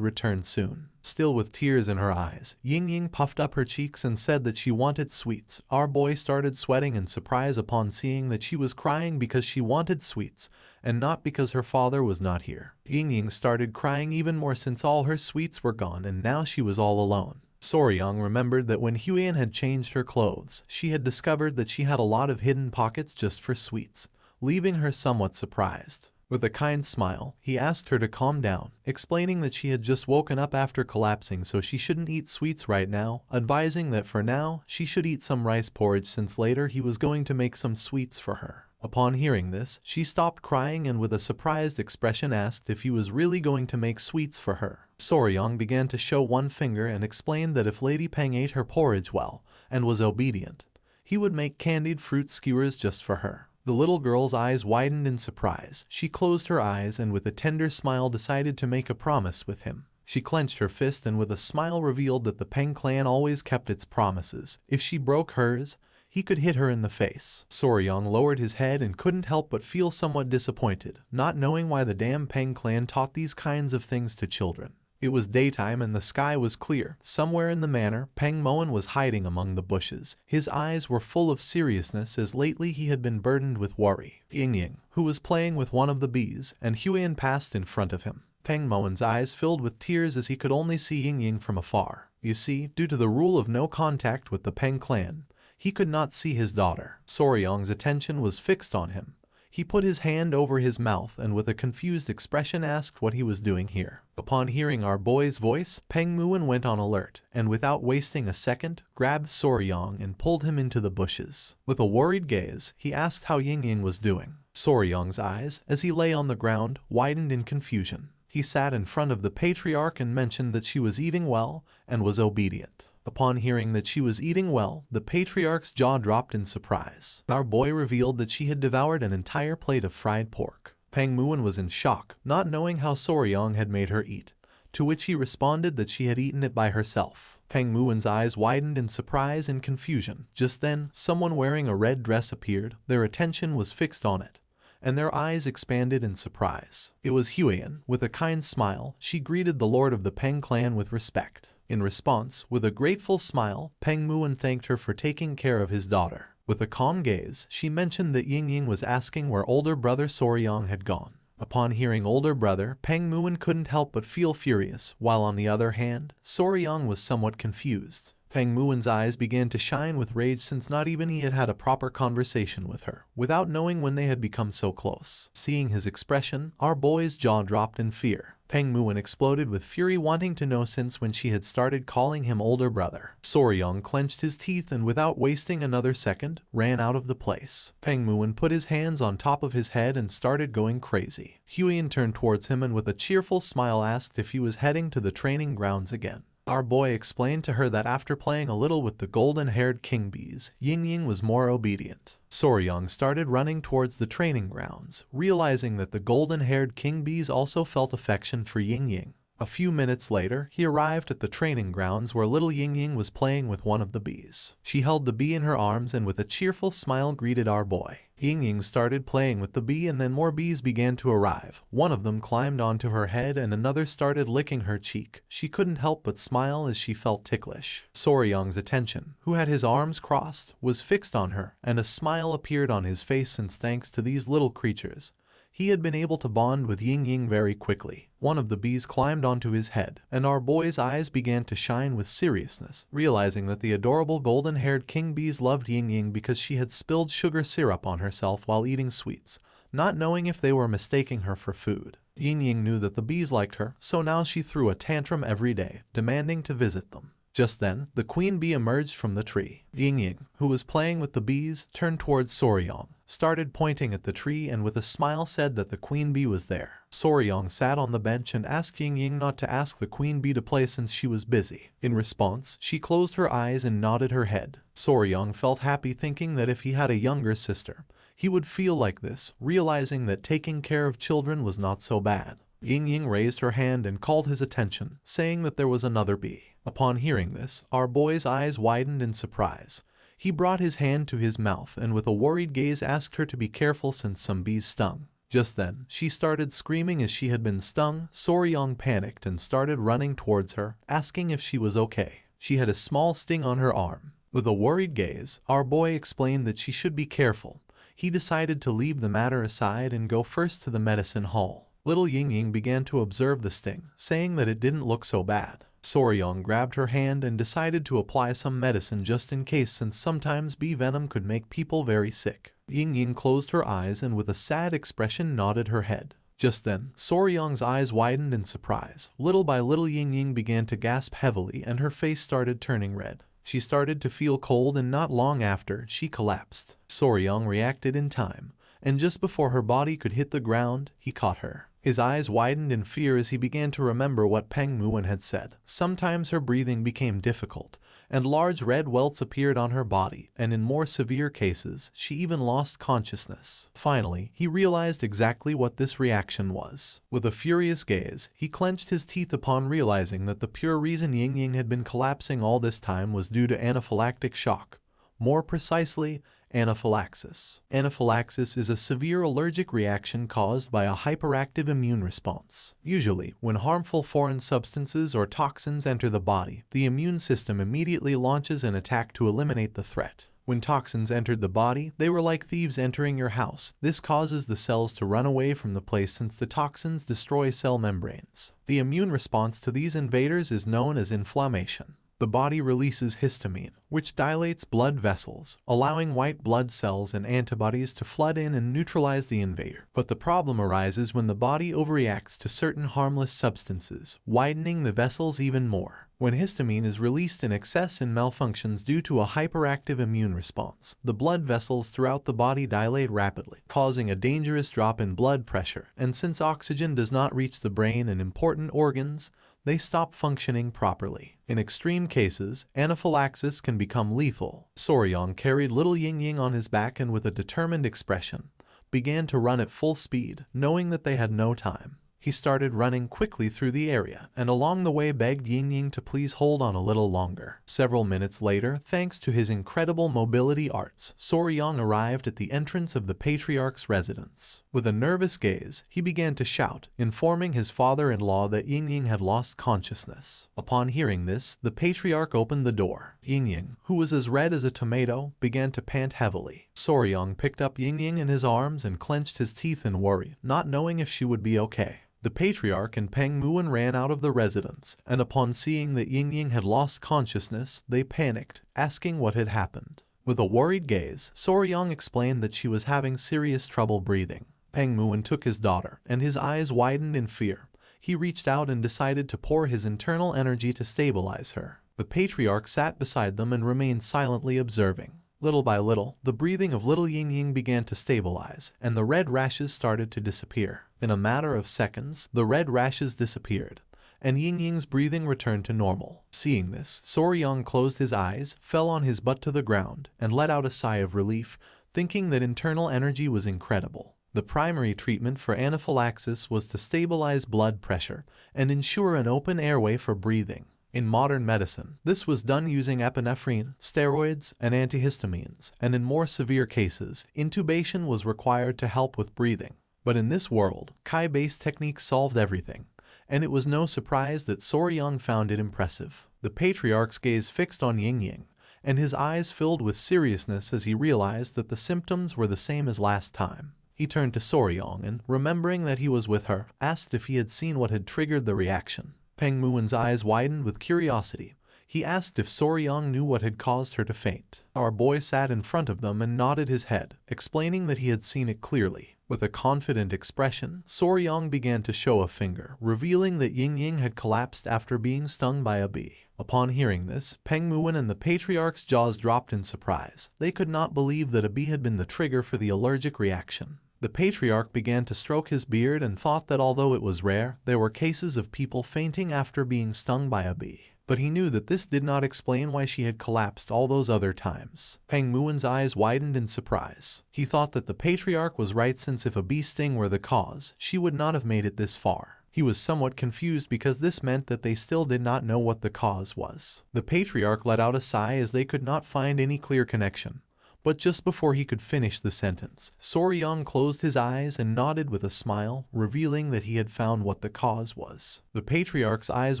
return soon. Still with tears in her eyes, Ying puffed up her cheeks and said that she wanted sweets. Our boy started sweating in surprise upon seeing that she was crying because she wanted sweets, and not because her father was not here. Ying started crying even more since all her sweets were gone and now she was all alone. Soryong remembered that when Huyen had changed her clothes, she had discovered that she had a lot of hidden pockets just for sweets, leaving her somewhat surprised. With a kind smile, he asked her to calm down, explaining that she had just woken up after collapsing so she shouldn't eat sweets right now, advising that for now, she should eat some rice porridge since later he was going to make some sweets for her. Upon hearing this, she stopped crying and with a surprised expression asked if he was really going to make sweets for her. Soryong began to show one finger and explained that if Lady Peng ate her porridge well and was obedient, he would make candied fruit skewers just for her. The little girl's eyes widened in surprise. She closed her eyes and with a tender smile decided to make a promise with him. She clenched her fist and with a smile revealed that the Peng clan always kept its promises. If she broke hers, he could hit her in the face. Soryong lowered his head and couldn't help but feel somewhat disappointed, not knowing why the damn Peng clan taught these kinds of things to children. It was daytime and the sky was clear. Somewhere in the manor, Peng Muin was hiding among the bushes. His eyes were full of seriousness as lately he had been burdened with worry. Ying, who was playing with one of the bees, and Huyen passed in front of him. Peng Muin's eyes filled with tears as he could only see Ying from afar. You see, due to the rule of no contact with the Peng clan, he could not see his daughter. Soryong's attention was fixed on him. He put his hand over his mouth and with a confused expression asked what he was doing here. Upon hearing our boy's voice, Peng Muin went on alert, and without wasting a second, grabbed Soryong and pulled him into the bushes. With a worried gaze, he asked how Ying was doing. Soryong's eyes, as he lay on the ground, widened in confusion. He sat in front of the patriarch and mentioned that she was eating well and was obedient. Upon hearing that she was eating well, the patriarch's jaw dropped in surprise. Our boy revealed that she had devoured an entire plate of fried pork. Peng Muin was in shock, not knowing how Soryong had made her eat, to which he responded that she had eaten it by herself. Peng Muin's eyes widened in surprise and confusion. Just then, someone wearing a red dress appeared. Their attention was fixed on it, and their eyes expanded in surprise. It was Huiyan. With a kind smile, she greeted the lord of the Peng clan with respect. In response, with a grateful smile, Peng Muwen thanked her for taking care of his daughter. With a calm gaze, she mentioned that Yingying was asking where older brother Soryang had gone. Upon hearing older brother, Peng Muwen couldn't help but feel furious, while on the other hand, Soryang was somewhat confused. Peng Muwen's eyes began to shine with rage since not even he had had a proper conversation with her, without knowing when they had become so close. Seeing his expression, our boy's jaw dropped in fear. Peng Muwen exploded with fury, wanting to know since when she had started calling him older brother. Soryang clenched his teeth and without wasting another second, ran out of the place. Peng Muwen put his hands on top of his head and started going crazy. Huiyan turned towards him and with a cheerful smile asked if he was heading to the training grounds again. Our boy explained to her that after playing a little with the golden-haired king bees, Yingying was more obedient. Soryang started running towards the training grounds, realizing that the golden-haired king bees also felt affection for Yingying. A few minutes later, he arrived at the training grounds where little Yingying was playing with one of the bees. She held the bee in her arms and with a cheerful smile greeted our boy. Yingying started playing with the bee and then more bees began to arrive. One of them climbed onto her head and another started licking her cheek. She couldn't help but smile as she felt ticklish. Soryang's attention, who had his arms crossed, was fixed on her, and a smile appeared on his face since thanks to these little creatures, he had been able to bond with Yingying very quickly. One of the bees climbed onto his head, and our boy's eyes began to shine with seriousness, realizing that the adorable golden-haired king bees loved Yingying because she had spilled sugar syrup on herself while eating sweets, not knowing if they were mistaking her for food. Yingying knew that the bees liked her, so now she threw a tantrum every day, demanding to visit them. Just then, the queen bee emerged from the tree. Yingying, who was playing with the bees, turned towards Soryang, started pointing at the tree and with a smile said that the queen bee was there. Soryang sat on the bench and asked Yingying not to ask the queen bee to play since she was busy. In response, she closed her eyes and nodded her head. Soryang felt happy thinking that if he had a younger sister, he would feel like this, realizing that taking care of children was not so bad. Yingying raised her hand and called his attention, saying that there was another bee. Upon hearing this, our boy's eyes widened in surprise. He brought his hand to his mouth and with a worried gaze asked her to be careful since some bees stung. Just then, she started screaming as she had been stung. Soryang panicked and started running towards her, asking if she was okay. She had a small sting on her arm. With a worried gaze, our boy explained that she should be careful. He decided to leave the matter aside and go first to the medicine hall. Little Yingying began to observe the sting, saying that it didn't look so bad. Soryang grabbed her hand and decided to apply some medicine just in case since sometimes bee venom could make people very sick. Yingying closed her eyes and with a sad expression nodded her head. Just then, Soryang's eyes widened in surprise. Little by little Yingying began to gasp heavily and her face started turning red. She started to feel cold and not long after, she collapsed. Soryang reacted in time, and just before her body could hit the ground, he caught her. His eyes widened in fear as he began to remember what Peng Muwen had said. Sometimes her breathing became difficult, and large red welts appeared on her body, and in more severe cases, she even lost consciousness. Finally, he realized exactly what this reaction was. With a furious gaze, he clenched his teeth upon realizing that the pure reason Yingying had been collapsing all this time was due to anaphylactic shock. More precisely, anaphylaxis. Anaphylaxis is a severe allergic reaction caused by a hyperactive immune response. Usually, when harmful foreign substances or toxins enter the body, the immune system immediately launches an attack to eliminate the threat. When toxins entered the body, they were like thieves entering your house. This causes the cells to run away from the place since the toxins destroy cell membranes. The immune response to these invaders is known as inflammation. The body releases histamine, which dilates blood vessels, allowing white blood cells and antibodies to flood in and neutralize the invader. But the problem arises when the body overreacts to certain harmless substances, widening the vessels even more. When histamine is released in excess and malfunctions due to a hyperactive immune response, the blood vessels throughout the body dilate rapidly, causing a dangerous drop in blood pressure, and since oxygen does not reach the brain and important organs, they stop functioning properly. In extreme cases, anaphylaxis can become lethal. Soryang carried little Yingying on his back and with a determined expression, began to run at full speed, knowing that they had no time. He started running quickly through the area, and along the way begged Ying to please hold on a little longer. Several minutes later, thanks to his incredible mobility arts, Soryang arrived at the entrance of the patriarch's residence. With a nervous gaze, he began to shout, informing his father-in-law that Ying had lost consciousness. Upon hearing this, the patriarch opened the door. Ying, who was as red as a tomato, began to pant heavily. Soryang picked up Ying in his arms and clenched his teeth in worry, not knowing if she would be okay. The patriarch and Peng Muon ran out of the residence, and upon seeing that Ying had lost consciousness, they panicked, asking what had happened. With a worried gaze, Soryang explained that she was having serious trouble breathing. Peng Muon took his daughter, and his eyes widened in fear. He reached out and decided to pour his internal energy to stabilize her. The patriarch sat beside them and remained silently observing. Little by little, the breathing of little Ying began to stabilize, and the red rashes started to disappear. In a matter of seconds, the red rashes disappeared, and Ying's breathing returned to normal. Seeing this, Soryang closed his eyes, fell on his butt to the ground, and let out a sigh of relief, thinking that internal energy was incredible. The primary treatment for anaphylaxis was to stabilize blood pressure and ensure an open airway for breathing. In modern medicine, this was done using epinephrine, steroids, and antihistamines, and in more severe cases, intubation was required to help with breathing. But in this world, Kai-based techniques solved everything, and it was no surprise that Soryang found it impressive. The patriarch's gaze fixed on Ying, and his eyes filled with seriousness as he realized that the symptoms were the same as last time. He turned to Soryang and, remembering that he was with her, asked if he had seen what had triggered the reaction. Peng Muon's eyes widened with curiosity. He asked if Soryang knew what had caused her to faint. Our boy sat in front of them and nodded his head, explaining that he had seen it clearly. With a confident expression, Soryang began to show a finger, revealing that Ying had collapsed after being stung by a bee. Upon hearing this, Peng Muon and the patriarch's jaws dropped in surprise. They could not believe that a bee had been the trigger for the allergic reaction. The patriarch began to stroke his beard and thought that although it was rare, there were cases of people fainting after being stung by a bee. But he knew that this did not explain why she had collapsed all those other times. Peng Muon's eyes widened in surprise. He thought that the patriarch was right, since if a bee sting were the cause, she would not have made it this far. He was somewhat confused because this meant that they still did not know what the cause was. The patriarch let out a sigh as they could not find any clear connection. But just before he could finish the sentence, Soryang closed his eyes and nodded with a smile, revealing that he had found what the cause was. The patriarch's eyes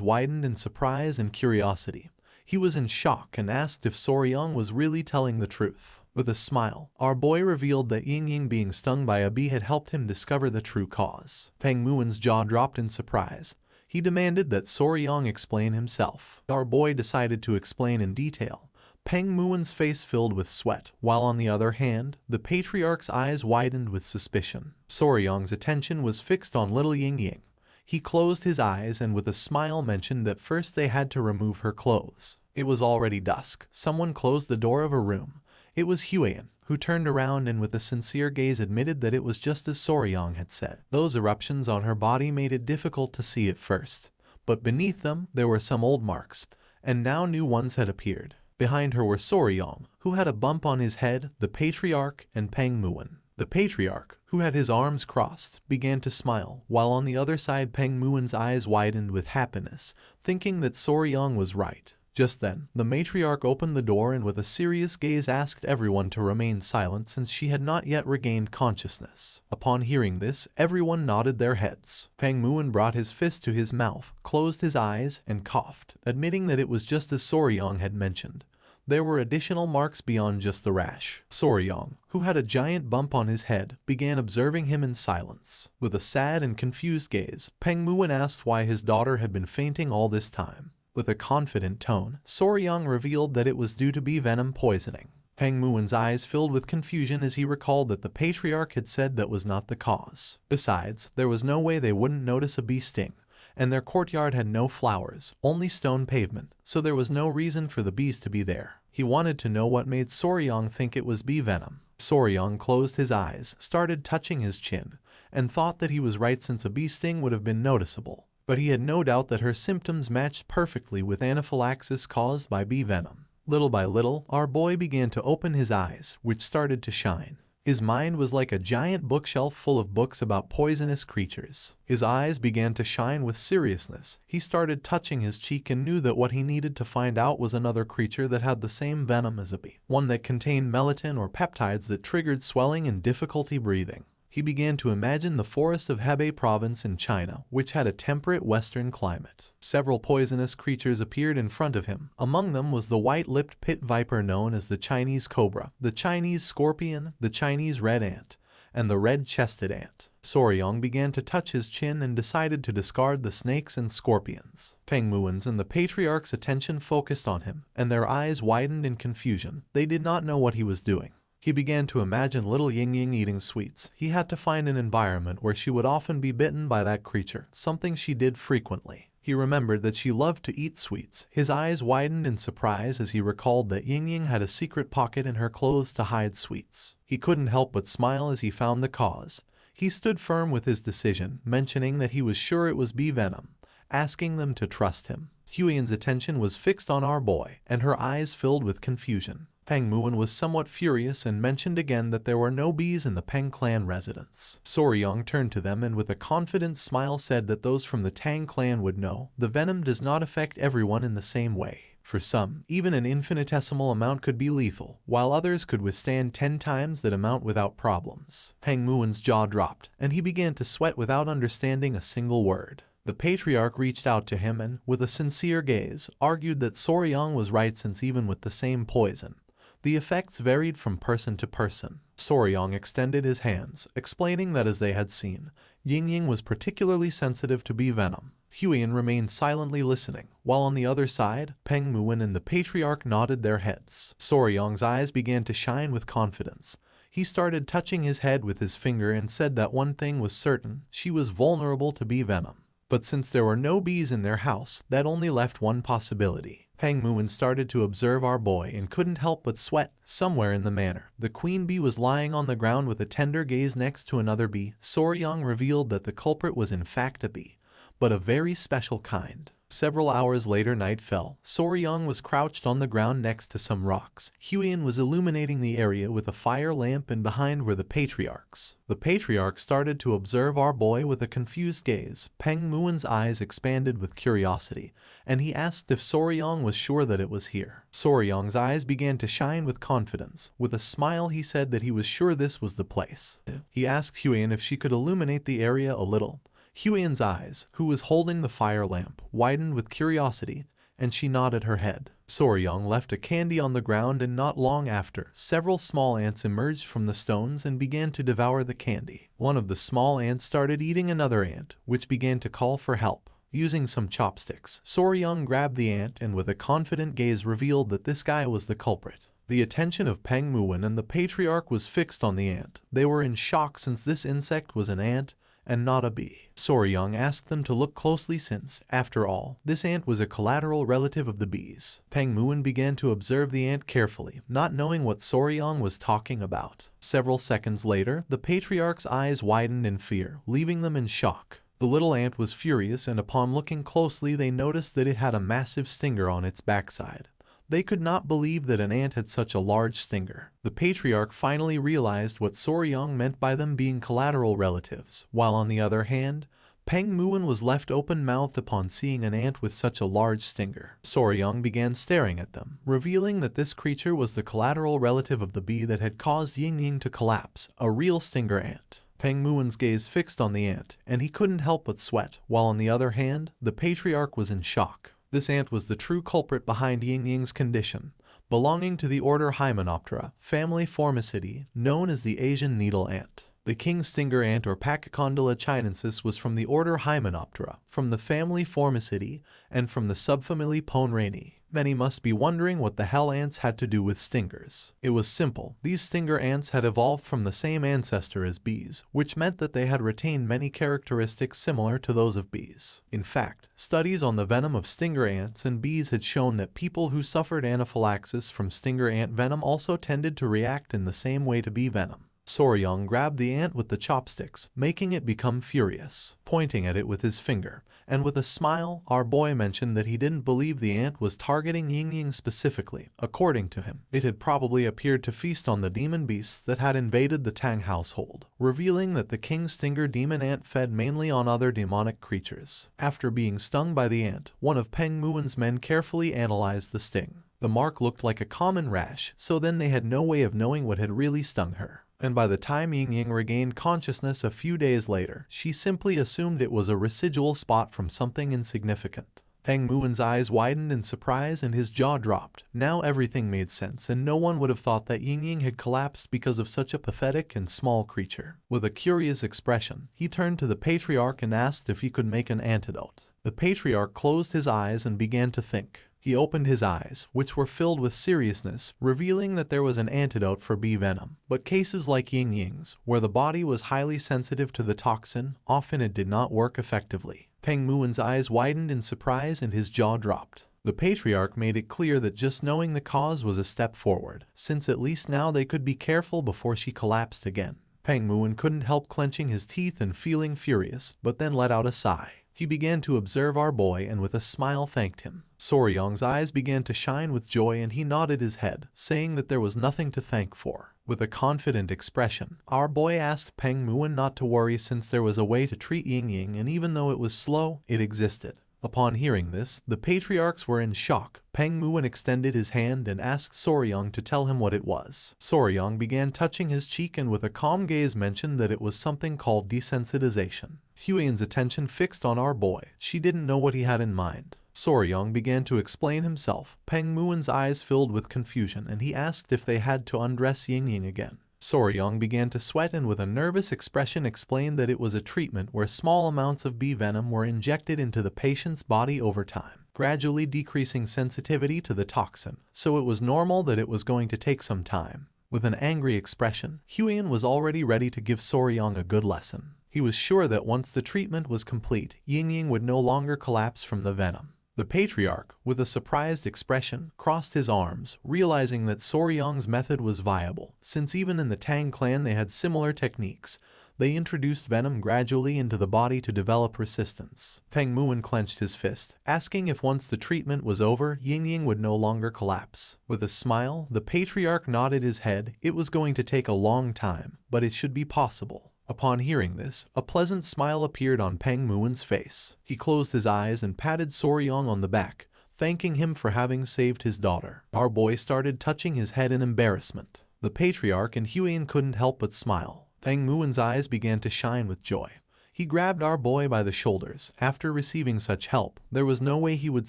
widened in surprise and curiosity. He was in shock and asked if Soryang was really telling the truth. With a smile, our boy revealed that Ying being stung by a bee had helped him discover the true cause. Peng Muon's jaw dropped in surprise. He demanded that Soryang explain himself. Our boy decided to explain in detail. Peng Muon's face filled with sweat, while on the other hand, the patriarch's eyes widened with suspicion. Soryang's attention was fixed on little Ying. He closed his eyes and with a smile mentioned that first they had to remove her clothes. It was already dusk. Someone closed the door of a room. It was Huan, who turned around and with a sincere gaze admitted that it was just as Soryang had said. Those eruptions on her body made it difficult to see at first, but beneath them there were some old marks, and now new ones had appeared. Behind her were Soryang, who had a bump on his head, the patriarch, and Peng Muon. The patriarch, who had his arms crossed, began to smile, while on the other side Peng Muon's eyes widened with happiness, thinking that Soryang was right. Just then, the matriarch opened the door and with a serious gaze asked everyone to remain silent since she had not yet regained consciousness. Upon hearing this, everyone nodded their heads. Peng Muon brought his fist to his mouth, closed his eyes, and coughed, admitting that it was just as Soryang had mentioned. There were additional marks beyond just the rash. Soryang, who had a giant bump on his head, began observing him in silence. With a sad and confused gaze, Peng Muon asked why his daughter had been fainting all this time. With a confident tone, Soryang revealed that it was due to bee venom poisoning. Peng Muon's eyes filled with confusion as he recalled that the patriarch had said that was not the cause. Besides, there was no way they wouldn't notice a bee sting, and their courtyard had no flowers, only stone pavement, so there was no reason for the bees to be there. He wanted to know what made Soryang think it was bee venom. Soryang closed his eyes, started touching his chin, and thought that he was right since a bee sting would have been noticeable. But he had no doubt that her symptoms matched perfectly with anaphylaxis caused by bee venom. Little by little, our boy began to open his eyes, which started to shine. His mind was like a giant bookshelf full of books about poisonous creatures. His eyes began to shine with seriousness. He started touching his cheek and knew that what he needed to find out was another creature that had the same venom as a bee, one that contained melatonin or peptides that triggered swelling and difficulty breathing. He began to imagine the forest of Hebei province in China, which had a temperate western climate. Several poisonous creatures appeared in front of him. Among them was the white-lipped pit viper known as the Chinese cobra, the Chinese scorpion, the Chinese red ant, and the red-chested ant. Soryong began to touch his chin and decided to discard the snakes and scorpions. Peng Muin's and the patriarch's attention focused on him, and their eyes widened in confusion. They did not know what he was doing. He began to imagine little Ying-Ying eating sweets. He had to find an environment where she would often be bitten by that creature, something she did frequently. He remembered that she loved to eat sweets. His eyes widened in surprise as he recalled that Ying-Ying had a secret pocket in her clothes to hide sweets. He couldn't help but smile as he found the cause. He stood firm with his decision, mentioning that he was sure it was bee venom, asking them to trust him. Huiyan's attention was fixed on our boy, and her eyes filled with confusion. Peng Muin was somewhat furious and mentioned again that there were no bees in the Peng clan residence. Soryong turned to them and with a confident smile said that those from the Tang clan would know, the venom does not affect everyone in the same way. For some, even an infinitesimal amount could be lethal, while others could withstand 10 times that amount without problems. Peng Muin's jaw dropped, and he began to sweat without understanding a single word. The patriarch reached out to him and, with a sincere gaze, argued that Soryong was right since even with the same poison, the effects varied from person to person. Soryong extended his hands, explaining that as they had seen, Ying-Ying was particularly sensitive to bee venom. Huiyan remained silently listening, while on the other side, Peng Muin and the patriarch nodded their heads. Soryong's eyes began to shine with confidence. He started touching his head with his finger and said that one thing was certain, she was vulnerable to bee venom. But since there were no bees in their house, that only left one possibility. Peng Muin started to observe our boy and couldn't help but sweat. Somewhere in the manor, the queen bee was lying on the ground with a tender gaze next to another bee. Soryong revealed that the culprit was in fact a bee, but a very special kind. Several hours later night fell. Soryong was crouched on the ground next to some rocks. Huiyan was illuminating the area with a fire lamp and behind were the patriarchs. The patriarch started to observe our boy with a confused gaze. Peng Muin's eyes expanded with curiosity, and he asked if Soryong was sure that it was here. Soryong's eyes began to shine with confidence. With a smile he said that he was sure this was the place. He asked Huiyan if she could illuminate the area a little. Huiyan's eyes, who was holding the fire lamp, widened with curiosity, and she nodded her head. Soryong left a candy on the ground and not long after, several small ants emerged from the stones and began to devour the candy. One of the small ants started eating another ant, which began to call for help. Using some chopsticks, Soryong grabbed the ant and with a confident gaze revealed that this guy was the culprit. The attention of Peng Muin and the patriarch was fixed on the ant. They were in shock since this insect was an ant and not a bee. Soryong asked them to look closely since, after all, this ant was a collateral relative of the bees. Peng Muin began to observe the ant carefully, not knowing what Soryong was talking about. Several seconds later, the patriarch's eyes widened in fear, leaving them in shock. The little ant was furious and upon looking closely they noticed that it had a massive stinger on its backside. They could not believe that an ant had such a large stinger. The patriarch finally realized what Soryong meant by them being collateral relatives, while on the other hand, Peng Muin was left open-mouthed upon seeing an ant with such a large stinger. Soryong began staring at them, revealing that this creature was the collateral relative of the bee that had caused Ying-Ying to collapse, a real stinger ant. Peng Muin's gaze fixed on the ant, and he couldn't help but sweat, while on the other hand, the patriarch was in shock. This ant was the true culprit behind Ying-Ying's condition, belonging to the order Hymenoptera, family Formicidae, known as the Asian needle ant. The king stinger ant or Pachycondyla chinensis was from the order Hymenoptera, from the family Formicidae, and from the subfamily Ponrani. Many must be wondering what the hell ants had to do with stingers. It was simple. These stinger ants had evolved from the same ancestor as bees, which meant that they had retained many characteristics similar to those of bees. In fact, studies on the venom of stinger ants and bees had shown that people who suffered anaphylaxis from stinger ant venom also tended to react in the same way to bee venom. Soryang grabbed the ant with the chopsticks, making it become furious, pointing at it with his finger. And with a smile, our boy mentioned that he didn't believe the ant was targeting Ying specifically. According to him, it had probably appeared to feast on the demon beasts that had invaded the Tang household, revealing that the King Stinger demon ant fed mainly on other demonic creatures. After being stung by the ant, one of Peng Muen's men carefully analyzed the sting. The mark looked like a common rash, so then they had no way of knowing what had really stung her. And by the time Ying regained consciousness a few days later, she simply assumed it was a residual spot from something insignificant. Peng Muen's eyes widened in surprise and his jaw dropped. Now everything made sense, and no one would have thought that Ying had collapsed because of such a pathetic and small creature. With a curious expression, he turned to the patriarch and asked if he could make an antidote. The patriarch closed his eyes and began to think. He opened his eyes, which were filled with seriousness, revealing that there was an antidote for bee venom. But cases like Ying's, where the body was highly sensitive to the toxin, often it did not work effectively. Peng Muen's eyes widened in surprise and his jaw dropped. The patriarch made it clear that just knowing the cause was a step forward, since at least now they could be careful before she collapsed again. Peng Muen couldn't help clenching his teeth and feeling furious, but then let out a sigh. He began to observe our boy and with a smile thanked him. Soryang's eyes began to shine with joy and he nodded his head, saying that there was nothing to thank for. With a confident expression, our boy asked Peng Muen not to worry since there was a way to treat Ying and even though it was slow, it existed. Upon hearing this, the patriarchs were in shock. Peng Muen extended his hand and asked Soryang to tell him what it was. Soryang began touching his cheek and with a calm gaze mentioned that it was something called desensitization. Huiyen's attention fixed on our boy. She didn't know what he had in mind. Soryang began to explain himself. Peng Muen's eyes filled with confusion and he asked if they had to undress Ying again. Soryang began to sweat and with a nervous expression explained that it was a treatment where small amounts of bee venom were injected into the patient's body over time, gradually decreasing sensitivity to the toxin, so it was normal that it was going to take some time. With an angry expression, Huiyen was already ready to give Soryang a good lesson. He was sure that once the treatment was complete, Ying would no longer collapse from the venom. The patriarch, with a surprised expression, crossed his arms, realizing that Soryang's method was viable, since even in the Tang clan they had similar techniques. They introduced venom gradually into the body to develop resistance. Peng Muen clenched his fist, asking if once the treatment was over, Ying would no longer collapse. With a smile, the patriarch nodded his head. It was going to take a long time, but it should be possible. Upon hearing this, a pleasant smile appeared on Peng Muen's face. He closed his eyes and patted Soryang on the back, thanking him for having saved his daughter. Our boy started touching his head in embarrassment. The patriarch and Huiyen couldn't help but smile. Peng Muen's eyes began to shine with joy. He grabbed our boy by the shoulders. After receiving such help, there was no way he would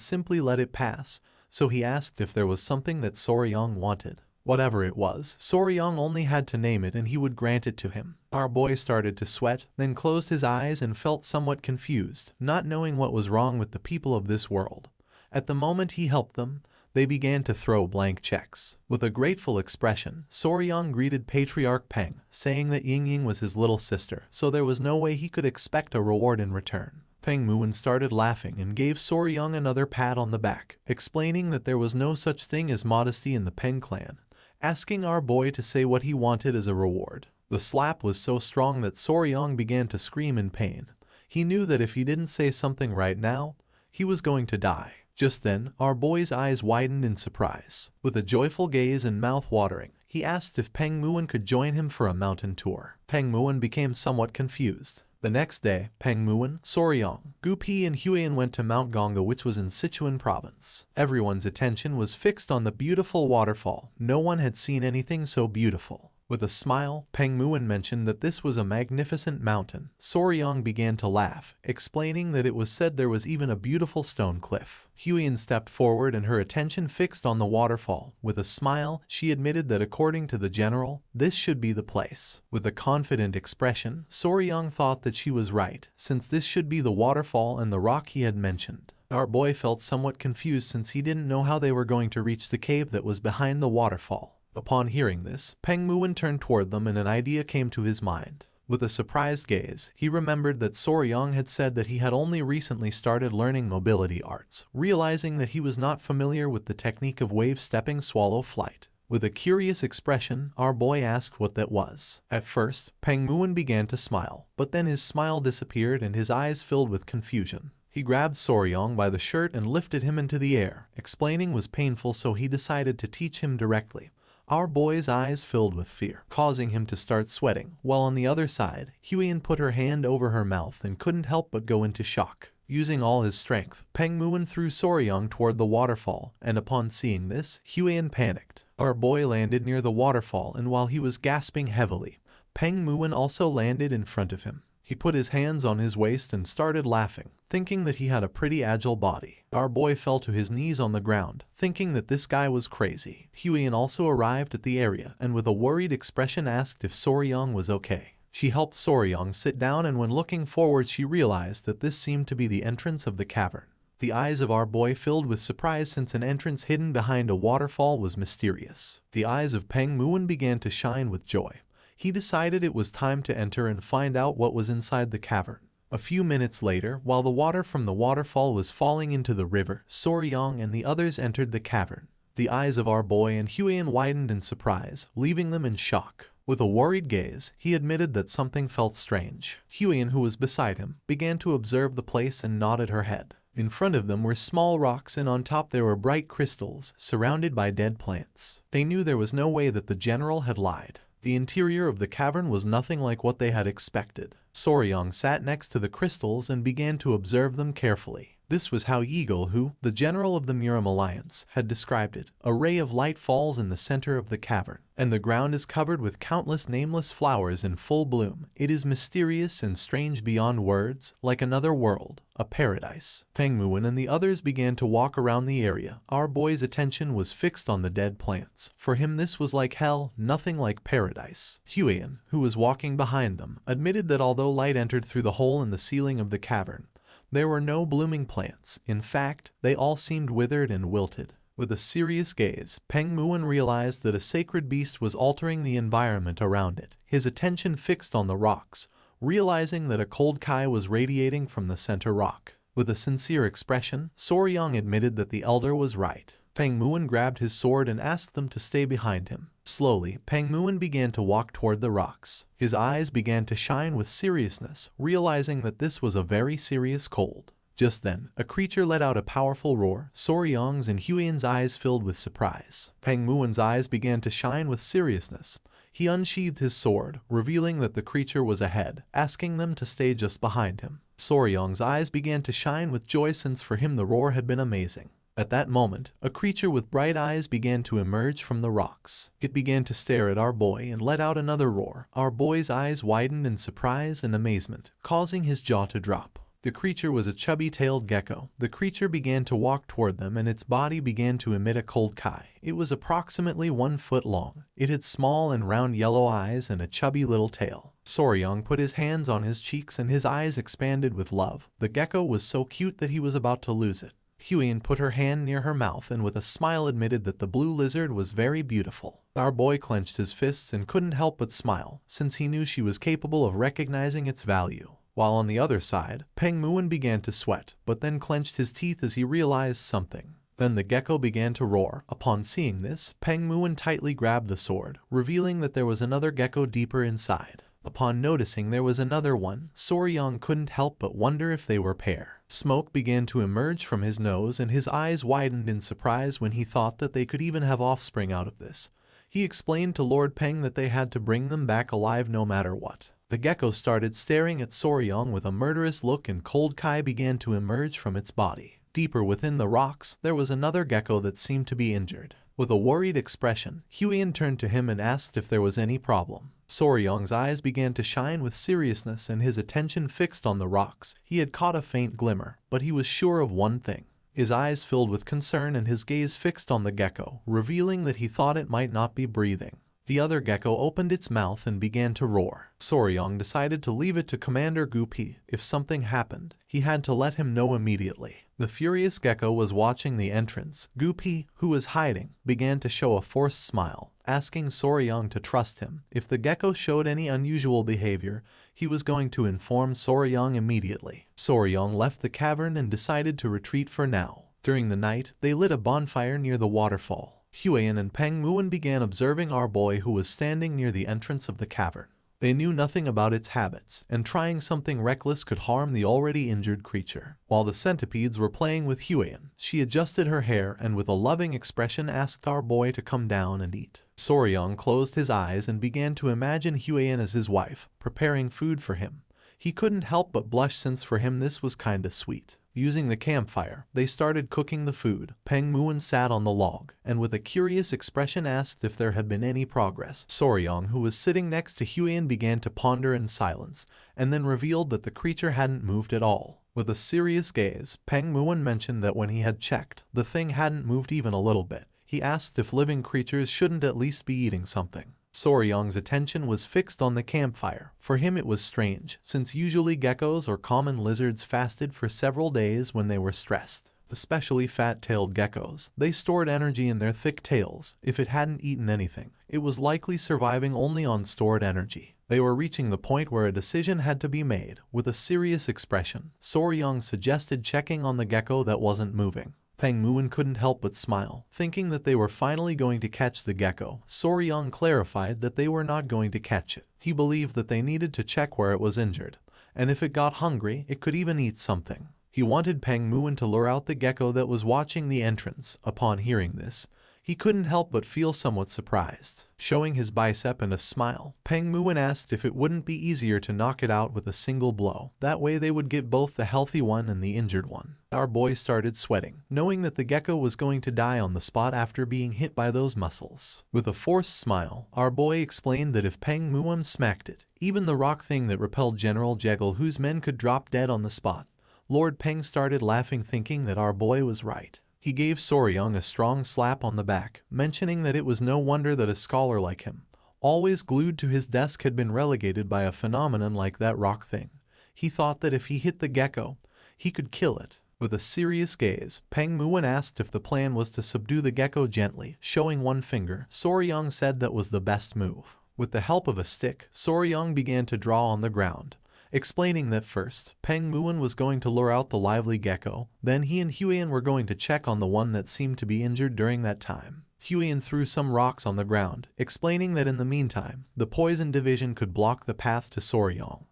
simply let it pass, so he asked if there was something that Soryang wanted. Whatever it was, Soryang only had to name it and he would grant it to him. Our boy started to sweat, then closed his eyes and felt somewhat confused, not knowing what was wrong with the people of this world. At the moment he helped them, they began to throw blank checks. With a grateful expression, Soryang greeted Patriarch Peng, saying that Ying was his little sister, so there was no way he could expect a reward in return. Peng Muen started laughing and gave Soryang another pat on the back, explaining that there was no such thing as modesty in the Peng clan, asking our boy to say what he wanted as a reward. The slap was so strong that Soryang began to scream in pain. He knew that if he didn't say something right now, he was going to die. Just then, our boy's eyes widened in surprise. With a joyful gaze and mouth watering, he asked if Peng Muen could join him for a mountain tour. Peng Muen became somewhat confused. The next day, Peng Muen, Soryang, Gu Pi and Huiyen went to Mount Gongga, which was in Sichuan province. Everyone's attention was fixed on the beautiful waterfall. No one had seen anything so beautiful. With a smile, Peng Muen mentioned that this was a magnificent mountain. Soryang began to laugh, explaining that it was said there was even a beautiful stone cliff. Huiyen stepped forward and her attention fixed on the waterfall. With a smile, she admitted that according to the general, this should be the place. With a confident expression, Soryang thought that she was right, since this should be the waterfall and the rock he had mentioned. Our boy felt somewhat confused since he didn't know how they were going to reach the cave that was behind the waterfall. Upon hearing this, Peng Muen turned toward them and an idea came to his mind. With a surprised gaze, he remembered that Soryang had said that he had only recently started learning mobility arts, realizing that he was not familiar with the technique of wave-stepping swallow flight. With a curious expression, our boy asked what that was. At first, Peng Muon began to smile, but then his smile disappeared and his eyes filled with confusion. He grabbed Soryong by the shirt and lifted him into the air. Explaining was painful, so he decided to teach him directly. Our boy's eyes filled with fear, causing him to start sweating, while on the other side, Huiyan put her hand over her mouth and couldn't help but go into shock. Using all his strength, Peng Muon threw Soryong toward the waterfall, and upon seeing this, Huiyan panicked. Our boy landed near the waterfall, and while he was gasping heavily, Peng Muon also landed in front of him. He put his hands on his waist and started laughing, thinking that he had a pretty agile body. Our boy fell to his knees on the ground, thinking that this guy was crazy. Huiyan also arrived at the area and with a worried expression asked if Soryong was okay. She helped Soryong sit down, and when looking forward she realized that this seemed to be the entrance of the cavern. The eyes of our boy filled with surprise, since an entrance hidden behind a waterfall was mysterious. The eyes of Peng Muon began to shine with joy. He decided it was time to enter and find out what was inside the cavern. A few minutes later, while the water from the waterfall was falling into the river, Soryong and the others entered the cavern. The eyes of our boy and Huiyan widened in surprise, leaving them in shock. With a worried gaze, he admitted that something felt strange. Huiyan, who was beside him, began to observe the place and nodded her head. In front of them were small rocks, and on top there were bright crystals, surrounded by dead plants. They knew there was no way that the general had lied. The interior of the cavern was nothing like what they had expected. Soryong sat next to the crystals and began to observe them carefully. This was how Yeagle, who, the general of the Muram Alliance, had described it. A ray of light falls in the center of the cavern, and the ground is covered with countless nameless flowers in full bloom. It is mysterious and strange beyond words, like another world, a paradise. Peng Muon and the others began to walk around the area. Our boy's attention was fixed on the dead plants. For him this was like hell, nothing like paradise. Huiyan, who was walking behind them, admitted that although light entered through the hole in the ceiling of the cavern, there were no blooming plants. In fact, they all seemed withered and wilted. With a serious gaze, Peng Muon realized that a sacred beast was altering the environment around it. His attention fixed on the rocks, realizing that a cold kai was radiating from the center rock. With a sincere expression, Soryong admitted that the elder was right. Peng Muon grabbed his sword and asked them to stay behind him. Slowly, Peng Muon began to walk toward the rocks. His eyes began to shine with seriousness, realizing that this was a very serious cold. Just then, a creature let out a powerful roar. Soryong's and Huiyan's eyes filled with surprise. Peng Muon's eyes began to shine with seriousness. He unsheathed his sword, revealing that the creature was ahead, asking them to stay just behind him. Soryong's eyes began to shine with joy, since for him the roar had been amazing. At that moment, a creature with bright eyes began to emerge from the rocks. It began to stare at our boy and let out another roar. Our boy's eyes widened in surprise and amazement, causing his jaw to drop. The creature was a chubby-tailed gecko. The creature began to walk toward them, and its body began to emit a cold kai. It was approximately 1 foot long. It had small and round yellow eyes and a chubby little tail. Soryong put his hands on his cheeks and his eyes expanded with love. The gecko was so cute that he was about to lose it. Huiyan put her hand near her mouth and with a smile admitted that the blue lizard was very beautiful. Our boy clenched his fists and couldn't help but smile, since he knew she was capable of recognizing its value. While on the other side, Peng Muon began to sweat, but then clenched his teeth as he realized something. Then the gecko began to roar. Upon seeing this, Peng Muon tightly grabbed the sword, revealing that there was another gecko deeper inside. Upon noticing there was another one, Soryong couldn't help but wonder if they were pair. Smoke began to emerge from his nose and his eyes widened in surprise when he thought that they could even have offspring out of this. He explained to Lord Peng that they had to bring them back alive no matter what. The gecko started staring at Soryong with a murderous look and cold kai began to emerge from its body. Deeper within the rocks, there was another gecko that seemed to be injured. With a worried expression, Huiyan turned to him and asked if there was any problem. Soryong's eyes began to shine with seriousness and his attention fixed on the rocks. He had caught a faint glimmer, but he was sure of one thing. His eyes filled with concern and his gaze fixed on the gecko, revealing that he thought it might not be breathing. The other gecko opened its mouth and began to roar. Soryong decided to leave it to Commander Gupi. If something happened, he had to let him know immediately. The furious gecko was watching the entrance. Gupi, who was hiding, began to show a forced smile, asking Soryong to trust him. If the gecko showed any unusual behavior, he was going to inform Soryong immediately. Soryong left the cavern and decided to retreat for now. During the night, they lit a bonfire near the waterfall. Huiyan and Peng Muon began observing our boy who was standing near the entrance of the cavern. They knew nothing about its habits, and trying something reckless could harm the already injured creature. While the centipedes were playing with Huiyan, she adjusted her hair and with a loving expression asked our boy to come down and eat. Soryong closed his eyes and began to imagine Huiyan as his wife, preparing food for him. He couldn't help but blush since for him this was kinda sweet. Using the campfire, they started cooking the food. Peng Muon sat on the log, and with a curious expression asked if there had been any progress. Soryong, who was sitting next to Huiyan, began to ponder in silence, and then revealed that the creature hadn't moved at all. With a serious gaze, Peng Muon mentioned that when he had checked, the thing hadn't moved even a little bit. He asked if living creatures shouldn't at least be eating something. Soryong's attention was fixed on the campfire. For him it was strange, since usually geckos or common lizards fasted for several days when they were stressed. Especially fat-tailed geckos. They stored energy in their thick tails. If it hadn't eaten anything, it was likely surviving only on stored energy. They were reaching the point where a decision had to be made. With a serious expression, Soryong suggested checking on the gecko that wasn't moving. Peng Muon couldn't help but smile, thinking that they were finally going to catch the gecko. Soryong clarified that they were not going to catch it. He believed that they needed to check where it was injured, and if it got hungry, it could even eat something. He wanted Peng Muon to lure out the gecko that was watching the entrance. Upon hearing this, he couldn't help but feel somewhat surprised. Showing his bicep and a smile, Peng Muon asked if it wouldn't be easier to knock it out with a single blow. That way they would get both the healthy one and the injured one. Our boy started sweating, knowing that the gecko was going to die on the spot after being hit by those muscles. With a forced smile, our boy explained that if Peng Muon smacked it, even the rock thing that repelled General Jekyll, whose men could drop dead on the spot. Lord Peng started laughing, thinking that our boy was right. He gave Soryong a strong slap on the back, mentioning that it was no wonder that a scholar like him, always glued to his desk, had been relegated by a phenomenon like that rock thing. He thought that if he hit the gecko, he could kill it. With a serious gaze, Peng Muon asked if the plan was to subdue the gecko gently. Showing one finger, Soryong said that was the best move. With the help of a stick, Soryong began to draw on the ground, explaining that first, Peng Muon was going to lure out the lively gecko, then he and Huiyan were going to check on the one that seemed to be injured during that time. Huiyan threw some rocks on the ground, explaining that in the meantime, the poison division could block the path to Soryong.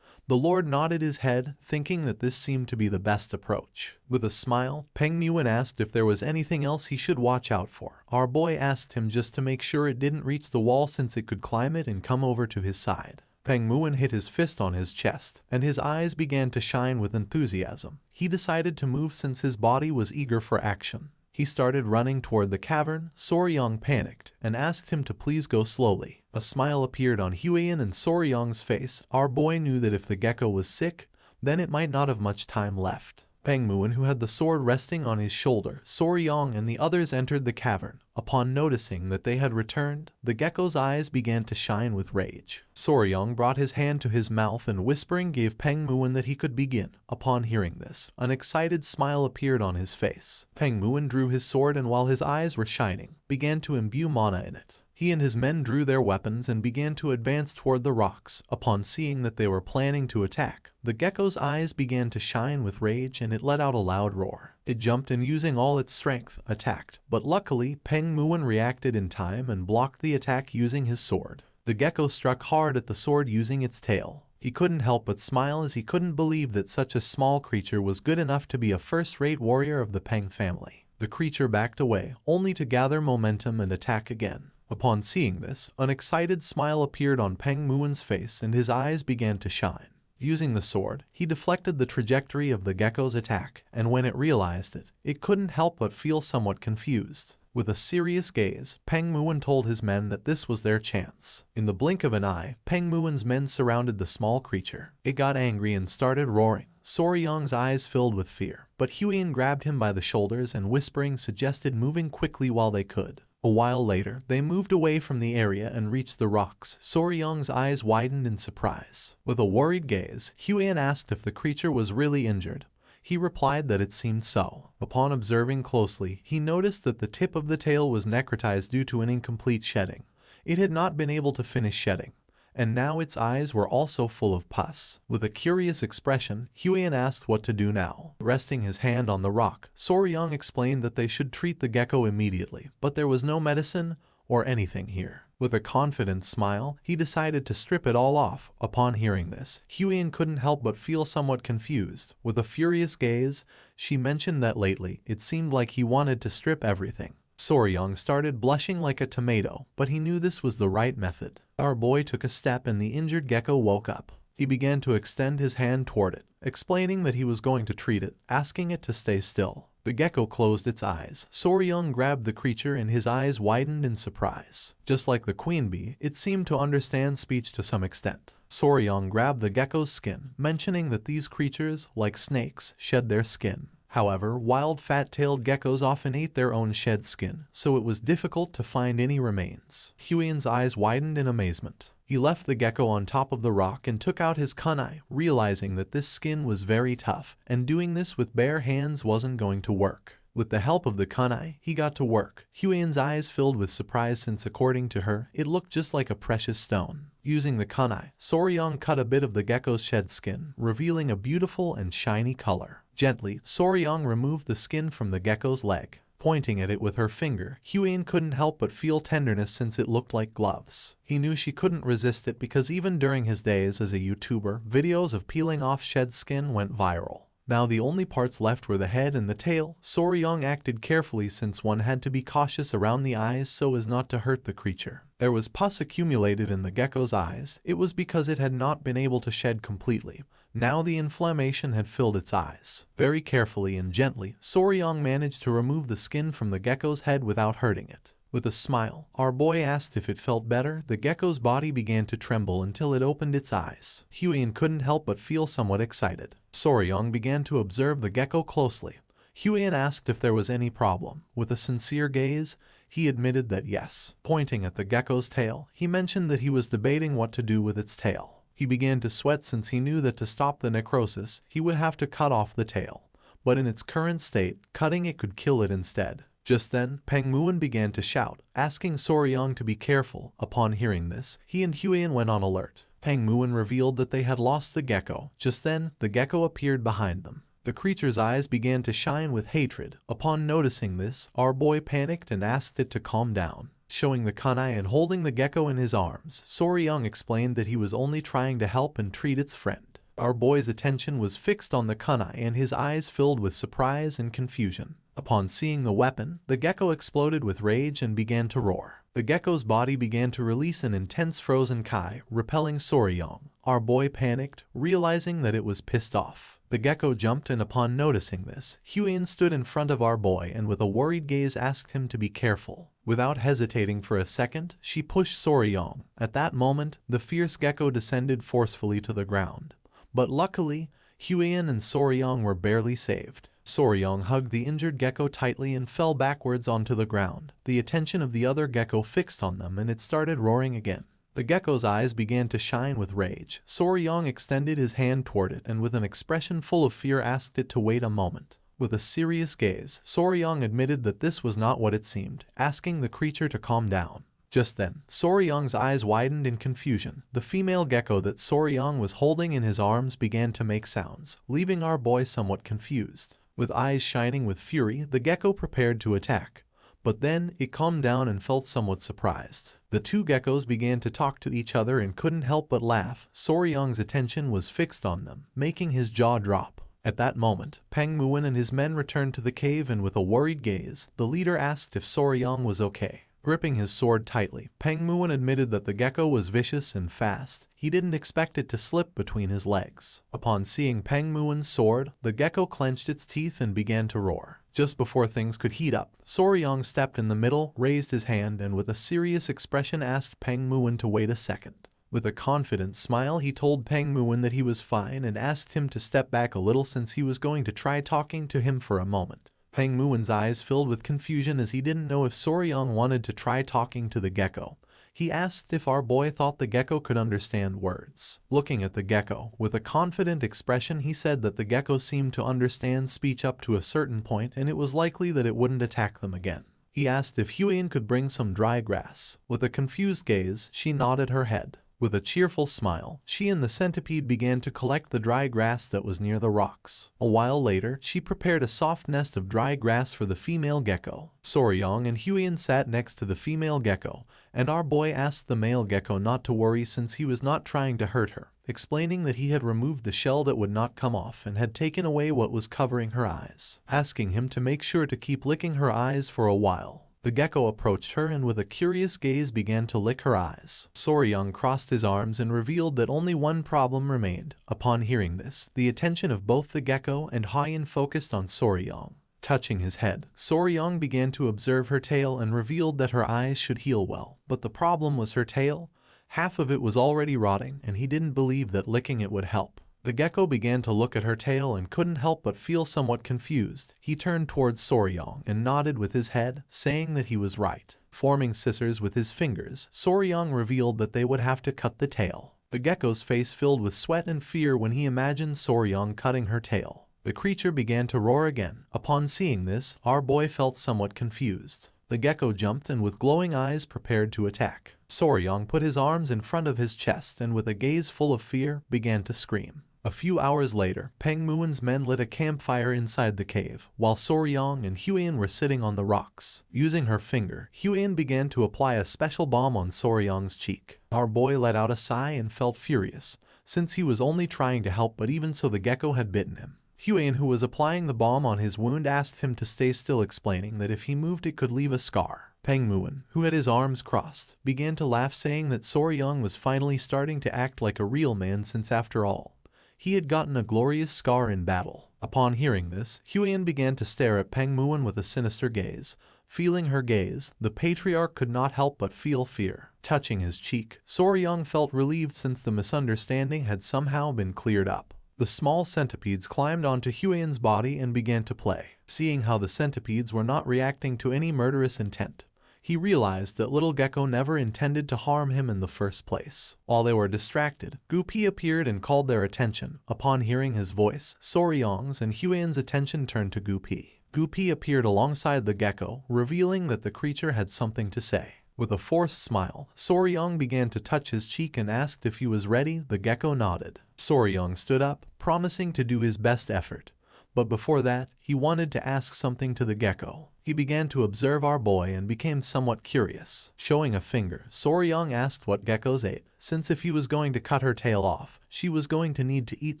The Lord nodded his head, thinking that this seemed to be the best approach. With a smile, Peng Muon asked if there was anything else he should watch out for. Our boy asked him just to make sure it didn't reach the wall, since it could climb it and come over to his side. Peng Muon hit his fist on his chest, and his eyes began to shine with enthusiasm. He decided to move since his body was eager for action. He started running toward the cavern. Soryong panicked and asked him to please go slowly. A smile appeared on Huiyan and Soryong's face. Our boy knew that if the gecko was sick, then it might not have much time left. Peng Muon, who had the sword resting on his shoulder, Soryong and the others entered the cavern. Upon noticing that they had returned, the gecko's eyes began to shine with rage. Soryong brought his hand to his mouth and whispering gave Peng Muon that he could begin. Upon hearing this, an excited smile appeared on his face. Peng Muon drew his sword and while his eyes were shining, began to imbue mana in it. He and his men drew their weapons and began to advance toward the rocks. Upon seeing that they were planning to attack, the gecko's eyes began to shine with rage and it let out a loud roar. It jumped and using all its strength, attacked, but luckily Peng Muon reacted in time and blocked the attack using his sword. The gecko struck hard at the sword using its tail. He couldn't help but smile as he couldn't believe that such a small creature was good enough to be a first-rate warrior of the Peng family. The creature backed away, only to gather momentum and attack again. Upon seeing this, an excited smile appeared on Peng Muon's face and his eyes began to shine. Using the sword, he deflected the trajectory of the gecko's attack, and when it realized it, it couldn't help but feel somewhat confused. With a serious gaze, Peng Muon told his men that this was their chance. In the blink of an eye, Peng Muon's men surrounded the small creature. It got angry and started roaring. Soryong's eyes filled with fear, but Huiyan grabbed him by the shoulders and whispering suggested moving quickly while they could. A while later, they moved away from the area and reached the rocks. Soryong's eyes widened in surprise. With a worried gaze, Huiyan asked if the creature was really injured. He replied that it seemed so. Upon observing closely, he noticed that the tip of the tail was necrotized due to an incomplete shedding. It had not been able to finish shedding, and now its eyes were also full of pus. With a curious expression, Huiyan asked what to do now. Resting his hand on the rock, Soryang explained that they should treat the gecko immediately, but there was no medicine or anything here. With a confident smile, he decided to strip it all off. Upon hearing this, Huiyan couldn't help but feel somewhat confused. With a furious gaze, she mentioned that lately it seemed like he wanted to strip everything. Soryang started blushing like a tomato, but he knew this was the right method. Our boy took a step and the injured gecko woke up. He began to extend his hand toward it, explaining that he was going to treat it, asking it to stay still. The gecko closed its eyes. Soryang grabbed the creature and his eyes widened in surprise. Just like the queen bee, it seemed to understand speech to some extent. Soryang grabbed the gecko's skin, mentioning that these creatures, like snakes, shed their skin. However, wild fat-tailed geckos often ate their own shed skin, so it was difficult to find any remains. Huiyan's eyes widened in amazement. He left the gecko on top of the rock and took out his kunai, realizing that this skin was very tough, and doing this with bare hands wasn't going to work. With the help of the kunai, he got to work. Huiyan's eyes filled with surprise since according to her, it looked just like a precious stone. Using the kunai, Soryang cut a bit of the gecko's shed skin, revealing a beautiful and shiny color. Gently, Soryang removed the skin from the gecko's leg. Pointing at it with her finger, Huiyan couldn't help but feel tenderness since it looked like gloves. He knew she couldn't resist it because even during his days as a YouTuber, videos of peeling off shed skin went viral. Now the only parts left were the head and the tail. Soryang acted carefully since one had to be cautious around the eyes so as not to hurt the creature. There was pus accumulated in the gecko's eyes. It was because it had not been able to shed completely. Now the inflammation had filled its eyes. Very carefully and gently, Soryang managed to remove the skin from the gecko's head without hurting it. With a smile, our boy asked if it felt better. The gecko's body began to tremble until it opened its eyes. Huiyan couldn't help but feel somewhat excited. Soryang began to observe the gecko closely. Huiyan asked if there was any problem. With a sincere gaze, he admitted that yes. Pointing at the gecko's tail, he mentioned that he was debating what to do with its tail. He began to sweat since he knew that to stop the necrosis, he would have to cut off the tail. But in its current state, cutting it could kill it instead. Just then, Pengmuan began to shout, asking Soryang to be careful. Upon hearing this, he and Huiyan went on alert. Pengmuan revealed that they had lost the gecko. Just then, the gecko appeared behind them. The creature's eyes began to shine with hatred. Upon noticing this, our boy panicked and asked it to calm down. Showing the kunai and holding the gecko in his arms, Soryang explained that he was only trying to help and treat its friend. Our boy's attention was fixed on the kunai and his eyes filled with surprise and confusion. Upon seeing the weapon, the gecko exploded with rage and began to roar. The gecko's body began to release an intense frozen kai, repelling Soryang. Our boy panicked, realizing that it was pissed off. The gecko jumped and upon noticing this, Huiyan stood in front of our boy and with a worried gaze asked him to be careful. Without hesitating for a second, she pushed Soryang. At that moment, the fierce gecko descended forcefully to the ground. But luckily, Huiyan and Soryang were barely saved. Soryang hugged the injured gecko tightly and fell backwards onto the ground. The attention of the other gecko fixed on them and it started roaring again. The gecko's eyes began to shine with rage. Soryang extended his hand toward it and with an expression full of fear asked it to wait a moment. With a serious gaze, Soryang admitted that this was not what it seemed, asking the creature to calm down. Just then, Soryang's eyes widened in confusion. The female gecko that Soryang was holding in his arms began to make sounds, leaving our boy somewhat confused. With eyes shining with fury, the gecko prepared to attack. But then, it calmed down and felt somewhat surprised. The two geckos began to talk to each other and couldn't help but laugh. Soryang's attention was fixed on them, making his jaw drop. At that moment, Pengmuan and his men returned to the cave and with a worried gaze, the leader asked if Soryang was okay. Gripping his sword tightly, Pengmuan admitted that the gecko was vicious and fast. He didn't expect it to slip between his legs. Upon seeing Pengmuan's sword, the gecko clenched its teeth and began to roar. Just before things could heat up, Soryang stepped in the middle, raised his hand and with a serious expression asked Pengmuan to wait a second. With a confident smile he told Pengmuan that he was fine and asked him to step back a little since he was going to try talking to him for a moment. Pengmuan's eyes filled with confusion as he didn't know if Soryang wanted to try talking to the gecko. He asked if our boy thought the gecko could understand words. Looking at the gecko, with a confident expression he said that the gecko seemed to understand speech up to a certain point and it was likely that it wouldn't attack them again. He asked if Huiyan could bring some dry grass. With a confused gaze, she nodded her head. With a cheerful smile, she and the centipede began to collect the dry grass that was near the rocks. A while later, she prepared a soft nest of dry grass for the female gecko. Soryong and Huion sat next to the female gecko, and our boy asked the male gecko not to worry since he was not trying to hurt her, explaining that he had removed the shell that would not come off and had taken away what was covering her eyes, asking him to make sure to keep licking her eyes for a while. The gecko approached her and with a curious gaze began to lick her eyes. Soryong crossed his arms and revealed that only one problem remained. Upon hearing this, the attention of both the gecko and Huion focused on Soryong. Touching his head, Soryong began to observe her tail and revealed that her eyes should heal well. But the problem was her tail. Half of it was already rotting and he didn't believe that licking it would help. The gecko began to look at her tail and couldn't help but feel somewhat confused. He turned towards Soryong and nodded with his head, saying that he was right. Forming scissors with his fingers, Soryong revealed that they would have to cut the tail. The gecko's face filled with sweat and fear when he imagined Soryong cutting her tail. The creature began to roar again. Upon seeing this, our boy felt somewhat confused. The gecko jumped and with glowing eyes prepared to attack. Soryong put his arms in front of his chest and with a gaze full of fear, began to scream. A few hours later, Peng Muon's men lit a campfire inside the cave, while Soryong and Huion were sitting on the rocks. Using her finger, Huion began to apply a special balm on Soryong's cheek. Our boy let out a sigh and felt furious, since he was only trying to help, but even so the gecko had bitten him. Huion, who was applying the balm on his wound, asked him to stay still, explaining that if he moved it could leave a scar. Peng Muon, who had his arms crossed, began to laugh, saying that Soryong was finally starting to act like a real man since after all, he had gotten a glorious scar in battle. Upon hearing this, Huion began to stare at Peng Muon with a sinister gaze. Feeling her gaze, the patriarch could not help but feel fear. Touching his cheek, Soryong felt relieved since the misunderstanding had somehow been cleared up. The small centipedes climbed onto Huion's body and began to play. Seeing how the centipedes were not reacting to any murderous intent, he realized that little gecko never intended to harm him in the first place. While they were distracted, Gupi appeared and called their attention. Upon hearing his voice, Soryong's and Huion's attention turned to Gupi. Gupi appeared alongside the gecko, revealing that the creature had something to say. With a forced smile, Soryong began to touch his cheek and asked if he was ready. The gecko nodded. Soryong stood up, promising to do his best effort. But before that, he wanted to ask something to the gecko. He began to observe our boy and became somewhat curious. Showing a finger, Soryong asked what geckos ate, since if he was going to cut her tail off, she was going to need to eat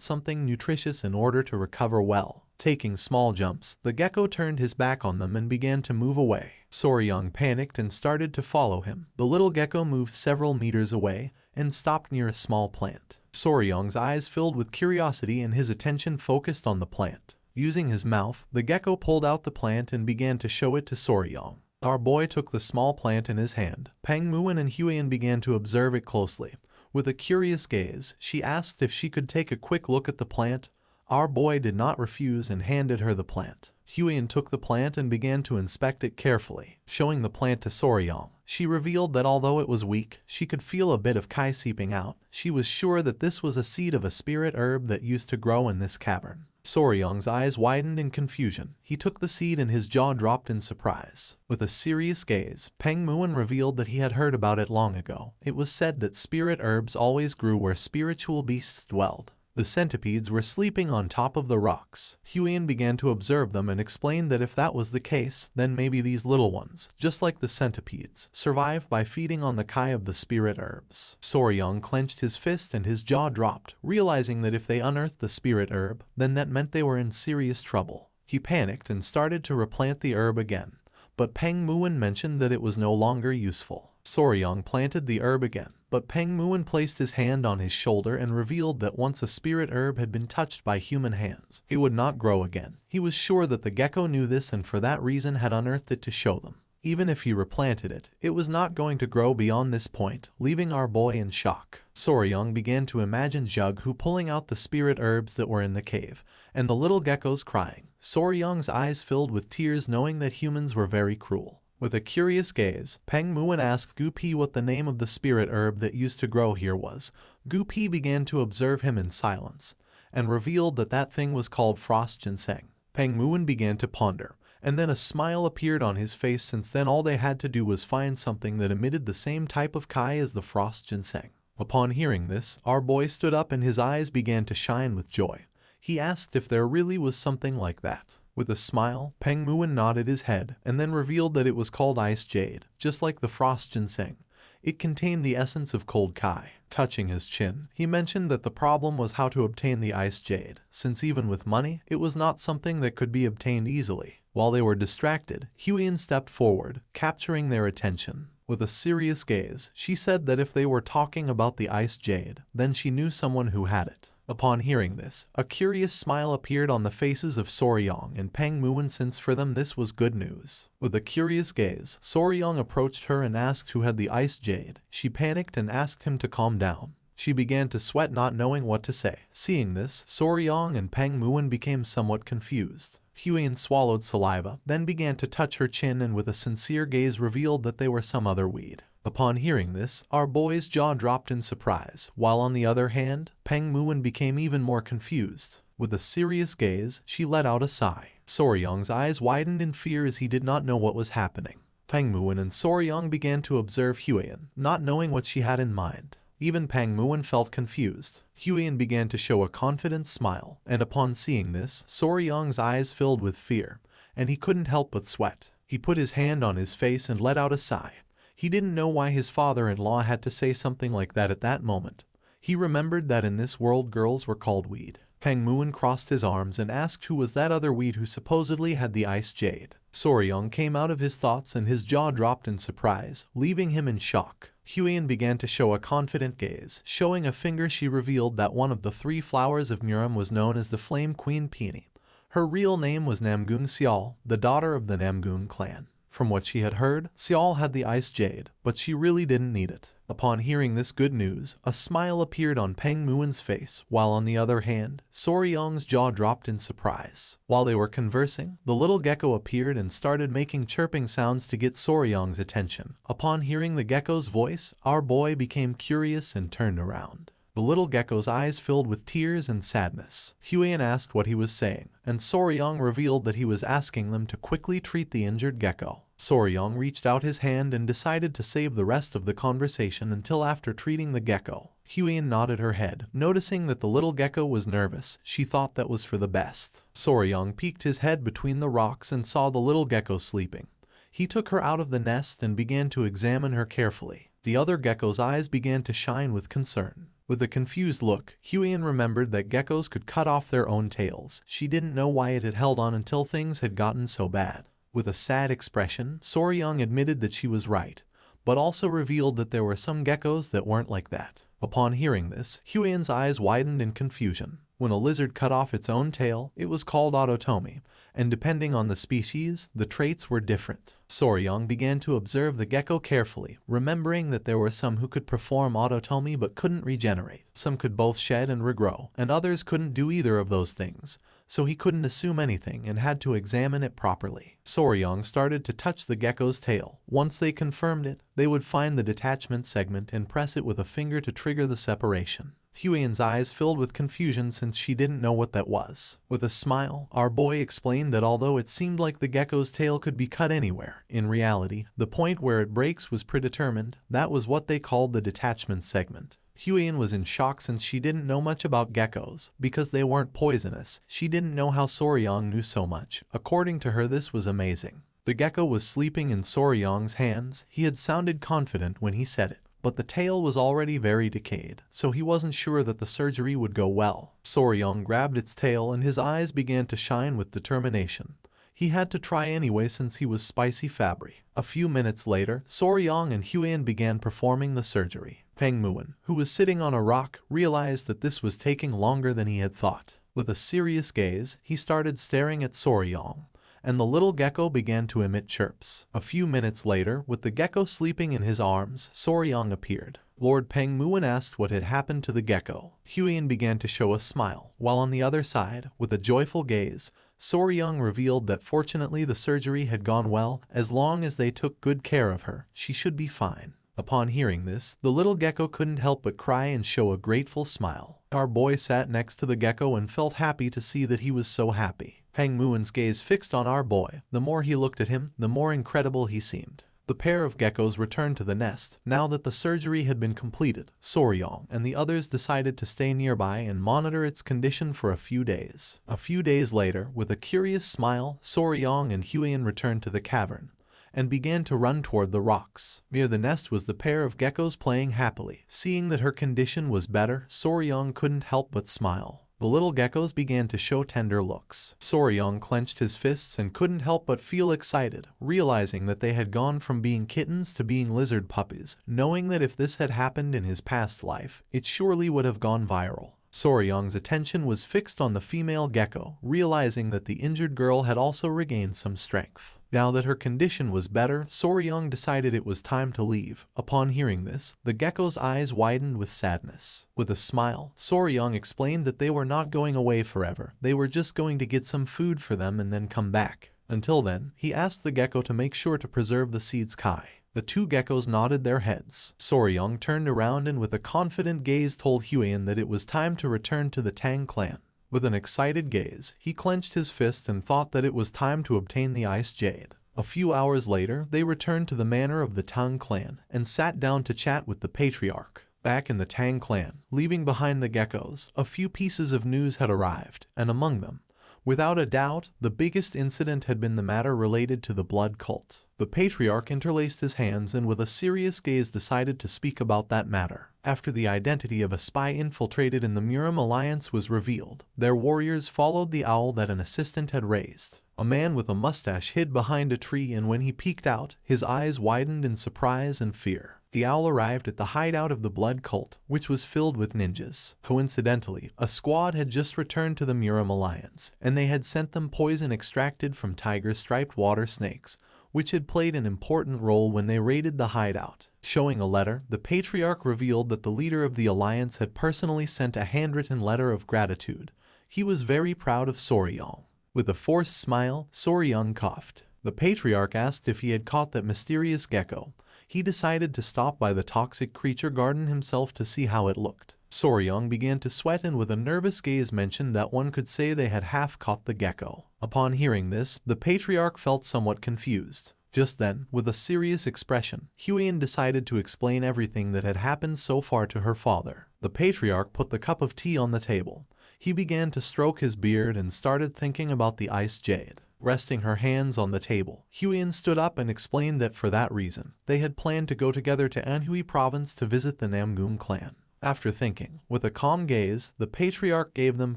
something nutritious in order to recover well. Taking small jumps, the gecko turned his back on them and began to move away. Soryong panicked and started to follow him. The little gecko moved several meters away and stopped near a small plant. Soryong's eyes filled with curiosity and his attention focused on the plant. Using his mouth, the gecko pulled out the plant and began to show it to Soryong. Our boy took the small plant in his hand. Peng Muon and Huion began to observe it closely. With a curious gaze, she asked if she could take a quick look at the plant. Our boy did not refuse and handed her the plant. Huion took the plant and began to inspect it carefully. Showing the plant to Soryong, she revealed that although it was weak, she could feel a bit of Kai seeping out. She was sure that this was a seed of a spirit herb that used to grow in this cavern. Soryong's eyes widened in confusion. He took the seed and his jaw dropped in surprise. With a serious gaze, Peng Muon revealed that he had heard about it long ago. It was said that spirit herbs always grew where spiritual beasts dwelled. The centipedes were sleeping on top of the rocks. Huion began to observe them and explained that if that was the case, then maybe these little ones, just like the centipedes, survive by feeding on the Kai of the spirit herbs. Soryong clenched his fist and his jaw dropped, realizing that if they unearthed the spirit herb, then that meant they were in serious trouble. He panicked and started to replant the herb again, but Peng Muon mentioned that it was no longer useful. Soryong planted the herb again, but Peng Muon placed his hand on his shoulder and revealed that once a spirit herb had been touched by human hands, it would not grow again. He was sure that the gecko knew this and for that reason had unearthed it to show them. Even if he replanted it, it was not going to grow beyond this point, leaving our boy in shock. Soryong began to imagine Jughu pulling out the spirit herbs that were in the cave, and the little geckos crying. Soryong's eyes filled with tears knowing that humans were very cruel. With a curious gaze, Peng Muon asked Gupi what the name of the spirit herb that used to grow here was. Gupi began to observe him in silence, and revealed that that thing was called frost ginseng. Peng Muon began to ponder, and then a smile appeared on his face since then all they had to do was find something that emitted the same type of Kai as the frost ginseng. Upon hearing this, our boy stood up and his eyes began to shine with joy. He asked if there really was something like that. With a smile, Peng Muin nodded his head and then revealed that it was called ice jade, just like the frost ginseng. It contained the essence of cold kai. Touching his chin, he mentioned that the problem was how to obtain the ice jade, since even with money, it was not something that could be obtained easily. While they were distracted, Huiyan stepped forward, capturing their attention. With a serious gaze, she said that if they were talking about the ice jade, then she knew someone who had it. Upon hearing this, a curious smile appeared on the faces of Soryong and Peng Muin, since for them this was good news. With a curious gaze, Soryong approached her and asked who had the ice jade. She panicked and asked him to calm down. She began to sweat, not knowing what to say. Seeing this, Soryong and Peng Muin became somewhat confused. Huiyan swallowed saliva, then began to touch her chin and with a sincere gaze revealed that they were some other weed. Upon hearing this, our boy's jaw dropped in surprise, while on the other hand, Peng Muin became even more confused. With a serious gaze, she let out a sigh. Soryong's eyes widened in fear as he did not know what was happening. Peng Muin and Soryong began to observe Huiyan, not knowing what she had in mind. Even Peng Muin felt confused. Huiyan began to show a confident smile, and upon seeing this, Soryong's eyes filled with fear, and he couldn't help but sweat. He put his hand on his face and let out a sigh. He didn't know why his father-in-law had to say something like that at that moment. He remembered that in this world girls were called weed. Peng Muin crossed his arms and asked who was that other weed who supposedly had the ice jade. Soryong came out of his thoughts and his jaw dropped in surprise, leaving him in shock. Huiyan began to show a confident gaze. Showing a finger, she revealed that one of the 3 flowers of Muram was known as the Flame Queen Peony. Her real name was Namgung Xiao, the daughter of the Namgung clan. From what she had heard, Xiao had the ice jade, but she really didn't need it. Upon hearing this good news, a smile appeared on Peng Muin's face, while on the other hand, Soryong's jaw dropped in surprise. While they were conversing, the little gecko appeared and started making chirping sounds to get Soryong's attention. Upon hearing the gecko's voice, our boy became curious and turned around. The little gecko's eyes filled with tears and sadness. Huiyan asked what he was saying, and Soryong revealed that he was asking them to quickly treat the injured gecko. Soryong reached out his hand and decided to save the rest of the conversation until after treating the gecko. Huiyan nodded her head, noticing that the little gecko was nervous. She thought that was for the best. Soryong peeked his head between the rocks and saw the little gecko sleeping. He took her out of the nest and began to examine her carefully. The other gecko's eyes began to shine with concern. With a confused look, Huiyan remembered that geckos could cut off their own tails. She didn't know why it had held on until things had gotten so bad. With a sad expression, Soryong admitted that she was right, but also revealed that there were some geckos that weren't like that. Upon hearing this, Huiyan's eyes widened in confusion. When a lizard cut off its own tail, it was called autotomy, and depending on the species, the traits were different. Soryong began to observe the gecko carefully, remembering that there were some who could perform autotomy but couldn't regenerate. Some could both shed and regrow, and others couldn't do either of those things, so he couldn't assume anything and had to examine it properly. Soryong started to touch the gecko's tail. Once they confirmed it, they would find the detachment segment and press it with a finger to trigger the separation. Huiyan's eyes filled with confusion since she didn't know what that was. With a smile, our boy explained that although it seemed like the gecko's tail could be cut anywhere, in reality, the point where it breaks was predetermined. That was what they called the detachment segment. Huiyan was in shock since she didn't know much about geckos. Because they weren't poisonous, she didn't know how Soryong knew so much. According to her, this was amazing. The gecko was sleeping in Soryong's hands. He had sounded confident when he said it, but the tail was already very decayed, so he wasn't sure that the surgery would go well. Soryong grabbed its tail and his eyes began to shine with determination. He had to try anyway since he was spicy Fabry. A few minutes later, Soryong and Huiyan began performing the surgery. Peng Muin, who was sitting on a rock, realized that this was taking longer than he had thought. With a serious gaze, he started staring at Soryong, and the little gecko began to emit chirps. A few minutes later, with the gecko sleeping in his arms, Soryong appeared. Lord Peng Muin asked what had happened to the gecko. Huiyan began to show a smile, while on the other side, with a joyful gaze, Soryong revealed that fortunately the surgery had gone well. As long as they took good care of her, she should be fine. Upon hearing this, the little gecko couldn't help but cry and show a grateful smile. Our boy sat next to the gecko and felt happy to see that he was so happy. Peng Muin's gaze fixed on our boy. The more he looked at him, the more incredible he seemed. The pair of geckos returned to the nest. Now that the surgery had been completed, Soryong and the others decided to stay nearby and monitor its condition for a few days. A few days later, with a curious smile, Soryong and Huion returned to the cavern and began to run toward the rocks. Near the nest was the pair of geckos playing happily. Seeing that her condition was better, Soryong couldn't help but smile. The little geckos began to show tender looks. Soryong clenched his fists and couldn't help but feel excited, realizing that they had gone from being kittens to being lizard puppies, knowing that if this had happened in his past life, it surely would have gone viral. Soryong's attention was fixed on the female gecko, realizing that the injured girl had also regained some strength. Now that her condition was better, Soryong decided it was time to leave. Upon hearing this, the gecko's eyes widened with sadness. With a smile, Soryong explained that they were not going away forever. They were just going to get some food for them and then come back. Until then, he asked the gecko to make sure to preserve the seed's kai. The two geckos nodded their heads. Soryong turned around and with a confident gaze told Huion that it was time to return to the Tang clan. With an excited gaze, he clenched his fist and thought that it was time to obtain the ice jade. A few hours later, they returned to the manor of the Tang clan and sat down to chat with the patriarch. Back in the Tang clan, leaving behind the geckos, a few pieces of news had arrived, and among them, without a doubt, the biggest incident had been the matter related to the blood cult. The patriarch interlaced his hands and with a serious gaze decided to speak about that matter. After the identity of a spy infiltrated in the Muram alliance was revealed, their warriors followed the owl that an assistant had raised. A man with a mustache hid behind a tree, and when he peeked out, his eyes widened in surprise and fear. The owl arrived at the hideout of the blood cult, which was filled with ninjas. Coincidentally, a squad had just returned to the Muram alliance, and they had sent them poison extracted from tiger-striped water snakes, which had played an important role when they raided the hideout. Showing a letter, the patriarch revealed that the leader of the alliance had personally sent a handwritten letter of gratitude. He was very proud of Soryong. With a forced smile, Soryong coughed. The patriarch asked if he had caught that mysterious gecko. He decided to stop by the toxic creature garden himself to see how it looked. Soryong began to sweat and with a nervous gaze mentioned that one could say they had half caught the gecko. Upon hearing this, the patriarch felt somewhat confused. Just then, with a serious expression, Huion decided to explain everything that had happened so far to her father. The patriarch put the cup of tea on the table. He began to stroke his beard and started thinking about the ice jade. Resting her hands on the table, Huion stood up and explained that for that reason, they had planned to go together to Anhui province to visit the Namgung clan. After thinking, with a calm gaze, the patriarch gave them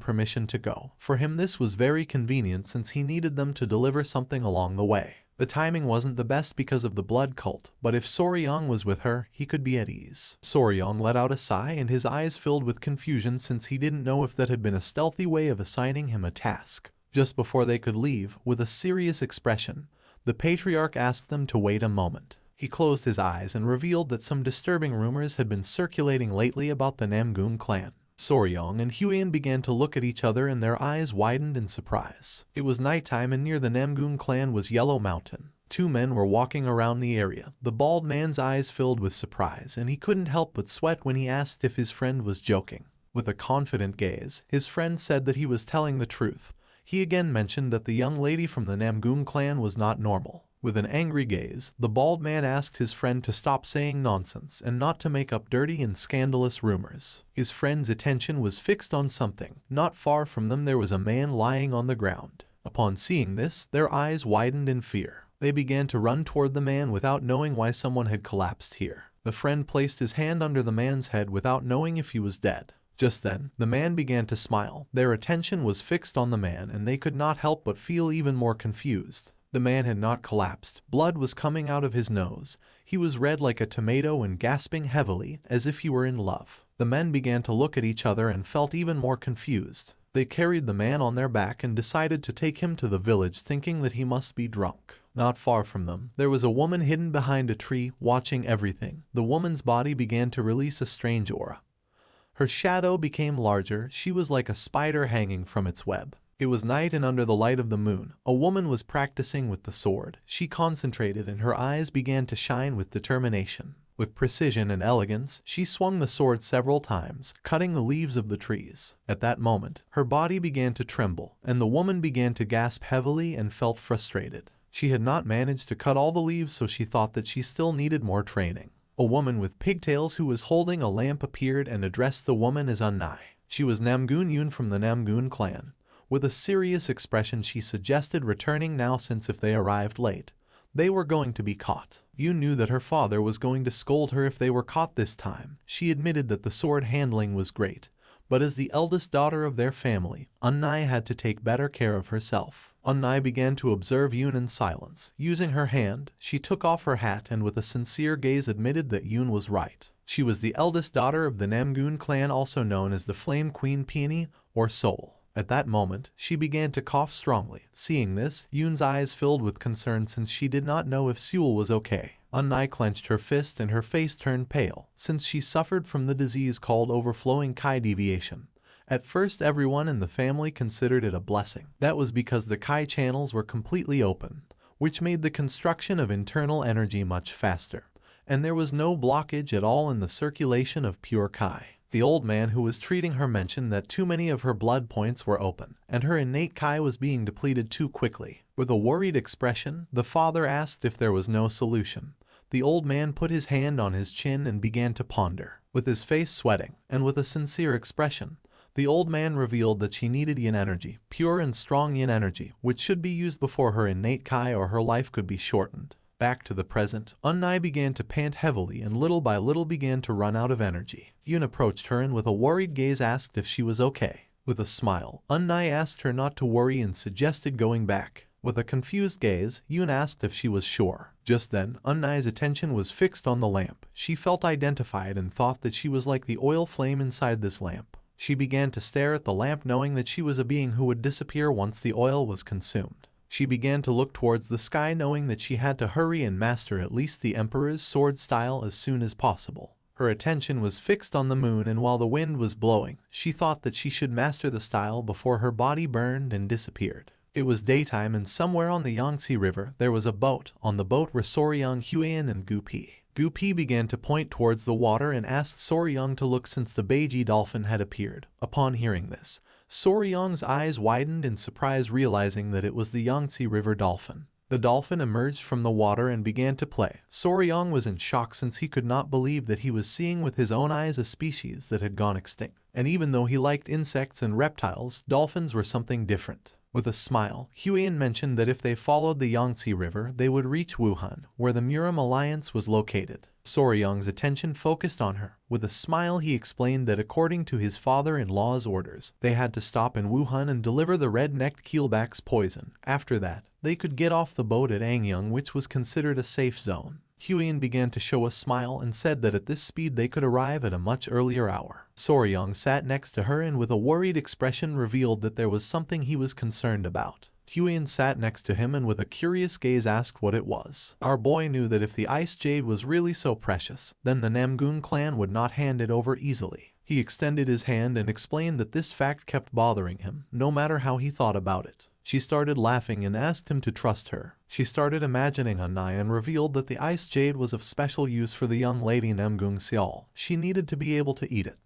permission to go. For him this was very convenient since he needed them to deliver something along the way. The timing wasn't the best because of the blood cult, but if Soryong was with her, he could be at ease. Soryong let out a sigh and his eyes filled with confusion since he didn't know if that had been a stealthy way of assigning him a task. Just before they could leave, with a serious expression, the patriarch asked them to wait a moment. He closed his eyes and revealed that some disturbing rumors had been circulating lately about the Namgung clan. Soryong and Huion began to look at each other and their eyes widened in surprise. It was nighttime and near the Namgung clan was Yellow Mountain. Two men were walking around the area. The bald man's eyes filled with surprise and he couldn't help but sweat when he asked if his friend was joking. With a confident gaze, his friend said that he was telling the truth. He again mentioned that the young lady from the Namgung clan was not normal. With an angry gaze, the bald man asked his friend to stop saying nonsense and not to make up dirty and scandalous rumors. His friend's attention was fixed on something. Not far from them there was a man lying on the ground. Upon seeing this, their eyes widened in fear. They began to run toward the man without knowing why someone had collapsed here. The friend placed his hand under the man's head without knowing if he was dead. Just then, the man began to smile. Their attention was fixed on the man and they could not help but feel even more confused. The man had not collapsed. Blood was coming out of his nose. He was red like a tomato and gasping heavily, as if he were in love. The men began to look at each other and felt even more confused. They carried the man on their back and decided to take him to the village thinking that he must be drunk. Not far from them, there was a woman hidden behind a tree, watching everything. The woman's body began to release a strange aura. Her shadow became larger. She was like a spider hanging from its web. It was night and under the light of the moon, a woman was practicing with the sword. She concentrated and her eyes began to shine with determination. With precision and elegance, she swung the sword several times, cutting the leaves of the trees. At that moment, her body began to tremble, and the woman began to gasp heavily and felt frustrated. She had not managed to cut all the leaves, so she thought that she still needed more training. A woman with pigtails who was holding a lamp appeared and addressed the woman as Unai. She was Namgoon Yoon from the Namgoon clan. With a serious expression, she suggested returning now, since if they arrived late, they were going to be caught. Yoon knew that her father was going to scold her if they were caught this time. She admitted that the sword handling was great, but as the eldest daughter of their family, Unai had to take better care of herself. Unai began to observe Yoon in silence. Using her hand, she took off her hat and with a sincere gaze admitted that Yoon was right. She was the eldest daughter of the Namgoon clan, also known as the Flame Queen Peony or Soul. At that moment, she began to cough strongly. Seeing this, Yoon's eyes filled with concern since she did not know if Seul was okay. Unai clenched her fist and her face turned pale, since she suffered from the disease called overflowing Kai deviation. At first, everyone in the family considered it a blessing. That was because the Kai channels were completely open, which made the construction of internal energy much faster, and there was no blockage at all in the circulation of pure Kai. The old man who was treating her mentioned that too many of her blood points were open, and her innate Kai was being depleted too quickly. With a worried expression, the father asked if there was no solution. The old man put his hand on his chin and began to ponder. With his face sweating, and with a sincere expression, the old man revealed that she needed yin energy, pure and strong yin energy, which should be used before her innate Kai or her life could be shortened. Back to the present, Unai began to pant heavily and little by little began to run out of energy. Yoon approached her and with a worried gaze asked if she was okay. With a smile, Unai asked her not to worry and suggested going back. With a confused gaze, Yoon asked if she was sure. Just then, Unai's attention was fixed on the lamp. She felt identified and thought that she was like the oil flame inside this lamp. She began to stare at the lamp, knowing that she was a being who would disappear once the oil was consumed. She began to look towards the sky, knowing that she had to hurry and master at least the Emperor's sword style as soon as possible. Her attention was fixed on the moon, and while the wind was blowing, she thought that she should master the style before her body burned and disappeared. It was daytime, and somewhere on the Yangtze River there was a boat. On the boat were Soryang, Huan, and Gupi. Gupi began to point towards the water and asked Soryang to look, since the Beiji dolphin had appeared. Upon hearing this, Soryang's eyes widened in surprise, realizing that it was the Yangtze River dolphin. The dolphin emerged from the water and began to play. Soryang was in shock, since he could not believe that he was seeing with his own eyes a species that had gone extinct. And even though he liked insects and reptiles, dolphins were something different. With a smile, Huan mentioned that if they followed the Yangtze River, they would reach Wuhan, where the Muram Alliance was located. Soryang's attention focused on her. With a smile, he explained that according to his father-in-law's orders, they had to stop in Wuhan and deliver the red-necked keelback's poison. After that, they could get off the boat at Angyang, which was considered a safe zone. Huan began to show a smile and said that at this speed they could arrive at a much earlier hour. Soryang sat next to her and with a worried expression revealed that there was something he was concerned about. Huan sat next to him and with a curious gaze asked what it was. Our boy knew that if the ice jade was really so precious, then the Namgoon clan would not hand it over easily. He extended his hand and explained that this fact kept bothering him, no matter how he thought about it. She started laughing and asked him to trust her. She started imagining Unai and revealed that the ice jade was of special use for the young lady Namgoon Seol. She needed to be able to eat it,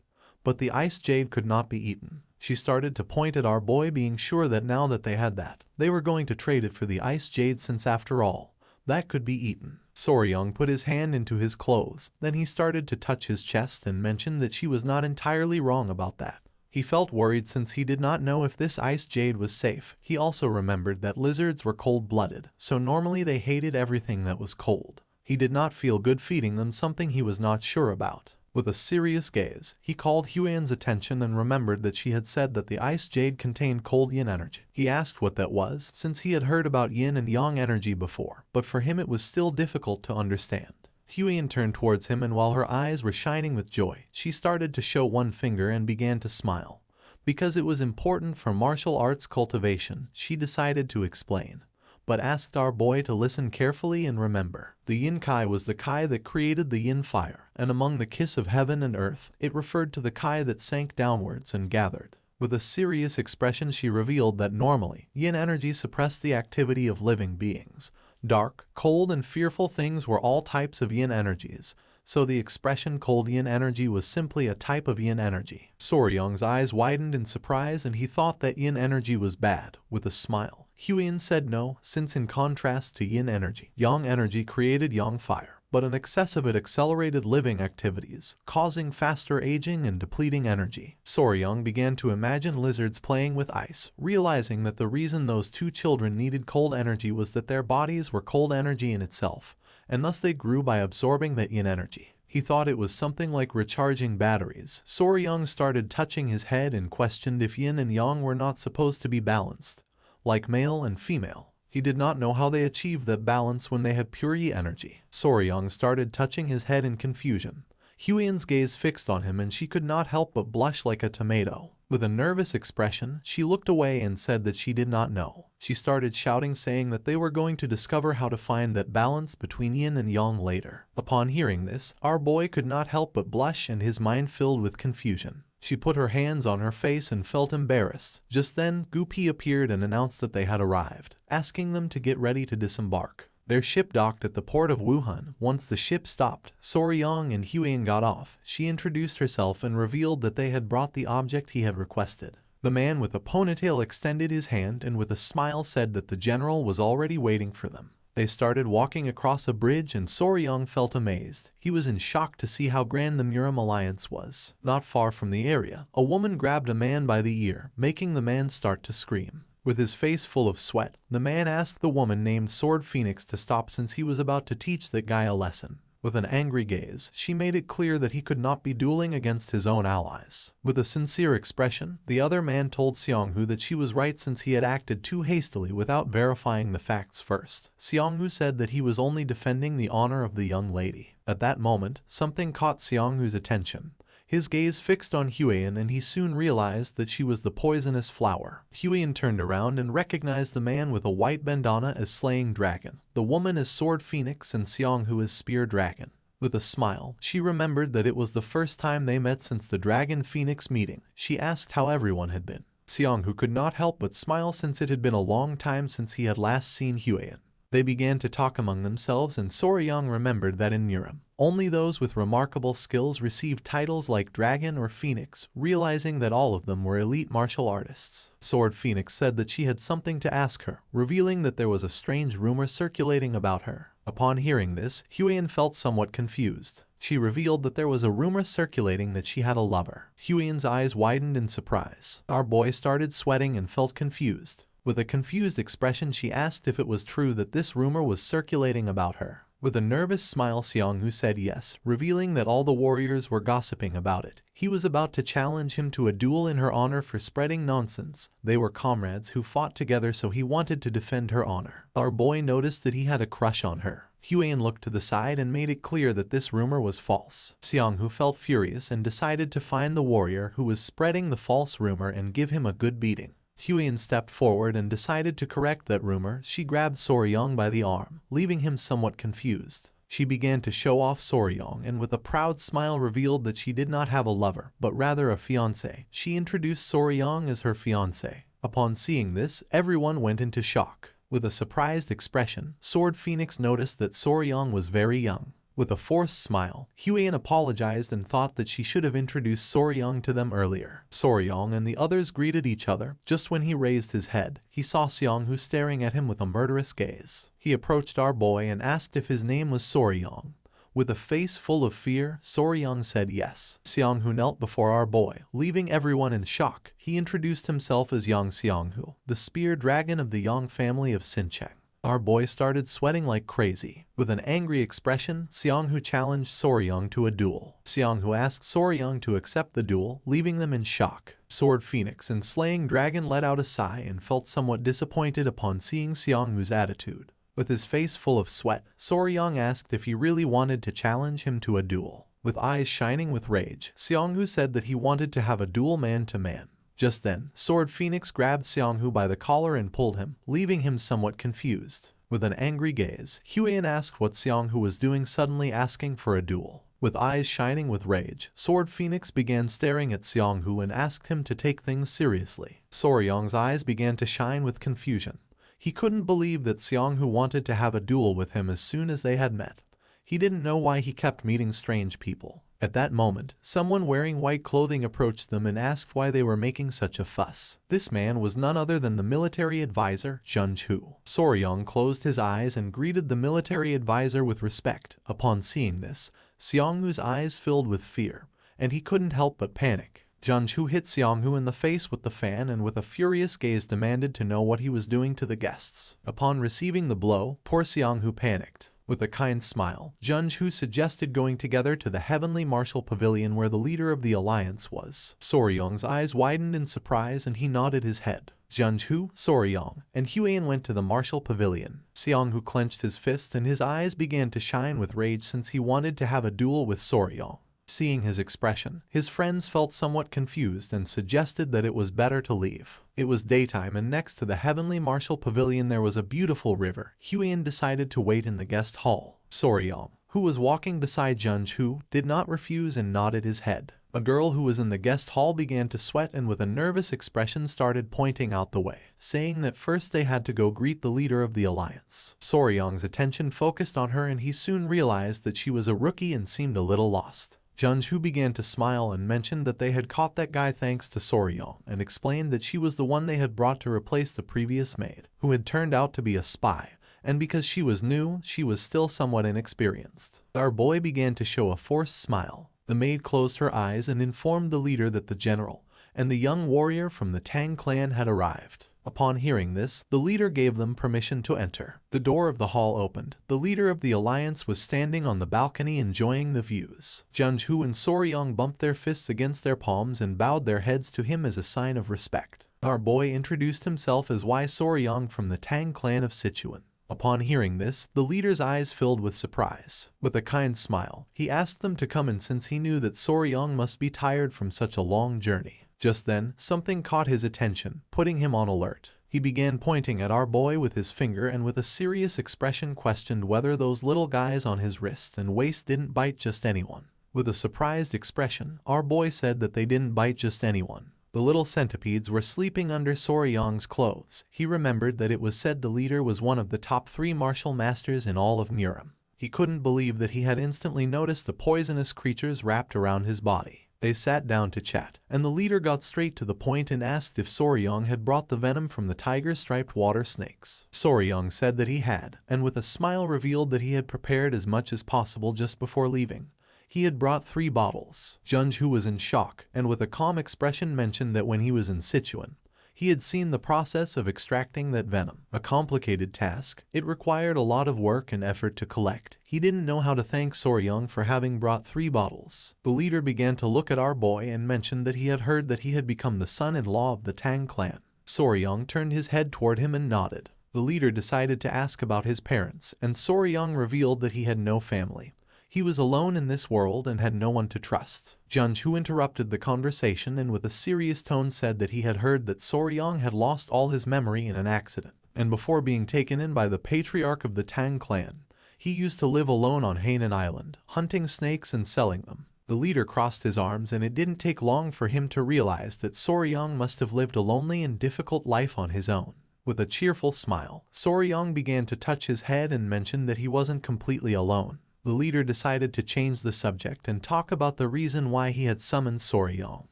but the ice jade could not be eaten. She started to point at our boy, being sure that now that they had that, they were going to trade it for the ice jade, since after all, that could be eaten. Soryang put his hand into his clothes. Then he started to touch his chest and mentioned that she was not entirely wrong about that. He felt worried since he did not know if this ice jade was safe. He also remembered that lizards were cold-blooded, so normally they hated everything that was cold. He did not feel good feeding them, something he was not sure about. With a serious gaze, he called Huan's attention and remembered that she had said that the ice jade contained cold yin energy. He asked what that was, since he had heard about yin and yang energy before, but for him it was still difficult to understand. Huan turned towards him, and while her eyes were shining with joy, she started to show one finger and began to smile. Because it was important for martial arts cultivation, she decided to explain, but asked our boy to listen carefully and remember. The yin kai was the kai that created the yin fire, and among the kiss of heaven and earth, it referred to the kai that sank downwards and gathered. With a serious expression, she revealed that normally, yin energy suppressed the activity of living beings. Dark, cold, and fearful things were all types of yin energies, so the expression cold yin energy was simply a type of yin energy. Soryang's eyes widened in surprise and he thought that yin energy was bad. With a smile, Huiyan said no, since in contrast to yin energy, yang energy created yang fire, but an excess of it accelerated living activities, causing faster aging and depleting energy. Soryang began to imagine lizards playing with ice, realizing that the reason those two children needed cold energy was that their bodies were cold energy in itself, and thus they grew by absorbing that yin energy. He thought it was something like recharging batteries. Soryang started touching his head and questioned if yin and yang were not supposed to be balanced, like male and female. He did not know how they achieved that balance when they had pure yi energy. Soryang started touching his head in confusion. Huiyan's gaze fixed on him and she could not help but blush like a tomato. With a nervous expression, she looked away and said that she did not know. She started shouting, saying that they were going to discover how to find that balance between yin and yang later. Upon hearing this, our boy could not help but blush and his mind filled with confusion. She put her hands on her face and felt embarrassed. Just then, Gupi appeared and announced that they had arrived, asking them to get ready to disembark. Their ship docked at the port of Wuhan. Once the ship stopped, Soryang and Huiyan got off. She introduced herself and revealed that they had brought the object he had requested. The man with a ponytail extended his hand and with a smile said that the general was already waiting for them. They started walking across a bridge and Soryang felt amazed. He was in shock to see how grand the Muram alliance was. Not far from the area, a woman grabbed a man by the ear, making the man start to scream. With his face full of sweat, the man asked the woman named Sword Phoenix to stop since he was about to teach that guy a lesson. With an angry gaze, she made it clear that he could not be dueling against his own allies. With a sincere expression, the other man told Xianghu that she was right since he had acted too hastily without verifying the facts first. Xianghu said that he was only defending the honor of the young lady. At that moment, something caught Xianghu's attention. His gaze fixed on Huiyan and he soon realized that she was the poisonous flower. Huiyan turned around and recognized the man with a white bandana as Slaying Dragon, the woman as Sword Phoenix and Xianghu as Spear Dragon. With a smile, she remembered that it was the first time they met since the Dragon Phoenix meeting. She asked how everyone had been. Xianghu could not help but smile since it had been a long time since he had last seen Huiyan. They began to talk among themselves and Soryang remembered that in Muram, only those with remarkable skills received titles like Dragon or Phoenix, realizing that all of them were elite martial artists. Sword Phoenix said that she had something to ask her, revealing that there was a strange rumor circulating about her. Upon hearing this, Huiyan felt somewhat confused. She revealed that there was a rumor circulating that she had a lover. Huiyan's eyes widened in surprise. Our boy started sweating and felt confused. With a confused expression, she asked if it was true that this rumor was circulating about her. With a nervous smile, Xianghu said yes, revealing that all the warriors were gossiping about it. He was about to challenge him to a duel in her honor for spreading nonsense. They were comrades who fought together, so he wanted to defend her honor. Our boy noticed that he had a crush on her. Huiyan looked to the side and made it clear that this rumor was false. Xianghu felt furious and decided to find the warrior who was spreading the false rumor and give him a good beating. Huiyan stepped forward and decided to correct that rumor. She grabbed Soryang by the arm, leaving him somewhat confused. She began to show off Soryang and with a proud smile revealed that she did not have a lover, but rather a fiancé. She introduced Soryang as her fiancé. Upon seeing this, everyone went into shock. With a surprised expression, Sword Phoenix noticed that Soryang was very young. With a forced smile, Huiyan apologized and thought that she should have introduced Soryang to them earlier. Soryang and the others greeted each other. Just when he raised his head, he saw Xianghu staring at him with a murderous gaze. He approached our boy and asked if his name was Soryang. With a face full of fear, Soryang said yes. Xianghu knelt before our boy, leaving everyone in shock. He introduced himself as Yang Xianghu, the spear dragon of the Yang family of Xincheng. Our boy started sweating like crazy. With an angry expression, Xianghu challenged Soryang to a duel. Xianghu asked Soryang to accept the duel, leaving them in shock. Sword Phoenix and Slaying Dragon let out a sigh and felt somewhat disappointed upon seeing Xianghu's attitude. With his face full of sweat, Soryang asked if he really wanted to challenge him to a duel. With eyes shining with rage, Xianghu said that he wanted to have a duel man to man. Just then, Sword Phoenix grabbed Xianghu by the collar and pulled him, leaving him somewhat confused. With an angry gaze, Huiyan asked what Xianghu was doing, suddenly asking for a duel. With eyes shining with rage, Sword Phoenix began staring at Xianghu and asked him to take things seriously. Soryang's eyes began to shine with confusion. He couldn't believe that Xianghu wanted to have a duel with him as soon as they had met. He didn't know why he kept meeting strange people. At that moment, someone wearing white clothing approached them and asked why they were making such a fuss. This man was none other than the military advisor, Junju. Soryong closed his eyes and greeted the military advisor with respect. Upon seeing this, Seongwoo's eyes filled with fear, and he couldn't help but panic. Junju hit Seongwoo in the face with the fan and with a furious gaze demanded to know what he was doing to the guests. Upon receiving the blow, poor Seongwoo panicked. With a kind smile, Junju suggested going together to the Heavenly Martial Pavilion where the leader of the alliance was. Soryong's eyes widened in surprise and he nodded his head. Junju, Soryong, and Huan went to the Martial Pavilion. Seongwoo clenched his fist and his eyes began to shine with rage since he wanted to have a duel with Soryong. Seeing his expression, his friends felt somewhat confused and suggested that it was better to leave. It was daytime and next to the Heavenly Martial Pavilion there was a beautiful river. Huan decided to wait in the guest hall. Soryong, who was walking beside Junju, did not refuse and nodded his head. A girl who was in the guest hall began to sweat and with a nervous expression started pointing out the way, saying that first they had to go greet the leader of the alliance. Soryong's attention focused on her and he soon realized that she was a rookie and seemed a little lost. Junju began to smile and mentioned that they had caught that guy thanks to Soryong and explained that she was the one they had brought to replace the previous maid, who had turned out to be a spy, and because she was new, she was still somewhat inexperienced. Our boy began to show a forced smile. The maid closed her eyes and informed the leader that the general and the young warrior from the Tang clan had arrived. Upon hearing this, the leader gave them permission to enter. The door of the hall opened. The leader of the alliance was standing on the balcony enjoying the views. Junju and Soryong bumped their fists against their palms and bowed their heads to him as a sign of respect. Our boy introduced himself as Y Soryong from the Tang clan of Sichuan. Upon hearing this, the leader's eyes filled with surprise. With a kind smile, he asked them to come in since he knew that Soryong must be tired from such a long journey. Just then, something caught his attention, putting him on alert. He began pointing at our boy with his finger and with a serious expression questioned whether those little guys on his wrist and waist didn't bite just anyone. With a surprised expression, our boy said that they didn't bite just anyone. The little centipedes were sleeping under Soryong's clothes. He remembered that it was said the leader was one of the top 3 martial masters in all of Muram. He couldn't believe that he had instantly noticed the poisonous creatures wrapped around his body. They sat down to chat, and the leader got straight to the point and asked if Soryong had brought the venom from the tiger-striped water snakes. Soryong said that he had, and with a smile revealed that he had prepared as much as possible just before leaving. He had brought 3 bottles. Junju was in shock, and with a calm expression mentioned that when he was in Sichuan, he had seen the process of extracting that venom. A complicated task. It required a lot of work and effort to collect. He didn't know how to thank Soryong for having brought 3 bottles. The leader began to look at our boy and mentioned that he had heard that he had become the son-in-law of the Tang clan. Soryong turned his head toward him and nodded. The leader decided to ask about his parents, and Soryong revealed that he had no family. He was alone in this world and had no one to trust. Junju interrupted the conversation and with a serious tone said that he had heard that Soryong had lost all his memory in an accident, and before being taken in by the patriarch of the Tang clan, he used to live alone on Hainan Island, hunting snakes and selling them. The leader crossed his arms and it didn't take long for him to realize that Soryong must have lived a lonely and difficult life on his own. With a cheerful smile, Soryong began to touch his head and mentioned that he wasn't completely alone. The leader decided to change the subject and talk about the reason why he had summoned Soryong.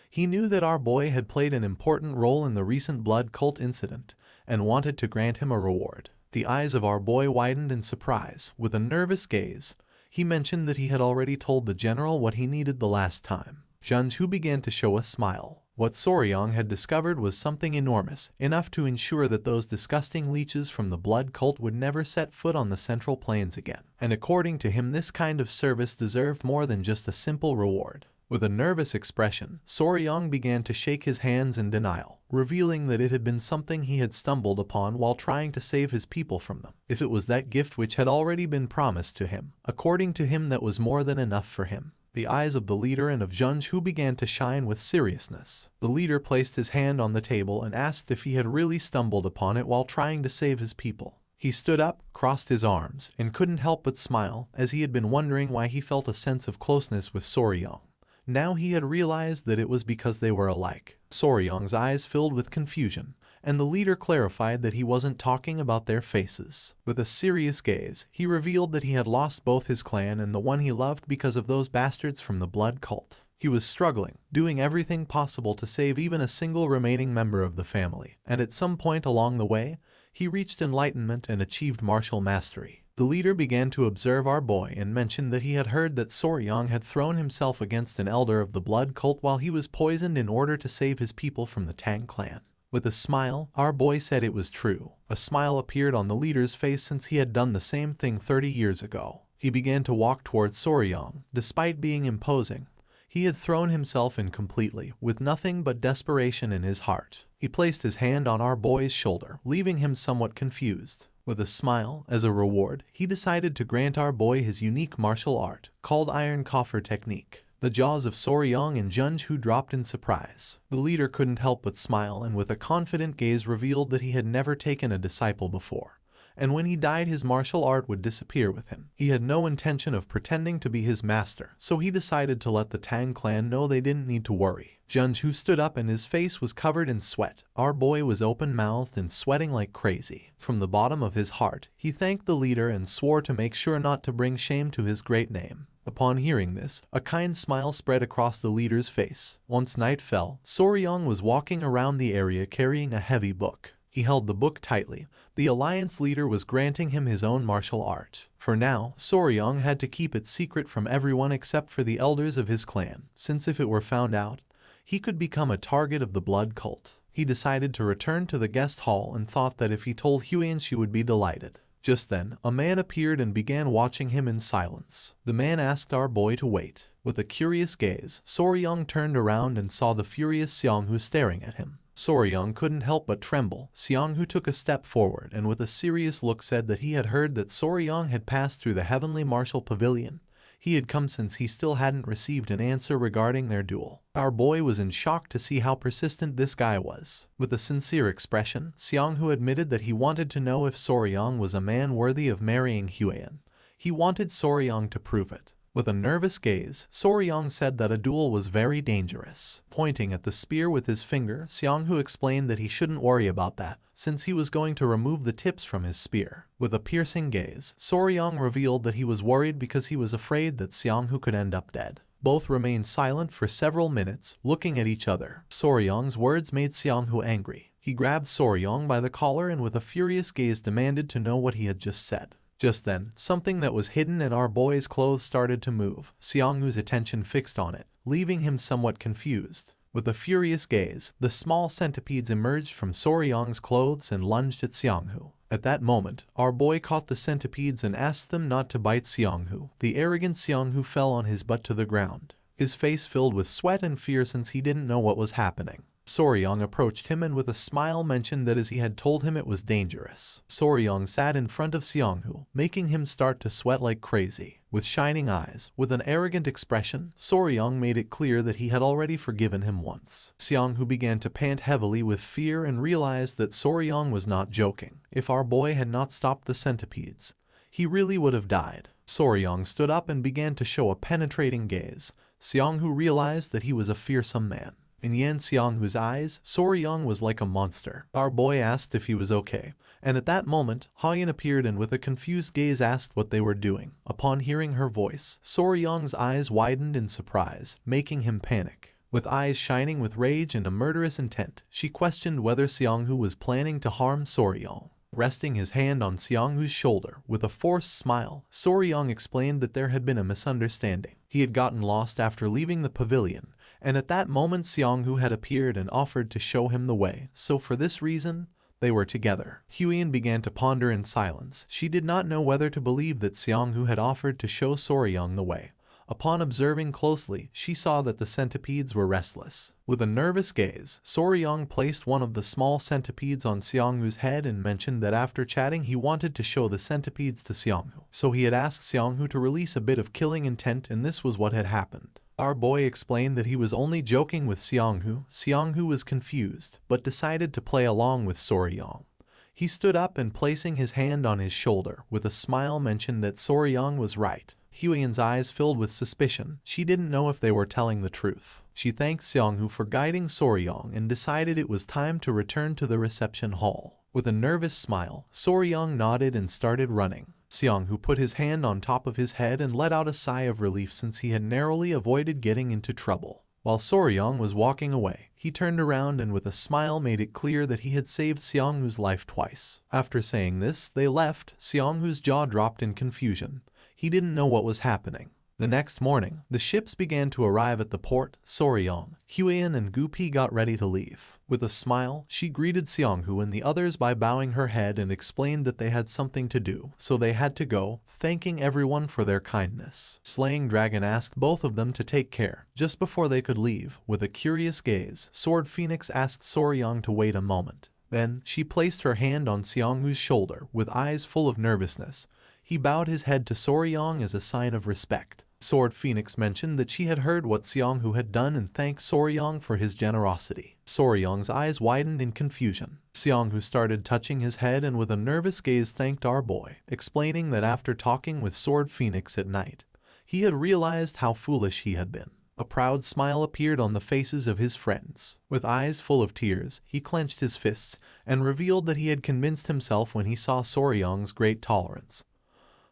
He knew that our boy had played an important role in the recent blood cult incident and wanted to grant him a reward. The eyes of our boy widened in surprise. With a nervous gaze, he mentioned that he had already told the general what he needed the last time. Junju began to show a smile. What Soryong had discovered was something enormous, enough to ensure that those disgusting leeches from the blood cult would never set foot on the Central Plains again. And according to him, this kind of service deserved more than just a simple reward. With a nervous expression, Soryong began to shake his hands in denial, revealing that it had been something he had stumbled upon while trying to save his people from them. If it was that gift which had already been promised to him, according to him that was more than enough for him. The eyes of the leader and of Junju began to shine with seriousness. The leader placed his hand on the table and asked if he had really stumbled upon it while trying to save his people. He stood up, crossed his arms, and couldn't help but smile, as he had been wondering why he felt a sense of closeness with Soryong. Now he had realized that it was because they were alike. Soryong's eyes filled with confusion, and the leader clarified that he wasn't talking about their faces. With a serious gaze, he revealed that he had lost both his clan and the one he loved because of those bastards from the blood cult. He was struggling, doing everything possible to save even a single remaining member of the family, and at some point along the way, he reached enlightenment and achieved martial mastery. The leader began to observe our boy and mentioned that he had heard that Soryang had thrown himself against an elder of the blood cult while he was poisoned in order to save his people from the Tang clan. With a smile, our boy said it was true. A smile appeared on the leader's face since he had done the same thing 30 years ago. He began to walk towards Soryang. Despite being imposing, he had thrown himself in completely, with nothing but desperation in his heart. He placed his hand on our boy's shoulder, leaving him somewhat confused. With a smile, as a reward, he decided to grant our boy his unique martial art, called Iron Coffer Technique. The jaws of Soryang and Junju dropped in surprise. The leader couldn't help but smile and with a confident gaze revealed that he had never taken a disciple before. And when he died his martial art would disappear with him. He had no intention of pretending to be his master, so he decided to let the Tang clan know they didn't need to worry. Junju stood up and his face was covered in sweat. Our boy was open-mouthed and sweating like crazy. From the bottom of his heart, he thanked the leader and swore to make sure not to bring shame to his great name. Upon hearing this, a kind smile spread across the leader's face. Once night fell, Soryang was walking around the area carrying a heavy book. He held the book tightly. The alliance leader was granting him his own martial art. For now, Soryang had to keep it secret from everyone except for the elders of his clan, since if it were found out, he could become a target of the blood cult. He decided to return to the guest hall and thought that if he told Huyen she would be delighted. Just then, a man appeared and began watching him in silence. The man asked our boy to wait. With a curious gaze, Soryang turned around and saw the furious Xianghu staring at him. Soryang couldn't help but tremble. Xianghu took a step forward and with a serious look said that he had heard that Soryang had passed through the heavenly martial pavilion. He had come since he still hadn't received an answer regarding their duel. Our boy was in shock to see how persistent this guy was. With a sincere expression, Xianghu admitted that he wanted to know if Soryang was a man worthy of marrying Huyen. He wanted Soryang to prove it. With a nervous gaze, Soryang said that a duel was very dangerous. Pointing at the spear with his finger, Xianghu explained that he shouldn't worry about that, since he was going to remove the tips from his spear. With a piercing gaze, Soryang revealed that he was worried because he was afraid that Xianghu could end up dead. Both remained silent for several minutes, looking at each other. Soryang's words made Xianghu angry. He grabbed Soryang by the collar and with a furious gaze demanded to know what he had just said. Just then, something that was hidden in our boy's clothes started to move. Xianghu's attention fixed on it, leaving him somewhat confused. With a furious gaze, the small centipedes emerged from Soryang's clothes and lunged at Xianghu. At that moment, our boy caught the centipedes and asked them not to bite Xianghu. The arrogant Xianghu fell on his butt to the ground, his face filled with sweat and fear since he didn't know what was happening. Soryang approached him and with a smile mentioned that as he had told him it was dangerous. Soryang sat in front of Xianghu, making him start to sweat like crazy. With shining eyes, with an arrogant expression, Soryang made it clear that he had already forgiven him once. Xianghu began to pant heavily with fear and realized that Soryang was not joking. If our boy had not stopped the centipedes, he really would have died. Soryang stood up and began to show a penetrating gaze. Xianghu realized that he was a fearsome man. In Yan Xianghu's eyes, Soryang was like a monster. Our boy asked if he was okay, and at that moment, Hayan appeared and with a confused gaze asked what they were doing. Upon hearing her voice, Soryang's eyes widened in surprise, making him panic. With eyes shining with rage and a murderous intent, she questioned whether Xianghu was planning to harm Soryang. Resting his hand on Xianghu's shoulder, with a forced smile, Soryang explained that there had been a misunderstanding. He had gotten lost after leaving the pavilion, and at that moment Xianghu had appeared and offered to show him the way, so for this reason, they were together. Huyen began to ponder in silence. She did not know whether to believe that Xianghu had offered to show Soryang the way. Upon observing closely, she saw that the centipedes were restless. With a nervous gaze, Soryang placed one of the small centipedes on Xianghu's head and mentioned that after chatting he wanted to show the centipedes to Xianghu. So he had asked Xianghu to release a bit of killing intent and this was what had happened. Our boy explained that he was only joking with Xianghu. Xianghu was confused, but decided to play along with Soryang. He stood up and placing his hand on his shoulder, with a smile mentioned that Soryang was right. Huyen's eyes filled with suspicion. She didn't know if they were telling the truth. She thanked Seonghu for guiding Soryong and decided it was time to return to the reception hall. With a nervous smile, Soryong nodded and started running. Seonghu put his hand on top of his head and let out a sigh of relief since he had narrowly avoided getting into trouble. While Soryong was walking away, he turned around and with a smile made it clear that he had saved Seonghu's life twice. After saying this, they left. Seonghu's jaw dropped in confusion. He didn't know what was happening. The next morning, the ships began to arrive at the port. Soryong, Huian and Gupi got ready to leave. With a smile, she greeted Seonghu and the others by bowing her head and explained that they had something to do, so they had to go, thanking everyone for their kindness. Slaying Dragon asked both of them to take care. Just before they could leave, with a curious gaze, Sword Phoenix asked Soryong to wait a moment. Then, she placed her hand on Seonghu's shoulder, with eyes full of nervousness. He bowed his head to Soryong as a sign of respect. Sword Phoenix mentioned that she had heard what Seonghu had done and thanked Soryong for his generosity. Soryong's eyes widened in confusion. Seonghu started touching his head and with a nervous gaze thanked our boy, explaining that after talking with Sword Phoenix at night, he had realized how foolish he had been. A proud smile appeared on the faces of his friends. With eyes full of tears, he clenched his fists and revealed that he had convinced himself when he saw Soryong's great tolerance,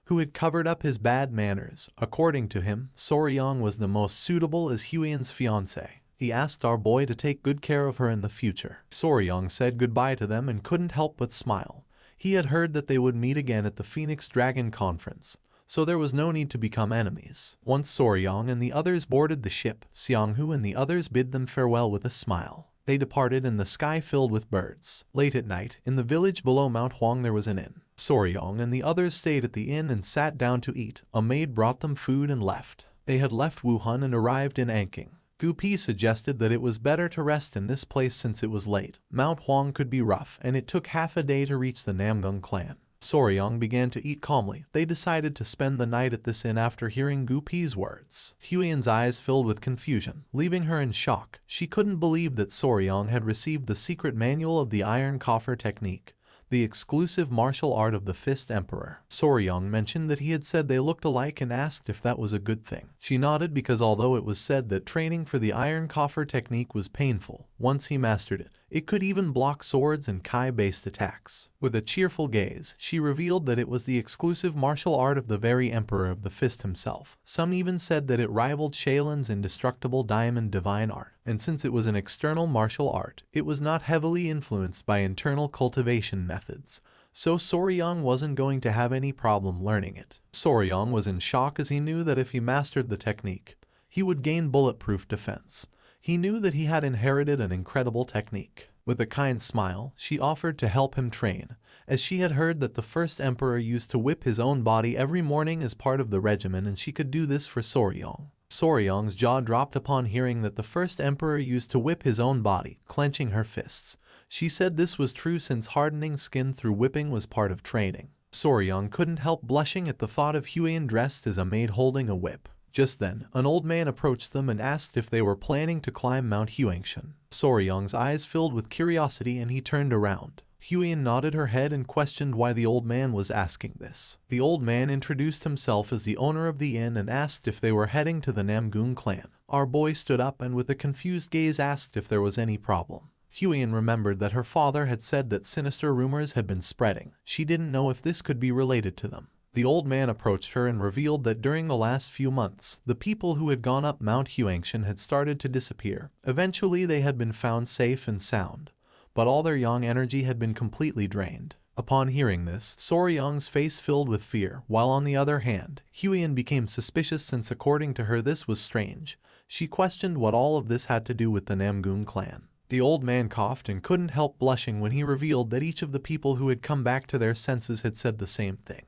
who had covered up his bad manners. According to him, Soryong was the most suitable as Huian's fiancé. He asked our boy to take good care of her in the future. Soryong said goodbye to them and couldn't help but smile. He had heard that they would meet again at the Phoenix Dragon Conference, so there was no need to become enemies. Once Soryong and the others boarded the ship, Seonghu and the others bid them farewell with a smile. They departed in the sky filled with birds. Late at night, in the village below Mount Huang there was an inn. Soryong and the others stayed at the inn and sat down to eat. A maid brought them food and left. They had left Wuhan and arrived in Anqing. Gupi suggested that it was better to rest in this place since it was late. Mount Huang could be rough, and it took half a day to reach the Namgung clan. Soryong began to eat calmly. They decided to spend the night at this inn after hearing Gupi's words. Huian's eyes filled with confusion, leaving her in shock. She couldn't believe that Soryong had received the secret manual of the Iron Coffer technique, the exclusive martial art of the Fist Emperor. Soryong mentioned that he had said they looked alike and asked if that was a good thing. She nodded because although it was said that training for the Iron Coffer technique was painful, once he mastered it, it could even block swords and Kai-based attacks. With a cheerful gaze, she revealed that it was the exclusive martial art of the very Emperor of the Fist himself. Some even said that it rivaled Shailin's indestructible diamond divine art, and since it was an external martial art, it was not heavily influenced by internal cultivation methods, so Soryong wasn't going to have any problem learning it. Soryong was in shock as he knew that if he mastered the technique, he would gain bulletproof defense. He knew that he had inherited an incredible technique. With a kind smile, she offered to help him train, as she had heard that the first emperor used to whip his own body every morning as part of the regimen and she could do this for Soryong. Soryong's jaw dropped upon hearing that the first emperor used to whip his own body, clenching her fists. She said this was true since hardening skin through whipping was part of training. Soryong couldn't help blushing at the thought of Huian dressed as a maid holding a whip. Just then, an old man approached them and asked if they were planning to climb Mount Huangshan. Soryong's eyes filled with curiosity and he turned around. Huian nodded her head and questioned why the old man was asking this. The old man introduced himself as the owner of the inn and asked if they were heading to the Namgung clan. Our boy stood up and with a confused gaze asked if there was any problem. Huian remembered that her father had said that sinister rumors had been spreading. She didn't know if this could be related to them. The old man approached her and revealed that during the last few months, the people who had gone up Mount Huangshan had started to disappear. Eventually they had been found safe and sound, but all their yang energy had been completely drained. Upon hearing this, Soryong's face filled with fear, while on the other hand, Huian became suspicious since according to her this was strange. She questioned what all of this had to do with the Namgung clan. The old man coughed and couldn't help blushing when he revealed that each of the people who had come back to their senses had said the same thing.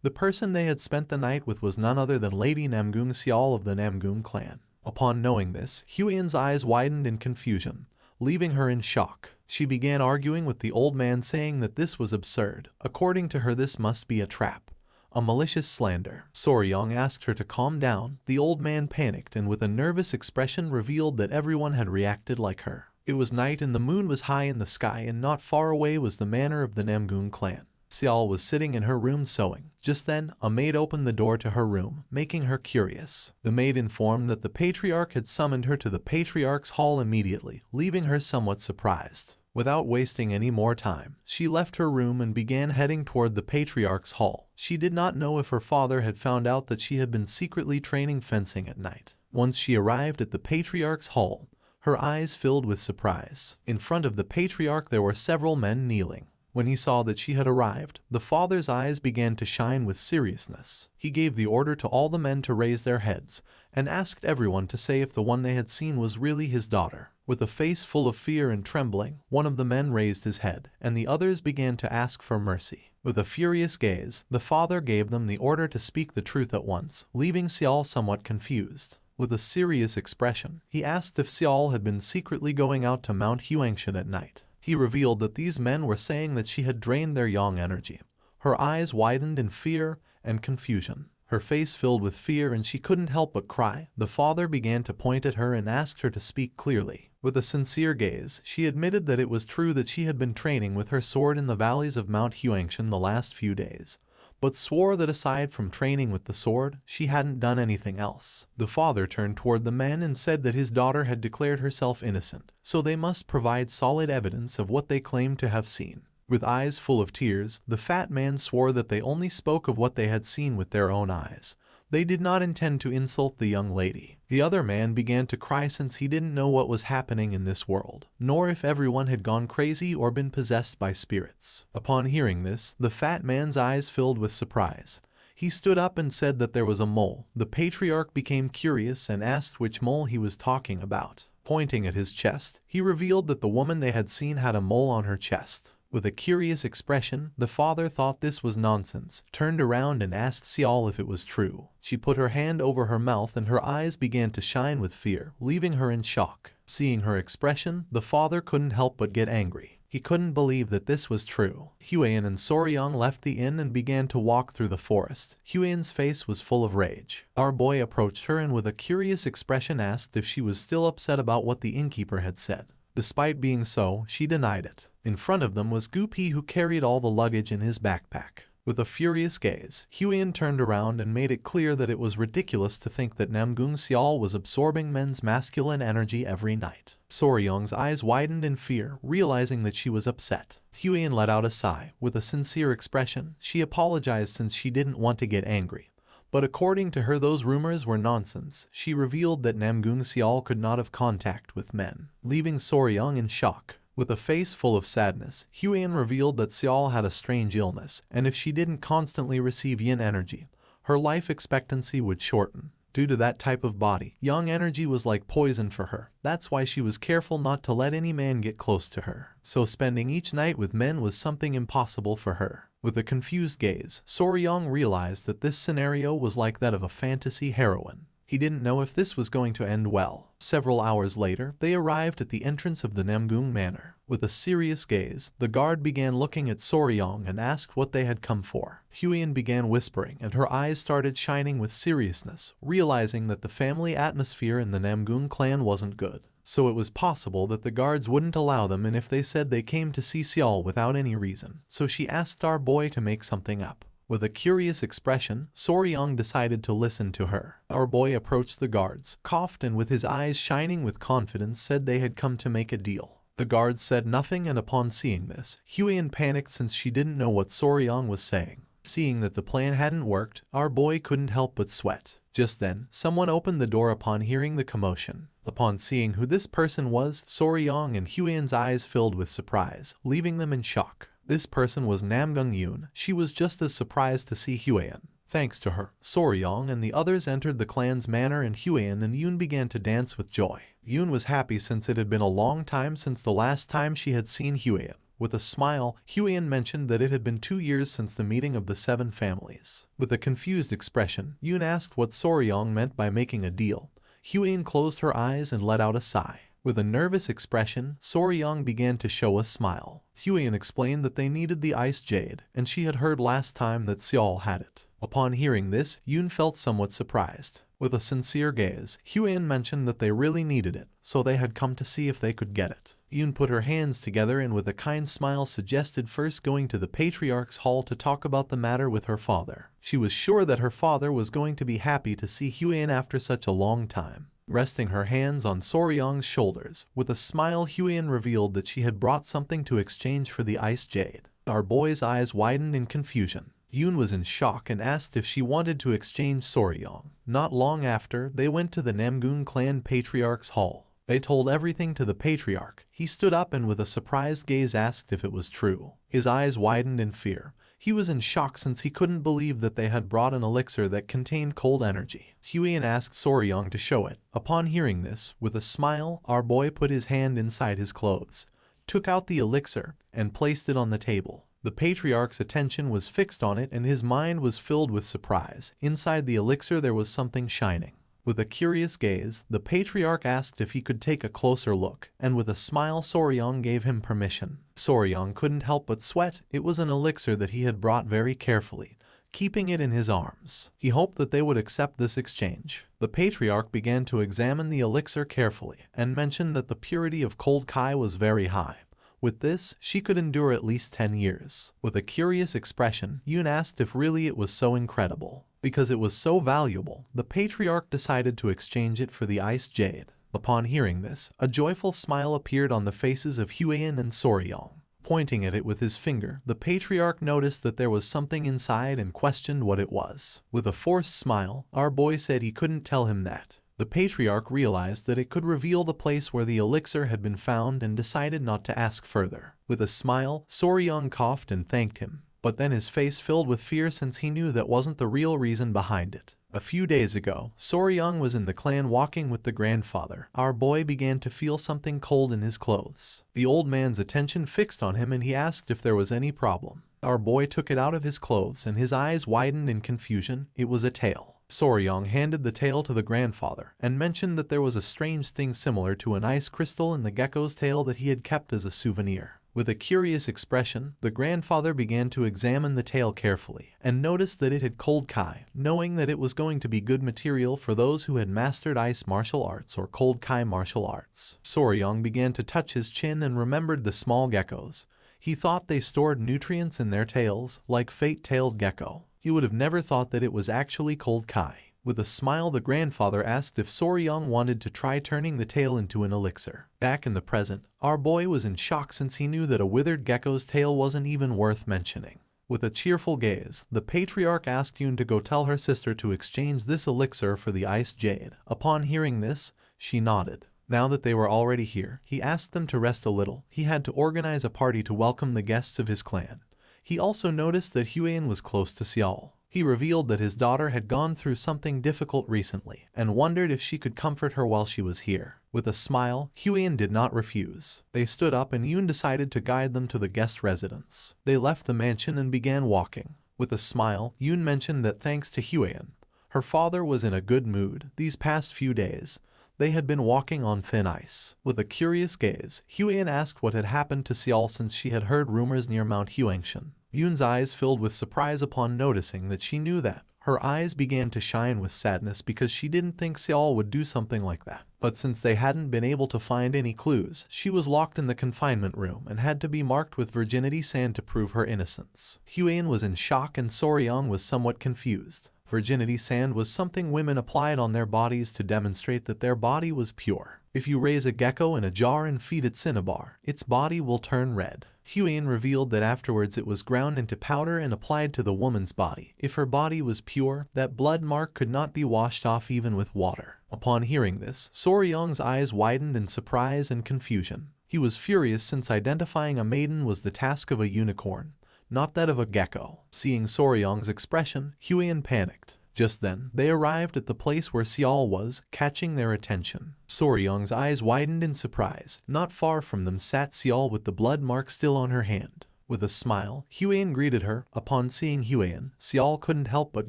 The person they had spent the night with was none other than Lady Namgung Xiao of the Namgung clan. Upon knowing this, Huian's eyes widened in confusion, leaving her in shock. She began arguing with the old man saying that this was absurd. According to her this must be a trap, a malicious slander. Soryong asked her to calm down. The old man panicked and with a nervous expression revealed that everyone had reacted like her. It was night and the moon was high in the sky and not far away was the manor of the Namgung clan. Xiao was sitting in her room sewing. Just then, a maid opened the door to her room, making her curious. The maid informed that the patriarch had summoned her to the patriarch's hall immediately, leaving her somewhat surprised. Without wasting any more time, she left her room and began heading toward the patriarch's hall. She did not know if her father had found out that she had been secretly training fencing at night. Once she arrived at the patriarch's hall, her eyes filled with surprise. In front of the patriarch there were several men kneeling. When he saw that she had arrived, the father's eyes began to shine with seriousness. He gave the order to all the men to raise their heads, and asked everyone to say if the one they had seen was really his daughter. With a face full of fear and trembling, one of the men raised his head, and the others began to ask for mercy. With a furious gaze, the father gave them the order to speak the truth at once, leaving Xiao somewhat confused. With a serious expression, he asked if Xiao had been secretly going out to Mount Huangshan at night. He revealed that these men were saying that she had drained their yang energy. Her eyes widened in fear and confusion. Her face filled with fear and she couldn't help but cry. The father began to point at her and asked her to speak clearly. With a sincere gaze, she admitted that it was true that she had been training with her sword in the valleys of Mount Huangshan the last few days, but swore that aside from training with the sword, she hadn't done anything else. The father turned toward the men and said that his daughter had declared herself innocent, so they must provide solid evidence of what they claimed to have seen. With eyes full of tears, the fat man swore that they only spoke of what they had seen with their own eyes. They did not intend to insult the young lady. The other man began to cry since he didn't know what was happening in this world, nor if everyone had gone crazy or been possessed by spirits. Upon hearing this, the fat man's eyes filled with surprise. He stood up and said that there was a mole. The patriarch became curious and asked which mole he was talking about. Pointing at his chest, he revealed that the woman they had seen had a mole on her chest. With a curious expression, the father thought this was nonsense, turned around and asked Xiao if it was true. She put her hand over her mouth and her eyes began to shine with fear, leaving her in shock. Seeing her expression, the father couldn't help but get angry. He couldn't believe that this was true. Huiyan and Soryang left the inn and began to walk through the forest. Huiyan's face was full of rage. Our boy approached her and with a curious expression asked if she was still upset about what the innkeeper had said. Despite being so, she denied it. In front of them was Gupi, who carried all the luggage in his backpack. With a furious gaze, Huiyan turned around and made it clear that it was ridiculous to think that Namgung Xiao was absorbing men's masculine energy every night. Soryang's eyes widened in fear, realizing that she was upset. Huiyan let out a sigh. With a sincere expression, she apologized since she didn't want to get angry. But according to her, those rumors were nonsense. She revealed that Namgung Xiao could not have contact with men, leaving Soryang in shock. With a face full of sadness, Huiyan revealed that Xiao had a strange illness, and if she didn't constantly receive yin energy, her life expectancy would shorten. Due to that type of body, yang energy was like poison for her. That's why she was careful not to let any man get close to her. So spending each night with men was something impossible for her. With a confused gaze, Soryang realized that this scenario was like that of a fantasy heroine. He didn't know if this was going to end well. Several hours later, they arrived at the entrance of the Namgung Manor. With a serious gaze, the guard began looking at Soryang and asked what they had come for. Huiyan began whispering and her eyes started shining with seriousness, realizing that the family atmosphere in the Namgung clan wasn't good. So it was possible that the guards wouldn't allow them, and if they said they came to see Xiao without any reason. So she asked our boy to make something up. With a curious expression, Soryang decided to listen to her. Our boy approached the guards, coughed, and with his eyes shining with confidence said they had come to make a deal. The guards said nothing, and upon seeing this, Huiyan panicked since she didn't know what Soryang was saying. Seeing that the plan hadn't worked, our boy couldn't help but sweat. Just then, someone opened the door upon hearing the commotion. Upon seeing who this person was, Soryang and Huiyan's eyes filled with surprise, leaving them in shock. This person was Namgung Yoon. She was just as surprised to see Huiyan. Thanks to her, Soryang and the others entered the clan's manor, and Huiyan and Yoon began to dance with joy. Yoon was happy since it had been a long time since the last time she had seen Huiyan. With a smile, Huiyan mentioned that it had been 2 years since the meeting of the 7 families. With a confused expression, Yoon asked what Soryang meant by making a deal. Huiyan closed her eyes and let out a sigh. With a nervous expression, Soryang began to show a smile. Huiyan explained that they needed the ice jade, and she had heard last time that Xiao had it. Upon hearing this, Yoon felt somewhat surprised. With a sincere gaze, Huan mentioned that they really needed it, so they had come to see if they could get it. Yoon put her hands together and with a kind smile suggested first going to the patriarch's hall to talk about the matter with her father. She was sure that her father was going to be happy to see Huan after such a long time. Resting her hands on Soryong's shoulders, with a smile Huan revealed that she had brought something to exchange for the ice jade. Our boy's eyes widened in confusion. Yoon was in shock and asked if she wanted to exchange Soryong. Not long after, they went to the Namgun clan patriarch's hall. They told everything to the patriarch. He stood up and with a surprised gaze asked if it was true. His eyes widened in fear. He was in shock since he couldn't believe that they had brought an elixir that contained cold energy. Huan asked Soryong to show it. Upon hearing this, with a smile, our boy put his hand inside his clothes, took out the elixir, and placed it on the table. The patriarch's attention was fixed on it and his mind was filled with surprise. Inside the elixir there was something shining. With a curious gaze, the patriarch asked if he could take a closer look, and with a smile Soryong gave him permission. Soryong couldn't help but sweat. It was an elixir that he had brought very carefully, keeping it in his arms. He hoped that they would accept this exchange. The patriarch began to examine the elixir carefully, and mentioned that the purity of cold kai was very high. With this, she could endure at least 10 years. With a curious expression, Yoon asked if really it was so incredible. Because it was so valuable, the patriarch decided to exchange it for the ice jade. Upon hearing this, a joyful smile appeared on the faces of Huan and Soryong. Pointing at it with his finger, the patriarch noticed that there was something inside and questioned what it was. With a forced smile, our boy said he couldn't tell him that. The patriarch realized that it could reveal the place where the elixir had been found and decided not to ask further. With a smile, Soryong coughed and thanked him, but then his face filled with fear since he knew that wasn't the real reason behind it. A few days ago, Soryong was in the clan walking with the grandfather. Our boy began to feel something cold in his clothes. The old man's attention fixed on him and he asked if there was any problem. Our boy took it out of his clothes and his eyes widened in confusion. It was a tail. Soryong handed the tail to the grandfather and mentioned that there was a strange thing similar to an ice crystal in the gecko's tail that he had kept as a souvenir. With a curious expression, the grandfather began to examine the tail carefully and noticed that it had cold kai, knowing that it was going to be good material for those who had mastered ice martial arts or cold kai martial arts. Soryong began to touch his chin and remembered the small geckos. He thought they stored nutrients in their tails, like fate-tailed gecko. He would have never thought that it was actually cold kai. With a smile, the grandfather asked if Soryong wanted to try turning the tail into an elixir. Back in the present, our boy was in shock since he knew that a withered gecko's tail wasn't even worth mentioning. With a cheerful gaze, the patriarch asked Yoon to go tell her sister to exchange this elixir for the ice jade. Upon hearing this, she nodded. Now that they were already here, he asked them to rest a little. He had to organize a party to welcome the guests of his clan. He also noticed that Huan was close to Seol. He revealed that his daughter had gone through something difficult recently and wondered if she could comfort her while she was here. With a smile, Huan did not refuse. They stood up and Yoon decided to guide them to the guest residence. They left the mansion and began walking. With a smile, Yoon mentioned that thanks to Huan, her father was in a good mood. These past few days, they had been walking on thin ice. With a curious gaze, Huan asked what had happened to Seol since she had heard rumors near Mount Huangshan. Yoon's eyes filled with surprise upon noticing that she knew that. Her eyes began to shine with sadness because she didn't think Seol would do something like that. But since they hadn't been able to find any clues, she was locked in the confinement room and had to be marked with virginity sand to prove her innocence. Huan was in shock and Soryong was somewhat confused. Virginity sand was something women applied on their bodies to demonstrate that their body was pure. If you raise a gecko in a jar and feed it cinnabar, its body will turn red. Huan revealed that afterwards it was ground into powder and applied to the woman's body. If her body was pure, that blood mark could not be washed off even with water. Upon hearing this, Soryong's eyes widened in surprise and confusion. He was furious since identifying a maiden was the task of a unicorn, not that of a gecko. Seeing Soryong's expression, Huan panicked. Just then, they arrived at the place where Seol was, catching their attention. Soryong's eyes widened in surprise. Not far from them sat Seol with the blood mark still on her hand. With a smile, Huan greeted her. Upon seeing Huan, Seol couldn't help but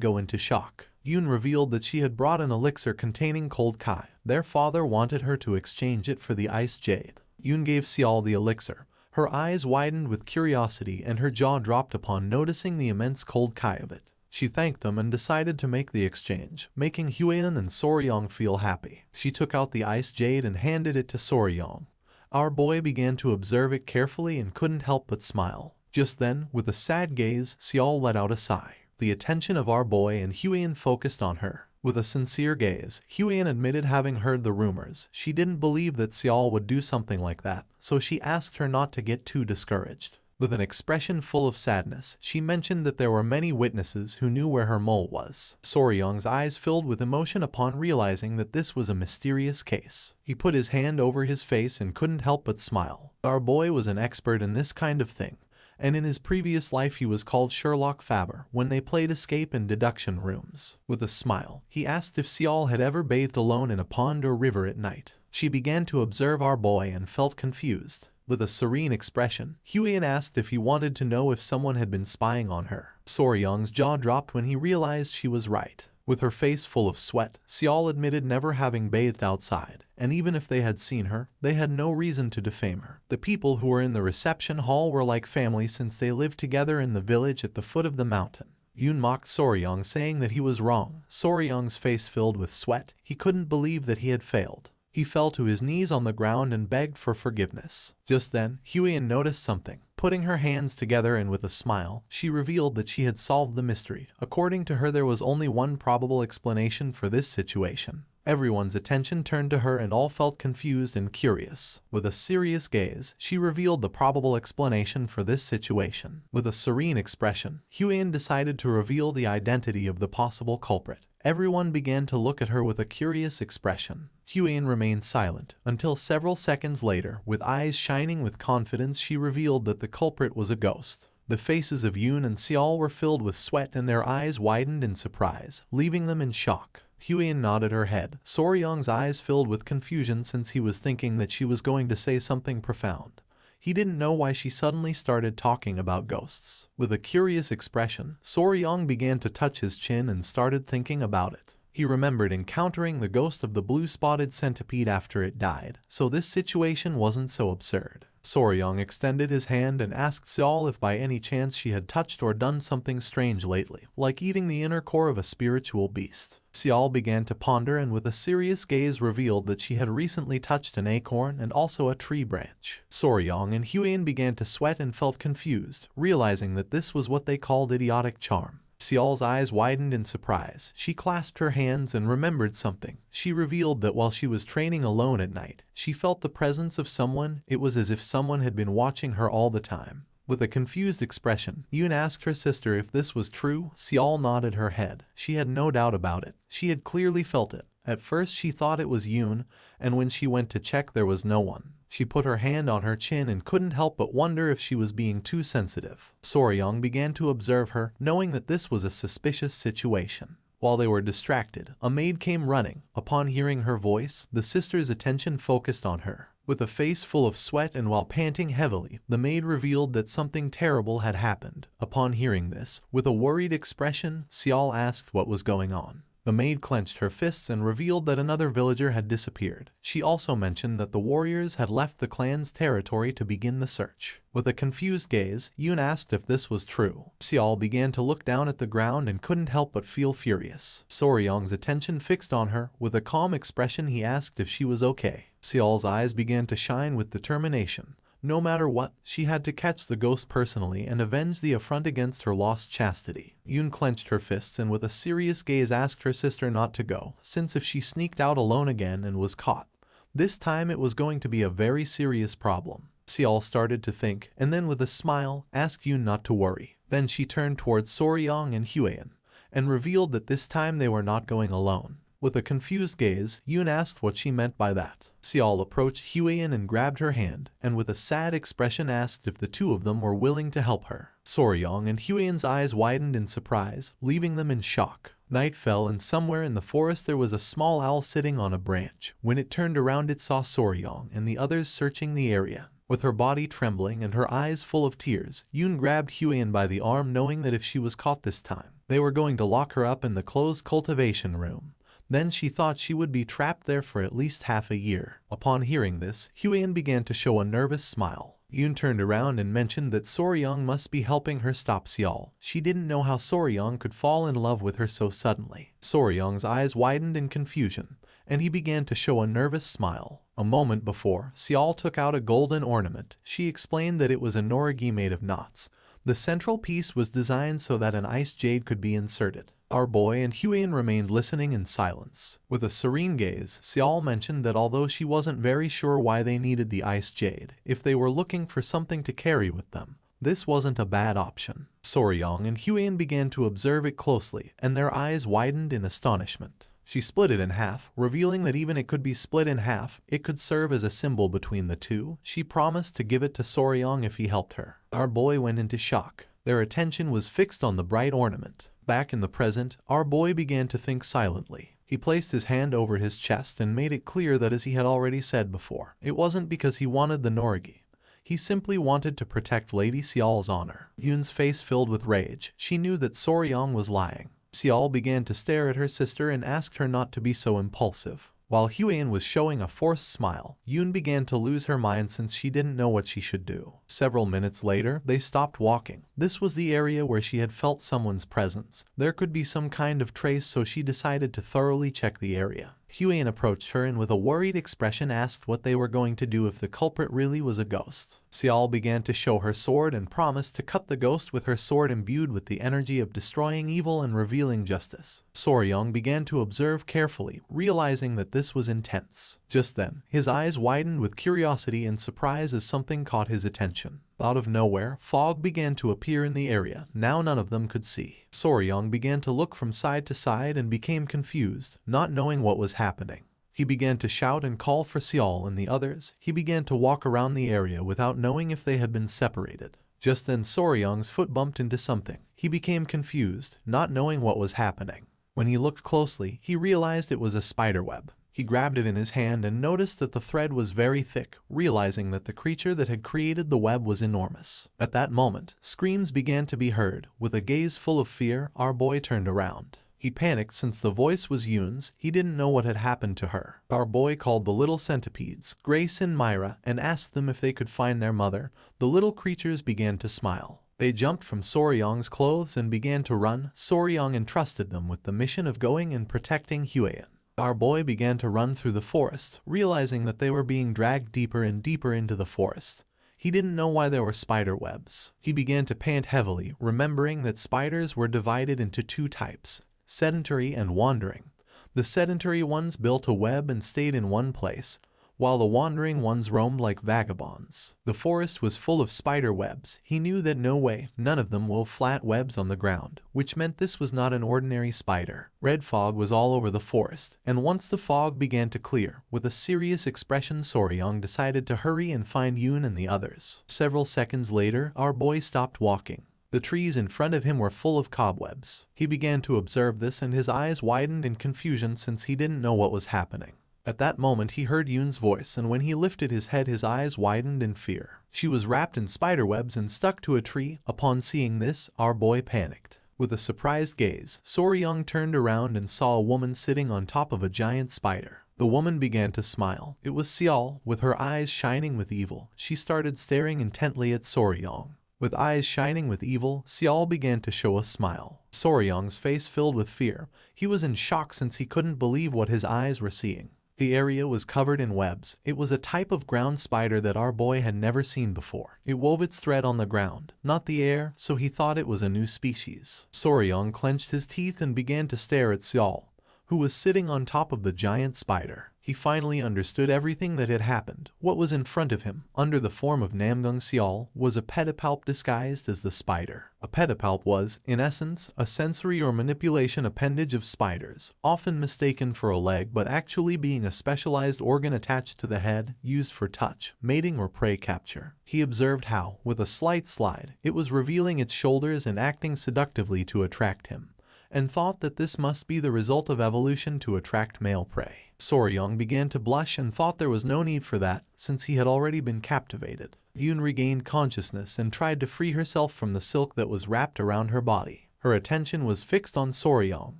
go into shock. Yoon revealed that she had brought an elixir containing cold kai. Their father wanted her to exchange it for the ice jade. Yoon gave Seol the elixir. Her eyes widened with curiosity and her jaw dropped upon noticing the immense cold kai of it. She thanked them and decided to make the exchange, making Huiyan and Soryong feel happy. She took out the ice jade and handed it to Soryong. Our boy began to observe it carefully and couldn't help but smile. Just then, with a sad gaze, Seol let out a sigh. The attention of our boy and Huiyan focused on her. With a sincere gaze, Huiyan admitted having heard the rumors. She didn't believe that Seol would do something like that, so she asked her not to get too discouraged. With an expression full of sadness, she mentioned that there were many witnesses who knew where her mole was. Soryong's eyes filled with emotion upon realizing that this was a mysterious case. He put his hand over his face and couldn't help but smile. Our boy was an expert in this kind of thing, and in his previous life he was called Sherlock Faber when they played escape and deduction rooms. With a smile, he asked if Seol had ever bathed alone in a pond or river at night. She began to observe our boy and felt confused. With a serene expression, Huiyan asked if he wanted to know if someone had been spying on her. Soryong's jaw dropped when he realized she was right. With her face full of sweat, Seol admitted never having bathed outside, and even if they had seen her, they had no reason to defame her. The people who were in the reception hall were like family since they lived together in the village at the foot of the mountain. Yoon mocked Soryong, saying that he was wrong. Soryong's face filled with sweat. He couldn't believe that he had failed. He fell to his knees on the ground and begged for forgiveness. Just then, Huiyan noticed something. Putting her hands together and with a smile, she revealed that she had solved the mystery. According to her, there was only one probable explanation for this situation. Everyone's attention turned to her and all felt confused and curious. With a serious gaze, she revealed the probable explanation for this situation. With a serene expression, Huiyan decided to reveal the identity of the possible culprit. Everyone began to look at her with a curious expression. Huiyan remained silent until several seconds later, with eyes shining with confidence, she revealed that the culprit was a ghost. The faces of Yoon and Seol were filled with sweat and their eyes widened in surprise, leaving them in shock. Huiyan nodded her head. Soryong's eyes filled with confusion since he was thinking that she was going to say something profound. He didn't know why she suddenly started talking about ghosts. With a curious expression, Soryong began to touch his chin and started thinking about it. He remembered encountering the ghost of the blue-spotted centipede after it died, so this situation wasn't so absurd. Soryong extended his hand and asked Seol if by any chance she had touched or done something strange lately, like eating the inner core of a spiritual beast. Seol began to ponder and with a serious gaze revealed that she had recently touched an acorn and also a tree branch. Soryong and Huiyan began to sweat and felt confused, realizing that this was what they called idiotic charm. Seol's eyes widened in surprise. She clasped her hands and remembered something. She revealed that while she was training alone at night, she felt the presence of someone. It was as if someone had been watching her all the time. With a confused expression, Yoon asked her sister if this was true. Seol nodded her head. She had no doubt about it. She had clearly felt it. At first she thought it was Yoon, and when she went to check there was no one. She put her hand on her chin and couldn't help but wonder if she was being too sensitive. Soryong began to observe her, knowing that this was a suspicious situation. While they were distracted, a maid came running. Upon hearing her voice, the sister's attention focused on her. With a face full of sweat and while panting heavily, the maid revealed that something terrible had happened. Upon hearing this, with a worried expression, Seol asked what was going on. The maid clenched her fists and revealed that another villager had disappeared. She also mentioned that the warriors had left the clan's territory to begin the search. With a confused gaze, Yoon asked if this was true. Seol began to look down at the ground and couldn't help but feel furious. Soryong's attention fixed on her. With a calm expression, he asked if she was okay. Seol's eyes began to shine with determination. No matter what, she had to catch the ghost personally and avenge the affront against her lost chastity. Yoon clenched her fists and with a serious gaze asked her sister not to go, since if she sneaked out alone again and was caught, this time it was going to be a very serious problem. Seol started to think, and then with a smile, asked Yoon not to worry. Then she turned towards Soryong and Huiyan, and revealed that this time they were not going alone. With a confused gaze, Yoon asked what she meant by that. Seol approached Huiyan and grabbed her hand, and with a sad expression asked if the two of them were willing to help her. Soryong and Huiyan's eyes widened in surprise, leaving them in shock. Night fell and somewhere in the forest there was a small owl sitting on a branch. When it turned around it saw Soryong and the others searching the area. With her body trembling and her eyes full of tears, Yoon grabbed Huiyan by the arm, knowing that if she was caught this time, they were going to lock her up in the closed cultivation room. Then she thought she would be trapped there for at least half a year. Upon hearing this, Huiyan began to show a nervous smile. Yoon turned around and mentioned that Soryong must be helping her stop Seol. She didn't know how Soryong could fall in love with her so suddenly. Soryong's eyes widened in confusion, and he began to show a nervous smile. A moment before, Seol took out a golden ornament. She explained that it was a norigi made of knots. The central piece was designed so that an ice jade could be inserted. Our boy and Hwayun remained listening in silence. With a serene gaze, Seol mentioned that although she wasn't very sure why they needed the ice jade, if they were looking for something to carry with them, this wasn't a bad option. Soryong and Hwayun began to observe it closely, and their eyes widened in astonishment. She split it in half, revealing that even it could be split in half, it could serve as a symbol between the two. She promised to give it to Soryong if he helped her. Our boy went into shock. Their attention was fixed on the bright ornament. Back in the present, our boy began to think silently. He placed his hand over his chest and made it clear that, as he had already said before, it wasn't because he wanted the norigi. He simply wanted to protect Lady Seol's honor. Yoon's face filled with rage. She knew that Soryong was lying. Seol began to stare at her sister and asked her not to be so impulsive. While Hwayun was showing a forced smile, Yoon began to lose her mind since she didn't know what she should do. Several minutes later, they stopped walking. This was the area where she had felt someone's presence. There could be some kind of trace, so she decided to thoroughly check the area. Hwayun approached her and with a worried expression asked what they were going to do if the culprit really was a ghost. Seol began to show her sword and promised to cut the ghost with her sword imbued with the energy of destroying evil and revealing justice. Soryong began to observe carefully, realizing that this was intense. Just then, his eyes widened with curiosity and surprise as something caught his attention. Out of nowhere, fog began to appear in the area. Now none of them could see. Soryong began to look from side to side and became confused, not knowing what was happening. He began to shout and call for Seol and the others. He began to walk around the area without knowing if they had been separated. Just then Soryong's foot bumped into something. He became confused, not knowing what was happening. When he looked closely, he realized it was a spiderweb. He grabbed it in his hand and noticed that the thread was very thick, realizing that the creature that had created the web was enormous. At that moment, screams began to be heard. With a gaze full of fear, our boy turned around. He panicked since the voice was Yoon's. He didn't know what had happened to her. Our boy called the little centipedes, Grace and Myra, and asked them if they could find their mother. The little creatures began to smile. They jumped from Soryong's clothes and began to run. Soryong entrusted them with the mission of going and protecting Hwayun. Our boy began to run through the forest, realizing that they were being dragged deeper and deeper into the forest. He didn't know why there were spider webs. He began to pant heavily, remembering that spiders were divided into two types, sedentary and wandering. The sedentary ones built a web and stayed in one place, while the wandering ones roamed like vagabonds. The forest was full of spider webs. He knew that no way, none of them wove flat webs on the ground, which meant this was not an ordinary spider. Red fog was all over the forest, and once the fog began to clear, with a serious expression Soryong decided to hurry and find Yoon and the others. Several seconds later, our boy stopped walking. The trees in front of him were full of cobwebs. He began to observe this and his eyes widened in confusion since he didn't know what was happening. At that moment he heard Yoon's voice, and when he lifted his head his eyes widened in fear. She was wrapped in spiderwebs and stuck to a tree. Upon seeing this, our boy panicked. With a surprised gaze, Soryong turned around and saw a woman sitting on top of a giant spider. The woman began to smile. It was Seol, with her eyes shining with evil. She started staring intently at Soryong. With eyes shining with evil, Seol began to show a smile. Soryong's face filled with fear. He was in shock since he couldn't believe what his eyes were seeing. The area was covered in webs. It was a type of ground spider that our boy had never seen before. It wove its thread on the ground, not the air, so he thought it was a new species. Soryong clenched his teeth and began to stare at Seol, who was sitting on top of the giant spider. He finally understood everything that had happened. What was in front of him, under the form of Namgung Seol, was a pedipalp disguised as the spider. A pedipalp was, in essence, a sensory or manipulation appendage of spiders, often mistaken for a leg but actually being a specialized organ attached to the head, used for touch, mating or prey capture. He observed how, with a slight slide, it was revealing its shoulders and acting seductively to attract him, and thought that this must be the result of evolution to attract male prey. Soryong began to blush and thought there was no need for that, since he had already been captivated. Yoon regained consciousness and tried to free herself from the silk that was wrapped around her body. Her attention was fixed on Soryong.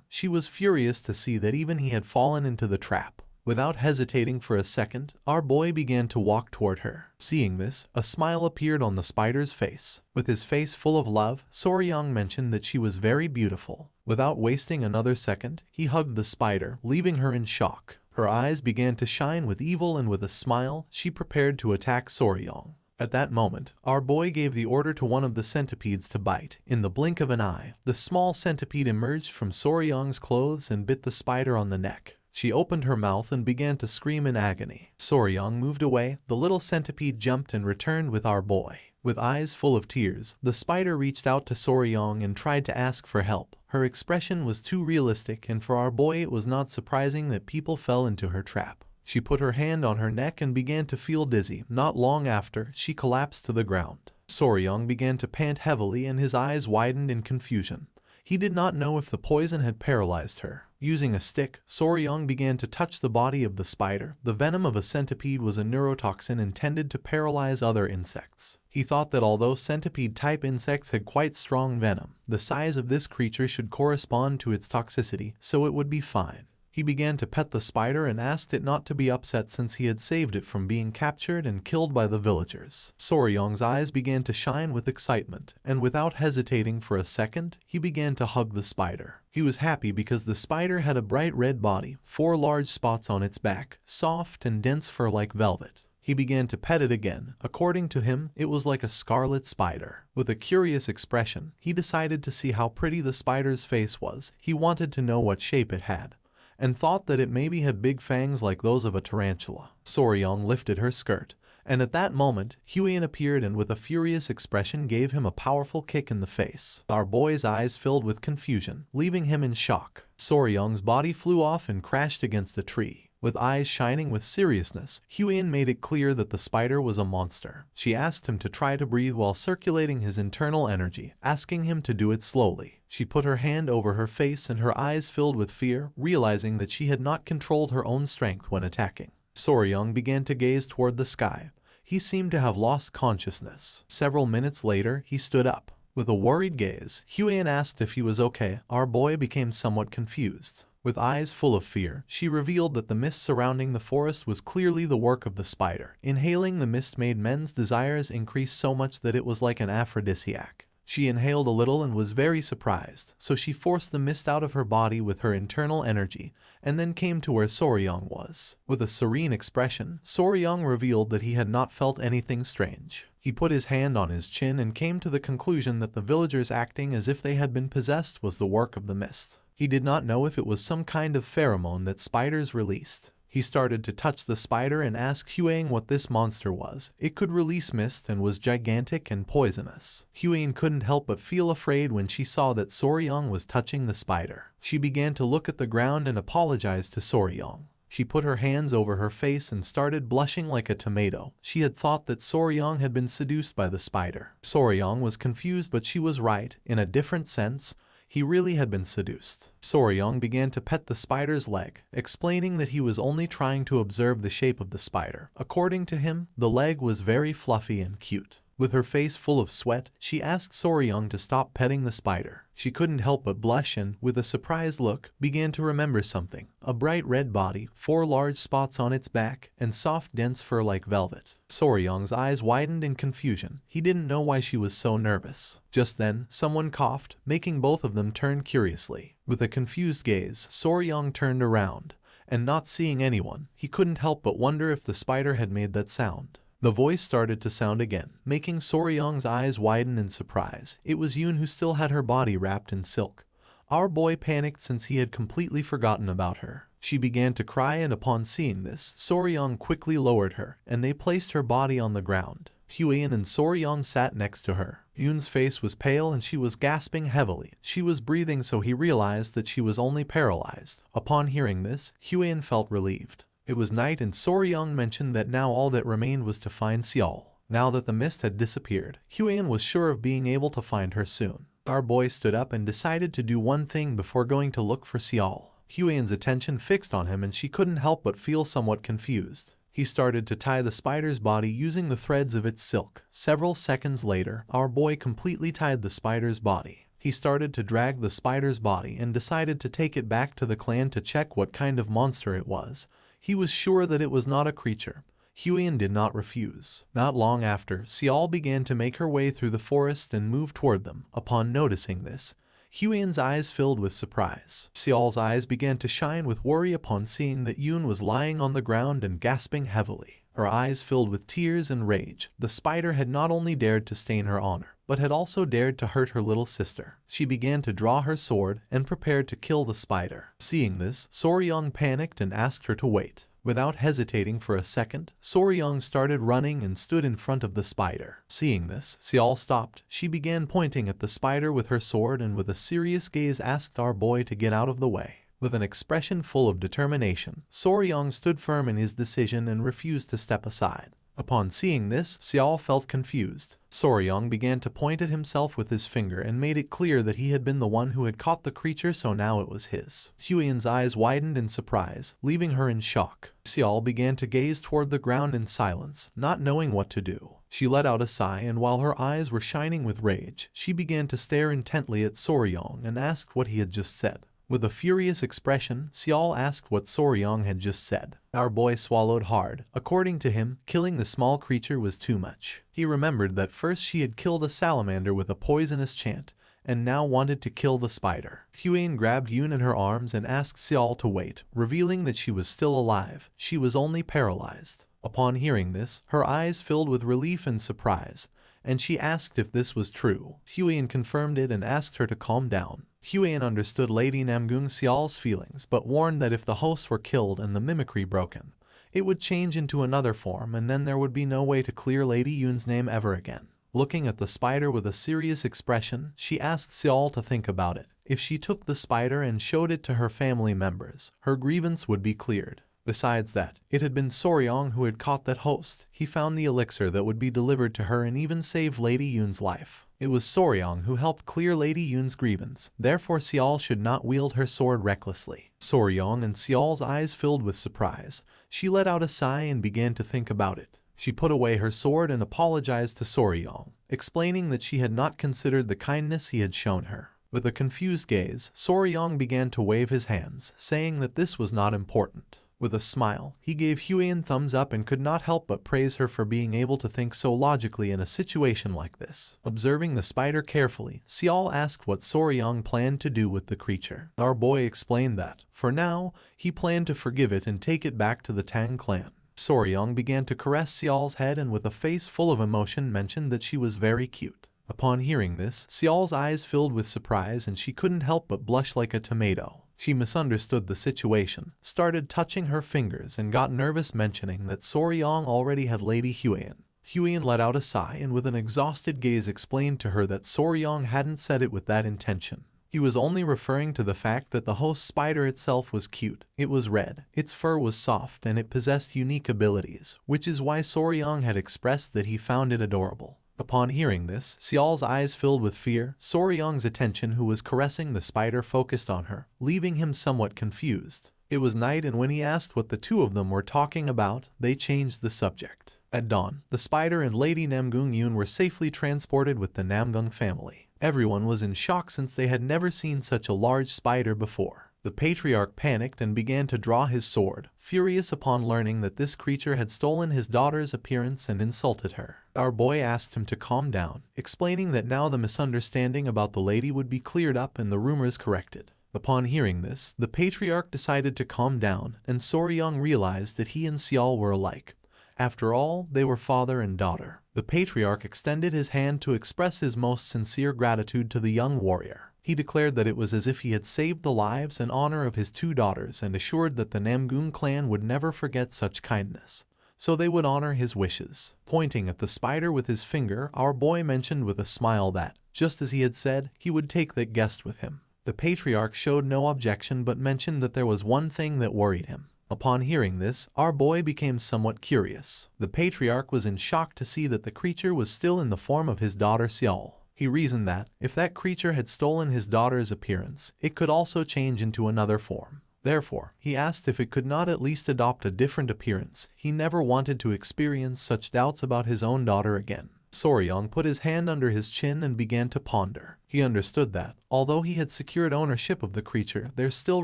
She was furious to see that even he had fallen into the trap. Without hesitating for a second, our boy began to walk toward her. Seeing this, a smile appeared on the spider's face. With his face full of love, Soryang mentioned that she was very beautiful. Without wasting another second, he hugged the spider, leaving her in shock. Her eyes began to shine with evil, and with a smile, she prepared to attack Soryang. At that moment, our boy gave the order to one of the centipedes to bite. In the blink of an eye, the small centipede emerged from Soryang's clothes and bit the spider on the neck. She opened her mouth and began to scream in agony. Soryang moved away. The little centipede jumped and returned with our boy. With eyes full of tears, the spider reached out to Soryang and tried to ask for help. Her expression was too realistic, and for our boy it was not surprising that people fell into her trap. She put her hand on her neck and began to feel dizzy. Not long after, she collapsed to the ground. Soryang began to pant heavily and his eyes widened in confusion. He did not know if the poison had paralyzed her. Using a stick, Soryang began to touch the body of the spider. The venom of a centipede was a neurotoxin intended to paralyze other insects. He thought that although centipede-type insects had quite strong venom, the size of this creature should correspond to its toxicity, so it would be fine. He began to pet the spider and asked it not to be upset since he had saved it from being captured and killed by the villagers. Soryang's eyes began to shine with excitement, and without hesitating for a second, he began to hug the spider. He was happy because the spider had a bright red body, 4 large spots on its back, soft and dense fur like velvet. He began to pet it again. According to him, it was like a scarlet spider. With a curious expression, he decided to see how pretty the spider's face was. He wanted to know what shape it had, and thought that it maybe had big fangs like those of a tarantula. Soryang lifted her skirt, and at that moment, Huian appeared and with a furious expression gave him a powerful kick in the face. Our boy's eyes filled with confusion, leaving him in shock. Soryang's body flew off and crashed against a tree. With eyes shining with seriousness, Huian made it clear that the spider was a monster. She asked him to try to breathe while circulating his internal energy, asking him to do it slowly. She put her hand over her face and her eyes filled with fear, realizing that she had not controlled her own strength when attacking. Soryang began to gaze toward the sky. He seemed to have lost consciousness. Several minutes later, he stood up. With a worried gaze, Huian asked if he was okay. Our boy became somewhat confused. With eyes full of fear, she revealed that the mist surrounding the forest was clearly the work of the spider. Inhaling the mist made men's desires increase so much that it was like an aphrodisiac. She inhaled a little and was very surprised, so she forced the mist out of her body with her internal energy, and then came to where Soryang was. With a serene expression, Soryang revealed that he had not felt anything strange. He put his hand on his chin and came to the conclusion that the villagers acting as if they had been possessed was the work of the mist. He did not know if it was some kind of pheromone that spiders released. He started to touch the spider and asked Huang what this monster was. It could release mist and was gigantic and poisonous. Huang couldn't help but feel afraid when she saw that Soryang was touching the spider. She began to look at the ground and apologized to Soryang. She put her hands over her face and started blushing like a tomato. She had thought that Soryang had been seduced by the spider. Soryang was confused, but she was right. In a different sense, he really had been seduced. Soryang began to pet the spider's leg, explaining that he was only trying to observe the shape of the spider. According to him, the leg was very fluffy and cute. With her face full of sweat, she asked Soryang to stop petting the spider. She couldn't help but blush and, with a surprised look, began to remember something. A bright red body, 4 large spots on its back, and soft dense fur like velvet. Soryang's eyes widened in confusion. He didn't know why she was so nervous. Just then, someone coughed, making both of them turn curiously. With a confused gaze, Soryang turned around, and not seeing anyone, he couldn't help but wonder if the spider had made that sound. The voice started to sound again, making Soryang's eyes widen in surprise. It was Yoon, who still had her body wrapped in silk. Our boy panicked since he had completely forgotten about her. She began to cry, and upon seeing this, Soryang quickly lowered her, and they placed her body on the ground. Huian and Soryang sat next to her. Yoon's face was pale and she was gasping heavily. She was breathing, so he realized that she was only paralyzed. Upon hearing this, Huian felt relieved. It was night, and Soryang mentioned that now all that remained was to find Seol. Now that the mist had disappeared, Huian was sure of being able to find her soon. Our boy stood up and decided to do one thing before going to look for Seol. Huian's attention fixed on him and she couldn't help but feel somewhat confused. He started to tie the spider's body using the threads of its silk. Several seconds later, our boy completely tied the spider's body. He started to drag the spider's body and decided to take it back to the clan to check what kind of monster it was. He was sure that it was not a creature. Huiyan did not refuse. Not long after, Xiao began to make her way through the forest and move toward them. Upon noticing this, Huiyan's eyes filled with surprise. Xiao's eyes began to shine with worry upon seeing that Yun was lying on the ground and gasping heavily. Her eyes filled with tears and rage. The spider had not only dared to stain her honor, but had also dared to hurt her little sister. She began to draw her sword and prepared to kill the spider. Seeing this, Soryang panicked and asked her to wait. Without hesitating for a second, Soryang started running and stood in front of the spider. Seeing this, Xiao stopped. She began pointing at the spider with her sword and with a serious gaze asked our boy to get out of the way. With an expression full of determination, Soryang stood firm in his decision and refused to step aside. Upon seeing this, Xiao felt confused. Soryang began to point at himself with his finger and made it clear that he had been the one who had caught the creature, so now it was his. Huiyan's eyes widened in surprise, leaving her in shock. Xiao began to gaze toward the ground in silence, not knowing what to do. She let out a sigh, and while her eyes were shining with rage, she began to stare intently at Soryang and asked what he had just said. With a furious expression, Xiao asked what Soryang had just said. Our boy swallowed hard. According to him, killing the small creature was too much. He remembered that first she had killed a salamander with a poisonous chant, and now wanted to kill the spider. Huiyan grabbed Yun in her arms and asked Xiao to wait, revealing that she was still alive. She was only paralyzed. Upon hearing this, her eyes filled with relief and surprise, and she asked if this was true. Huiyan confirmed it and asked her to calm down. Huiyan understood Lady Namgung Xiao's feelings, but warned that if the hosts were killed and the mimicry broken, it would change into another form, and then there would be no way to clear Lady Yun's name ever again. Looking at the spider with a serious expression, she asked Xiao to think about it. If she took the spider and showed it to her family members, her grievance would be cleared. Besides that, it had been Soryang who had caught that host. He found the elixir that would be delivered to her and even saved Lady Yun's life. It was Soryang who helped clear Lady Yun's grievance, therefore Xiao should not wield her sword recklessly. Soryang and Xiao's eyes filled with surprise. She let out a sigh and began to think about it. She put away her sword and apologized to Soryang, explaining that she had not considered the kindness he had shown her. With a confused gaze, Soryang began to wave his hands, saying that this was not important. With a smile, he gave Huiyan thumbs up and could not help but praise her for being able to think so logically in a situation like this. Observing the spider carefully, Xiao asked what Soryang planned to do with the creature. Our boy explained that, for now, he planned to forgive it and take it back to the Tang clan. Soryang began to caress Xiao's head and with a face full of emotion mentioned that she was very cute. Upon hearing this, Xiao's eyes filled with surprise and she couldn't help but blush like a tomato. She misunderstood the situation, started touching her fingers and got nervous mentioning that Soryang already had Lady Huiyan. Huiyan let out a sigh and with an exhausted gaze explained to her that Soryang hadn't said it with that intention. He was only referring to the fact that the host spider itself was cute. It was red, its fur was soft, and it possessed unique abilities, which is why Soryang had expressed that he found it adorable. Upon hearing this, Xiao's eyes filled with fear. Soryang's attention, who was caressing the spider, focused on her, leaving him somewhat confused. It was night, and when he asked what the two of them were talking about, they changed the subject. At dawn, the spider and Lady Namgung Yun were safely transported with the Namgung family. Everyone was in shock since they had never seen such a large spider before. The patriarch panicked and began to draw his sword, furious upon learning that this creature had stolen his daughter's appearance and insulted her. Our boy asked him to calm down, explaining that now the misunderstanding about the lady would be cleared up and the rumors corrected. Upon hearing this, the patriarch decided to calm down, and Soryang realized that he and Xiao were alike. After all, they were father and daughter. The patriarch extended his hand to express his most sincere gratitude to the young warrior. He declared that it was as if he had saved the lives and honor of his two daughters and assured that the Namgung clan would never forget such kindness, so they would honor his wishes. Pointing at the spider with his finger, our boy mentioned with a smile that, just as he had said, he would take that guest with him. The patriarch showed no objection but mentioned that there was one thing that worried him. Upon hearing this, our boy became somewhat curious. The patriarch was in shock to see that the creature was still in the form of his daughter Xiao. He reasoned that, if that creature had stolen his daughter's appearance, it could also change into another form. Therefore, he asked if it could not at least adopt a different appearance. He never wanted to experience such doubts about his own daughter again. Soryang put his hand under his chin and began to ponder. He understood that, although he had secured ownership of the creature, there still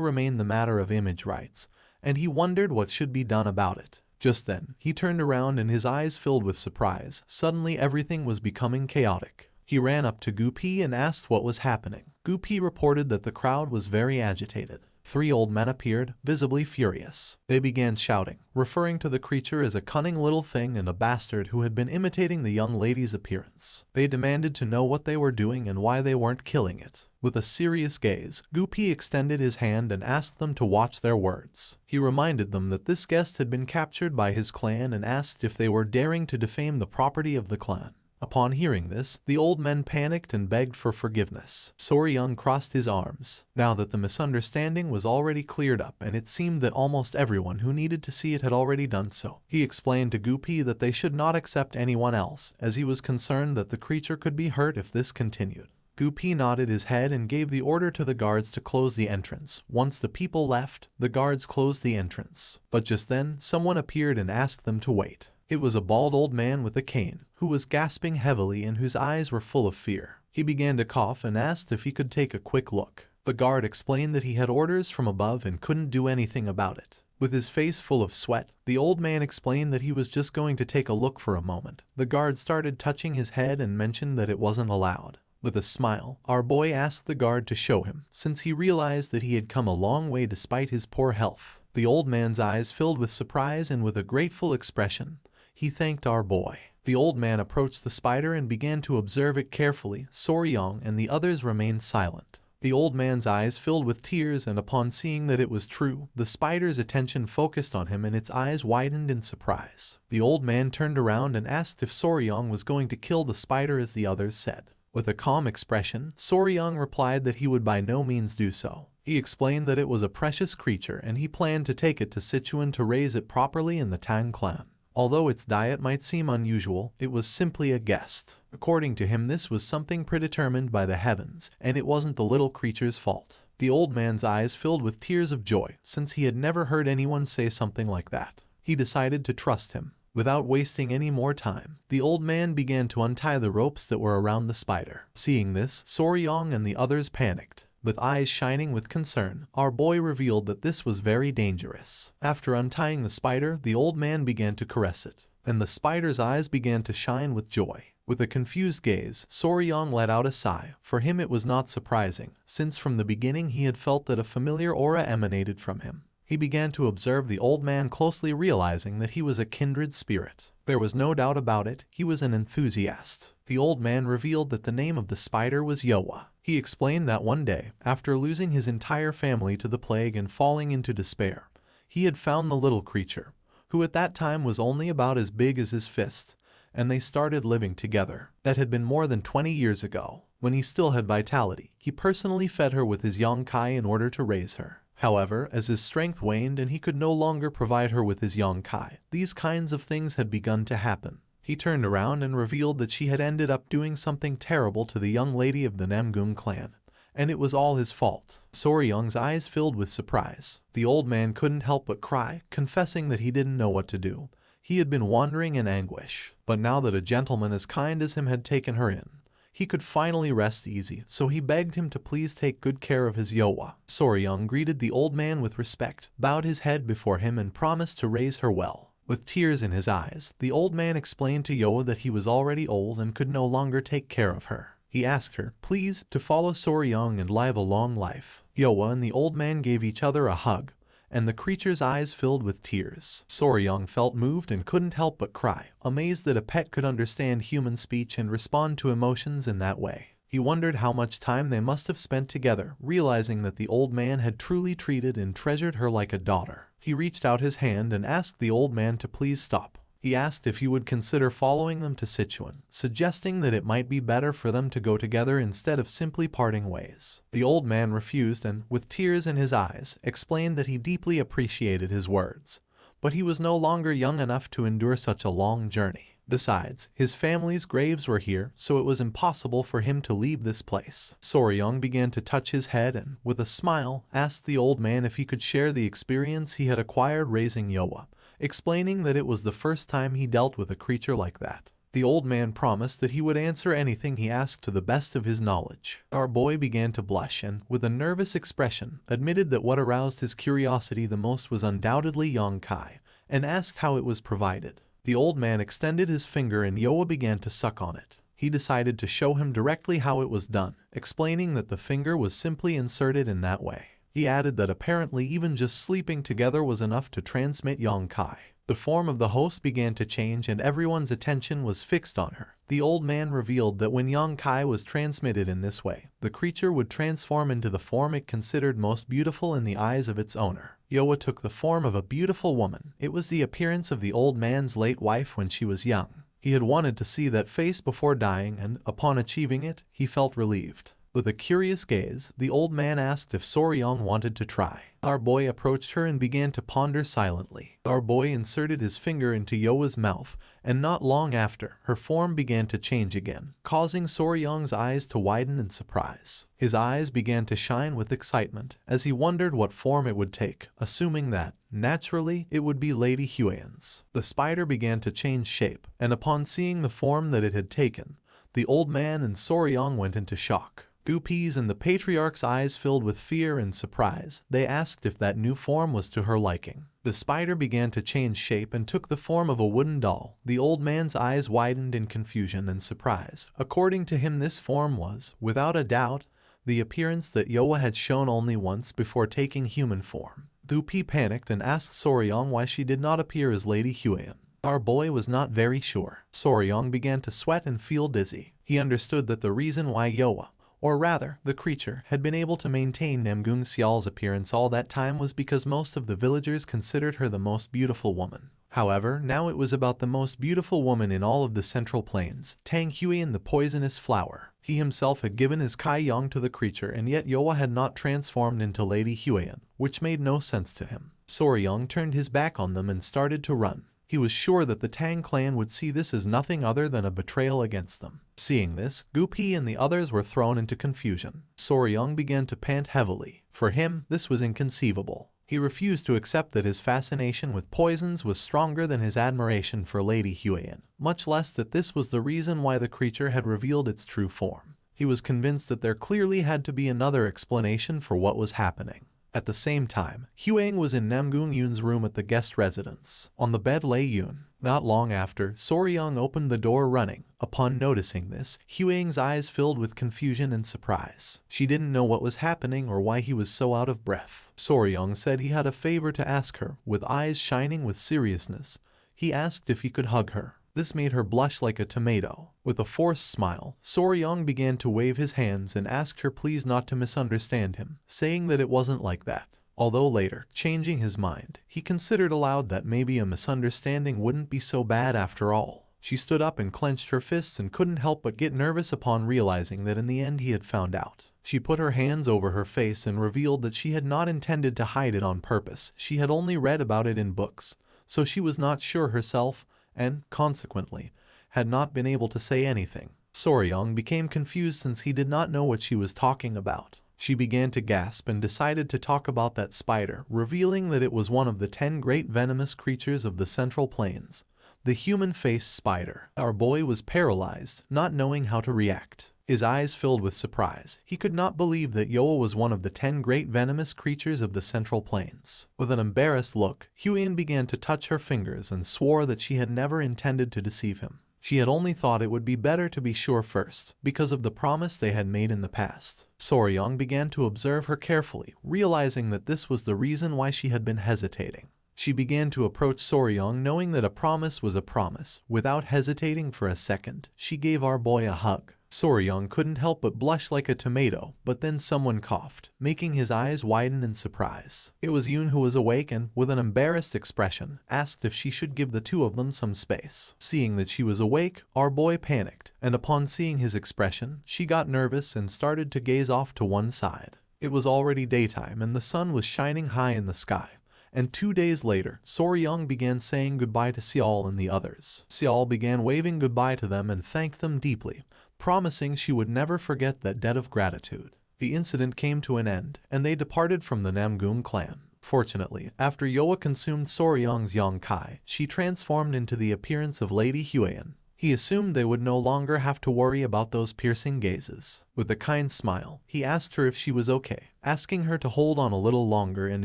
remained the matter of image rights, and he wondered what should be done about it. Just then, he turned around and his eyes filled with surprise. Suddenly everything was becoming chaotic. He ran up to Gupi and asked what was happening. Gupi reported that the crowd was very agitated. 3 old men appeared, visibly furious. They began shouting, referring to the creature as a cunning little thing and a bastard who had been imitating the young lady's appearance. They demanded to know what they were doing and why they weren't killing it. With a serious gaze, Gupi extended his hand and asked them to watch their words. He reminded them that this guest had been captured by his clan and asked if they were daring to defame the property of the clan. Upon hearing this, the old men panicked and begged for forgiveness. Soryung crossed his arms. Now that the misunderstanding was already cleared up and it seemed that almost everyone who needed to see it had already done so, he explained to Gupi that they should not accept anyone else, as he was concerned that the creature could be hurt if this continued. Gupi nodded his head and gave the order to the guards to close the entrance. Once the people left, the guards closed the entrance. But just then, someone appeared and asked them to wait. It was a bald old man with a cane, who was gasping heavily and whose eyes were full of fear. He began to cough and asked if he could take a quick look. The guard explained that he had orders from above and couldn't do anything about it. With his face full of sweat, the old man explained that he was just going to take a look for a moment. The guard started touching his head and mentioned that it wasn't allowed. With a smile, our boy asked the guard to show him, since he realized that he had come a long way despite his poor health. The old man's eyes filled with surprise and with a grateful expression, he thanked our boy. The old man approached the spider and began to observe it carefully. Soryung and the others remained silent. The old man's eyes filled with tears, and upon seeing that it was true, the spider's attention focused on him and its eyes widened in surprise. The old man turned around and asked if Soryung was going to kill the spider as the others said. With a calm expression, Soryung replied that he would by no means do so. He explained that it was a precious creature and he planned to take it to Sichuan to raise it properly in the Tang clan. Although its diet might seem unusual, it was simply a guest. According to him, this was something predetermined by the heavens, and it wasn't the little creature's fault. The old man's eyes filled with tears of joy, since he had never heard anyone say something like that. He decided to trust him. Without wasting any more time, the old man began to untie the ropes that were around the spider. Seeing this, Soryung and the others panicked. With eyes shining with concern, our boy revealed that this was very dangerous. After untying the spider, the old man began to caress it, and the spider's eyes began to shine with joy. With a confused gaze, Soryung let out a sigh. For him it was not surprising, since from the beginning he had felt that a familiar aura emanated from him. He began to observe the old man closely, realizing that he was a kindred spirit. There was no doubt about it, he was an enthusiast. The old man revealed that the name of the spider was Yowa. He explained that one day, after losing his entire family to the plague and falling into despair, he had found the little creature, who at that time was only about as big as his fist, and they started living together. That had been more than 20 years ago. When he still had vitality, he personally fed her with his yonkai in order to raise her. However, as his strength waned and he could no longer provide her with his yonkai, these kinds of things had begun to happen. He turned around and revealed that she had ended up doing something terrible to the young lady of the Namgung clan, and it was all his fault. Soryung's eyes filled with surprise. The old man couldn't help but cry, confessing that he didn't know what to do. He had been wandering in anguish, but now that a gentleman as kind as him had taken her in, he could finally rest easy, so he begged him to please take good care of his Yowa. Soryung greeted the old man with respect, bowed his head before him and promised to raise her well. With tears in his eyes, the old man explained to Yowa that he was already old and could no longer take care of her. He asked her, please, to follow Soryung and live a long life. Yowa and the old man gave each other a hug, and the creature's eyes filled with tears. Soryung felt moved and couldn't help but cry, amazed that a pet could understand human speech and respond to emotions in that way. He wondered how much time they must have spent together, realizing that the old man had truly treated and treasured her like a daughter. He reached out his hand and asked the old man to please stop. He asked if he would consider following them to Sichuan, suggesting that it might be better for them to go together instead of simply parting ways. The old man refused and, with tears in his eyes, explained that he deeply appreciated his words, but he was no longer young enough to endure such a long journey. Besides, his family's graves were here, so it was impossible for him to leave this place. Soryung began to touch his head and, with a smile, asked the old man if he could share the experience he had acquired raising Yowa, explaining that it was the first time he dealt with a creature like that. The old man promised that he would answer anything he asked to the best of his knowledge. Our boy began to blush and, with a nervous expression, admitted that what aroused his curiosity the most was undoubtedly Yong-kai, and asked how it was provided. The old man extended his finger and Yoa began to suck on it. He decided to show him directly how it was done, explaining that the finger was simply inserted in that way. He added that apparently even just sleeping together was enough to transmit Yong-kai. The form of the host began to change and everyone's attention was fixed on her. The old man revealed that when Yong-kai was transmitted in this way, the creature would transform into the form it considered most beautiful in the eyes of its owner. Yoa took the form of a beautiful woman. It was the appearance of the old man's late wife when she was young. He had wanted to see that face before dying and, upon achieving it, he felt relieved. With a curious gaze, the old man asked if Soryong wanted to try. Our boy approached her and began to ponder silently. Our boy inserted his finger into Yoa's mouth, and not long after, her form began to change again, causing Soryong's eyes to widen in surprise. His eyes began to shine with excitement as he wondered what form it would take, assuming that, naturally, it would be Lady Huiyan's. The spider began to change shape, and upon seeing the form that it had taken, the old man and Soryong went into shock. Gupi's and the patriarch's eyes filled with fear and surprise. They asked if that new form was to her liking. The spider began to change shape and took the form of a wooden doll. The old man's eyes widened in confusion and surprise. According to him, this form was, without a doubt, the appearance that Yoa had shown only once before taking human form. Gupi panicked and asked Soryong why she did not appear as Lady Huiyan. Our boy was not very sure. Soryong began to sweat and feel dizzy. He understood that the reason why Yoa, or rather, the creature, had been able to maintain Namgung Xial's appearance all that time was because most of the villagers considered her the most beautiful woman. However, now it was about the most beautiful woman in all of the Central Plains, Tang Huiyan the poisonous flower. He himself had given his Kai Yang to the creature and yet Yoa had not transformed into Lady Huiyan, which made no sense to him. Soryong turned his back on them and started to run. He was sure that the Tang clan would see this as nothing other than a betrayal against them. Seeing this, Gupi and the others were thrown into confusion. Soryong began to pant heavily. For him, this was inconceivable. He refused to accept that his fascination with poisons was stronger than his admiration for Lady Huiyan, much less that this was the reason why the creature had revealed its true form. He was convinced that there clearly had to be another explanation for what was happening. At the same time, Huang was in Namgung Yun's room at the guest residence. On the bed lay Yun. Not long after, Soryong opened the door running. Upon noticing this, Huang's eyes filled with confusion and surprise. She didn't know what was happening or why he was so out of breath. Soryong said he had a favor to ask her. With eyes shining with seriousness, he asked if he could hug her. This made her blush like a tomato. With a forced smile, Soryong began to wave his hands and asked her please not to misunderstand him, saying that it wasn't like that. Although later, changing his mind, he considered aloud that maybe a misunderstanding wouldn't be so bad after all. She stood up and clenched her fists and couldn't help but get nervous upon realizing that in the end he had found out. She put her hands over her face and revealed that she had not intended to hide it on purpose. She had only read about it in books, so she was not sure herself and, consequently, had not been able to say anything. Soryong became confused since he did not know what she was talking about. She began to gasp and decided to talk about that spider, revealing that it was one of the 10 great venomous creatures of the Central Plains, the human-faced spider. Our boy was paralyzed, not knowing how to react. His eyes filled with surprise. He could not believe that Yoa was one of the 10 great venomous creatures of the Central Plains. With an embarrassed look, Huiyan began to touch her fingers and swore that she had never intended to deceive him. She had only thought it would be better to be sure first, because of the promise they had made in the past. Soryong began to observe her carefully, realizing that this was the reason why she had been hesitating. She began to approach Soryong knowing that a promise was a promise. Without hesitating for a second, she gave our boy a hug. Soryong couldn't help but blush like a tomato, but then someone coughed, making his eyes widen in surprise. It was Yun who was awake and, with an embarrassed expression, asked if she should give the two of them some space. Seeing that she was awake, our boy panicked, and upon seeing his expression, she got nervous and started to gaze off to one side. It was already daytime and the sun was shining high in the sky. And 2 days later, Soryong began saying goodbye to Xiao and the others. Xiao began waving goodbye to them and thanked them deeply, promising she would never forget that debt of gratitude. The incident came to an end, and they departed from the Namgung clan. Fortunately, after Yoa consumed Soryong's Yong-kai, she transformed into the appearance of Lady Huiyan. He assumed they would no longer have to worry about those piercing gazes. With a kind smile, he asked her if she was okay, asking her to hold on a little longer and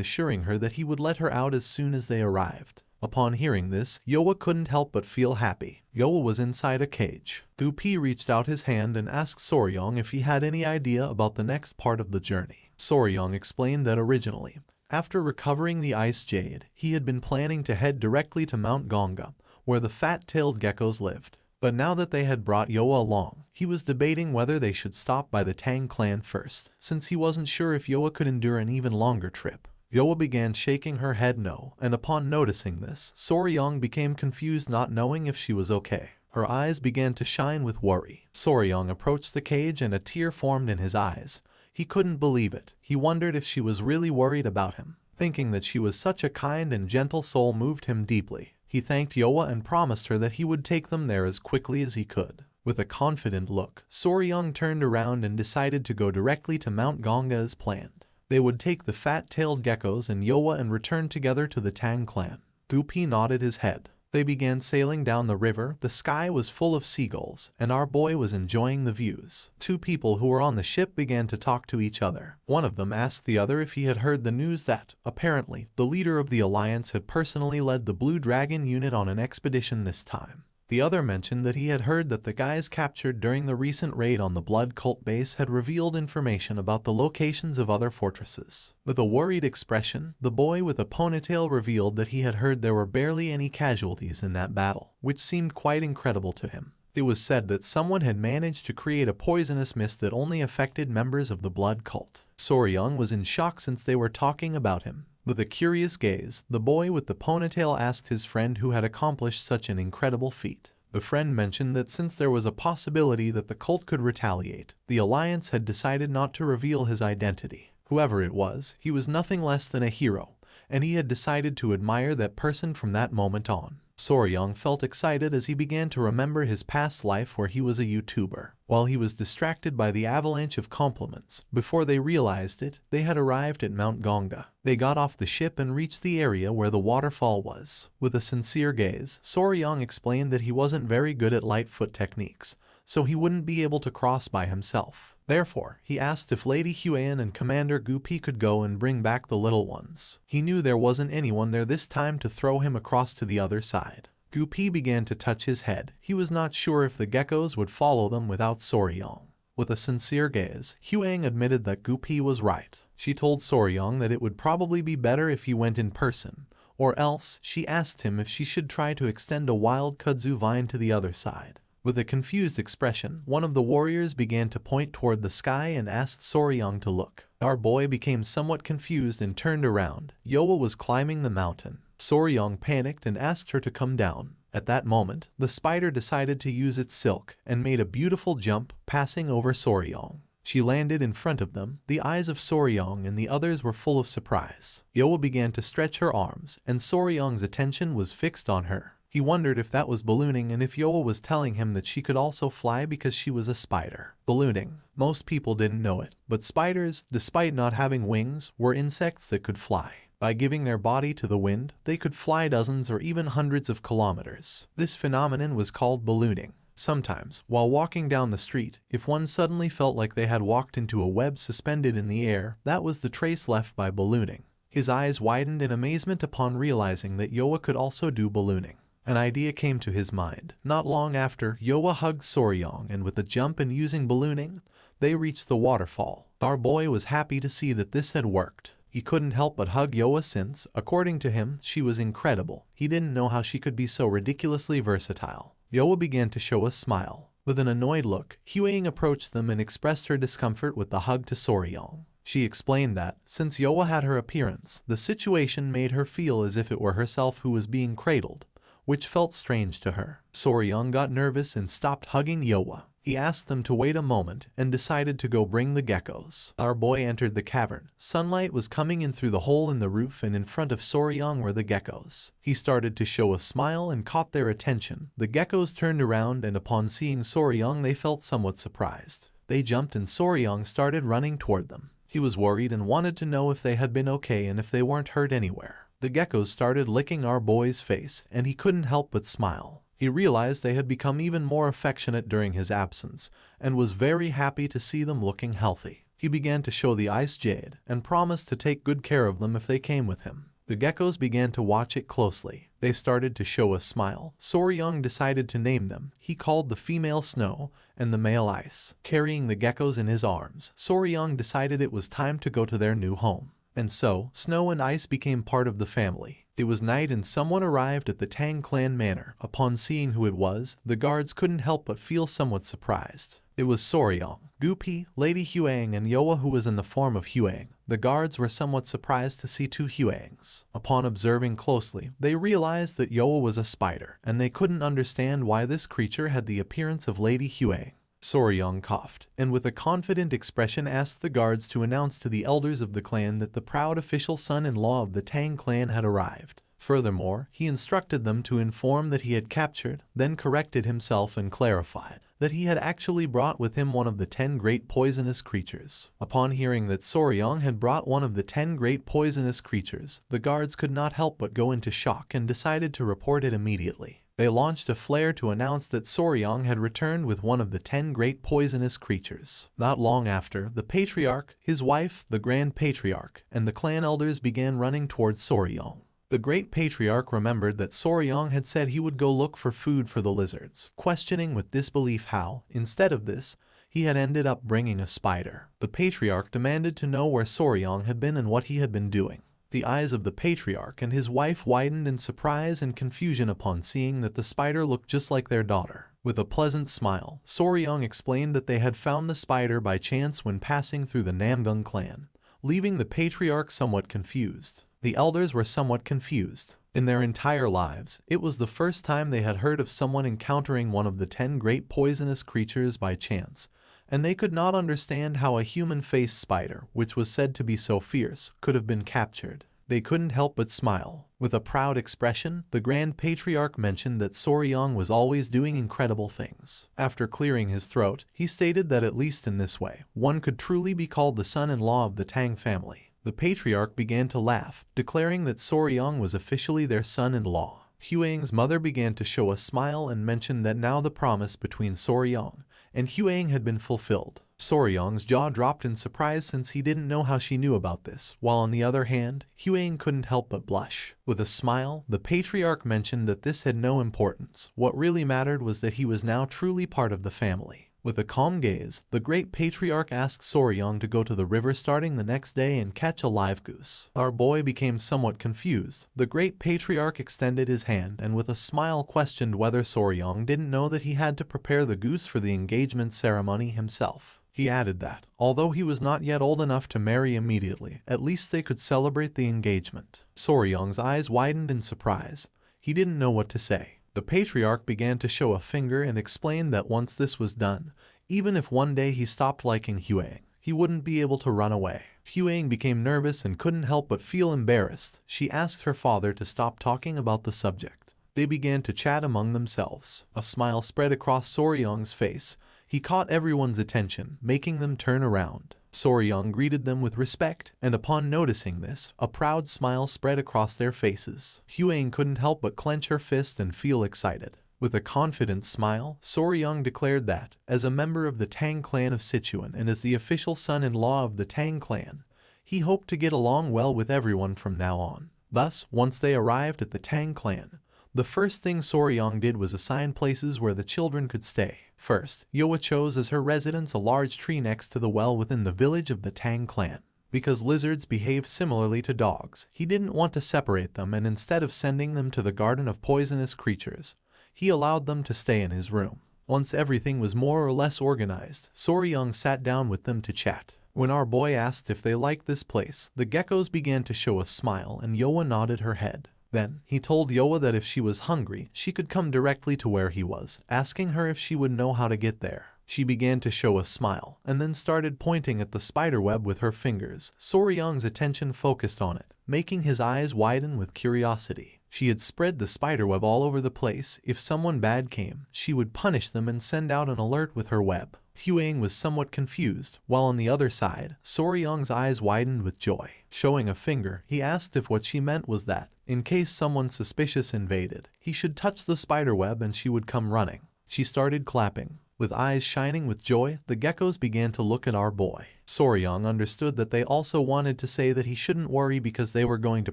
assuring her that he would let her out as soon as they arrived. Upon hearing this, Yoa couldn't help but feel happy. Yoa was inside a cage. Gupi reached out his hand and asked Soryong if he had any idea about the next part of the journey. Soryong explained that originally, after recovering the ice jade, he had been planning to head directly to Mount Gonga, where the fat-tailed geckos lived. But now that they had brought Yoa along, he was debating whether they should stop by the Tang clan first, since he wasn't sure if Yoa could endure an even longer trip. Yoa began shaking her head no, and upon noticing this, Soryong became confused, not knowing if she was okay. Her eyes began to shine with worry. Soryong approached the cage and a tear formed in his eyes. He couldn't believe it. He wondered if she was really worried about him. Thinking that she was such a kind and gentle soul moved him deeply. He thanked Yoa and promised her that he would take them there as quickly as he could. With a confident look, Soryong turned around and decided to go directly to Mount Gonga as planned. They would take the fat-tailed geckos and Yoa and return together to the Tang clan. Gupi nodded his head. They began sailing down the river. The sky was full of seagulls, and our boy was enjoying the views. Two people who were on the ship began to talk to each other. One of them asked the other if he had heard the news that, apparently, the leader of the Alliance had personally led the Blue Dragon unit on an expedition this time. The other mentioned that he had heard that the guys captured during the recent raid on the Blood Cult base had revealed information about the locations of other fortresses. With a worried expression, the boy with a ponytail revealed that he had heard there were barely any casualties in that battle, which seemed quite incredible to him. It was said that someone had managed to create a poisonous mist that only affected members of the Blood Cult. Soryong was in shock since they were talking about him. With a curious gaze, the boy with the ponytail asked his friend who had accomplished such an incredible feat. The friend mentioned that since there was a possibility that the cult could retaliate, the Alliance had decided not to reveal his identity. Whoever it was, he was nothing less than a hero, and he had decided to admire that person from that moment on. Soryong felt excited as he began to remember his past life where he was a YouTuber. While he was distracted by the avalanche of compliments, before they realized it, they had arrived at Mount Gonga. They got off the ship and reached the area where the waterfall was. With a sincere gaze, Soryong explained that he wasn't very good at Lightfoot techniques, so he wouldn't be able to cross by himself. Therefore, he asked if Lady Huan and Commander Gupi could go and bring back the little ones. He knew there wasn't anyone there this time to throw him across to the other side. Gupi began to touch his head. He was not sure if the geckos would follow them without Soryong. With a sincere gaze, Huang admitted that Gupi was right. She told Soryong that it would probably be better if he went in person, or else she asked him if she should try to extend a wild kudzu vine to the other side. With a confused expression, one of the warriors began to point toward the sky and asked Soryong to look. Our boy became somewhat confused and turned around. Yoa was climbing the mountain. Soryong panicked and asked her to come down. At that moment, the spider decided to use its silk and made a beautiful jump, passing over Soryong. She landed in front of them. The eyes of Soryong and the others were full of surprise. Yoa began to stretch her arms, and Soryong's attention was fixed on her. He wondered if that was ballooning and if Yoa was telling him that she could also fly because she was a spider. Ballooning. Most people didn't know it, but spiders, despite not having wings, were insects that could fly. By giving their body to the wind, they could fly dozens or even hundreds of kilometers. This phenomenon was called ballooning. Sometimes, while walking down the street, if one suddenly felt like they had walked into a web suspended in the air, that was the trace left by ballooning. His eyes widened in amazement upon realizing that Yoa could also do ballooning. An idea came to his mind. Not long after, Yoa hugged Soryong, and with a jump and using ballooning, they reached the waterfall. Our boy was happy to see that this had worked. He couldn't help but hug Yoa since, according to him, she was incredible. He didn't know how she could be so ridiculously versatile. Yoa began to show a smile. With an annoyed look, Huang approached them and expressed her discomfort with the hug to Soryong. She explained that, since Yoa had her appearance, the situation made her feel as if it were herself who was being cradled, which felt strange to her. Soryong got nervous and stopped hugging Yoa. He asked them to wait a moment and decided to go bring the geckos. Our boy entered the cavern. Sunlight was coming in through the hole in the roof, and in front of Soryong were the geckos. He started to show a smile and caught their attention. The geckos turned around, and upon seeing Soryong they felt somewhat surprised. They jumped and Soryong started running toward them. He was worried and wanted to know if they had been okay and if they weren't hurt anywhere. The geckos started licking our boy's face, and he couldn't help but smile. He realized they had become even more affectionate during his absence, and was very happy to see them looking healthy. He began to show the ice jade, and promised to take good care of them if they came with him. The geckos began to watch it closely. They started to show a smile. Soryang decided to name them. He called the female Snow and the male Ice. Carrying the geckos in his arms, Soryang decided it was time to go to their new home. And so, Snow and Ice became part of the family. It was night and someone arrived at the Tang clan manor. Upon seeing who it was, the guards couldn't help but feel somewhat surprised. It was Soryang, Gupi, Lady Huang, and Yoa, who was in the form of Huang. The guards were somewhat surprised to see two Huangs. Upon observing closely, they realized that Yoa was a spider, and they couldn't understand why this creature had the appearance of Lady Huang. Soryang coughed, and with a confident expression asked the guards to announce to the elders of the clan that the proud official son-in-law of the Tang clan had arrived. Furthermore, he instructed them to inform that he had captured, then corrected himself and clarified that he had actually brought with him one of the 10 great poisonous creatures. Upon hearing that Soryang had brought one of the 10 great poisonous creatures, the guards could not help but go into shock and decided to report it immediately. They launched a flare to announce that Soryang had returned with one of the 10 great poisonous creatures. Not long after, the Patriarch, his wife, the Grand Patriarch, and the clan elders began running towards Soryang. The Great Patriarch remembered that Soryang had said he would go look for food for the lizards, questioning with disbelief how, instead of this, he had ended up bringing a spider. The Patriarch demanded to know where Soryang had been and what he had been doing. The eyes of the Patriarch and his wife widened in surprise and confusion upon seeing that the spider looked just like their daughter. With a pleasant smile, Soryang explained that they had found the spider by chance when passing through the Namgung clan, leaving the Patriarch somewhat confused. The elders were somewhat confused. In their entire lives, it was the first time they had heard of someone encountering one of the 10 great poisonous creatures by chance, and they could not understand how a human-faced spider, which was said to be so fierce, could have been captured. They couldn't help but smile. With a proud expression, the Grand Patriarch mentioned that Soryang was always doing incredible things. After clearing his throat, he stated that at least in this way, one could truly be called the son-in-law of the Tang family. The Patriarch began to laugh, declaring that Soryang was officially their son-in-law. Huang's mother began to show a smile and mentioned that now the promise between Soryang and Huang had been fulfilled. Soryang's jaw dropped in surprise since he didn't know how she knew about this, while on the other hand, Huang couldn't help but blush. With a smile, the Patriarch mentioned that this had no importance. What really mattered was that he was now truly part of the family. With a calm gaze, the Great Patriarch asked Soryang to go to the river starting the next day and catch a live goose. Our boy became somewhat confused. The Great Patriarch extended his hand and with a smile questioned whether Soryang didn't know that he had to prepare the goose for the engagement ceremony himself. He added that, although he was not yet old enough to marry immediately, at least they could celebrate the engagement. Soryang's eyes widened in surprise. He didn't know what to say. The Patriarch began to show a finger and explained that once this was done, even if one day he stopped liking Huang, he wouldn't be able to run away. Huang became nervous and couldn't help but feel embarrassed. She asked her father to stop talking about the subject. They began to chat among themselves. A smile spread across Soryang's face. He caught everyone's attention, making them turn around. Soryang greeted them with respect, and upon noticing this, a proud smile spread across their faces. Huang couldn't help but clench her fist and feel excited. With a confident smile, Soryang declared that, as a member of the Tang clan of Sichuan and as the official son-in-law of the Tang clan, he hoped to get along well with everyone from now on. Thus, once they arrived at the Tang clan, the first thing Soryang did was assign places where the children could stay. First, Yoa chose as her residence a large tree next to the well within the village of the Tang clan. Because lizards behave similarly to dogs, he didn't want to separate them, and instead of sending them to the garden of poisonous creatures, he allowed them to stay in his room. Once everything was more or less organized, Soryang sat down with them to chat. When our boy asked if they liked this place, the geckos began to show a smile and Yoa nodded her head. Then, he told Yoa that if she was hungry, she could come directly to where he was, asking her if she would know how to get there. She began to show a smile, and then started pointing at the spiderweb with her fingers. Soryang's attention focused on it, making his eyes widen with curiosity. She had spread the spiderweb all over the place. If someone bad came, she would punish them and send out an alert with her web. Huang was somewhat confused, while on the other side, Soryong's eyes widened with joy. Showing a finger, he asked if what she meant was that, in case someone suspicious invaded, he should touch the spiderweb and she would come running. She started clapping. With eyes shining with joy, the geckos began to look at our boy. Soryong understood that they also wanted to say that he shouldn't worry because they were going to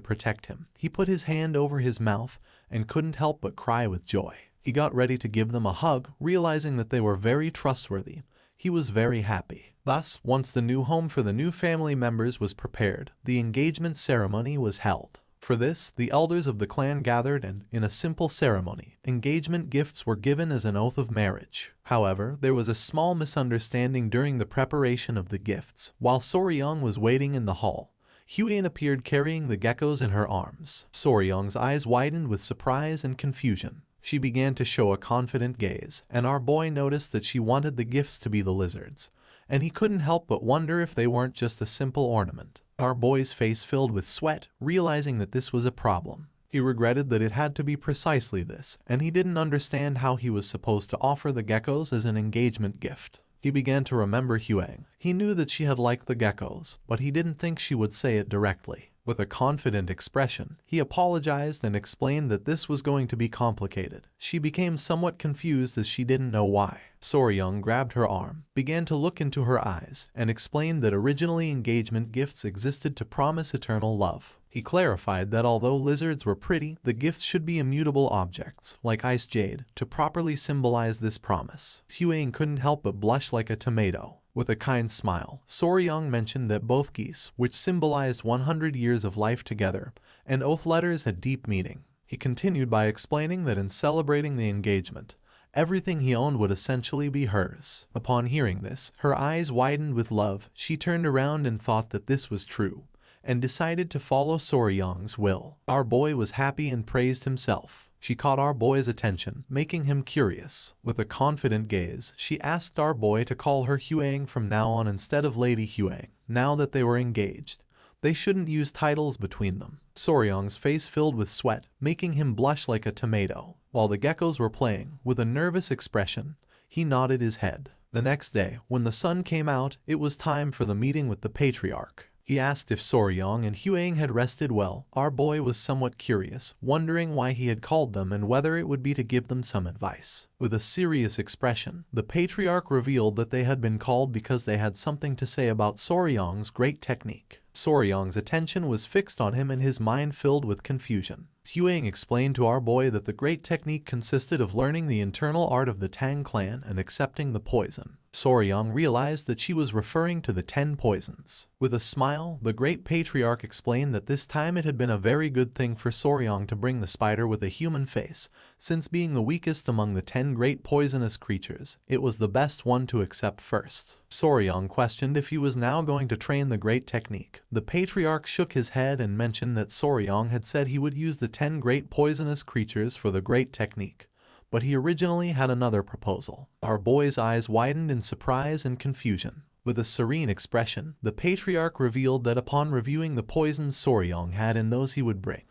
protect him. He put his hand over his mouth and couldn't help but cry with joy. He got ready to give them a hug, realizing that they were very trustworthy. He was very happy. Thus, once the new home for the new family members was prepared, the engagement ceremony was held. For this, the elders of the clan gathered and, in a simple ceremony, engagement gifts were given as an oath of marriage. However, there was a small misunderstanding during the preparation of the gifts. While Soryong was waiting in the hall, Huyen appeared carrying the geckos in her arms. Soryong's eyes widened with surprise and confusion. She began to show a confident gaze, and our boy noticed that she wanted the gifts to be the lizards, and he couldn't help but wonder if they weren't just a simple ornament. Our boy's face filled with sweat, realizing that this was a problem. He regretted that it had to be precisely this, and he didn't understand how he was supposed to offer the geckos as an engagement gift. He began to remember Huang. He knew that she had liked the geckos, but he didn't think she would say it directly. With a confident expression, he apologized and explained that this was going to be complicated. She became somewhat confused as she didn't know why. Soryong grabbed her arm, began to look into her eyes, and explained that originally engagement gifts existed to promise eternal love. He clarified that although lizards were pretty, the gifts should be immutable objects, like ice jade, to properly symbolize this promise. Huang couldn't help but blush like a tomato. With a kind smile, Soryong mentioned that both geese, which symbolized 100 years of life together, and oath letters had deep meaning. He continued by explaining that in celebrating the engagement, everything he owned would essentially be hers. Upon hearing this, her eyes widened with love. She turned around and thought that this was true, and decided to follow Soryong's will. Our boy was happy and praised himself. She caught our boy's attention, making him curious. With a confident gaze, she asked our boy to call her Huang from now on instead of Lady Huang. Now that they were engaged, they shouldn't use titles between them. Soryong's face filled with sweat, making him blush like a tomato. While the geckos were playing, with a nervous expression, he nodded his head. The next day, when the sun came out, it was time for the meeting with the patriarch. He asked if Soryong and Huang had rested well. Our boy was somewhat curious, wondering why he had called them and whether it would be to give them some advice. With a serious expression, the patriarch revealed that they had been called because they had something to say about Soryong's great technique. Soryong's attention was fixed on him and his mind filled with confusion. Huang explained to our boy that the great technique consisted of learning the internal art of the Tang clan and accepting the poison. Soryong realized that she was referring to the 10 poisons. With a smile, the great patriarch explained that this time it had been a very good thing for Soryong to bring the spider with a human face, since being the weakest among the 10 great poisonous creatures, it was the best one to accept first. Soryong questioned if he was now going to train the great technique. The patriarch shook his head and mentioned that Soryong had said he would use the 10 great poisonous creatures for the great technique, but he originally had another proposal. Our boy's eyes widened in surprise and confusion. With a serene expression, the patriarch revealed that upon reviewing the poisons Soryong had and those he would bring,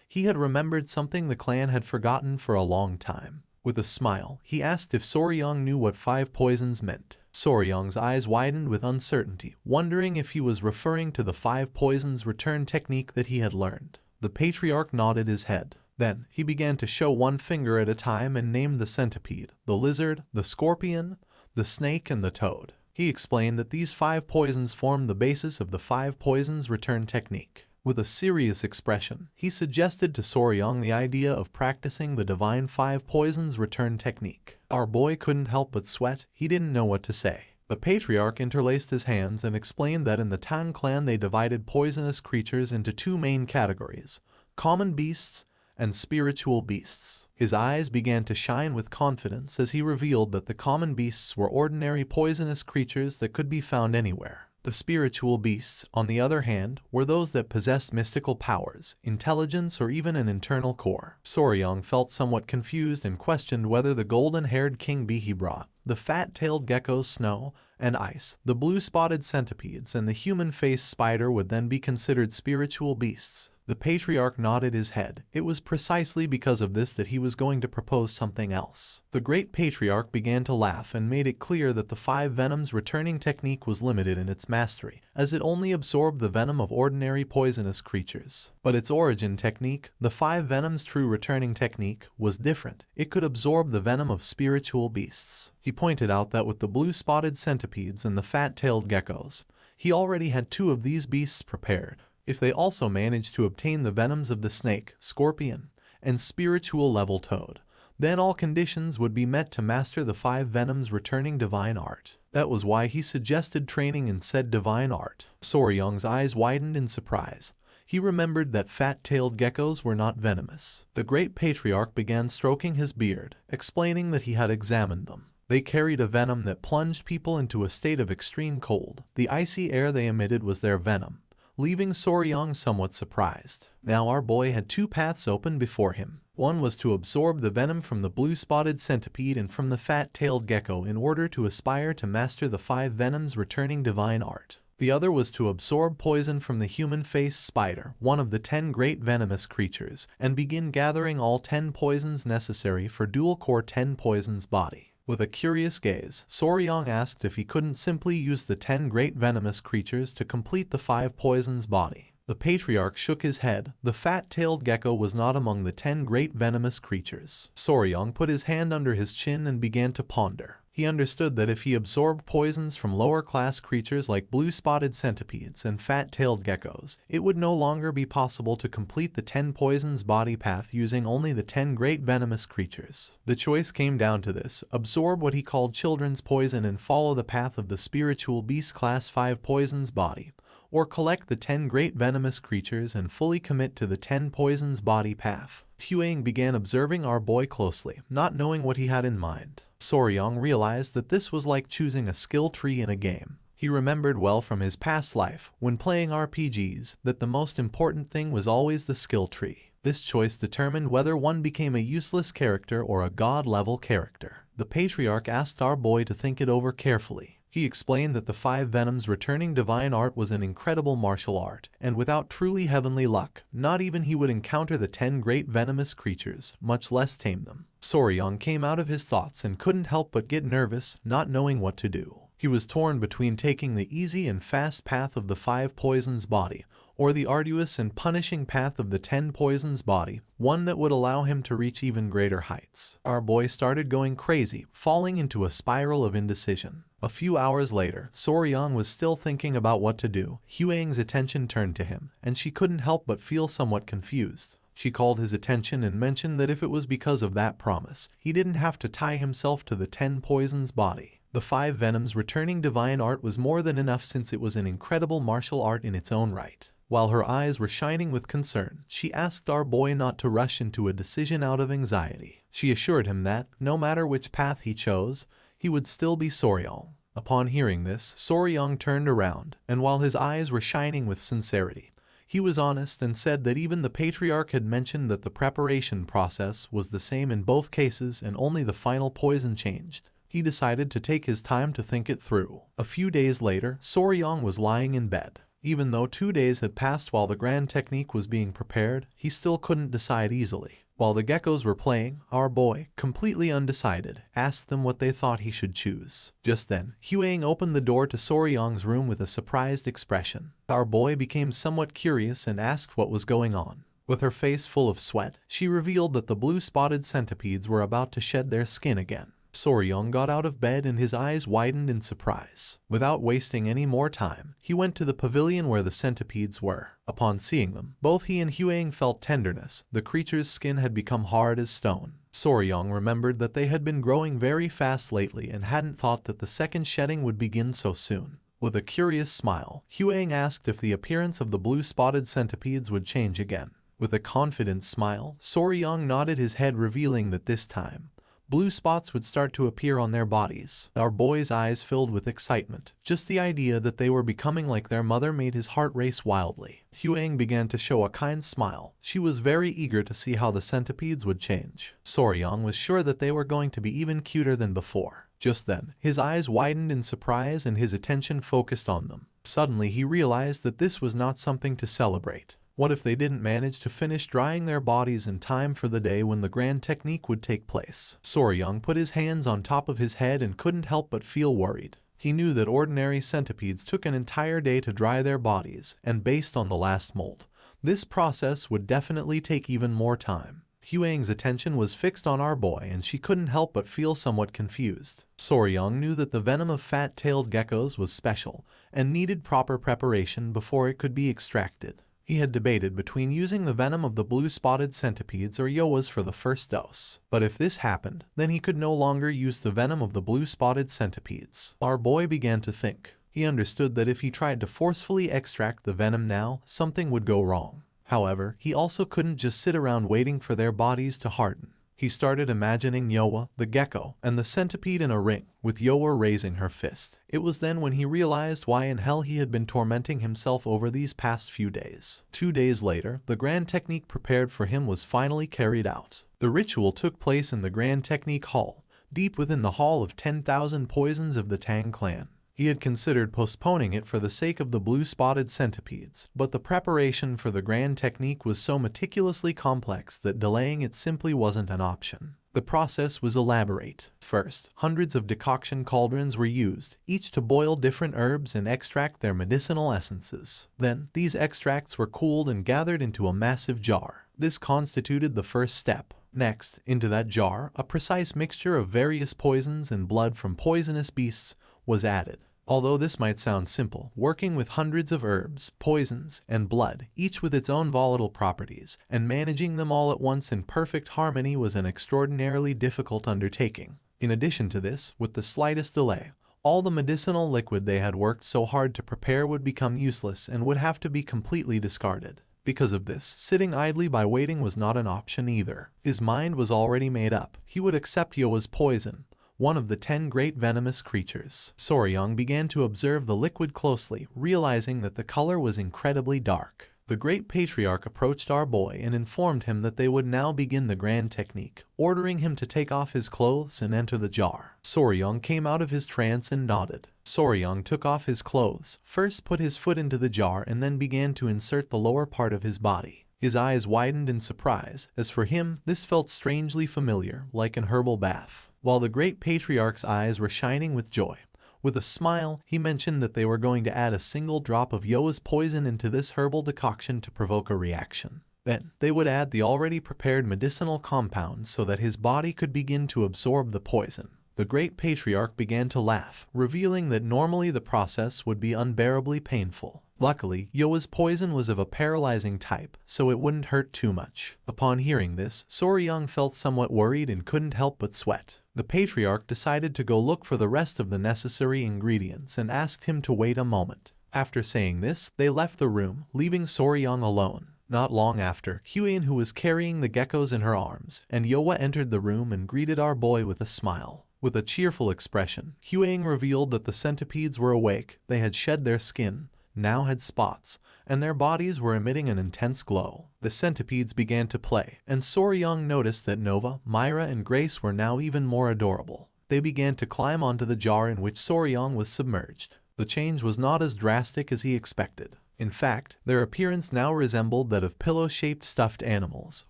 he had remembered something the clan had forgotten for a long time. With a smile, he asked if Soryong knew what 5 poisons meant. Soryong's eyes widened with uncertainty, wondering if he was referring to the 5 poisons return technique that he had learned. The patriarch nodded his head. Then, he began to show one finger at a time and named the centipede, the lizard, the scorpion, the snake, and the toad. He explained that these 5 poisons formed the basis of the 5 poisons return technique. With a serious expression, he suggested to Soryong the idea of practicing the divine 5 poisons return technique. Our boy couldn't help but sweat. He didn't know what to say. The patriarch interlaced his hands and explained that in the Tang clan they divided poisonous creatures into 2 main categories, common beasts and spiritual beasts. His eyes began to shine with confidence as he revealed that the common beasts were ordinary poisonous creatures that could be found anywhere. The spiritual beasts, on the other hand, were those that possessed mystical powers, intelligence, or even an internal core. Soryong felt somewhat confused and questioned whether the golden-haired king bee he brought, the fat-tailed geckos Snow and Ice, the blue-spotted centipedes, and the human-faced spider would then be considered spiritual beasts. The patriarch nodded his head. It was precisely because of this that he was going to propose something else. The great patriarch began to laugh and made it clear that the 5 venoms returning technique was limited in its mastery, as it only absorbed the venom of ordinary poisonous creatures. But its origin technique, the 5 venoms true returning technique, was different. It could absorb the venom of spiritual beasts. He pointed out that with the blue-spotted centipedes and the fat-tailed geckos, he already had 2 of these beasts prepared. If they also managed to obtain the venoms of the snake, scorpion, and spiritual level toad, then all conditions would be met to master the 5 venoms returning divine art. That was why he suggested training in said divine art. Soryong's eyes widened in surprise. He remembered that fat-tailed geckos were not venomous. The great patriarch began stroking his beard, explaining that he had examined them. They carried a venom that plunged people into a state of extreme cold. The icy air they emitted was their venom, leaving Soryong somewhat surprised. Now our boy had 2 paths open before him. One was to absorb the venom from the blue-spotted centipede and from the fat-tailed gecko in order to aspire to master the 5 venoms returning divine art. The other was to absorb poison from the human-faced spider, one of the 10 great venomous creatures, and begin gathering all 10 poisons necessary for dual-core 10 poisons body. With a curious gaze, Soryong asked if he couldn't simply use the 10 great venomous creatures to complete the 5 poisons body. The patriarch shook his head. The fat-tailed gecko was not among the 10 great venomous creatures. Soryong put his hand under his chin and began to ponder. He understood that if he absorbed poisons from lower-class creatures like blue-spotted centipedes and fat-tailed geckos, it would no longer be possible to complete the 10 poisons body path using only the 10 great venomous creatures. The choice came down to this: absorb what he called children's poison and follow the path of the spiritual beast class 5 poisons body, or collect the 10 great venomous creatures and fully commit to the 10 poisons body path. Huang began observing our boy closely, not knowing what he had in mind. Soryong realized that this was like choosing a skill tree in a game. He remembered well from his past life, when playing RPGs, that the most important thing was always the skill tree. This choice determined whether one became a useless character or a god-level character. The patriarch asked our boy to think it over carefully. He explained that the 5 venoms returning divine art was an incredible martial art, and without truly heavenly luck, not even he would encounter the 10 great venomous creatures, much less tame them. Soryong came out of his thoughts and couldn't help but get nervous, not knowing what to do. He was torn between taking the easy and fast path of the 5 poisons body, or the arduous and punishing path of the 10 poisons body, one that would allow him to reach even greater heights. Our boy started going crazy, falling into a spiral of indecision. A few hours later, Soryong was still thinking about what to do. Huang's attention turned to him, and she couldn't help but feel somewhat confused. She called his attention and mentioned that if it was because of that promise, he didn't have to tie himself to the 10 poisons body. The 5 venoms returning divine art was more than enough, since it was an incredible martial art in its own right. While her eyes were shining with concern, she asked our boy not to rush into a decision out of anxiety. She assured him that, no matter which path he chose, he would still be Soryong. Upon hearing this, Soryong turned around, and while his eyes were shining with sincerity, he was honest and said that even the patriarch had mentioned that the preparation process was the same in both cases and only the final poison changed. He decided to take his time to think it through. A few days later, Soryong was lying in bed. Even though 2 days had passed while the grand technique was being prepared, he still couldn't decide easily. While the geckos were playing, our boy, completely undecided, asked them what they thought he should choose. Just then, Huang opened the door to Soryong's room with a surprised expression. Our boy became somewhat curious and asked what was going on. With her face full of sweat, she revealed that the blue-spotted centipedes were about to shed their skin again. Soryong got out of bed and his eyes widened in surprise. Without wasting any more time, he went to the pavilion where the centipedes were. Upon seeing them, both he and Huang felt tenderness. The creature's skin had become hard as stone. Soryong remembered that they had been growing very fast lately and hadn't thought that the second shedding would begin so soon. With a curious smile, Huang asked if the appearance of the blue-spotted centipedes would change again. With a confident smile, Soryong nodded his head, revealing that this time, blue spots would start to appear on their bodies. Our boy's eyes filled with excitement. Just the idea that they were becoming like their mother made his heart race wildly. Huang began to show a kind smile. She was very eager to see how the centipedes would change. Soryong was sure that they were going to be even cuter than before. Just then, his eyes widened in surprise and his attention focused on them. Suddenly he realized that this was not something to celebrate. What if they didn't manage to finish drying their bodies in time for the day when the grand technique would take place? Soryong put his hands on top of his head and couldn't help but feel worried. He knew that ordinary centipedes took an entire day to dry their bodies, and based on the last molt, this process would definitely take even more time. Huang's attention was fixed on our boy and she couldn't help but feel somewhat confused. Soryong knew that the venom of fat-tailed geckos was special and needed proper preparation before it could be extracted. He had debated between using the venom of the blue-spotted centipedes or Yoa's for the first dose. But if this happened, then he could no longer use the venom of the blue-spotted centipedes. Our boy began to think. He understood that if he tried to forcefully extract the venom now, something would go wrong. However, he also couldn't just sit around waiting for their bodies to harden. He started imagining Yoa, the gecko, and the centipede in a ring, with Yoa raising her fist. It was then when he realized why in hell he had been tormenting himself over these past few days. 2 days later, the grand technique prepared for him was finally carried out. The ritual took place in the grand technique hall, deep within the hall of 10,000 poisons of the Tang clan. He had considered postponing it for the sake of the blue-spotted centipedes, but the preparation for the grand technique was so meticulously complex that delaying it simply wasn't an option. The process was elaborate. First, hundreds of decoction cauldrons were used, each to boil different herbs and extract their medicinal essences. Then, these extracts were cooled and gathered into a massive jar. This constituted the first step. Next, into that jar, a precise mixture of various poisons and blood from poisonous beasts was added. Although this might sound simple, working with hundreds of herbs, poisons, and blood, each with its own volatile properties, and managing them all at once in perfect harmony was an extraordinarily difficult undertaking. In addition to this, with the slightest delay, all the medicinal liquid they had worked so hard to prepare would become useless and would have to be completely discarded. Because of this, sitting idly by waiting was not an option either. His mind was already made up. He would accept Yoa's poison, one of the 10 great venomous creatures. Soryong began to observe the liquid closely, realizing that the color was incredibly dark. The great patriarch approached our boy and informed him that they would now begin the grand technique, ordering him to take off his clothes and enter the jar. Soryong came out of his trance and nodded. Soryong took off his clothes, first put his foot into the jar and then began to insert the lower part of his body. His eyes widened in surprise, as for him, this felt strangely familiar, like an herbal bath. While the great patriarch's eyes were shining with joy, with a smile, he mentioned that they were going to add a single drop of Yoa's poison into this herbal decoction to provoke a reaction. Then, they would add the already prepared medicinal compounds so that his body could begin to absorb the poison. The great patriarch began to laugh, revealing that normally the process would be unbearably painful. Luckily, Yoa's poison was of a paralyzing type, so it wouldn't hurt too much. Upon hearing this, Soryong felt somewhat worried and couldn't help but sweat. The patriarch decided to go look for the rest of the necessary ingredients and asked him to wait a moment. After saying this, they left the room, leaving Soryong alone. Not long after, Huan, who was carrying the geckos in her arms, and Yoa entered the room and greeted our boy with a smile. With a cheerful expression, Huang revealed that the centipedes were awake, they had shed their skin, now had spots, and their bodies were emitting an intense glow. The centipedes began to play, and Soryong noticed that Nova, Myra, and Grace were now even more adorable. They began to climb onto the jar in which Soryong was submerged. The change was not as drastic as he expected. In fact, their appearance now resembled that of pillow-shaped stuffed animals,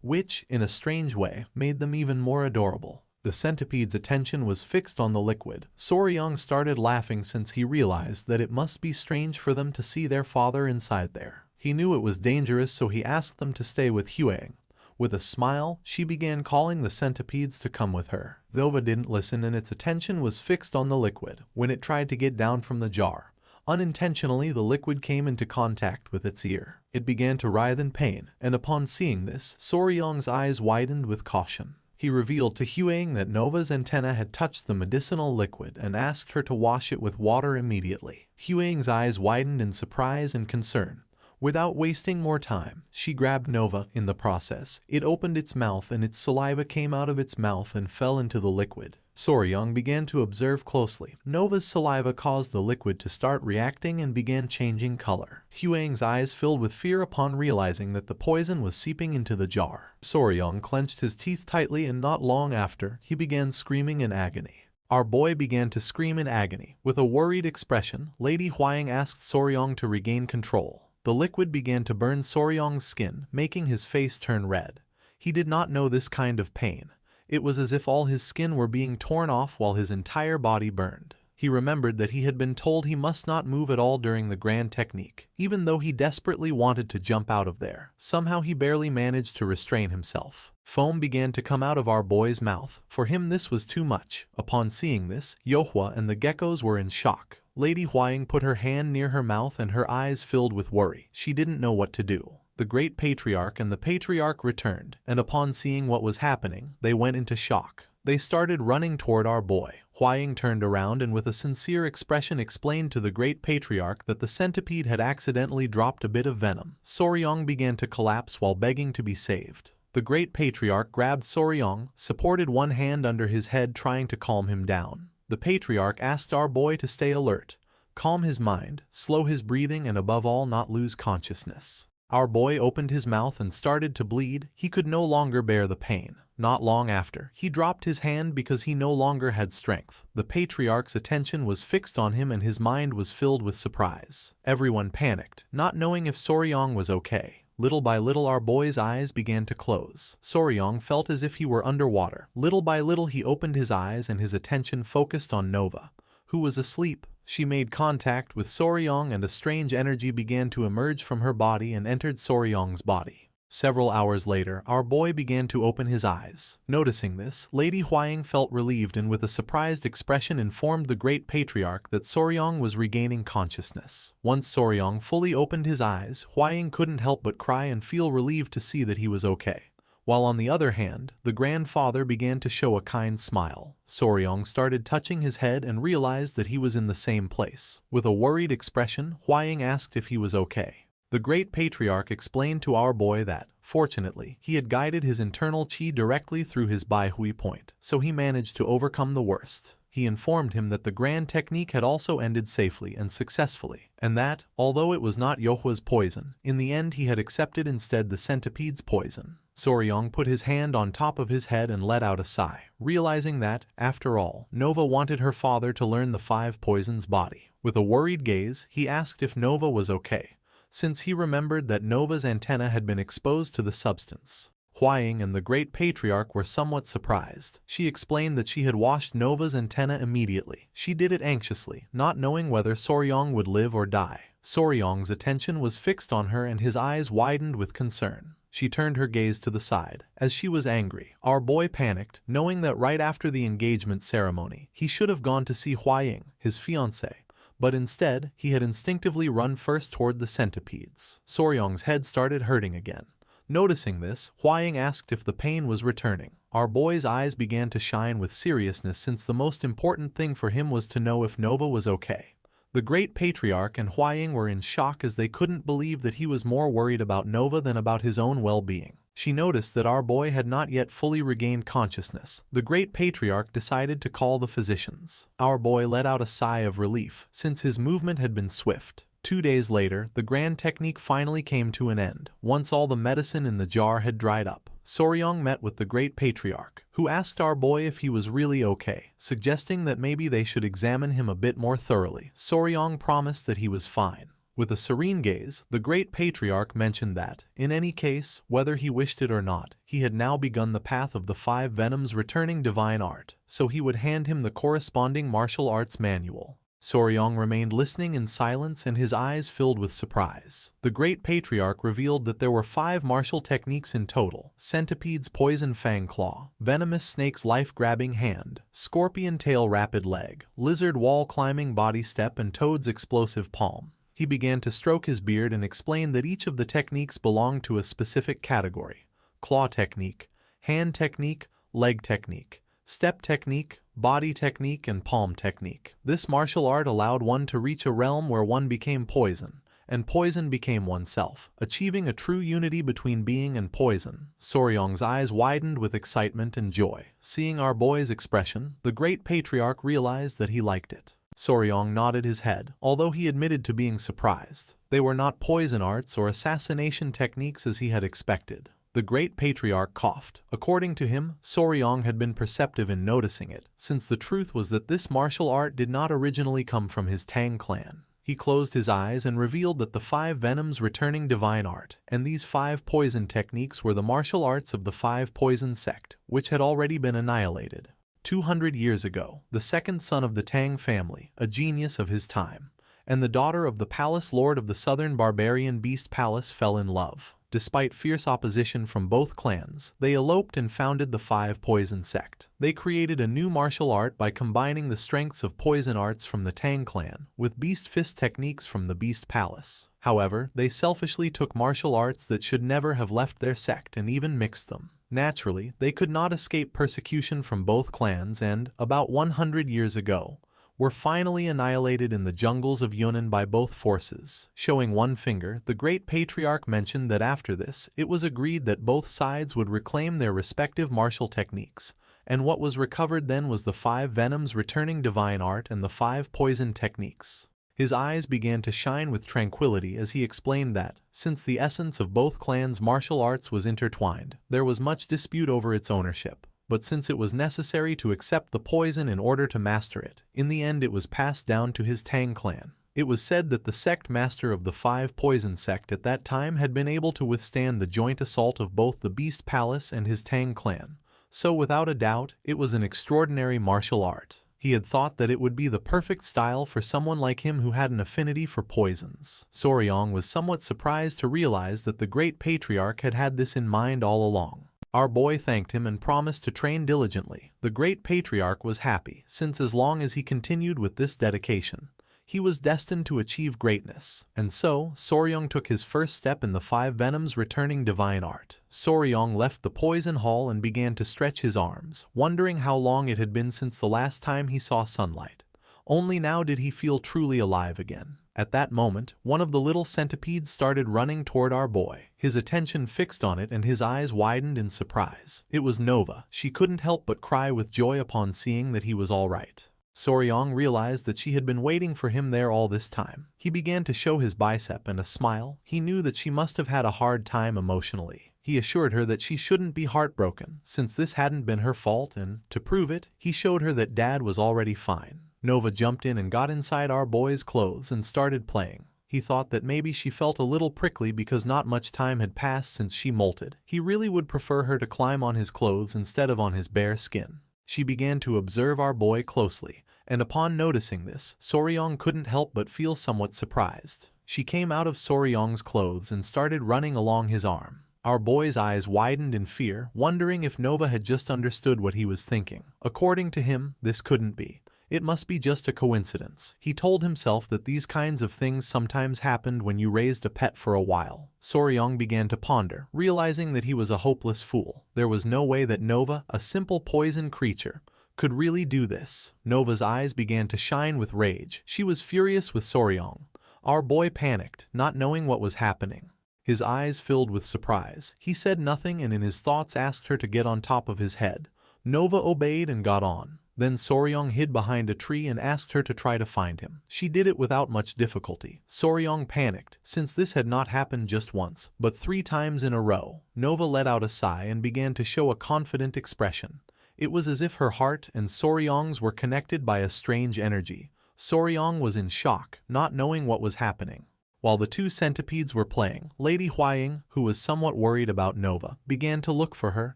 which, in a strange way, made them even more adorable. The centipede's attention was fixed on the liquid. Soryong started laughing since he realized that it must be strange for them to see their father inside there. He knew it was dangerous, so he asked them to stay with Huang. With a smile, she began calling the centipedes to come with her. Nova didn't listen and its attention was fixed on the liquid. When it tried to get down from the jar, unintentionally the liquid came into contact with its ear. It began to writhe in pain, and upon seeing this, Soryong's eyes widened with caution. He revealed to Huang that Nova's antenna had touched the medicinal liquid and asked her to wash it with water immediately. Huang's eyes widened in surprise and concern. Without wasting more time, she grabbed Nova in the process. It opened its mouth and its saliva came out of its mouth and fell into the liquid. Soryong began to observe closely. Nova's saliva caused the liquid to start reacting and began changing color. Huang's eyes filled with fear upon realizing that the poison was seeping into the jar. Soryong clenched his teeth tightly and not long after, he began screaming in agony. Our boy began to scream in agony. With a worried expression, Lady Huang asked Soryong to regain control. The liquid began to burn Soryong's skin, making his face turn red. He did not know this kind of pain. It was as if all his skin were being torn off while his entire body burned. He remembered that he had been told he must not move at all during the grand technique, even though he desperately wanted to jump out of there. Somehow he barely managed to restrain himself. Foam began to come out of our boy's mouth. For him this was too much. Upon seeing this, Yohua and the geckos were in shock. Lady Huaying put her hand near her mouth and her eyes filled with worry. She didn't know what to do. The great patriarch and the patriarch returned, and upon seeing what was happening, they went into shock. They started running toward our boy. Huaying turned around and with a sincere expression explained to the great patriarch that the centipede had accidentally dropped a bit of venom. Soryong began to collapse while begging to be saved. The great patriarch grabbed Soryong, supported one hand under his head trying to calm him down. The patriarch asked our boy to stay alert, calm his mind, slow his breathing and above all not lose consciousness. Our boy opened his mouth and started to bleed. He could no longer bear the pain. Not long after, he dropped his hand because he no longer had strength. The patriarch's attention was fixed on him and his mind was filled with surprise. Everyone panicked, not knowing if Soryong was okay. Little by little our boy's eyes began to close. Soryong felt as if he were underwater. Little by little he opened his eyes and his attention focused on Nova, who was asleep. She made contact with Soryong and a strange energy began to emerge from her body and entered Soryong's body. Several hours later, our boy began to open his eyes. Noticing this, Lady Huaying felt relieved and with a surprised expression informed the great patriarch that Soryong was regaining consciousness. Once Soryong fully opened his eyes, Huaying couldn't help but cry and feel relieved to see that he was okay. While on the other hand, the grandfather began to show a kind smile. Soryong started touching his head and realized that he was in the same place. With a worried expression, Huaying asked if he was okay. The great patriarch explained to our boy that, fortunately, he had guided his internal qi directly through his Baihui point, so he managed to overcome the worst. He informed him that the grand technique had also ended safely and successfully, and that, although it was not Yohua's poison, in the end he had accepted instead the centipede's poison. Soryong put his hand on top of his head and let out a sigh, realizing that, after all, Nova wanted her father to learn the 5 poisons body. With a worried gaze, he asked if Nova was okay, since he remembered that Nova's antenna had been exposed to the substance. Huaying and the great patriarch were somewhat surprised. She explained that she had washed Nova's antenna immediately. She did it anxiously, not knowing whether Soryong would live or die. Soryong's attention was fixed on her and his eyes widened with concern. She turned her gaze to the side, as she was angry. Our boy panicked, knowing that right after the engagement ceremony, he should have gone to see Huaying, his fiancée. But instead, he had instinctively run first toward the centipedes. Soryong's head started hurting again. Noticing this, Huaying asked if the pain was returning. Our boy's eyes began to shine with seriousness since the most important thing for him was to know if Nova was okay. The great patriarch and Huaying were in shock as they couldn't believe that he was more worried about Nova than about his own well-being. She noticed that our boy had not yet fully regained consciousness. The great patriarch decided to call the physicians. Our boy let out a sigh of relief, since his movement had been swift. 2 days later, the grand technique finally came to an end. Once all the medicine in the jar had dried up, Soryong met with the great patriarch, who asked our boy if he was really okay, suggesting that maybe they should examine him a bit more thoroughly. Soryong promised that he was fine. With a serene gaze, the great patriarch mentioned that, in any case, whether he wished it or not, he had now begun the path of the 5 venoms returning divine art, so he would hand him the corresponding martial arts manual. Soryong remained listening in silence and his eyes filled with surprise. The great patriarch revealed that there were 5 martial techniques in total: centipede's poison fang claw, venomous snake's life-grabbing hand, scorpion tail rapid leg, lizard wall climbing body step and toad's explosive palm. He began to stroke his beard and explained that each of the techniques belonged to a specific category: claw technique, hand technique, leg technique, step technique, body technique, and palm technique. This martial art allowed one to reach a realm where one became poison, and poison became oneself, achieving a true unity between being and poison. Soryong's eyes widened with excitement and joy. Seeing our boy's expression, the great patriarch realized that he liked it. Soryong nodded his head, although he admitted to being surprised. They were not poison arts or assassination techniques as he had expected. The great patriarch coughed. According to him, Soryong had been perceptive in noticing it, since the truth was that this martial art did not originally come from his Tang clan. He closed his eyes and revealed that the 5 venoms returning divine art, and these 5 poison techniques were the martial arts of the 5 poison sect, which had already been annihilated. 200 years ago, the second son of the Tang family, a genius of his time, and the daughter of the palace lord of the southern barbarian beast palace fell in love. Despite fierce opposition from both clans, they eloped and founded the 5 poison sect. They created a new martial art by combining the strengths of poison arts from the Tang clan with beast fist techniques from the beast palace. However, they selfishly took martial arts that should never have left their sect and even mixed them. Naturally, they could not escape persecution from both clans and, about 100 years ago, were finally annihilated in the jungles of Yunnan by both forces. Showing one finger, the great patriarch mentioned that after this, it was agreed that both sides would reclaim their respective martial techniques, and what was recovered then was the 5 venoms returning divine art and the 5 poison techniques. His eyes began to shine with tranquility as he explained that, since the essence of both clans' martial arts was intertwined, there was much dispute over its ownership. But since it was necessary to accept the poison in order to master it, in the end it was passed down to his Tang clan. It was said that the sect master of the 5 poison sect at that time had been able to withstand the joint assault of both the Beast Palace and his Tang clan, so without a doubt, it was an extraordinary martial art. He had thought that it would be the perfect style for someone like him who had an affinity for poisons. Soryong was somewhat surprised to realize that the great patriarch had had this in mind all along. Our boy thanked him and promised to train diligently. The great patriarch was happy, since as long as he continued with this dedication, he was destined to achieve greatness. And so, Soryong took his first step in the 5 venoms returning divine art. Soryong left the poison hall and began to stretch his arms, wondering how long it had been since the last time he saw sunlight. Only now did he feel truly alive again. At that moment, one of the little centipedes started running toward our boy. His attention fixed on it and his eyes widened in surprise. It was Nova. She couldn't help but cry with joy upon seeing that he was all right. Soryong realized that she had been waiting for him there all this time. He began to show his bicep and a smile. He knew that she must have had a hard time emotionally. He assured her that she shouldn't be heartbroken, since this hadn't been her fault, and, to prove it, he showed her that Dad was already fine. Nova jumped in and got inside our boy's clothes and started playing. He thought that maybe she felt a little prickly because not much time had passed since she molted. He really would prefer her to climb on his clothes instead of on his bare skin. She began to observe our boy closely, and upon noticing this, Soryong couldn't help but feel somewhat surprised. She came out of Soryong's clothes and started running along his arm. Our boy's eyes widened in fear, wondering if Nova had just understood what he was thinking. According to him, this couldn't be. It must be just a coincidence. He told himself that these kinds of things sometimes happened when you raised a pet for a while. Soryong began to ponder, realizing that he was a hopeless fool. There was no way that Nova, a simple poison creature, could really do this. Nova's eyes began to shine with rage. She was furious with Soryong. Our boy panicked, not knowing what was happening. His eyes filled with surprise. He said nothing and in his thoughts asked her to get on top of his head. Nova obeyed and got on. Then Soryong hid behind a tree and asked her to try to find him. She did it without much difficulty. Soryong panicked, since this had not happened just once, but 3 times in a row. Nova let out a sigh and began to show a confident expression. It was as if her heart and Soryong's were connected by a strange energy. Soryong was in shock, not knowing what was happening. While the 2 centipedes were playing, Lady Huaying, who was somewhat worried about Nova, began to look for her,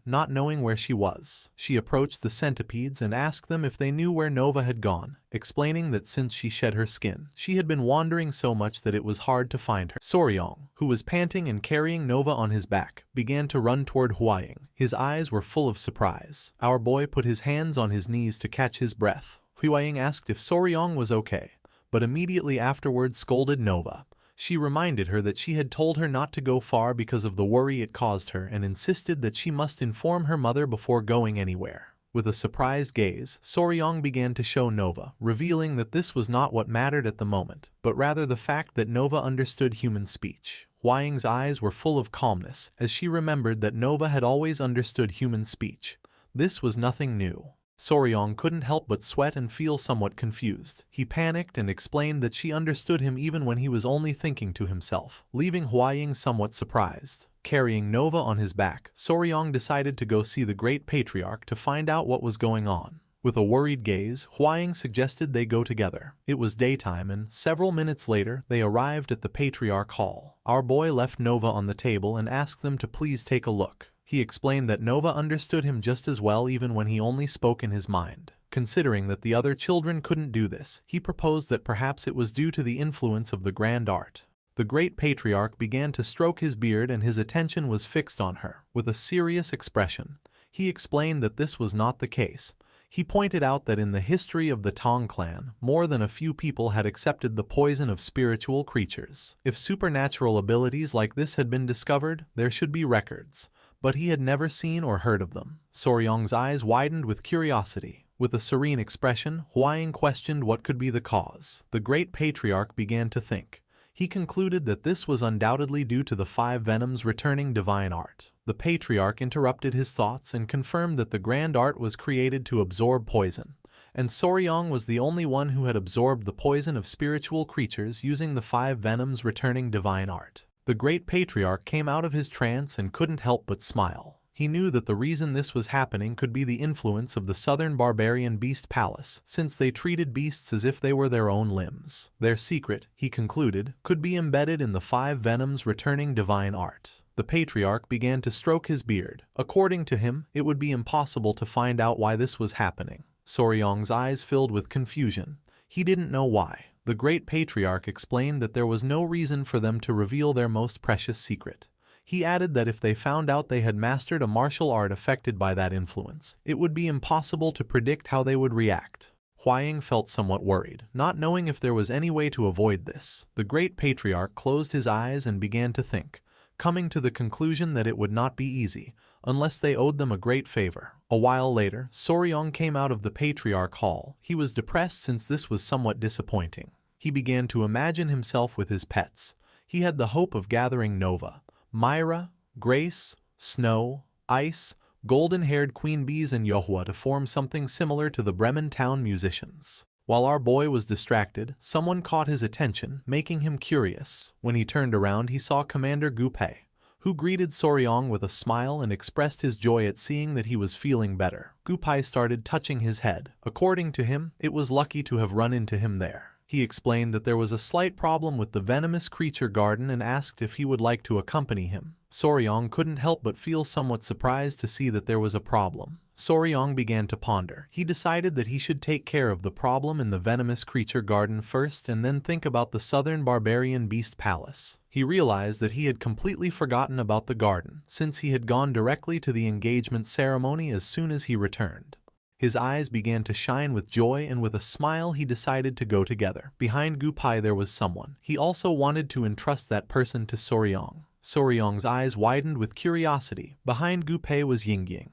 not knowing where she was. She approached the centipedes and asked them if they knew where Nova had gone, explaining that since she shed her skin, she had been wandering so much that it was hard to find her. Soryong, who was panting and carrying Nova on his back, began to run toward Huaying. His eyes were full of surprise. Our boy put his hands on his knees to catch his breath. Huaying asked if Soryong was okay, but immediately afterwards scolded Nova. She reminded her that she had told her not to go far because of the worry it caused her and insisted that she must inform her mother before going anywhere. With a surprised gaze, Soryong began to show Nova, revealing that this was not what mattered at the moment, but rather the fact that Nova understood human speech. Huaying's eyes were full of calmness as she remembered that Nova had always understood human speech. This was nothing new. Soryong couldn't help but sweat and feel somewhat confused. He panicked and explained that she understood him even when he was only thinking to himself, leaving Huaying somewhat surprised. Carrying Nova on his back, Soryong decided to go see the great patriarch to find out what was going on. With a worried gaze, Huaying suggested they go together. It was daytime and, several minutes later, they arrived at the Patriarch Hall. Our boy left Nova on the table and asked them to please take a look. He explained that Nova understood him just as well even when he only spoke in his mind. Considering that the other children couldn't do this, he proposed that perhaps it was due to the influence of the grand art. The great patriarch began to stroke his beard and his attention was fixed on her. With a serious expression, he explained that this was not the case. He pointed out that in the history of the Tang clan, more than a few people had accepted the poison of spiritual creatures. If supernatural abilities like this had been discovered, there should be records, but he had never seen or heard of them. Soryong's eyes widened with curiosity. With a serene expression, Huaying questioned what could be the cause. The great patriarch began to think. He concluded that this was undoubtedly due to the 5 venoms returning divine art. The patriarch interrupted his thoughts and confirmed that the grand art was created to absorb poison, and Soryong was the only one who had absorbed the poison of spiritual creatures using the 5 venoms returning divine art. The great patriarch came out of his trance and couldn't help but smile. He knew that the reason this was happening could be the influence of the southern barbarian beast palace, since they treated beasts as if they were their own limbs. Their secret, he concluded, could be embedded in the 5 venoms returning divine art. The patriarch began to stroke his beard. According to him, it would be impossible to find out why this was happening. Soryong's eyes filled with confusion. He didn't know why. The great patriarch explained that there was no reason for them to reveal their most precious secret. He added that if they found out they had mastered a martial art affected by that influence, it would be impossible to predict how they would react. Huaying felt somewhat worried, not knowing if there was any way to avoid this. The great patriarch closed his eyes and began to think, coming to the conclusion that it would not be easy, unless they owed them a great favor. A while later, Soryong came out of the Patriarch Hall. He was depressed since this was somewhat disappointing. He began to imagine himself with his pets. He had the hope of gathering Nova, Myra, Grace, Snow, Ice, golden-haired queen bees and Yohua to form something similar to the Bremen town musicians. While our boy was distracted, someone caught his attention, making him curious. When he turned around, he saw Commander Gupe, who greeted Soryong with a smile and expressed his joy at seeing that he was feeling better. Gupai started touching his head. According to him, it was lucky to have run into him there. He explained that there was a slight problem with the venomous creature garden and asked if he would like to accompany him. Soryong couldn't help but feel somewhat surprised to see that there was a problem. Soryong began to ponder. He decided that he should take care of the problem in the venomous creature garden first and then think about the southern barbarian beast palace. He realized that he had completely forgotten about the garden, since he had gone directly to the engagement ceremony as soon as he returned. His eyes began to shine with joy, and with a smile he decided to go together. Behind Gupai there was someone. He also wanted to entrust that person to Soryong. Soryong's eyes widened with curiosity. Behind Gupai was Yingying,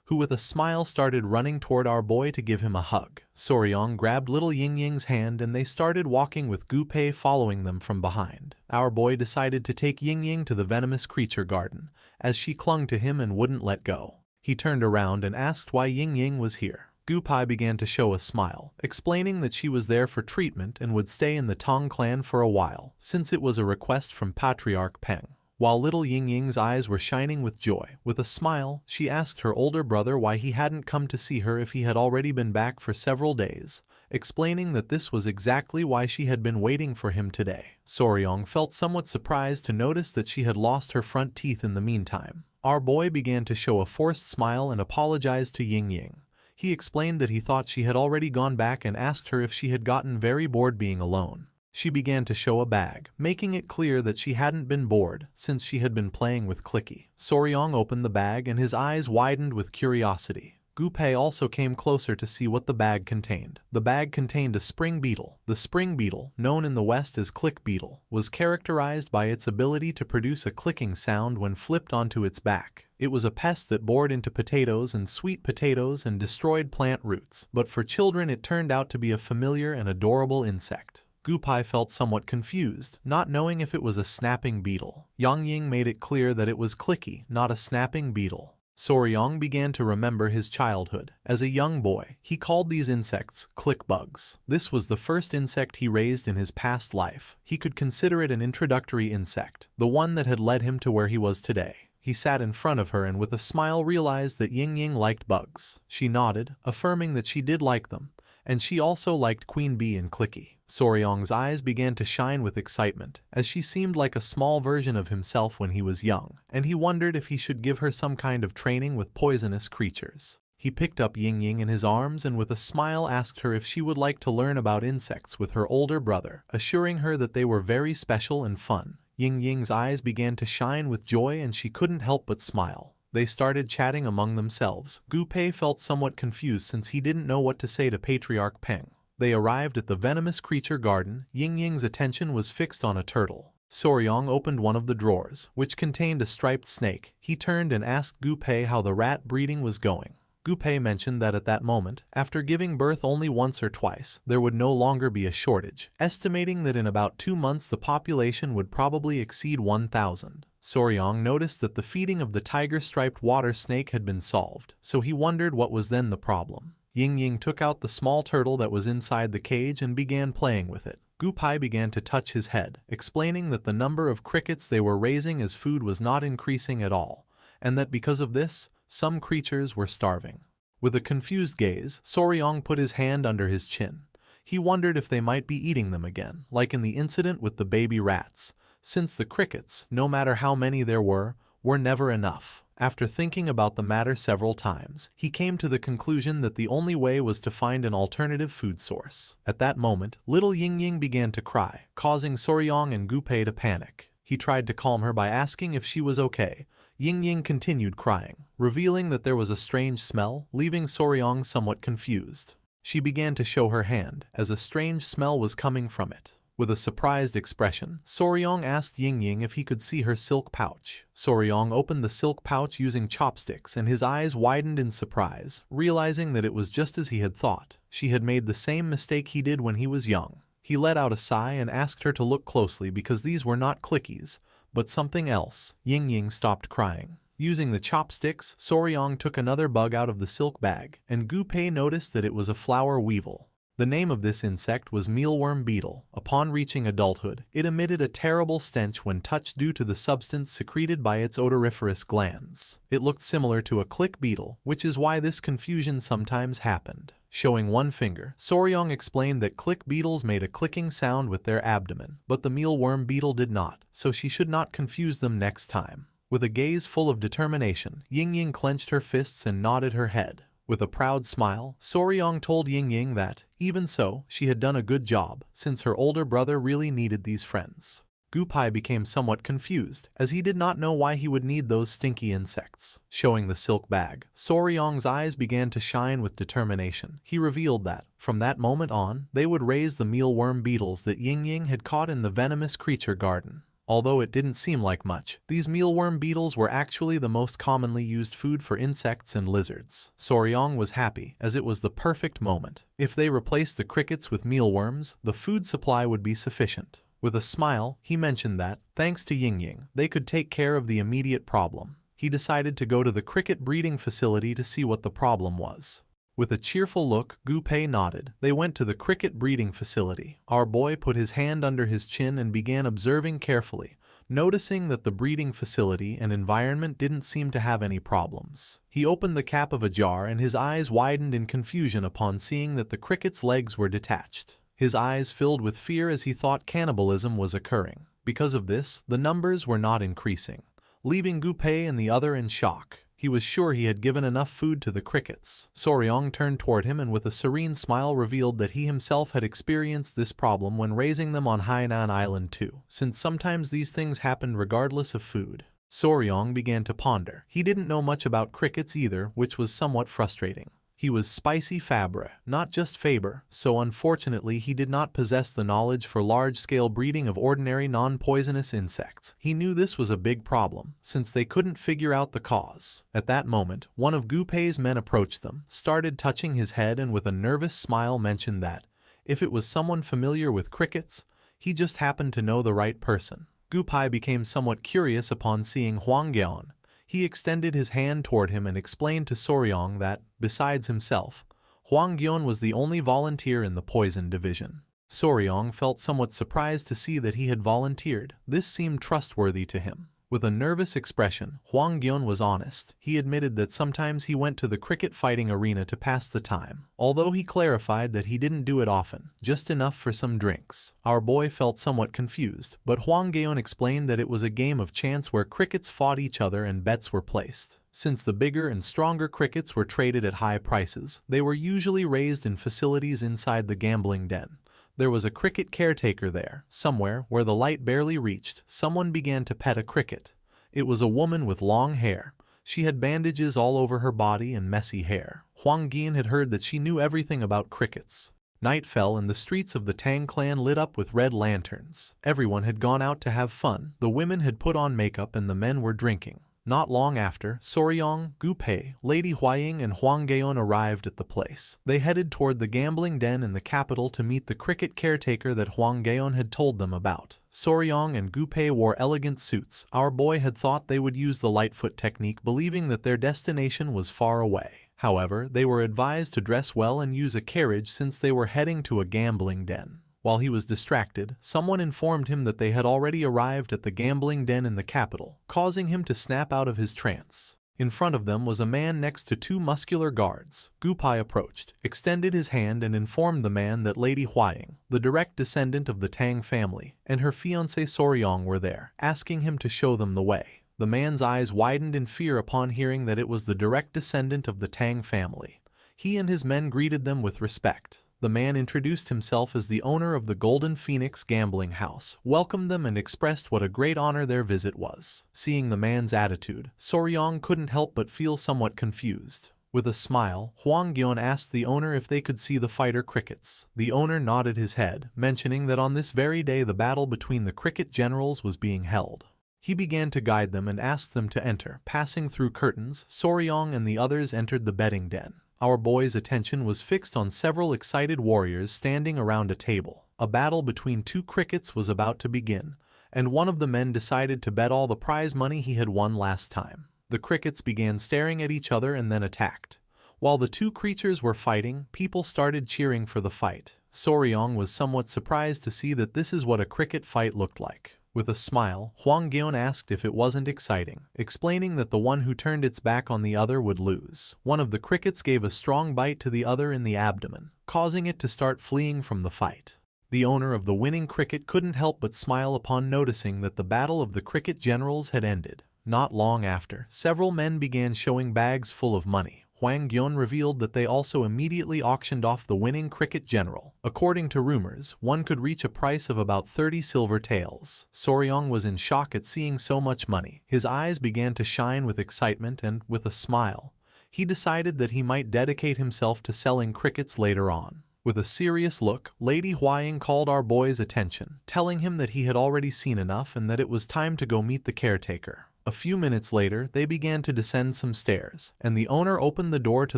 who with a smile started running toward our boy to give him a hug. Soryong grabbed little Yingying's hand and they started walking with Gupai following them from behind. Our boy decided to take Yingying to the venomous creature garden, as she clung to him and wouldn't let go. He turned around and asked why Yingying was here. Gupai began to show a smile, explaining that she was there for treatment and would stay in the Tong clan for a while, since it was a request from Patriarch Peng. While little Yingying's eyes were shining with joy, with a smile, she asked her older brother why he hadn't come to see her if he had already been back for several days, explaining that this was exactly why she had been waiting for him today. Soryong felt somewhat surprised to notice that she had lost her front teeth in the meantime. Our boy began to show a forced smile and apologized to Yingying. He explained that he thought she had already gone back and asked her if she had gotten very bored being alone. She began to show a bag, making it clear that she hadn't been bored since she had been playing with Clicky. Soryong opened the bag and his eyes widened with curiosity. Gupai also came closer to see what the bag contained. The bag contained a spring beetle. The spring beetle, known in the West as click beetle, was characterized by its ability to produce a clicking sound when flipped onto its back. It was a pest that bored into potatoes and sweet potatoes and destroyed plant roots, but for children it turned out to be a familiar and adorable insect. Gupai felt somewhat confused, not knowing if it was a snapping beetle. Yingying made it clear that it was Clicky, not a snapping beetle. Soryong began to remember his childhood. As a young boy, he called these insects click bugs. This was the first insect he raised in his past life. He could consider it an introductory insect, the one that had led him to where he was today. He sat in front of her and with a smile realized that Ying liked bugs. She nodded, affirming that she did like them, and she also liked Queen Bee and Clicky. Soryong's eyes began to shine with excitement, as she seemed like a small version of himself when he was young, and he wondered if he should give her some kind of training with poisonous creatures. He picked up Ying in his arms and with a smile asked her if she would like to learn about insects with her older brother, assuring her that they were very special and fun. Ying's eyes began to shine with joy and she couldn't help but smile. They started chatting among themselves. Gu Pei felt somewhat confused since he didn't know what to say to Patriarch Peng. They arrived at the venomous creature garden. Ying's attention was fixed on a turtle. Soryong opened one of the drawers, which contained a striped snake. He turned and asked Gu Pei how the rat breeding was going. Gu Pei mentioned that at that moment, after giving birth only once or twice, there would no longer be a shortage, estimating that in about 2 months the population would probably exceed 1,000. Soryong noticed that the feeding of the tiger-striped water snake had been solved, so he wondered what was then the problem. Ying took out the small turtle that was inside the cage and began playing with it. Gu Pei began to touch his head, explaining that the number of crickets they were raising as food was not increasing at all, and that because of this, some creatures were starving. With a confused gaze, Soryong put his hand under his chin. He wondered if they might be eating them again, like in the incident with the baby rats, since the crickets, no matter how many there were never enough. After thinking about the matter several times, he came to the conclusion that the only way was to find an alternative food source. At that moment, little Ying began to cry, causing Soryong and Gu Pei to panic. He tried to calm her by asking if she was okay. Ying continued crying, revealing that there was a strange smell, leaving Soryong somewhat confused. She began to show her hand, as a strange smell was coming from it. With a surprised expression, Soryong asked Ying if he could see her silk pouch. Soryong opened the silk pouch using chopsticks and his eyes widened in surprise, realizing that it was just as he had thought. She had made the same mistake he did when he was young. He let out a sigh and asked her to look closely because these were not clickies, but something else. Ying stopped crying. Using the chopsticks, Soryong took another bug out of the silk bag, and Gu Pei noticed that it was a flower weevil. The name of this insect was mealworm beetle. Upon reaching adulthood, it emitted a terrible stench when touched due to the substance secreted by its odoriferous glands. It looked similar to a click beetle, which is why this confusion sometimes happened. Showing one finger, Soryong explained that click beetles made a clicking sound with their abdomen, but the mealworm beetle did not, so she should not confuse them next time. With a gaze full of determination, Ying clenched her fists and nodded her head. With a proud smile, Soryong told Ying that, even so, she had done a good job, since her older brother really needed these friends. Gu Pei became somewhat confused, as he did not know why he would need those stinky insects. Showing the silk bag, Soryong's eyes began to shine with determination. He revealed that, from that moment on, they would raise the mealworm beetles that Ying had caught in the venomous creature garden. Although it didn't seem like much, these mealworm beetles were actually the most commonly used food for insects and lizards. Soryong was happy, as it was the perfect moment. If they replaced the crickets with mealworms, the food supply would be sufficient. With a smile, he mentioned that, thanks to Ying, they could take care of the immediate problem. He decided to go to the cricket breeding facility to see what the problem was. With a cheerful look, Gu Pei nodded. They went to the cricket breeding facility. Our boy put his hand under his chin and began observing carefully, noticing that the breeding facility and environment didn't seem to have any problems. He opened the cap of a jar and his eyes widened in confusion upon seeing that the cricket's legs were detached. His eyes filled with fear as he thought cannibalism was occurring. Because of this, the numbers were not increasing, leaving Gu Pei and the other in shock. He was sure he had given enough food to the crickets. Soryong turned toward him and with a serene smile revealed that he himself had experienced this problem when raising them on Hainan Island too, since sometimes these things happened regardless of food. Soryong began to ponder. He didn't know much about crickets either, which was somewhat frustrating. He was spicy Fabre, not just Faber, so unfortunately he did not possess the knowledge for large-scale breeding of ordinary non-poisonous insects. He knew this was a big problem, since they couldn't figure out the cause. At that moment, one of Gu Pei's men approached them, started touching his head and with a nervous smile mentioned that, if it was someone familiar with crickets, he just happened to know the right person. Gu Pei became somewhat curious upon seeing Huangyan. He extended his hand toward him and explained to Soryong that, besides himself, Huangyan was the only volunteer in the poison division. Soryong felt somewhat surprised to see that he had volunteered. This seemed trustworthy to him. With a nervous expression, Hwang Gyeon was honest. He admitted that sometimes he went to the cricket fighting arena to pass the time, although he clarified that he didn't do it often, just enough for some drinks. Our boy felt somewhat confused, but Hwang Gyeon explained that it was a game of chance where crickets fought each other and bets were placed. Since the bigger and stronger crickets were traded at high prices, they were usually raised in facilities inside the gambling den. There was a cricket caretaker there. Somewhere, where the light barely reached, someone began to pet a cricket. It was a woman with long hair. She had bandages all over her body and messy hair. Hwang Gyeon had heard that she knew everything about crickets. Night fell and the streets of the Tang clan lit up with red lanterns. Everyone had gone out to have fun. The women had put on makeup and the men were drinking. Not long after, Soryong, Gu-pei, Lady Huaying and Hwang Gyeon arrived at the place. They headed toward the gambling den in the capital to meet the cricket caretaker that Hwang Gyeon had told them about. Soryong and Gu-pei wore elegant suits. Our boy had thought they would use the Lightfoot technique, believing that their destination was far away. However, they were advised to dress well and use a carriage since they were heading to a gambling den. While he was distracted, someone informed him that they had already arrived at the gambling den in the capital, causing him to snap out of his trance. In front of them was a man next to two muscular guards. Gu-pei approached, extended his hand and informed the man that Lady Huaying, the direct descendant of the Tang family, and her fiancé Soryong were there, asking him to show them the way. The man's eyes widened in fear upon hearing that it was the direct descendant of the Tang family. He and his men greeted them with respect. The man introduced himself as the owner of the Golden Phoenix gambling house, welcomed them and expressed what a great honor their visit was. Seeing the man's attitude, Soryong couldn't help but feel somewhat confused. With a smile, Hwang Gyeon asked the owner if they could see the fighter crickets. The owner nodded his head, mentioning that on this very day the battle between the cricket generals was being held. He began to guide them and asked them to enter. Passing through curtains, Soryong and the others entered the betting den. Our boy's attention was fixed on several excited warriors standing around a table. A battle between two crickets was about to begin, and one of the men decided to bet all the prize money he had won last time. The crickets began staring at each other and then attacked. While the two creatures were fighting, people started cheering for the fight. Soryong was somewhat surprised to see that this is what a cricket fight looked like. With a smile, Hwang Gyeon asked if it wasn't exciting, explaining that the one who turned its back on the other would lose. One of the crickets gave a strong bite to the other in the abdomen, causing it to start fleeing from the fight. The owner of the winning cricket couldn't help but smile upon noticing that the battle of the cricket generals had ended. Not long after, several men began showing bags full of money. Hwang Gyeon revealed that they also immediately auctioned off the winning cricket general. According to rumors, one could reach a price of about 30 silver taels. Soryong was in shock at seeing so much money. His eyes began to shine with excitement and, with a smile, he decided that he might dedicate himself to selling crickets later on. With a serious look, Lady Huaying called our boy's attention, telling him that he had already seen enough and that it was time to go meet the caretaker. A few minutes later, they began to descend some stairs, and the owner opened the door to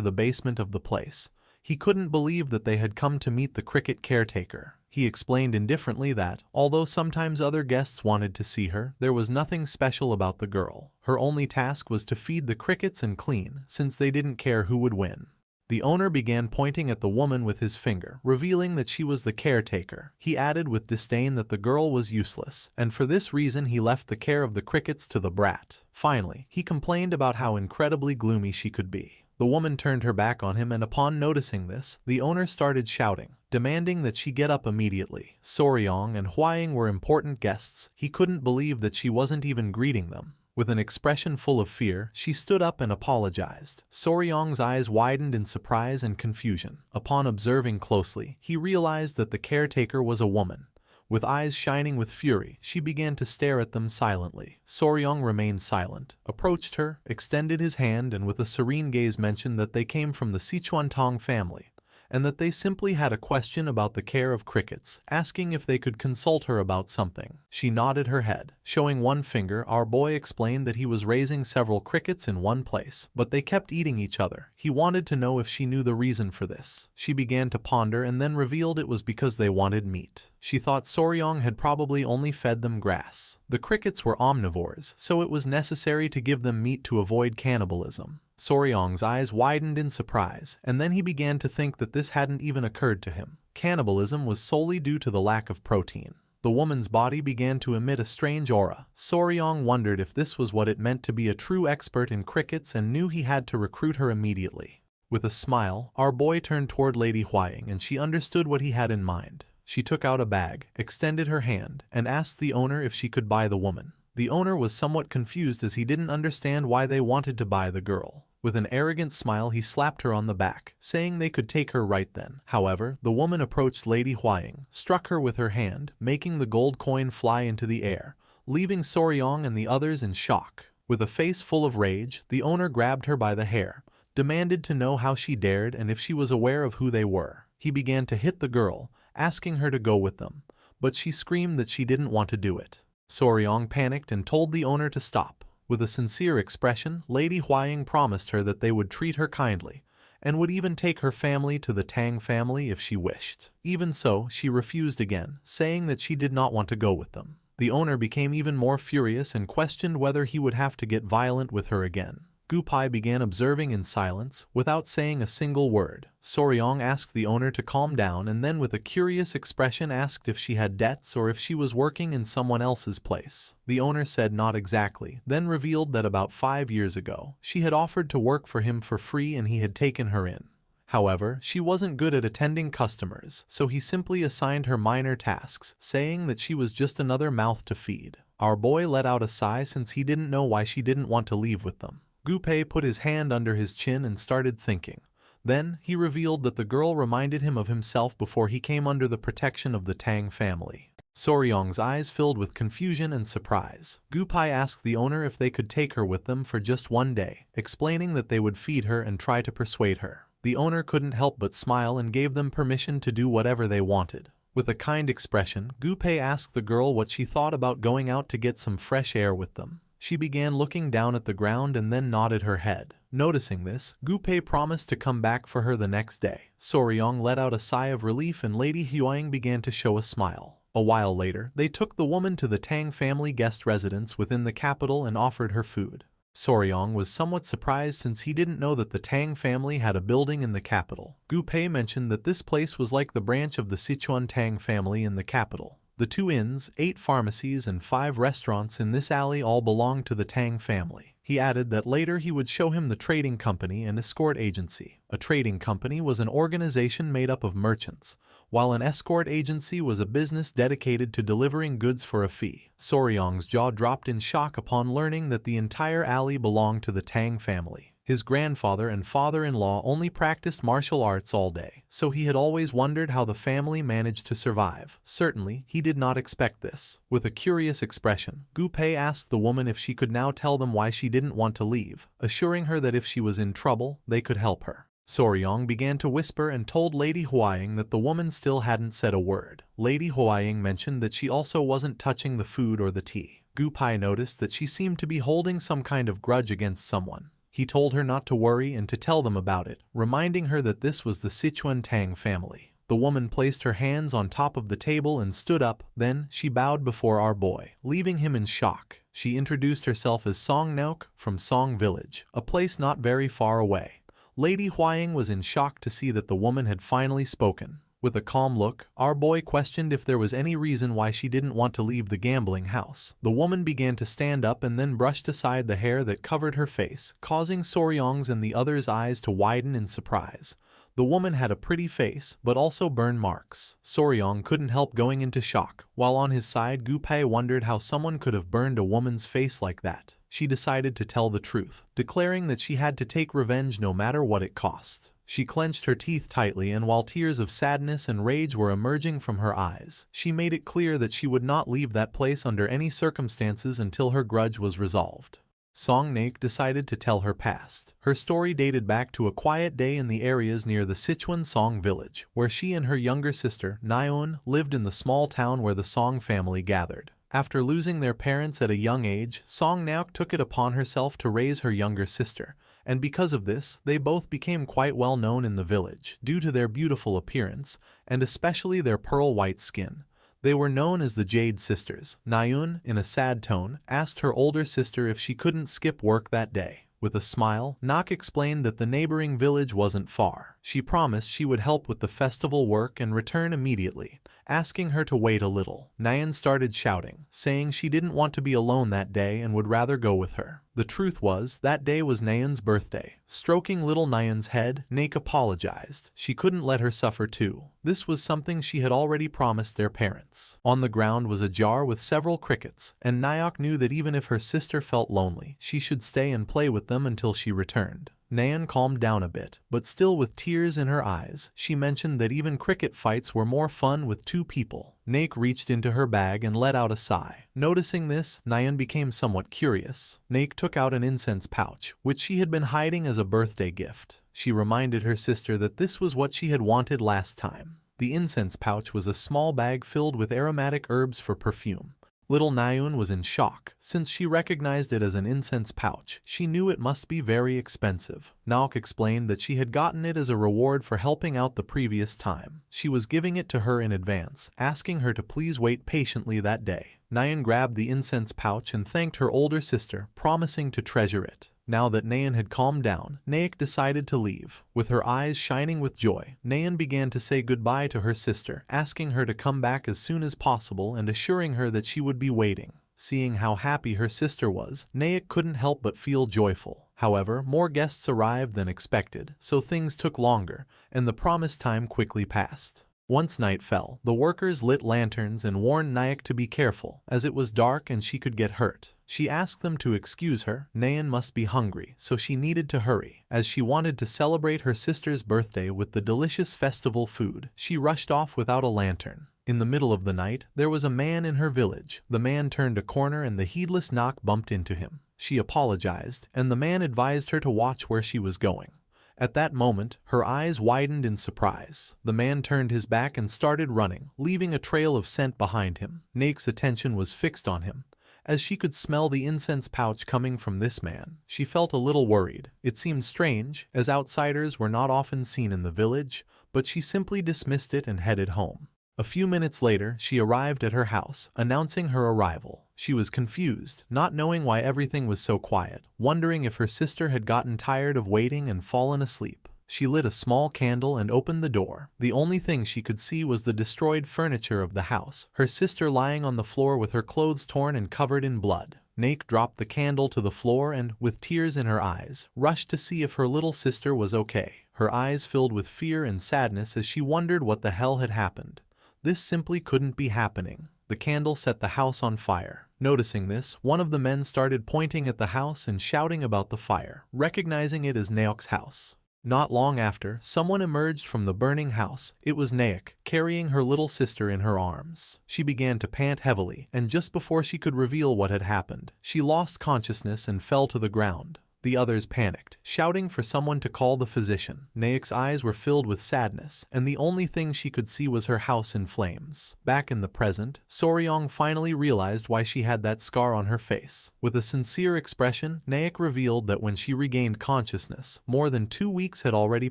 the basement of the place. He couldn't believe that they had come to meet the cricket caretaker. He explained indifferently that, although sometimes other guests wanted to see her, there was nothing special about the girl. Her only task was to feed the crickets and clean, since they didn't care who would win. The owner began pointing at the woman with his finger, revealing that she was the caretaker. He added with disdain that the girl was useless, and for this reason he left the care of the crickets to the brat. Finally, he complained about how incredibly gloomy she could be. The woman turned her back on him, and upon noticing this, the owner started shouting, demanding that she get up immediately. Soryong and Huaying were important guests. He couldn't believe that she wasn't even greeting them. With an expression full of fear, she stood up and apologized. Soryong's eyes widened in surprise and confusion. Upon observing closely, he realized that the caretaker was a woman. With eyes shining with fury, she began to stare at them silently. Soryong remained silent, approached her, extended his hand, and with a serene gaze mentioned that they came from the Sichuan Tong family, and that they simply had a question about the care of crickets, asking if they could consult her about something. She nodded her head. Showing one finger, our boy explained that he was raising several crickets in one place, but they kept eating each other. He wanted to know if she knew the reason for this. She began to ponder and then revealed it was because they wanted meat. She thought Soryong had probably only fed them grass. The crickets were omnivores, so it was necessary to give them meat to avoid cannibalism. Soryong's eyes widened in surprise, and then he began to think that this hadn't even occurred to him. Cannibalism was solely due to the lack of protein. The woman's body began to emit a strange aura. Soryong wondered if this was what it meant to be a true expert in crickets and knew he had to recruit her immediately. With a smile, our boy turned toward Lady Huaying and she understood what he had in mind. She took out a bag, extended her hand, and asked the owner if she could buy the woman. The owner was somewhat confused as he didn't understand why they wanted to buy the girl. With an arrogant smile he slapped her on the back, saying they could take her right then. However, the woman approached Lady Huaying, struck her with her hand, making the gold coin fly into the air, leaving Soryong and the others in shock. With a face full of rage, the owner grabbed her by the hair, demanded to know how she dared and if she was aware of who they were. He began to hit the girl, asking her to go with them, but she screamed that she didn't want to do it. Soryong panicked and told the owner to stop. With a sincere expression, Lady Huaying promised her that they would treat her kindly, and would even take her family to the Tang family if she wished. Even so, she refused again, saying that she did not want to go with them. The owner became even more furious and questioned whether he would have to get violent with her again. Gupai began observing in silence, without saying a single word. Soryong asked the owner to calm down and then with a curious expression asked if she had debts or if she was working in someone else's place. The owner said not exactly, then revealed that about 5 years ago, she had offered to work for him for free and he had taken her in. However, she wasn't good at attending customers, so he simply assigned her minor tasks, saying that she was just another mouth to feed. Our boy let out a sigh since he didn't know why she didn't want to leave with them. Gupai put his hand under his chin and started thinking. Then, he revealed that the girl reminded him of himself before he came under the protection of the Tang family. Soryong's eyes filled with confusion and surprise. Gupai asked the owner if they could take her with them for just one day, explaining that they would feed her and try to persuade her. The owner couldn't help but smile and gave them permission to do whatever they wanted. With a kind expression, Gupai asked the girl what she thought about going out to get some fresh air with them. She began looking down at the ground and then nodded her head. Noticing this, Gupai promised to come back for her the next day. Soryong let out a sigh of relief and Lady Huaying began to show a smile. A while later, they took the woman to the Tang family guest residence within the capital and offered her food. Soryong was somewhat surprised since he didn't know that the Tang family had a building in the capital. Gupai mentioned that this place was like the branch of the Sichuan Tang family in the capital. The 2 inns, 8 pharmacies and 5 restaurants in this alley all belonged to the Tang family. He added that later he would show him the trading company and escort agency. A trading company was an organization made up of merchants, while an escort agency was a business dedicated to delivering goods for a fee. Soryong's jaw dropped in shock upon learning that the entire alley belonged to the Tang family. His grandfather and father-in-law only practiced martial arts all day, so he had always wondered how the family managed to survive. Certainly, he did not expect this. With a curious expression, Gupai asked the woman if she could now tell them why she didn't want to leave, assuring her that if she was in trouble, they could help her. Soryong began to whisper and told Lady Huaying that the woman still hadn't said a word. Lady Huaying mentioned that she also wasn't touching the food or the tea. Gupai noticed that she seemed to be holding some kind of grudge against someone. He told her not to worry and to tell them about it, reminding her that this was the Sichuan Tang family. The woman placed her hands on top of the table and stood up, then she bowed before our boy, leaving him in shock. She introduced herself as Song Nauk from Song Village, a place not very far away. Lady Huaying was in shock to see that the woman had finally spoken. With a calm look, our boy questioned if there was any reason why she didn't want to leave the gambling house. The woman began to stand up and then brushed aside the hair that covered her face, causing Soryong's and the others' eyes to widen in surprise. The woman had a pretty face, but also burn marks. Soryong couldn't help going into shock, while on his side Gupai wondered how someone could have burned a woman's face like that. She decided to tell the truth, declaring that she had to take revenge no matter what it cost. She clenched her teeth tightly and while tears of sadness and rage were emerging from her eyes, she made it clear that she would not leave that place under any circumstances until her grudge was resolved. Song Naik decided to tell her past. Her story dated back to a quiet day in the areas near the Sichuan Song village, where she and her younger sister, Nyeon, lived in the small town where the Song family gathered. After losing their parents at a young age, Song Nauk took it upon herself to raise her younger sister, and because of this, they both became quite well known in the village, due to their beautiful appearance, and especially their pearl-white skin. They were known as the Jade Sisters. Nyeon, in a sad tone, asked her older sister if she couldn't skip work that day. With a smile, Nak explained that the neighboring village wasn't far. She promised she would help with the festival work and return immediately, asking her to wait a little. Nayeon started shouting, saying she didn't want to be alone that day and would rather go with her. The truth was, that day was Nayeon's birthday. Stroking little Nayeon's head, Naek apologized. She couldn't let her suffer too. This was something she had already promised their parents. On the ground was a jar with several crickets, and Nayeok knew that even if her sister felt lonely, she should stay and play with them until she returned. Nayeon calmed down a bit, but still with tears in her eyes, she mentioned that even cricket fights were more fun with two people. Naek reached into her bag and let out a sigh. Noticing this, Nayeon became somewhat curious. Naek took out an incense pouch, which she had been hiding as a birthday gift. She reminded her sister that this was what she had wanted last time. The incense pouch was a small bag filled with aromatic herbs for perfume. Little Nayeon was in shock. Since she recognized it as an incense pouch, she knew it must be very expensive. Naok explained that she had gotten it as a reward for helping out the previous time. She was giving it to her in advance, asking her to please wait patiently that day. Nayeon grabbed the incense pouch and thanked her older sister, promising to treasure it. Now that Nayeon had calmed down, Naek decided to leave. With her eyes shining with joy, Nayeon began to say goodbye to her sister, asking her to come back as soon as possible and assuring her that she would be waiting. Seeing how happy her sister was, Naek couldn't help but feel joyful. However, more guests arrived than expected, so things took longer, and the promised time quickly passed. Once night fell, the workers lit lanterns and warned Naek to be careful, as it was dark and she could get hurt. She asked them to excuse her. Nayeon must be hungry, so she needed to hurry. As she wanted to celebrate her sister's birthday with the delicious festival food, she rushed off without a lantern. In the middle of the night, there was a man in her village. The man turned a corner and the heedless Naek bumped into him. She apologized, and the man advised her to watch where she was going. At that moment, her eyes widened in surprise. The man turned his back and started running, leaving a trail of scent behind him. Naek's attention was fixed on him. As she could smell the incense pouch coming from this man, she felt a little worried. It seemed strange, as outsiders were not often seen in the village, but she simply dismissed it and headed home. A few minutes later, she arrived at her house, announcing her arrival. She was confused, not knowing why everything was so quiet, wondering if her sister had gotten tired of waiting and fallen asleep. She lit a small candle and opened the door. The only thing she could see was the destroyed furniture of the house, her sister lying on the floor with her clothes torn and covered in blood. Naek dropped the candle to the floor and, with tears in her eyes, rushed to see if her little sister was okay. Her eyes filled with fear and sadness as she wondered what the hell had happened. This simply couldn't be happening. The candle set the house on fire. Noticing this, one of the men started pointing at the house and shouting about the fire, recognizing it as Naek's house. Not long after, someone emerged from the burning house. It was Naek, carrying her little sister in her arms. She began to pant heavily, and just before she could reveal what had happened, she lost consciousness and fell to the ground. The others panicked, shouting for someone to call the physician. Naek's eyes were filled with sadness, and the only thing she could see was her house in flames. Back in the present, Soryong finally realized why she had that scar on her face. With a sincere expression, Naek revealed that when she regained consciousness, more than 2 weeks had already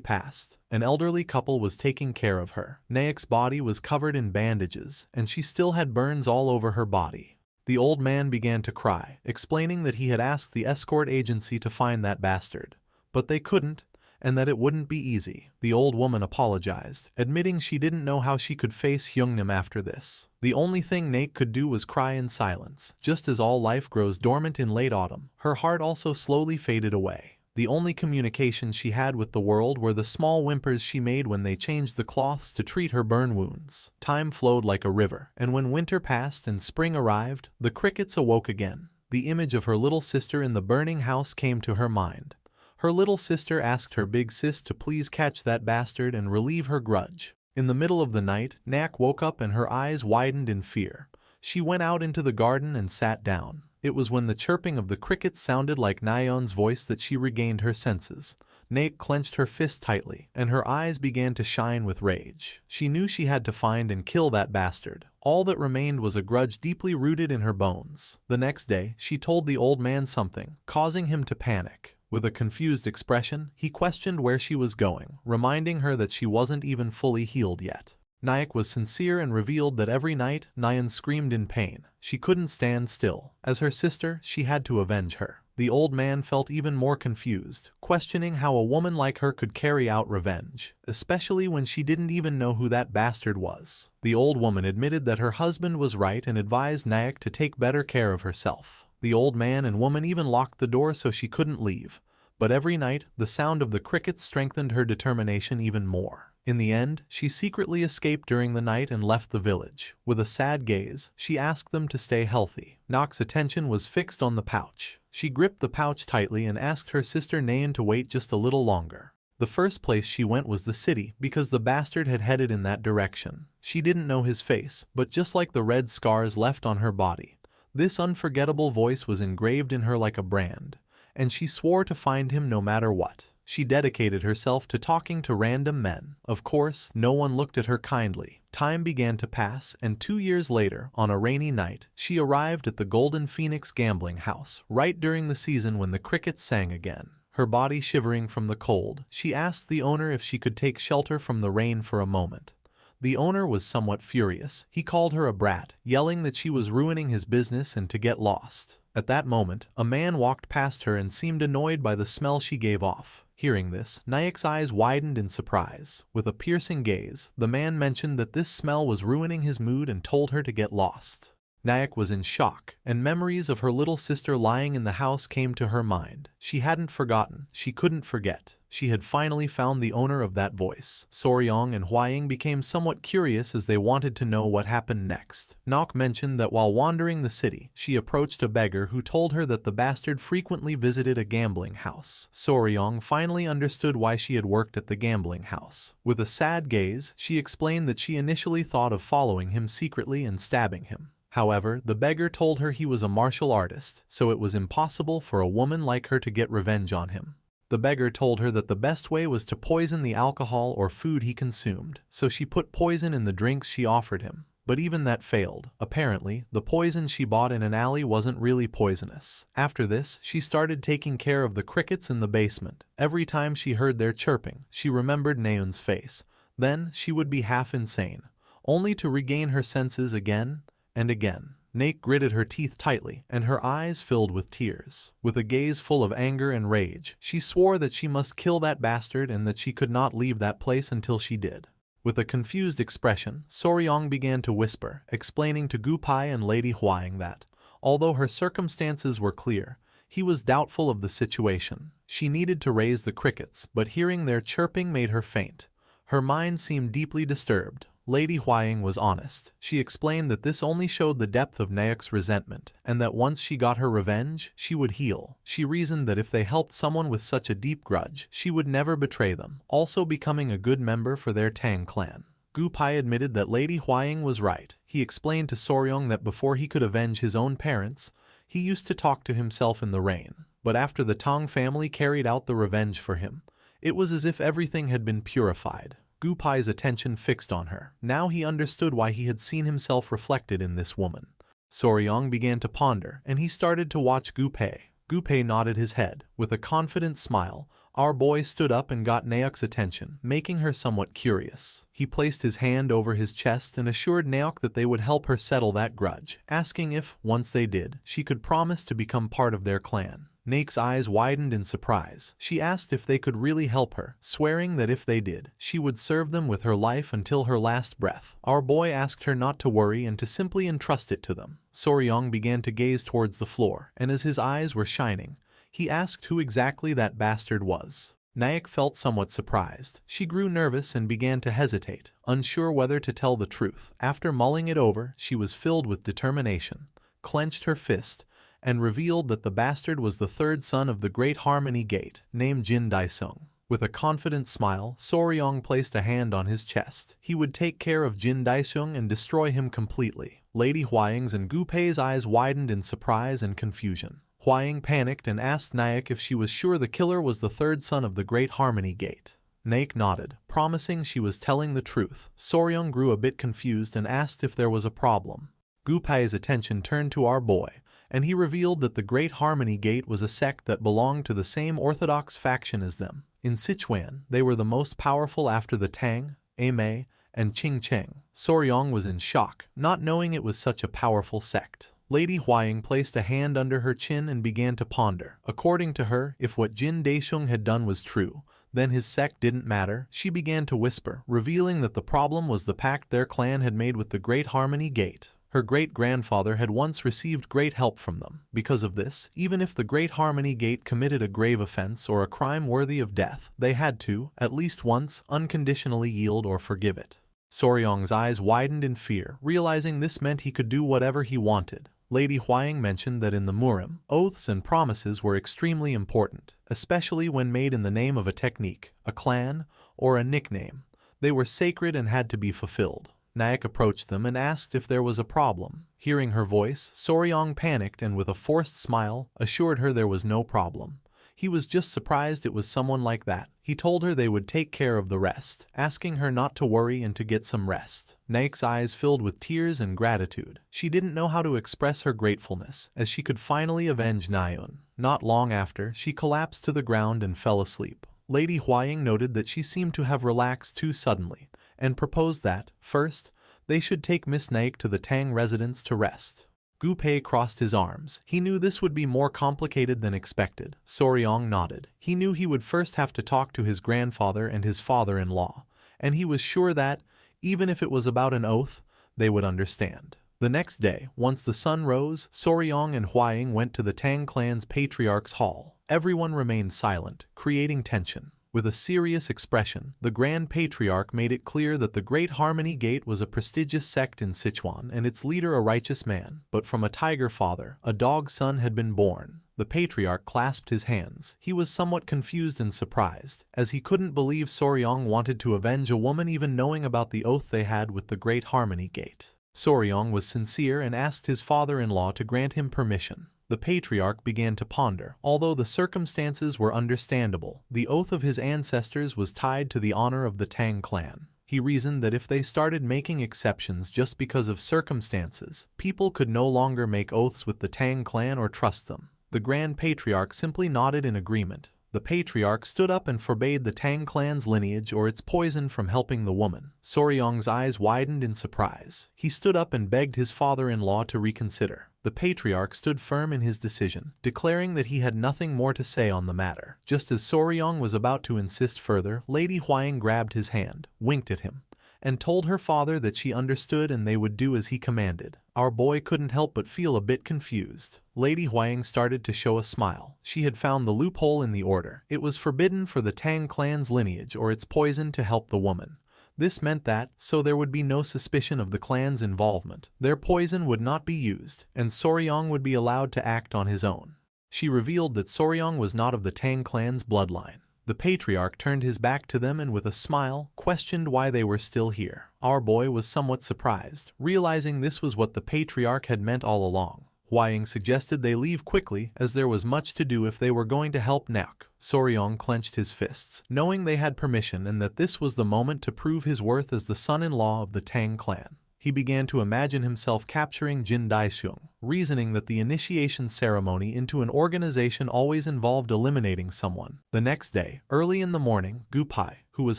passed. An elderly couple was taking care of her. Naek's body was covered in bandages, and she still had burns all over her body. The old man began to cry, explaining that he had asked the escort agency to find that bastard, but they couldn't, and that it wouldn't be easy. The old woman apologized, admitting she didn't know how she could face Hyungnim after this. The only thing Naek could do was cry in silence. Just as all life grows dormant in late autumn, her heart also slowly faded away. The only communication she had with the world were the small whimpers she made when they changed the cloths to treat her burn wounds. Time flowed like a river, and when winter passed and spring arrived, the crickets awoke again. The image of her little sister in the burning house came to her mind. Her little sister asked her big sis to please catch that bastard and relieve her grudge. In the middle of the night, Naek woke up and her eyes widened in fear. She went out into the garden and sat down. It was when the chirping of the crickets sounded like Nayeon's voice that she regained her senses. Naek clenched her fist tightly, and her eyes began to shine with rage. She knew she had to find and kill that bastard. All that remained was a grudge deeply rooted in her bones. The next day, she told the old man something, causing him to panic. With a confused expression, he questioned where she was going, reminding her that she wasn't even fully healed yet. Naek was sincere and revealed that every night, Nayeon screamed in pain. She couldn't stand still. As her sister, she had to avenge her. The old man felt even more confused, questioning how a woman like her could carry out revenge, especially when she didn't even know who that bastard was. The old woman admitted that her husband was right and advised Nayak to take better care of herself. The old man and woman even locked the door so she couldn't leave, but every night the sound of the crickets strengthened her determination even more. In the end, she secretly escaped during the night and left the village. With a sad gaze, she asked them to stay healthy. Nock's attention was fixed on the pouch. She gripped the pouch tightly and asked her sister Nayan to wait just a little longer. The first place she went was the city because the bastard had headed in that direction. She didn't know his face, but just like the red scars left on her body, this unforgettable voice was engraved in her like a brand, and she swore to find him no matter what. She dedicated herself to talking to random men. Of course, no one looked at her kindly. Time began to pass, and 2 years later, on a rainy night, she arrived at the Golden Phoenix gambling house, right during the season when the crickets sang again. Her body shivering from the cold, she asked the owner if she could take shelter from the rain for a moment. The owner was somewhat furious. He called her a brat, yelling that she was ruining his business and to get lost. At that moment, a man walked past her and seemed annoyed by the smell she gave off. Hearing this, Nayak's eyes widened in surprise. With a piercing gaze, the man mentioned that this smell was ruining his mood and told her to get lost. Nayak was in shock, and memories of her little sister lying in the house came to her mind. She hadn't forgotten, she couldn't forget. She had finally found the owner of that voice. Soryong and Hwaying became somewhat curious as they wanted to know what happened next. Nok mentioned that while wandering the city, she approached a beggar who told her that the bastard frequently visited a gambling house. Soryong finally understood why she had worked at the gambling house. With a sad gaze, she explained that she initially thought of following him secretly and stabbing him. However, the beggar told her he was a martial artist, so it was impossible for a woman like her to get revenge on him. The beggar told her that the best way was to poison the alcohol or food he consumed, so she put poison in the drinks she offered him. But even that failed. Apparently, the poison she bought in an alley wasn't really poisonous. After this, she started taking care of the crickets in the basement. Every time she heard their chirping, she remembered Naeun's face. Then, she would be half insane, only to regain her senses again and again. Naek gritted her teeth tightly, and her eyes filled with tears. With a gaze full of anger and rage, she swore that she must kill that bastard and that she could not leave that place until she did. With a confused expression, Soryong began to whisper, explaining to Gupai and Lady Hwaying that, although her circumstances were clear, he was doubtful of the situation. She needed to raise the crickets, but hearing their chirping made her faint. Her mind seemed deeply disturbed. Lady Hwaying was honest. She explained that this only showed the depth of Naek's resentment, and that once she got her revenge, she would heal. She reasoned that if they helped someone with such a deep grudge, she would never betray them, also becoming a good member for their Tang clan. Gupai admitted that Lady Hwaying was right. He explained to Soryong that before he could avenge his own parents, he used to talk to himself in the rain. But after the Tang family carried out the revenge for him, it was as if everything had been purified. Gupai's attention fixed on her. Now he understood why he had seen himself reflected in this woman. Soryong began to ponder, and he started to watch Gupai. Gupai nodded his head. With a confident smile, our boy stood up and got Naok's attention, making her somewhat curious. He placed his hand over his chest and assured Naok that they would help her settle that grudge, asking if, once they did, she could promise to become part of their clan. Naek's eyes widened in surprise. She asked if they could really help her, swearing that if they did, she would serve them with her life until her last breath. Our boy asked her not to worry and to simply entrust it to them. Soryong began to gaze towards the floor, and as his eyes were shining, he asked who exactly that bastard was. Naek felt somewhat surprised. She grew nervous and began to hesitate, unsure whether to tell the truth. After mulling it over, she was filled with determination, clenched her fist, and revealed that the bastard was the third son of the Great Harmony Gate, named Jin Daisung. With a confident smile, Soryong placed a hand on his chest. He would take care of Jin Daisung and destroy him completely. Lady Hwaying's and Gupei's eyes widened in surprise and confusion. Hwaying panicked and asked Naek if she was sure the killer was the third son of the Great Harmony Gate. Naek nodded, promising she was telling the truth. Soryong grew a bit confused and asked if there was a problem. Gupei's attention turned to our boy, and he revealed that the Great Harmony Gate was a sect that belonged to the same orthodox faction as them. In Sichuan, they were the most powerful after the Tang, Amei, and Qing Cheng. Soryong was in shock, not knowing it was such a powerful sect. Lady Huaying placed a hand under her chin and began to ponder. According to her, if what Jin Daisheng had done was true, then his sect didn't matter. She began to whisper, revealing that the problem was the pact their clan had made with the Great Harmony Gate. Her great-grandfather had once received great help from them. Because of this, even if the Great Harmony Gate committed a grave offense or a crime worthy of death, they had to, at least once, unconditionally yield or forgive it. Soryong's eyes widened in fear, realizing this meant he could do whatever he wanted. Lady Huaying mentioned that in the Murim, oaths and promises were extremely important, especially when made in the name of a technique, a clan, or a nickname. They were sacred and had to be fulfilled. Nayak approached them and asked if there was a problem. Hearing her voice, Soryong panicked and with a forced smile, assured her there was no problem. He was just surprised it was someone like that. He told her they would take care of the rest, asking her not to worry and to get some rest. Nayak's eyes filled with tears and gratitude. She didn't know how to express her gratefulness, as she could finally avenge Nayun. Not long after, she collapsed to the ground and fell asleep. Lady Huaying noted that she seemed to have relaxed too suddenly, and proposed that, first, they should take Miss Nayak to the Tang residence to rest. Gu Pei crossed his arms. He knew this would be more complicated than expected. Soryong nodded. He knew he would first have to talk to his grandfather and his father-in-law, and he was sure that, even if it was about an oath, they would understand. The next day, once the sun rose, Soryong and Huaying went to the Tang clan's patriarch's hall. Everyone remained silent, creating tension. With a serious expression, the Grand Patriarch made it clear that the Great Harmony Gate was a prestigious sect in Sichuan and its leader a righteous man, but from a tiger father, a dog son had been born. The Patriarch clasped his hands. He was somewhat confused and surprised, as he couldn't believe Soryong wanted to avenge a woman even knowing about the oath they had with the Great Harmony Gate. Soryong was sincere and asked his father-in-law to grant him permission. The Patriarch began to ponder. Although the circumstances were understandable, the oath of his ancestors was tied to the honor of the Tang clan. He reasoned that if they started making exceptions just because of circumstances, people could no longer make oaths with the Tang clan or trust them. The Grand Patriarch simply nodded in agreement. The Patriarch stood up and forbade the Tang clan's lineage or its poison from helping the woman. Soryong's eyes widened in surprise. He stood up and begged his father-in-law to reconsider. The Patriarch stood firm in his decision, declaring that he had nothing more to say on the matter. Just as Soryong was about to insist further, Lady Huaying grabbed his hand, winked at him, and told her father that she understood and they would do as he commanded. Our boy couldn't help but feel a bit confused. Lady Huaying started to show a smile. She had found the loophole in the order. It was forbidden for the Tang clan's lineage or its poison to help the woman. This meant that, so there would be no suspicion of the clan's involvement, their poison would not be used, and Soryong would be allowed to act on his own. She revealed that Soryong was not of the Tang clan's bloodline. The Patriarch turned his back to them and with a smile, questioned why they were still here. Our boy was somewhat surprised, realizing this was what the Patriarch had meant all along. Huaying suggested they leave quickly as there was much to do if they were going to help Nayak. Soryong clenched his fists, knowing they had permission and that this was the moment to prove his worth as the son-in-law of the Tang clan. He began to imagine himself capturing Jin Daisheng, reasoning that the initiation ceremony into an organization always involved eliminating someone. The next day, early in the morning, Gu Pai, who was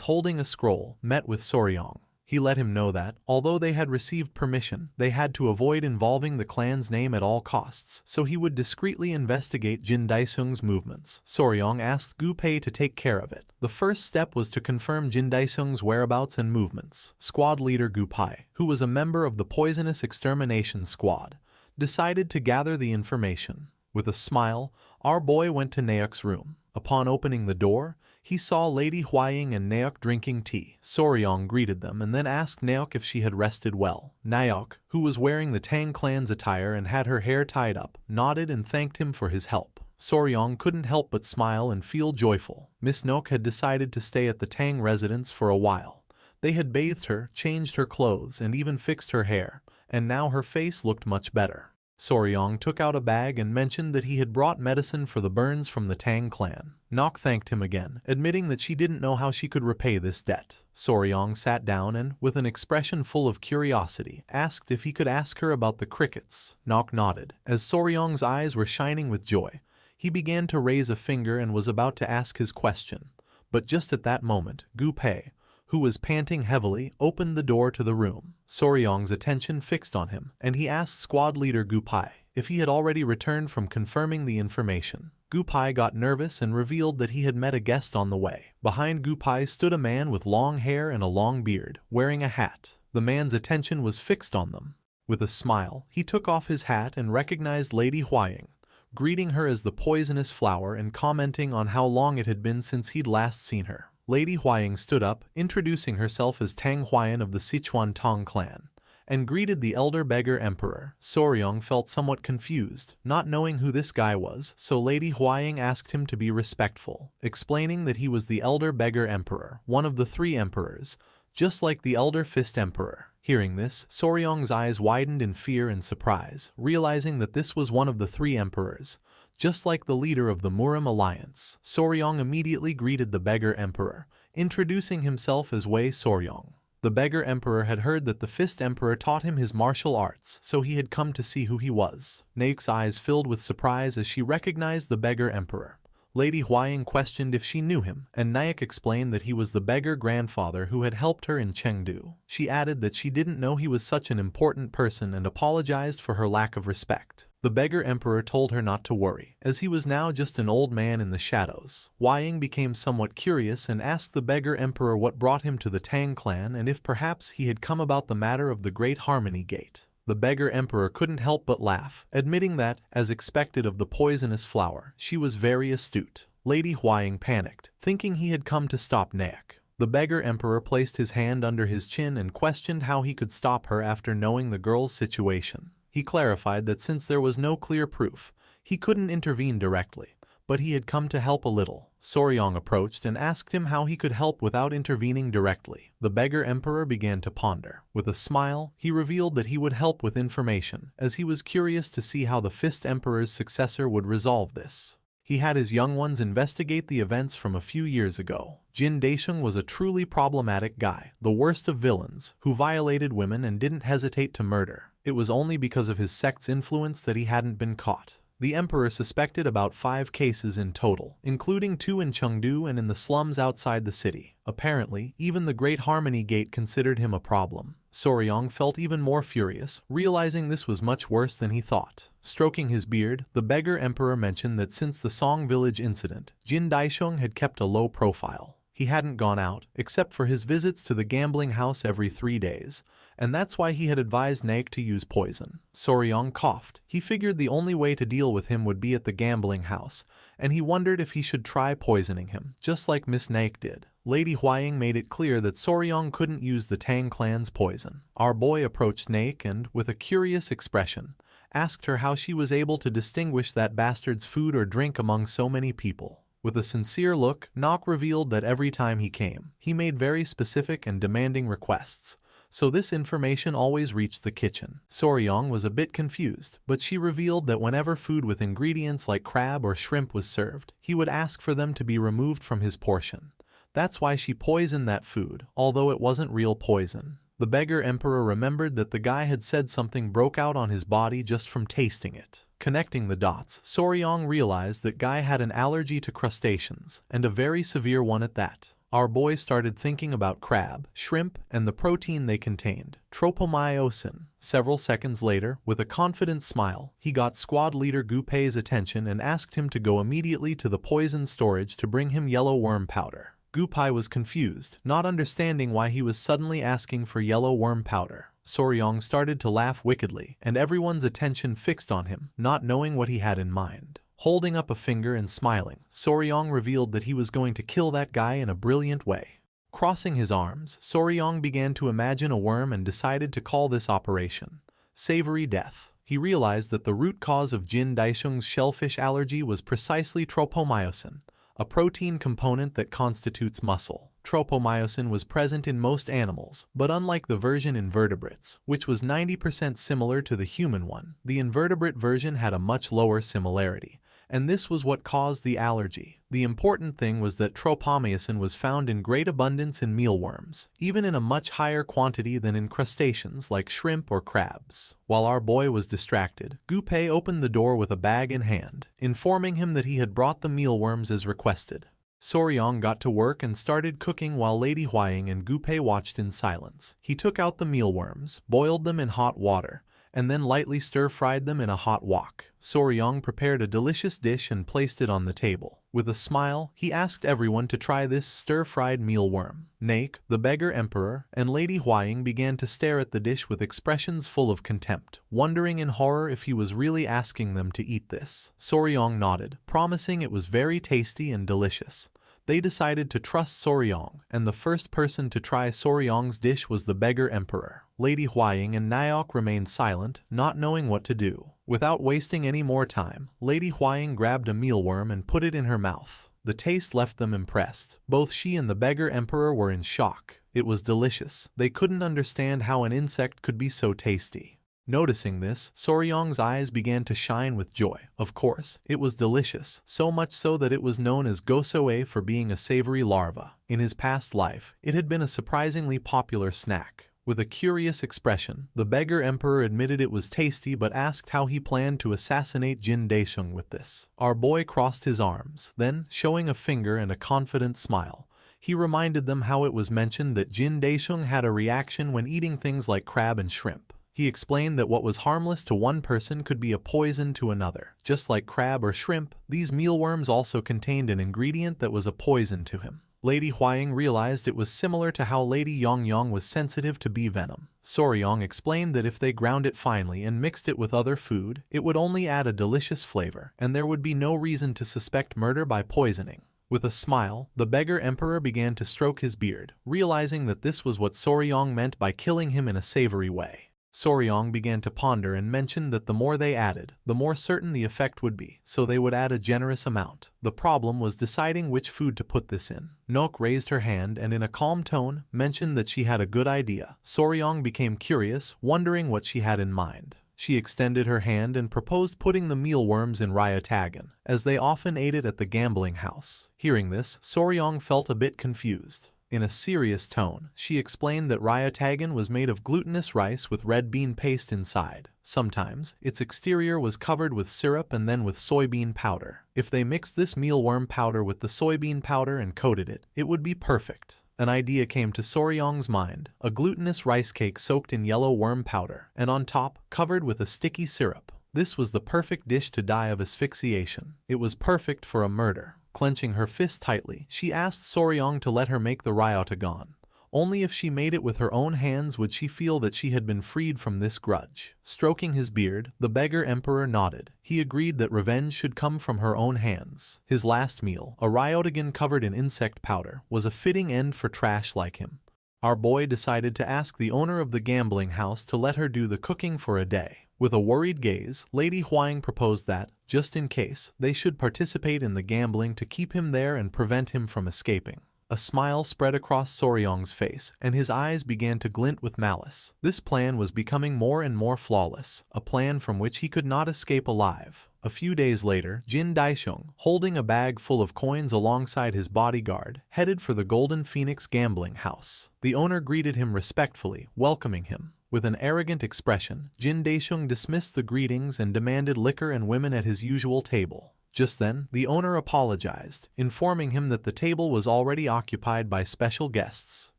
holding a scroll, met with Soryong. He let him know that, although they had received permission, they had to avoid involving the clan's name at all costs, so he would discreetly investigate Jin Daisheng's movements. Soryong asked Gu Pei to take care of it. The first step was to confirm Jin Daisheng's whereabouts and movements. Squad leader Gu Pai, who was a member of the poisonous extermination squad, decided to gather the information. With a smile, our boy went to Nayak's room. Upon opening the door, he saw Lady Huaying and Nayak drinking tea. Soryong greeted them and then asked Nayak if she had rested well. Nayak, who was wearing the Tang clan's attire and had her hair tied up, nodded and thanked him for his help. Soryong couldn't help but smile and feel joyful. Miss Nok had decided to stay at the Tang residence for a while. They had bathed her, changed her clothes, and even fixed her hair, and now her face looked much better. Soryong took out a bag and mentioned that he had brought medicine for the burns from the Tang clan. Nok thanked him again, admitting that she didn't know how she could repay this debt. Soryong sat down and, with an expression full of curiosity, asked if he could ask her about the crickets. Nok nodded. As Soryong's eyes were shining with joy, he began to raise a finger and was about to ask his question. But just at that moment, Gu Pei, who was panting heavily, opened the door to the room. Soryong's attention fixed on him, and he asked squad leader Gupai if he had already returned from confirming the information. Gupai got nervous and revealed that he had met a guest on the way. Behind Gupai stood a man with long hair and a long beard, wearing a hat. The man's attention was fixed on them. With a smile, he took off his hat and recognized Lady Huaying, greeting her as the poisonous flower and commenting on how long it had been since he'd last seen her. Lady Huaying stood up, introducing herself as Tang Huayan of the Sichuan Tong clan, and greeted the elder beggar emperor. Soryong felt somewhat confused, not knowing who this guy was, so Lady Huaying asked him to be respectful, explaining that he was the elder beggar emperor, one of the 3 emperors, just like the elder fist emperor. Hearing this, Soryong's eyes widened in fear and surprise, realizing that this was one of the 3 emperors, just like the leader of the Murim alliance. Soryong immediately greeted the beggar emperor, introducing himself as Wei Soryong. The beggar emperor had heard that the fist emperor taught him his martial arts, so he had come to see who he was. Naek's eyes filled with surprise as she recognized the beggar emperor. Lady Huaying questioned if she knew him, and Naek explained that he was the beggar grandfather who had helped her in Chengdu. She added that she didn't know he was such an important person and apologized for her lack of respect. The beggar emperor told her not to worry, as he was now just an old man in the shadows. Huaying became somewhat curious and asked the beggar emperor what brought him to the Tang clan and if perhaps he had come about the matter of the Great Harmony Gate. The beggar emperor couldn't help but laugh, admitting that, as expected of the poisonous flower, she was very astute. Lady Huaying panicked, thinking he had come to stop Naek. The beggar emperor placed his hand under his chin and questioned how he could stop her after knowing the girl's situation. He clarified that since there was no clear proof, he couldn't intervene directly, but he had come to help a little. Soryong approached and asked him how he could help without intervening directly. The beggar emperor began to ponder. With a smile, he revealed that he would help with information, as he was curious to see how the fist emperor's successor would resolve this. He had his young ones investigate the events from a few years ago. Jin Daisheng was a truly problematic guy, the worst of villains, who violated women and didn't hesitate to murder. It was only because of his sect's influence that he hadn't been caught. The emperor suspected about 5 cases in total, including 2 in Chengdu and in the slums outside the city. Apparently, even the Great Harmony Gate considered him a problem. Soryong felt even more furious, realizing this was much worse than he thought. Stroking his beard, the beggar emperor mentioned that since the Song Village incident, Jin Daisheng had kept a low profile. He hadn't gone out, except for his visits to the gambling house every 3 days, and that's why he had advised Naek to use poison. Soryong coughed. He figured the only way to deal with him would be at the gambling house, and he wondered if he should try poisoning him, just like Miss Naek did. Lady Huaying made it clear that Soryong couldn't use the Tang clan's poison. Our boy approached Naek and, with a curious expression, asked her how she was able to distinguish that bastard's food or drink among so many people. With a sincere look, Naek revealed that every time he came, he made very specific and demanding requests, so this information always reached the kitchen. Soryong was a bit confused, but she revealed that whenever food with ingredients like crab or shrimp was served, he would ask for them to be removed from his portion. That's why she poisoned that food, although it wasn't real poison. The beggar emperor remembered that the guy had said something broke out on his body just from tasting it. Connecting the dots, Soryong realized that Guy had an allergy to crustaceans, and a very severe one at that. Our boy started thinking about crab, shrimp, and the protein they contained, tropomyosin. Several seconds later, with a confident smile, he got squad leader Gupei's attention and asked him to go immediately to the poison storage to bring him yellow worm powder. Gupei was confused, not understanding why he was suddenly asking for yellow worm powder. Soryong started to laugh wickedly, and everyone's attention fixed on him, not knowing what he had in mind. Holding up a finger and smiling, Soryong revealed that he was going to kill that guy in a brilliant way. Crossing his arms, Soryong began to imagine a worm and decided to call this operation Savory Death. He realized that the root cause of Jin Daisheng's shellfish allergy was precisely tropomyosin, a protein component that constitutes muscle. Tropomyosin was present in most animals, but unlike the version in vertebrates, which was 90% similar to the human one, the invertebrate version had a much lower similarity, and this was what caused the allergy. The important thing was that tropomyosin was found in great abundance in mealworms, even in a much higher quantity than in crustaceans like shrimp or crabs. While our boy was distracted, Gupei opened the door with a bag in hand, informing him that he had brought the mealworms as requested. Soryong got to work and started cooking while Lady Huaying and Gupei watched in silence. He took out the mealworms, boiled them in hot water, and then lightly stir-fried them in a hot wok. Soryong prepared a delicious dish and placed it on the table. With a smile, he asked everyone to try this stir-fried mealworm. Naek, the beggar emperor, and Lady Huaying began to stare at the dish with expressions full of contempt, wondering in horror if he was really asking them to eat this. Soryong nodded, promising it was very tasty and delicious. They decided to trust Soryong, and the first person to try Soryong's dish was the beggar emperor. Lady Huaying and Naok remained silent, not knowing what to do. Without wasting any more time, Lady Huaying grabbed a mealworm and put it in her mouth. The taste left them impressed. Both she and the beggar emperor were in shock. It was delicious. They couldn't understand how an insect could be so tasty. Noticing this, Soryong's eyes began to shine with joy. Of course, it was delicious, so much so that it was known as gosoe for being a savory larva. In his past life, it had been a surprisingly popular snack. With a curious expression, the beggar emperor admitted it was tasty but asked how he planned to assassinate Jin Daisheng with this. Our boy crossed his arms, then, showing a finger and a confident smile, he reminded them how it was mentioned that Jin Daisheng had a reaction when eating things like crab and shrimp. He explained that what was harmless to one person could be a poison to another. Just like crab or shrimp, these mealworms also contained an ingredient that was a poison to him. Lady Huaying realized it was similar to how Lady Yongyong was sensitive to bee venom. Soryong explained that if they ground it finely and mixed it with other food, it would only add a delicious flavor, and there would be no reason to suspect murder by poisoning. With a smile, the beggar emperor began to stroke his beard, realizing that this was what Soryong meant by killing him in a savory way. Soryong began to ponder and mentioned that the more they added, the more certain the effect would be, so they would add a generous amount. The problem was deciding which food to put this in. Nok raised her hand and in a calm tone, mentioned that she had a good idea. Soryong became curious, wondering what she had in mind. She extended her hand and proposed putting the mealworms in Ryatagan, as they often ate it at the gambling house. Hearing this, Soryong felt a bit confused. In a serious tone, she explained that Ryatagan was made of glutinous rice with red bean paste inside. Sometimes, its exterior was covered with syrup and then with soybean powder. If they mixed this mealworm powder with the soybean powder and coated it, it would be perfect. An idea came to Soryong's mind, a glutinous rice cake soaked in yellow worm powder, and on top, covered with a sticky syrup. This was the perfect dish to die of asphyxiation. It was perfect for a murder. Clenching her fist tightly, she asked Soryong to let her make the Ryatagan. Only if she made it with her own hands would she feel that she had been freed from this grudge. Stroking his beard, the beggar emperor nodded. He agreed that revenge should come from her own hands. His last meal, a Ryatagan covered in insect powder, was a fitting end for trash like him. Our boy decided to ask the owner of the gambling house to let her do the cooking for a day. With a worried gaze, Lady Huaying proposed that, just in case, they should participate in the gambling to keep him there and prevent him from escaping. A smile spread across Soryong's face, and his eyes began to glint with malice. This plan was becoming more and more flawless, a plan from which he could not escape alive. A few days later, Jin Daisheng, holding a bag full of coins alongside his bodyguard, headed for the Golden Phoenix gambling house. The owner greeted him respectfully, welcoming him. With an arrogant expression, Jin Daisheng dismissed the greetings and demanded liquor and women at his usual table. Just then, the owner apologized, informing him that the table was already occupied by special guests.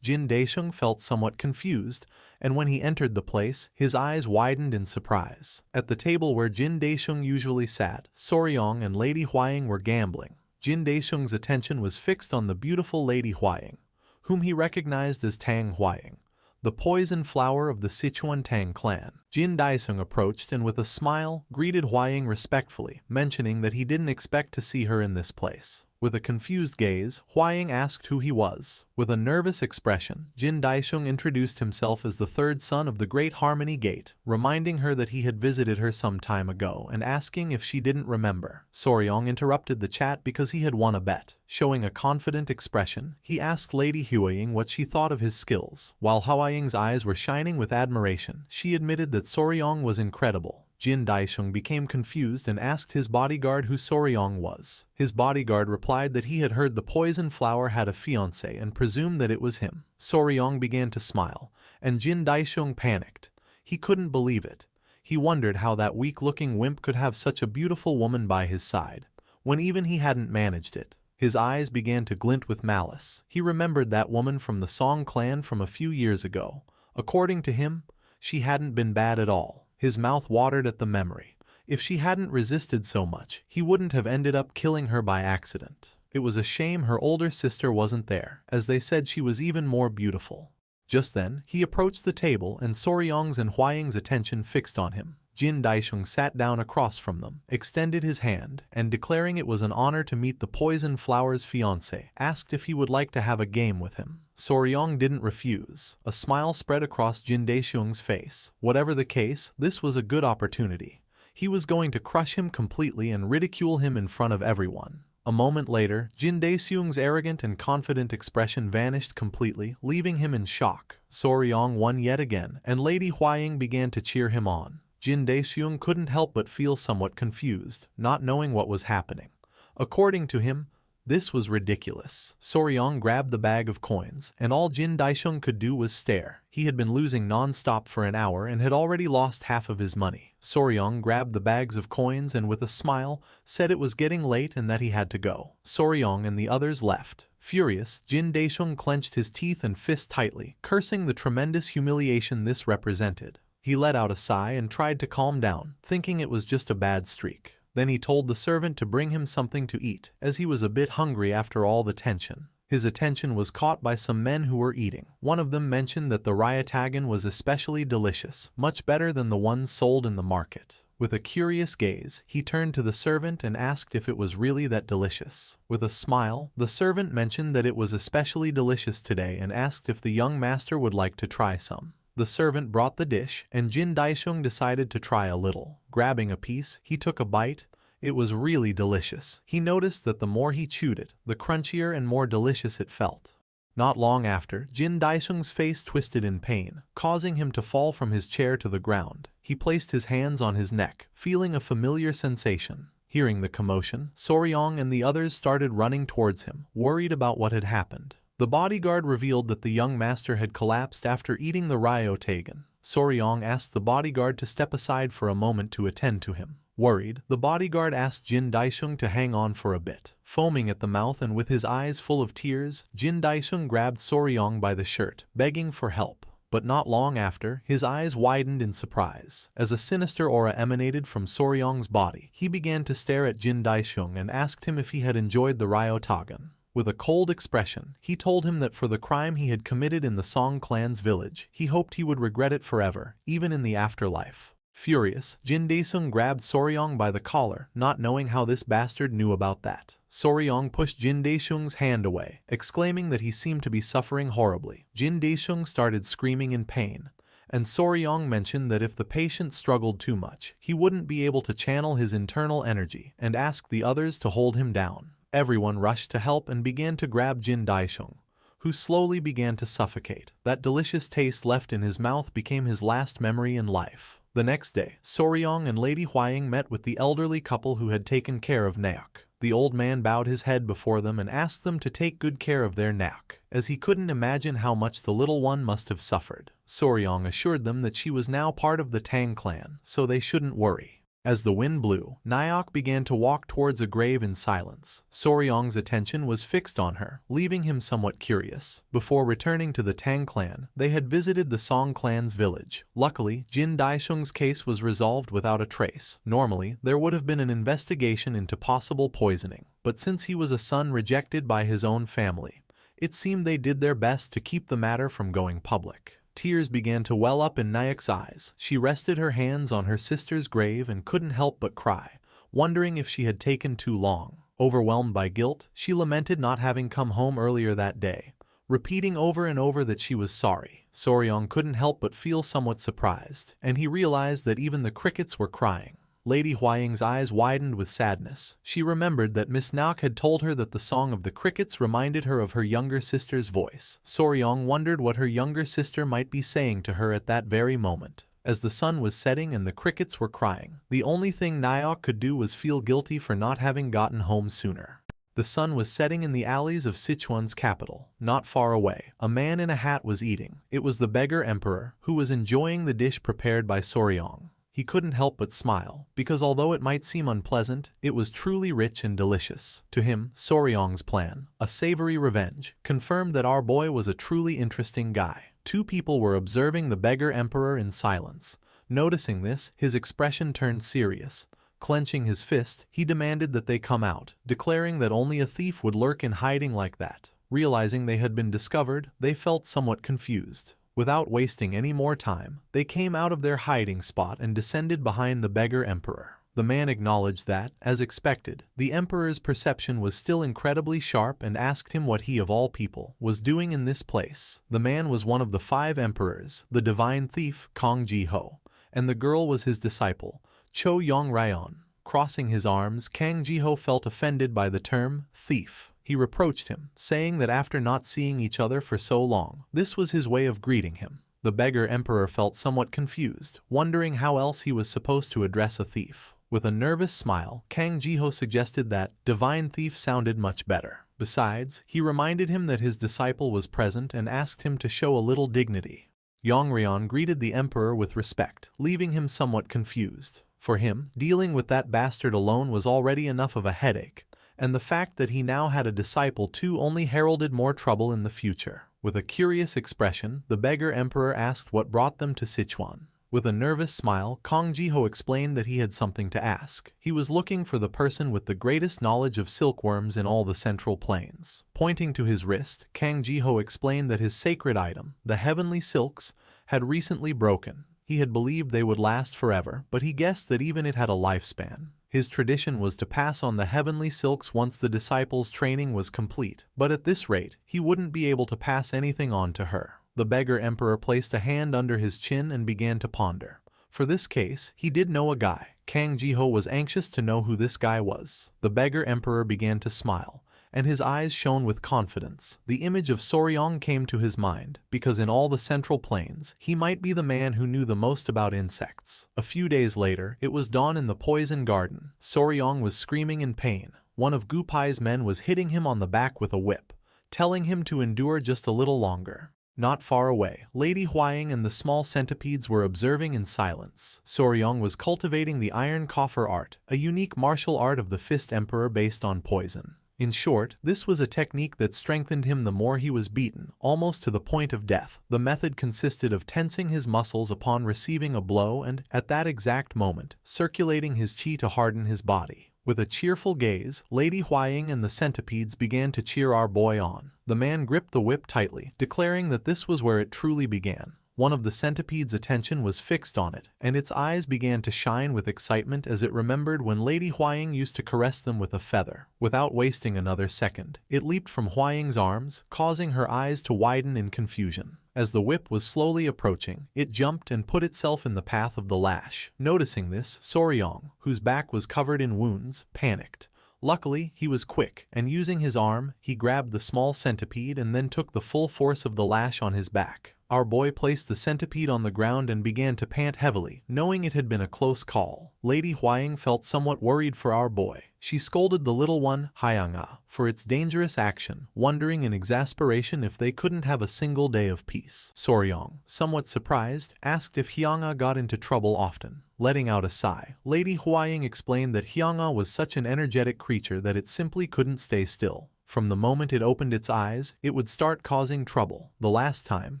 Jin Daisheng felt somewhat confused, and when he entered the place, his eyes widened in surprise. At the table where Jin Daisheng usually sat, Soryong and Lady Huaying were gambling. Jin Daisheng's attention was fixed on the beautiful Lady Huaying, whom he recognized as Tang Huaying, the poison flower of the Sichuan Tang clan. Jin Daisheng approached and with a smile, greeted Huaying respectfully, mentioning that he didn't expect to see her in this place. With a confused gaze, Huaying asked who he was. With a nervous expression, Jin Daisheng introduced himself as the third son of the Great Harmony Gate, reminding her that he had visited her some time ago and asking if she didn't remember. Soryong interrupted the chat because he had won a bet. Showing a confident expression, he asked Lady Huaying what she thought of his skills. While Huaying's eyes were shining with admiration, she admitted that Soryong was incredible. Jin Daisheng became confused and asked his bodyguard who Soryong was. His bodyguard replied that he had heard the poison flower had a fiancé and presumed that it was him. Soryong began to smile, and Jin Daisheng panicked. He couldn't believe it. He wondered how that weak-looking wimp could have such a beautiful woman by his side, when even he hadn't managed it. His eyes began to glint with malice. He remembered that woman from the Song clan from a few years ago. According to him, she hadn't been bad at all. His mouth watered at the memory. If she hadn't resisted so much, he wouldn't have ended up killing her by accident. It was a shame her older sister wasn't there, as they said she was even more beautiful. Just then, he approached the table and Soryong's and Hwaying's attention fixed on him. Jin Daisheng sat down across from them, extended his hand, and declaring it was an honor to meet the Poison Flower's fiancé, asked if he would like to have a game with him. Soryong didn't refuse. A smile spread across Jin Daisheng's face. Whatever the case, this was a good opportunity. He was going to crush him completely and ridicule him in front of everyone. A moment later, Jin Daeseung's arrogant and confident expression vanished completely, leaving him in shock. Soryong won yet again, and Lady Hwaying began to cheer him on. Jin Daeseung couldn't help but feel somewhat confused, not knowing what was happening. According to him, this was ridiculous. Soryong grabbed the bag of coins, and all Jin Daeseung could do was stare. He had been losing non-stop for an hour and had already lost half of his money. Soryong grabbed the bags of coins and with a smile, said it was getting late and that he had to go. Soryong and the others left. Furious, Jin Daeseung clenched his teeth and fist tightly, cursing the tremendous humiliation this represented. He let out a sigh and tried to calm down, thinking it was just a bad streak. Then he told the servant to bring him something to eat, as he was a bit hungry after all the tension. His attention was caught by some men who were eating. One of them mentioned that the ryatagan was especially delicious, much better than the ones sold in the market. With a curious gaze, he turned to the servant and asked if it was really that delicious. With a smile, the servant mentioned that it was especially delicious today and asked if the young master would like to try some. The servant brought the dish, and Jin Daeseung decided to try a little. Grabbing a piece, he took a bite. It was really delicious. He noticed that the more he chewed it, the crunchier and more delicious it felt. Not long after, Jin Daeseung's face twisted in pain, causing him to fall from his chair to the ground. He placed his hands on his neck, feeling a familiar sensation. Hearing the commotion, Soryong and the others started running towards him, worried about what had happened. The bodyguard revealed that the young master had collapsed after eating the ryatagan. Soryong asked the bodyguard to step aside for a moment to attend to him. Worried, the bodyguard asked Jin Daeseung to hang on for a bit. Foaming at the mouth and with his eyes full of tears, Jin Daeseung grabbed Soryong by the shirt, begging for help. But not long after, his eyes widened in surprise. As a sinister aura emanated from Soryong's body, he began to stare at Jin Daeseung and asked him if he had enjoyed the ryatagan. With a cold expression, he told him that for the crime he had committed in the Song clan's village, he hoped he would regret it forever, even in the afterlife. Furious, Jin Daeseung grabbed Soryong by the collar, not knowing how this bastard knew about that. Soryong pushed Jin Daeseung's hand away, exclaiming that he seemed to be suffering horribly. Jin Daeseung started screaming in pain, and Soryong mentioned that if the patient struggled too much, he wouldn't be able to channel his internal energy, and asked the others to hold him down. Everyone rushed to help and began to grab Jin Daeseung, who slowly began to suffocate. That delicious taste left in his mouth became his last memory in life. The next day, Soryong and Lady Hwaying met with the elderly couple who had taken care of Naok. The old man bowed his head before them and asked them to take good care of their Naok, as he couldn't imagine how much the little one must have suffered. Soryong assured them that she was now part of the Tang clan, so they shouldn't worry. As the wind blew, Naok began to walk towards a grave in silence. Soryong's attention was fixed on her, leaving him somewhat curious. Before returning to the Tang clan, they had visited the Song clan's village. Luckily, Jin Daeseung's case was resolved without a trace. Normally, there would have been an investigation into possible poisoning, but since he was a son rejected by his own family, it seemed they did their best to keep the matter from going public. Tears began to well up in Naok's eyes. She rested her hands on her sister's grave and couldn't help but cry, wondering if she had taken too long. Overwhelmed by guilt, she lamented not having come home earlier that day, repeating over and over that she was sorry. Soryong couldn't help but feel somewhat surprised, and he realized that even the crickets were crying. Lady Hwaying's eyes widened with sadness. She remembered that Miss Naok had told her that the song of the crickets reminded her of her younger sister's voice. Soryong wondered what her younger sister might be saying to her at that very moment. As the sun was setting and the crickets were crying, the only thing Naok could do was feel guilty for not having gotten home sooner. The sun was setting in the alleys of Sichuan's capital. Not far away, a man in a hat was eating. It was the beggar emperor, who was enjoying the dish prepared by Soryong. he couldn't help but smile, because although it might seem unpleasant, it was truly rich and delicious. To him, Soryong's plan, a savory revenge, confirmed that our boy was a truly interesting guy. Two people were observing the beggar emperor in silence. Noticing this, his expression turned serious. Clenching his fist, he demanded that they come out, declaring that only a thief would lurk in hiding like that. Realizing they had been discovered, they felt somewhat confused. Without wasting any more time, they came out of their hiding spot and descended behind the beggar emperor. The man acknowledged that, as expected, the emperor's perception was still incredibly sharp and asked him what he of all people was doing in this place. The man was one of the 5 emperors, the divine thief Kang Ji-ho, and the girl was his disciple, Cho Yong-ryon. Crossing his arms, Kang Ji-ho felt offended by the term thief. He reproached him, saying that after not seeing each other for so long, this was his way of greeting him. The beggar emperor felt somewhat confused, wondering how else he was supposed to address a thief. With a nervous smile, Kang Ji-ho suggested that divine thief sounded much better. Besides, he reminded him that his disciple was present and asked him to show a little dignity. Yong-ryon greeted the emperor with respect, leaving him somewhat confused. For him, dealing with that bastard alone was already enough of a headache, and the fact that he now had a disciple too only heralded more trouble in the future. With a curious expression, the beggar emperor asked what brought them to Sichuan. With a nervous smile, Kang Ji-ho explained that he had something to ask. He was looking for the person with the greatest knowledge of silkworms in all the Central Plains. Pointing to his wrist, Kang Ji-ho explained that his sacred item, the heavenly silks, had recently broken. He had believed they would last forever, but he guessed that even it had a lifespan. His tradition was to pass on the heavenly silks once the disciple's training was complete, but at this rate, he wouldn't be able to pass anything on to her. The beggar emperor placed a hand under his chin and began to ponder. For this case, he did know a guy. Kang Ji-ho was anxious to know who this guy was. The beggar emperor began to smile, and his eyes shone with confidence. The image of Soryong came to his mind, because in all the Central Plains, he might be the man who knew the most about insects. A few days later, it was dawn in the poison garden. Soryong was screaming in pain. One of Gupai's men was hitting him on the back with a whip, telling him to endure just a little longer. Not far away, Lady Huaying and the small centipedes were observing in silence. Soryong was cultivating the iron coffer art, a unique martial art of the Fist Emperor based on poison. In short, this was a technique that strengthened him the more he was beaten, almost to the point of death. The method consisted of tensing his muscles upon receiving a blow and, at that exact moment, circulating his chi to harden his body. With a cheerful gaze, Lady Huaying and the centipedes began to cheer our boy on. The man gripped the whip tightly, declaring that this was where it truly began. One of the centipede's attention was fixed on it, and its eyes began to shine with excitement as it remembered when Lady Huaying used to caress them with a feather. Without wasting another second, it leaped from Huaying's arms, causing her eyes to widen in confusion. As the whip was slowly approaching, it jumped and put itself in the path of the lash. Noticing this, Soryong, whose back was covered in wounds, panicked. Luckily, he was quick, and using his arm, he grabbed the small centipede and then took the full force of the lash on his back. Our boy placed the centipede on the ground and began to pant heavily, knowing it had been a close call. Lady Huaying felt somewhat worried for our boy. She scolded the little one, Hyanga, for its dangerous action, wondering in exasperation if they couldn't have a single day of peace. Soryong, somewhat surprised, asked if Hyanga got into trouble often. Letting out a sigh, Lady Huaying explained that Hyanga was such an energetic creature that it simply couldn't stay still. From the moment it opened its eyes, it would start causing trouble. The last time,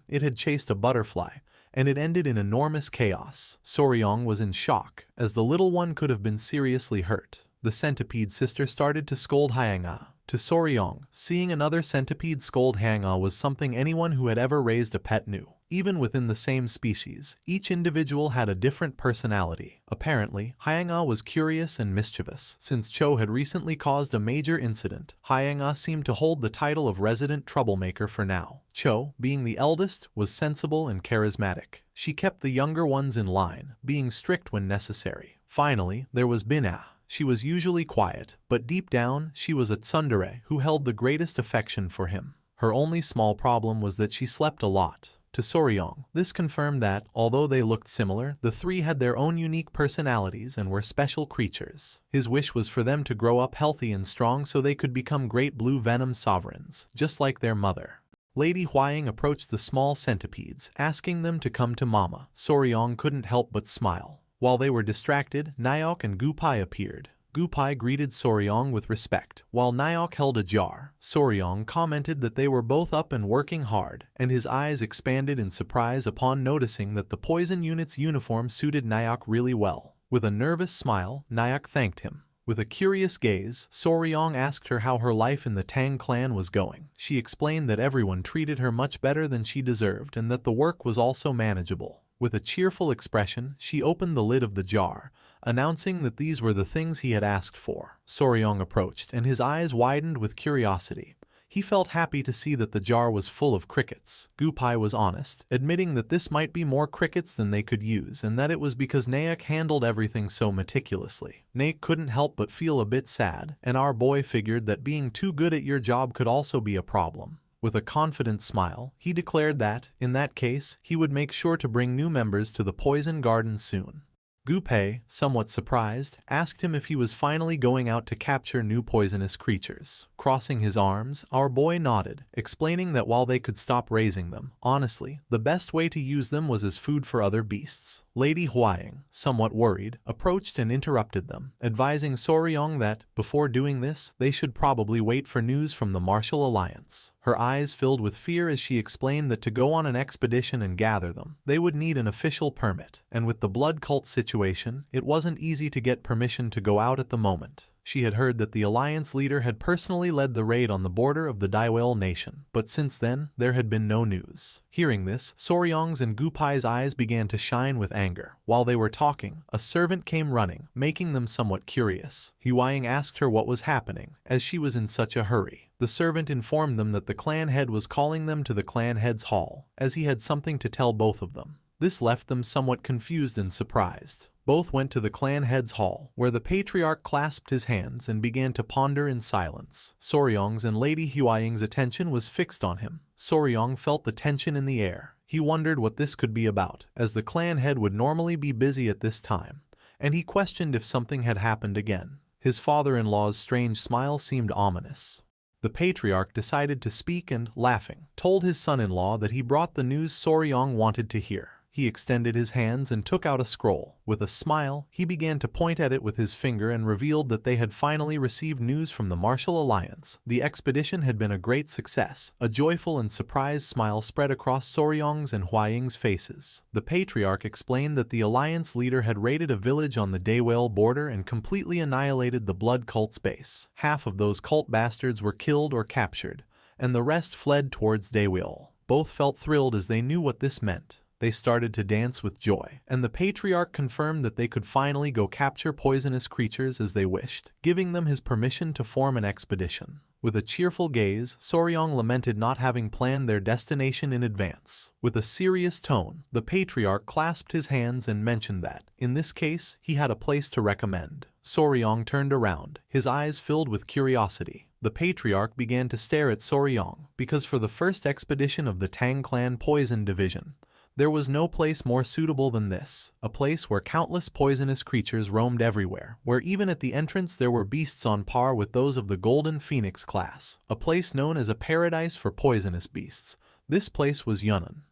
it had chased a butterfly, and it ended in enormous chaos. Soryong was in shock, as the little one could have been seriously hurt. The centipede sister started to scold Hyanga. To Soryong, seeing another centipede scold Hyanga was something anyone who had ever raised a pet knew. Even within the same species, each individual had a different personality. Apparently, Hyanga was curious and mischievous. Since Cho had recently caused a major incident, Hyanga seemed to hold the title of resident troublemaker for now. Cho, being the eldest, was sensible and charismatic. She kept the younger ones in line, being strict when necessary. Finally, there was Bina. She was usually quiet, but deep down, she was a tsundere who held the greatest affection for him. Her only small problem was that she slept a lot. To Soryong, this confirmed that, although they looked similar, the three had their own unique personalities and were special creatures. His wish was for them to grow up healthy and strong so they could become great blue venom sovereigns, just like their mother. Lady Huaying approached the small centipedes, asking them to come to Mama. Soryong couldn't help but smile. While they were distracted, Nyok and Gupai appeared. Gupai greeted Soryong with respect, while Nyok held a jar. Soryong commented that they were both up and working hard, and his eyes expanded in surprise upon noticing that the poison unit's uniform suited Nyok really well. With a nervous smile, Nyok thanked him. With a curious gaze, Soryong asked her how her life in the Tang clan was going. She explained that everyone treated her much better than she deserved and that the work was also manageable. With a cheerful expression, she opened the lid of the jar, announcing that these were the things he had asked for. Soryong approached, and his eyes widened with curiosity. He felt happy to see that the jar was full of crickets. Gupai was honest, admitting that this might be more crickets than they could use and that it was because Naek handled everything so meticulously. Naek couldn't help but feel a bit sad, and our boy figured that being too good at your job could also be a problem. With a confident smile, he declared that, in that case, he would make sure to bring new members to the Poison Garden soon. Gupai, somewhat surprised, asked him if he was finally going out to capture new poisonous creatures. Crossing his arms, our boy nodded, explaining that while they could stop raising them, honestly, the best way to use them was as food for other beasts. Lady Huaying, somewhat worried, approached and interrupted them, advising Soryong that, before doing this, they should probably wait for news from the Martial Alliance. Her eyes filled with fear as she explained that to go on an expedition and gather them, they would need an official permit, and with the blood cult situation, it wasn't easy to get permission to go out at the moment. She had heard that the Alliance leader had personally led the raid on the border of the Daiwel nation, but since then, there had been no news. Hearing this, Soryong's and Gupai's eyes began to shine with anger. While they were talking, a servant came running, making them somewhat curious. Huaying asked her what was happening, as she was in such a hurry. The servant informed them that the clan head was calling them to the clan head's hall, as he had something to tell both of them. This left them somewhat confused and surprised. Both went to the clan head's hall, where the patriarch clasped his hands and began to ponder in silence. Soryong's and Lady Huaying's attention was fixed on him. Soryong felt the tension in the air. He wondered what this could be about, as the clan head would normally be busy at this time, and he questioned if something had happened again. His father-in-law's strange smile seemed ominous. The patriarch decided to speak and, laughing, told his son-in-law that he brought the news Soryong wanted to hear. He extended his hands and took out a scroll. With a smile, he began to point at it with his finger and revealed that they had finally received news from the Martial Alliance. The expedition had been a great success. A joyful and surprised smile spread across Soryong's and Huaying's faces. The patriarch explained that the Alliance leader had raided a village on the Daiwel border and completely annihilated the blood cult's base. Half of those cult bastards were killed or captured, and the rest fled towards Daiwel. Both felt thrilled as they knew what this meant. They started to dance with joy, and the patriarch confirmed that they could finally go capture poisonous creatures as they wished, giving them his permission to form an expedition. With a cheerful gaze, Soryong lamented not having planned their destination in advance. With a serious tone, the patriarch clasped his hands and mentioned that, in this case, he had a place to recommend. Soryong turned around, his eyes filled with curiosity. The patriarch began to stare at Soryong, because for the first expedition of the Tang Clan Poison Division, there was no place more suitable than this, a place where countless poisonous creatures roamed everywhere, where even at the entrance there were beasts on par with those of the Golden Phoenix class, a place known as a paradise for poisonous beasts. This place was Yunnan.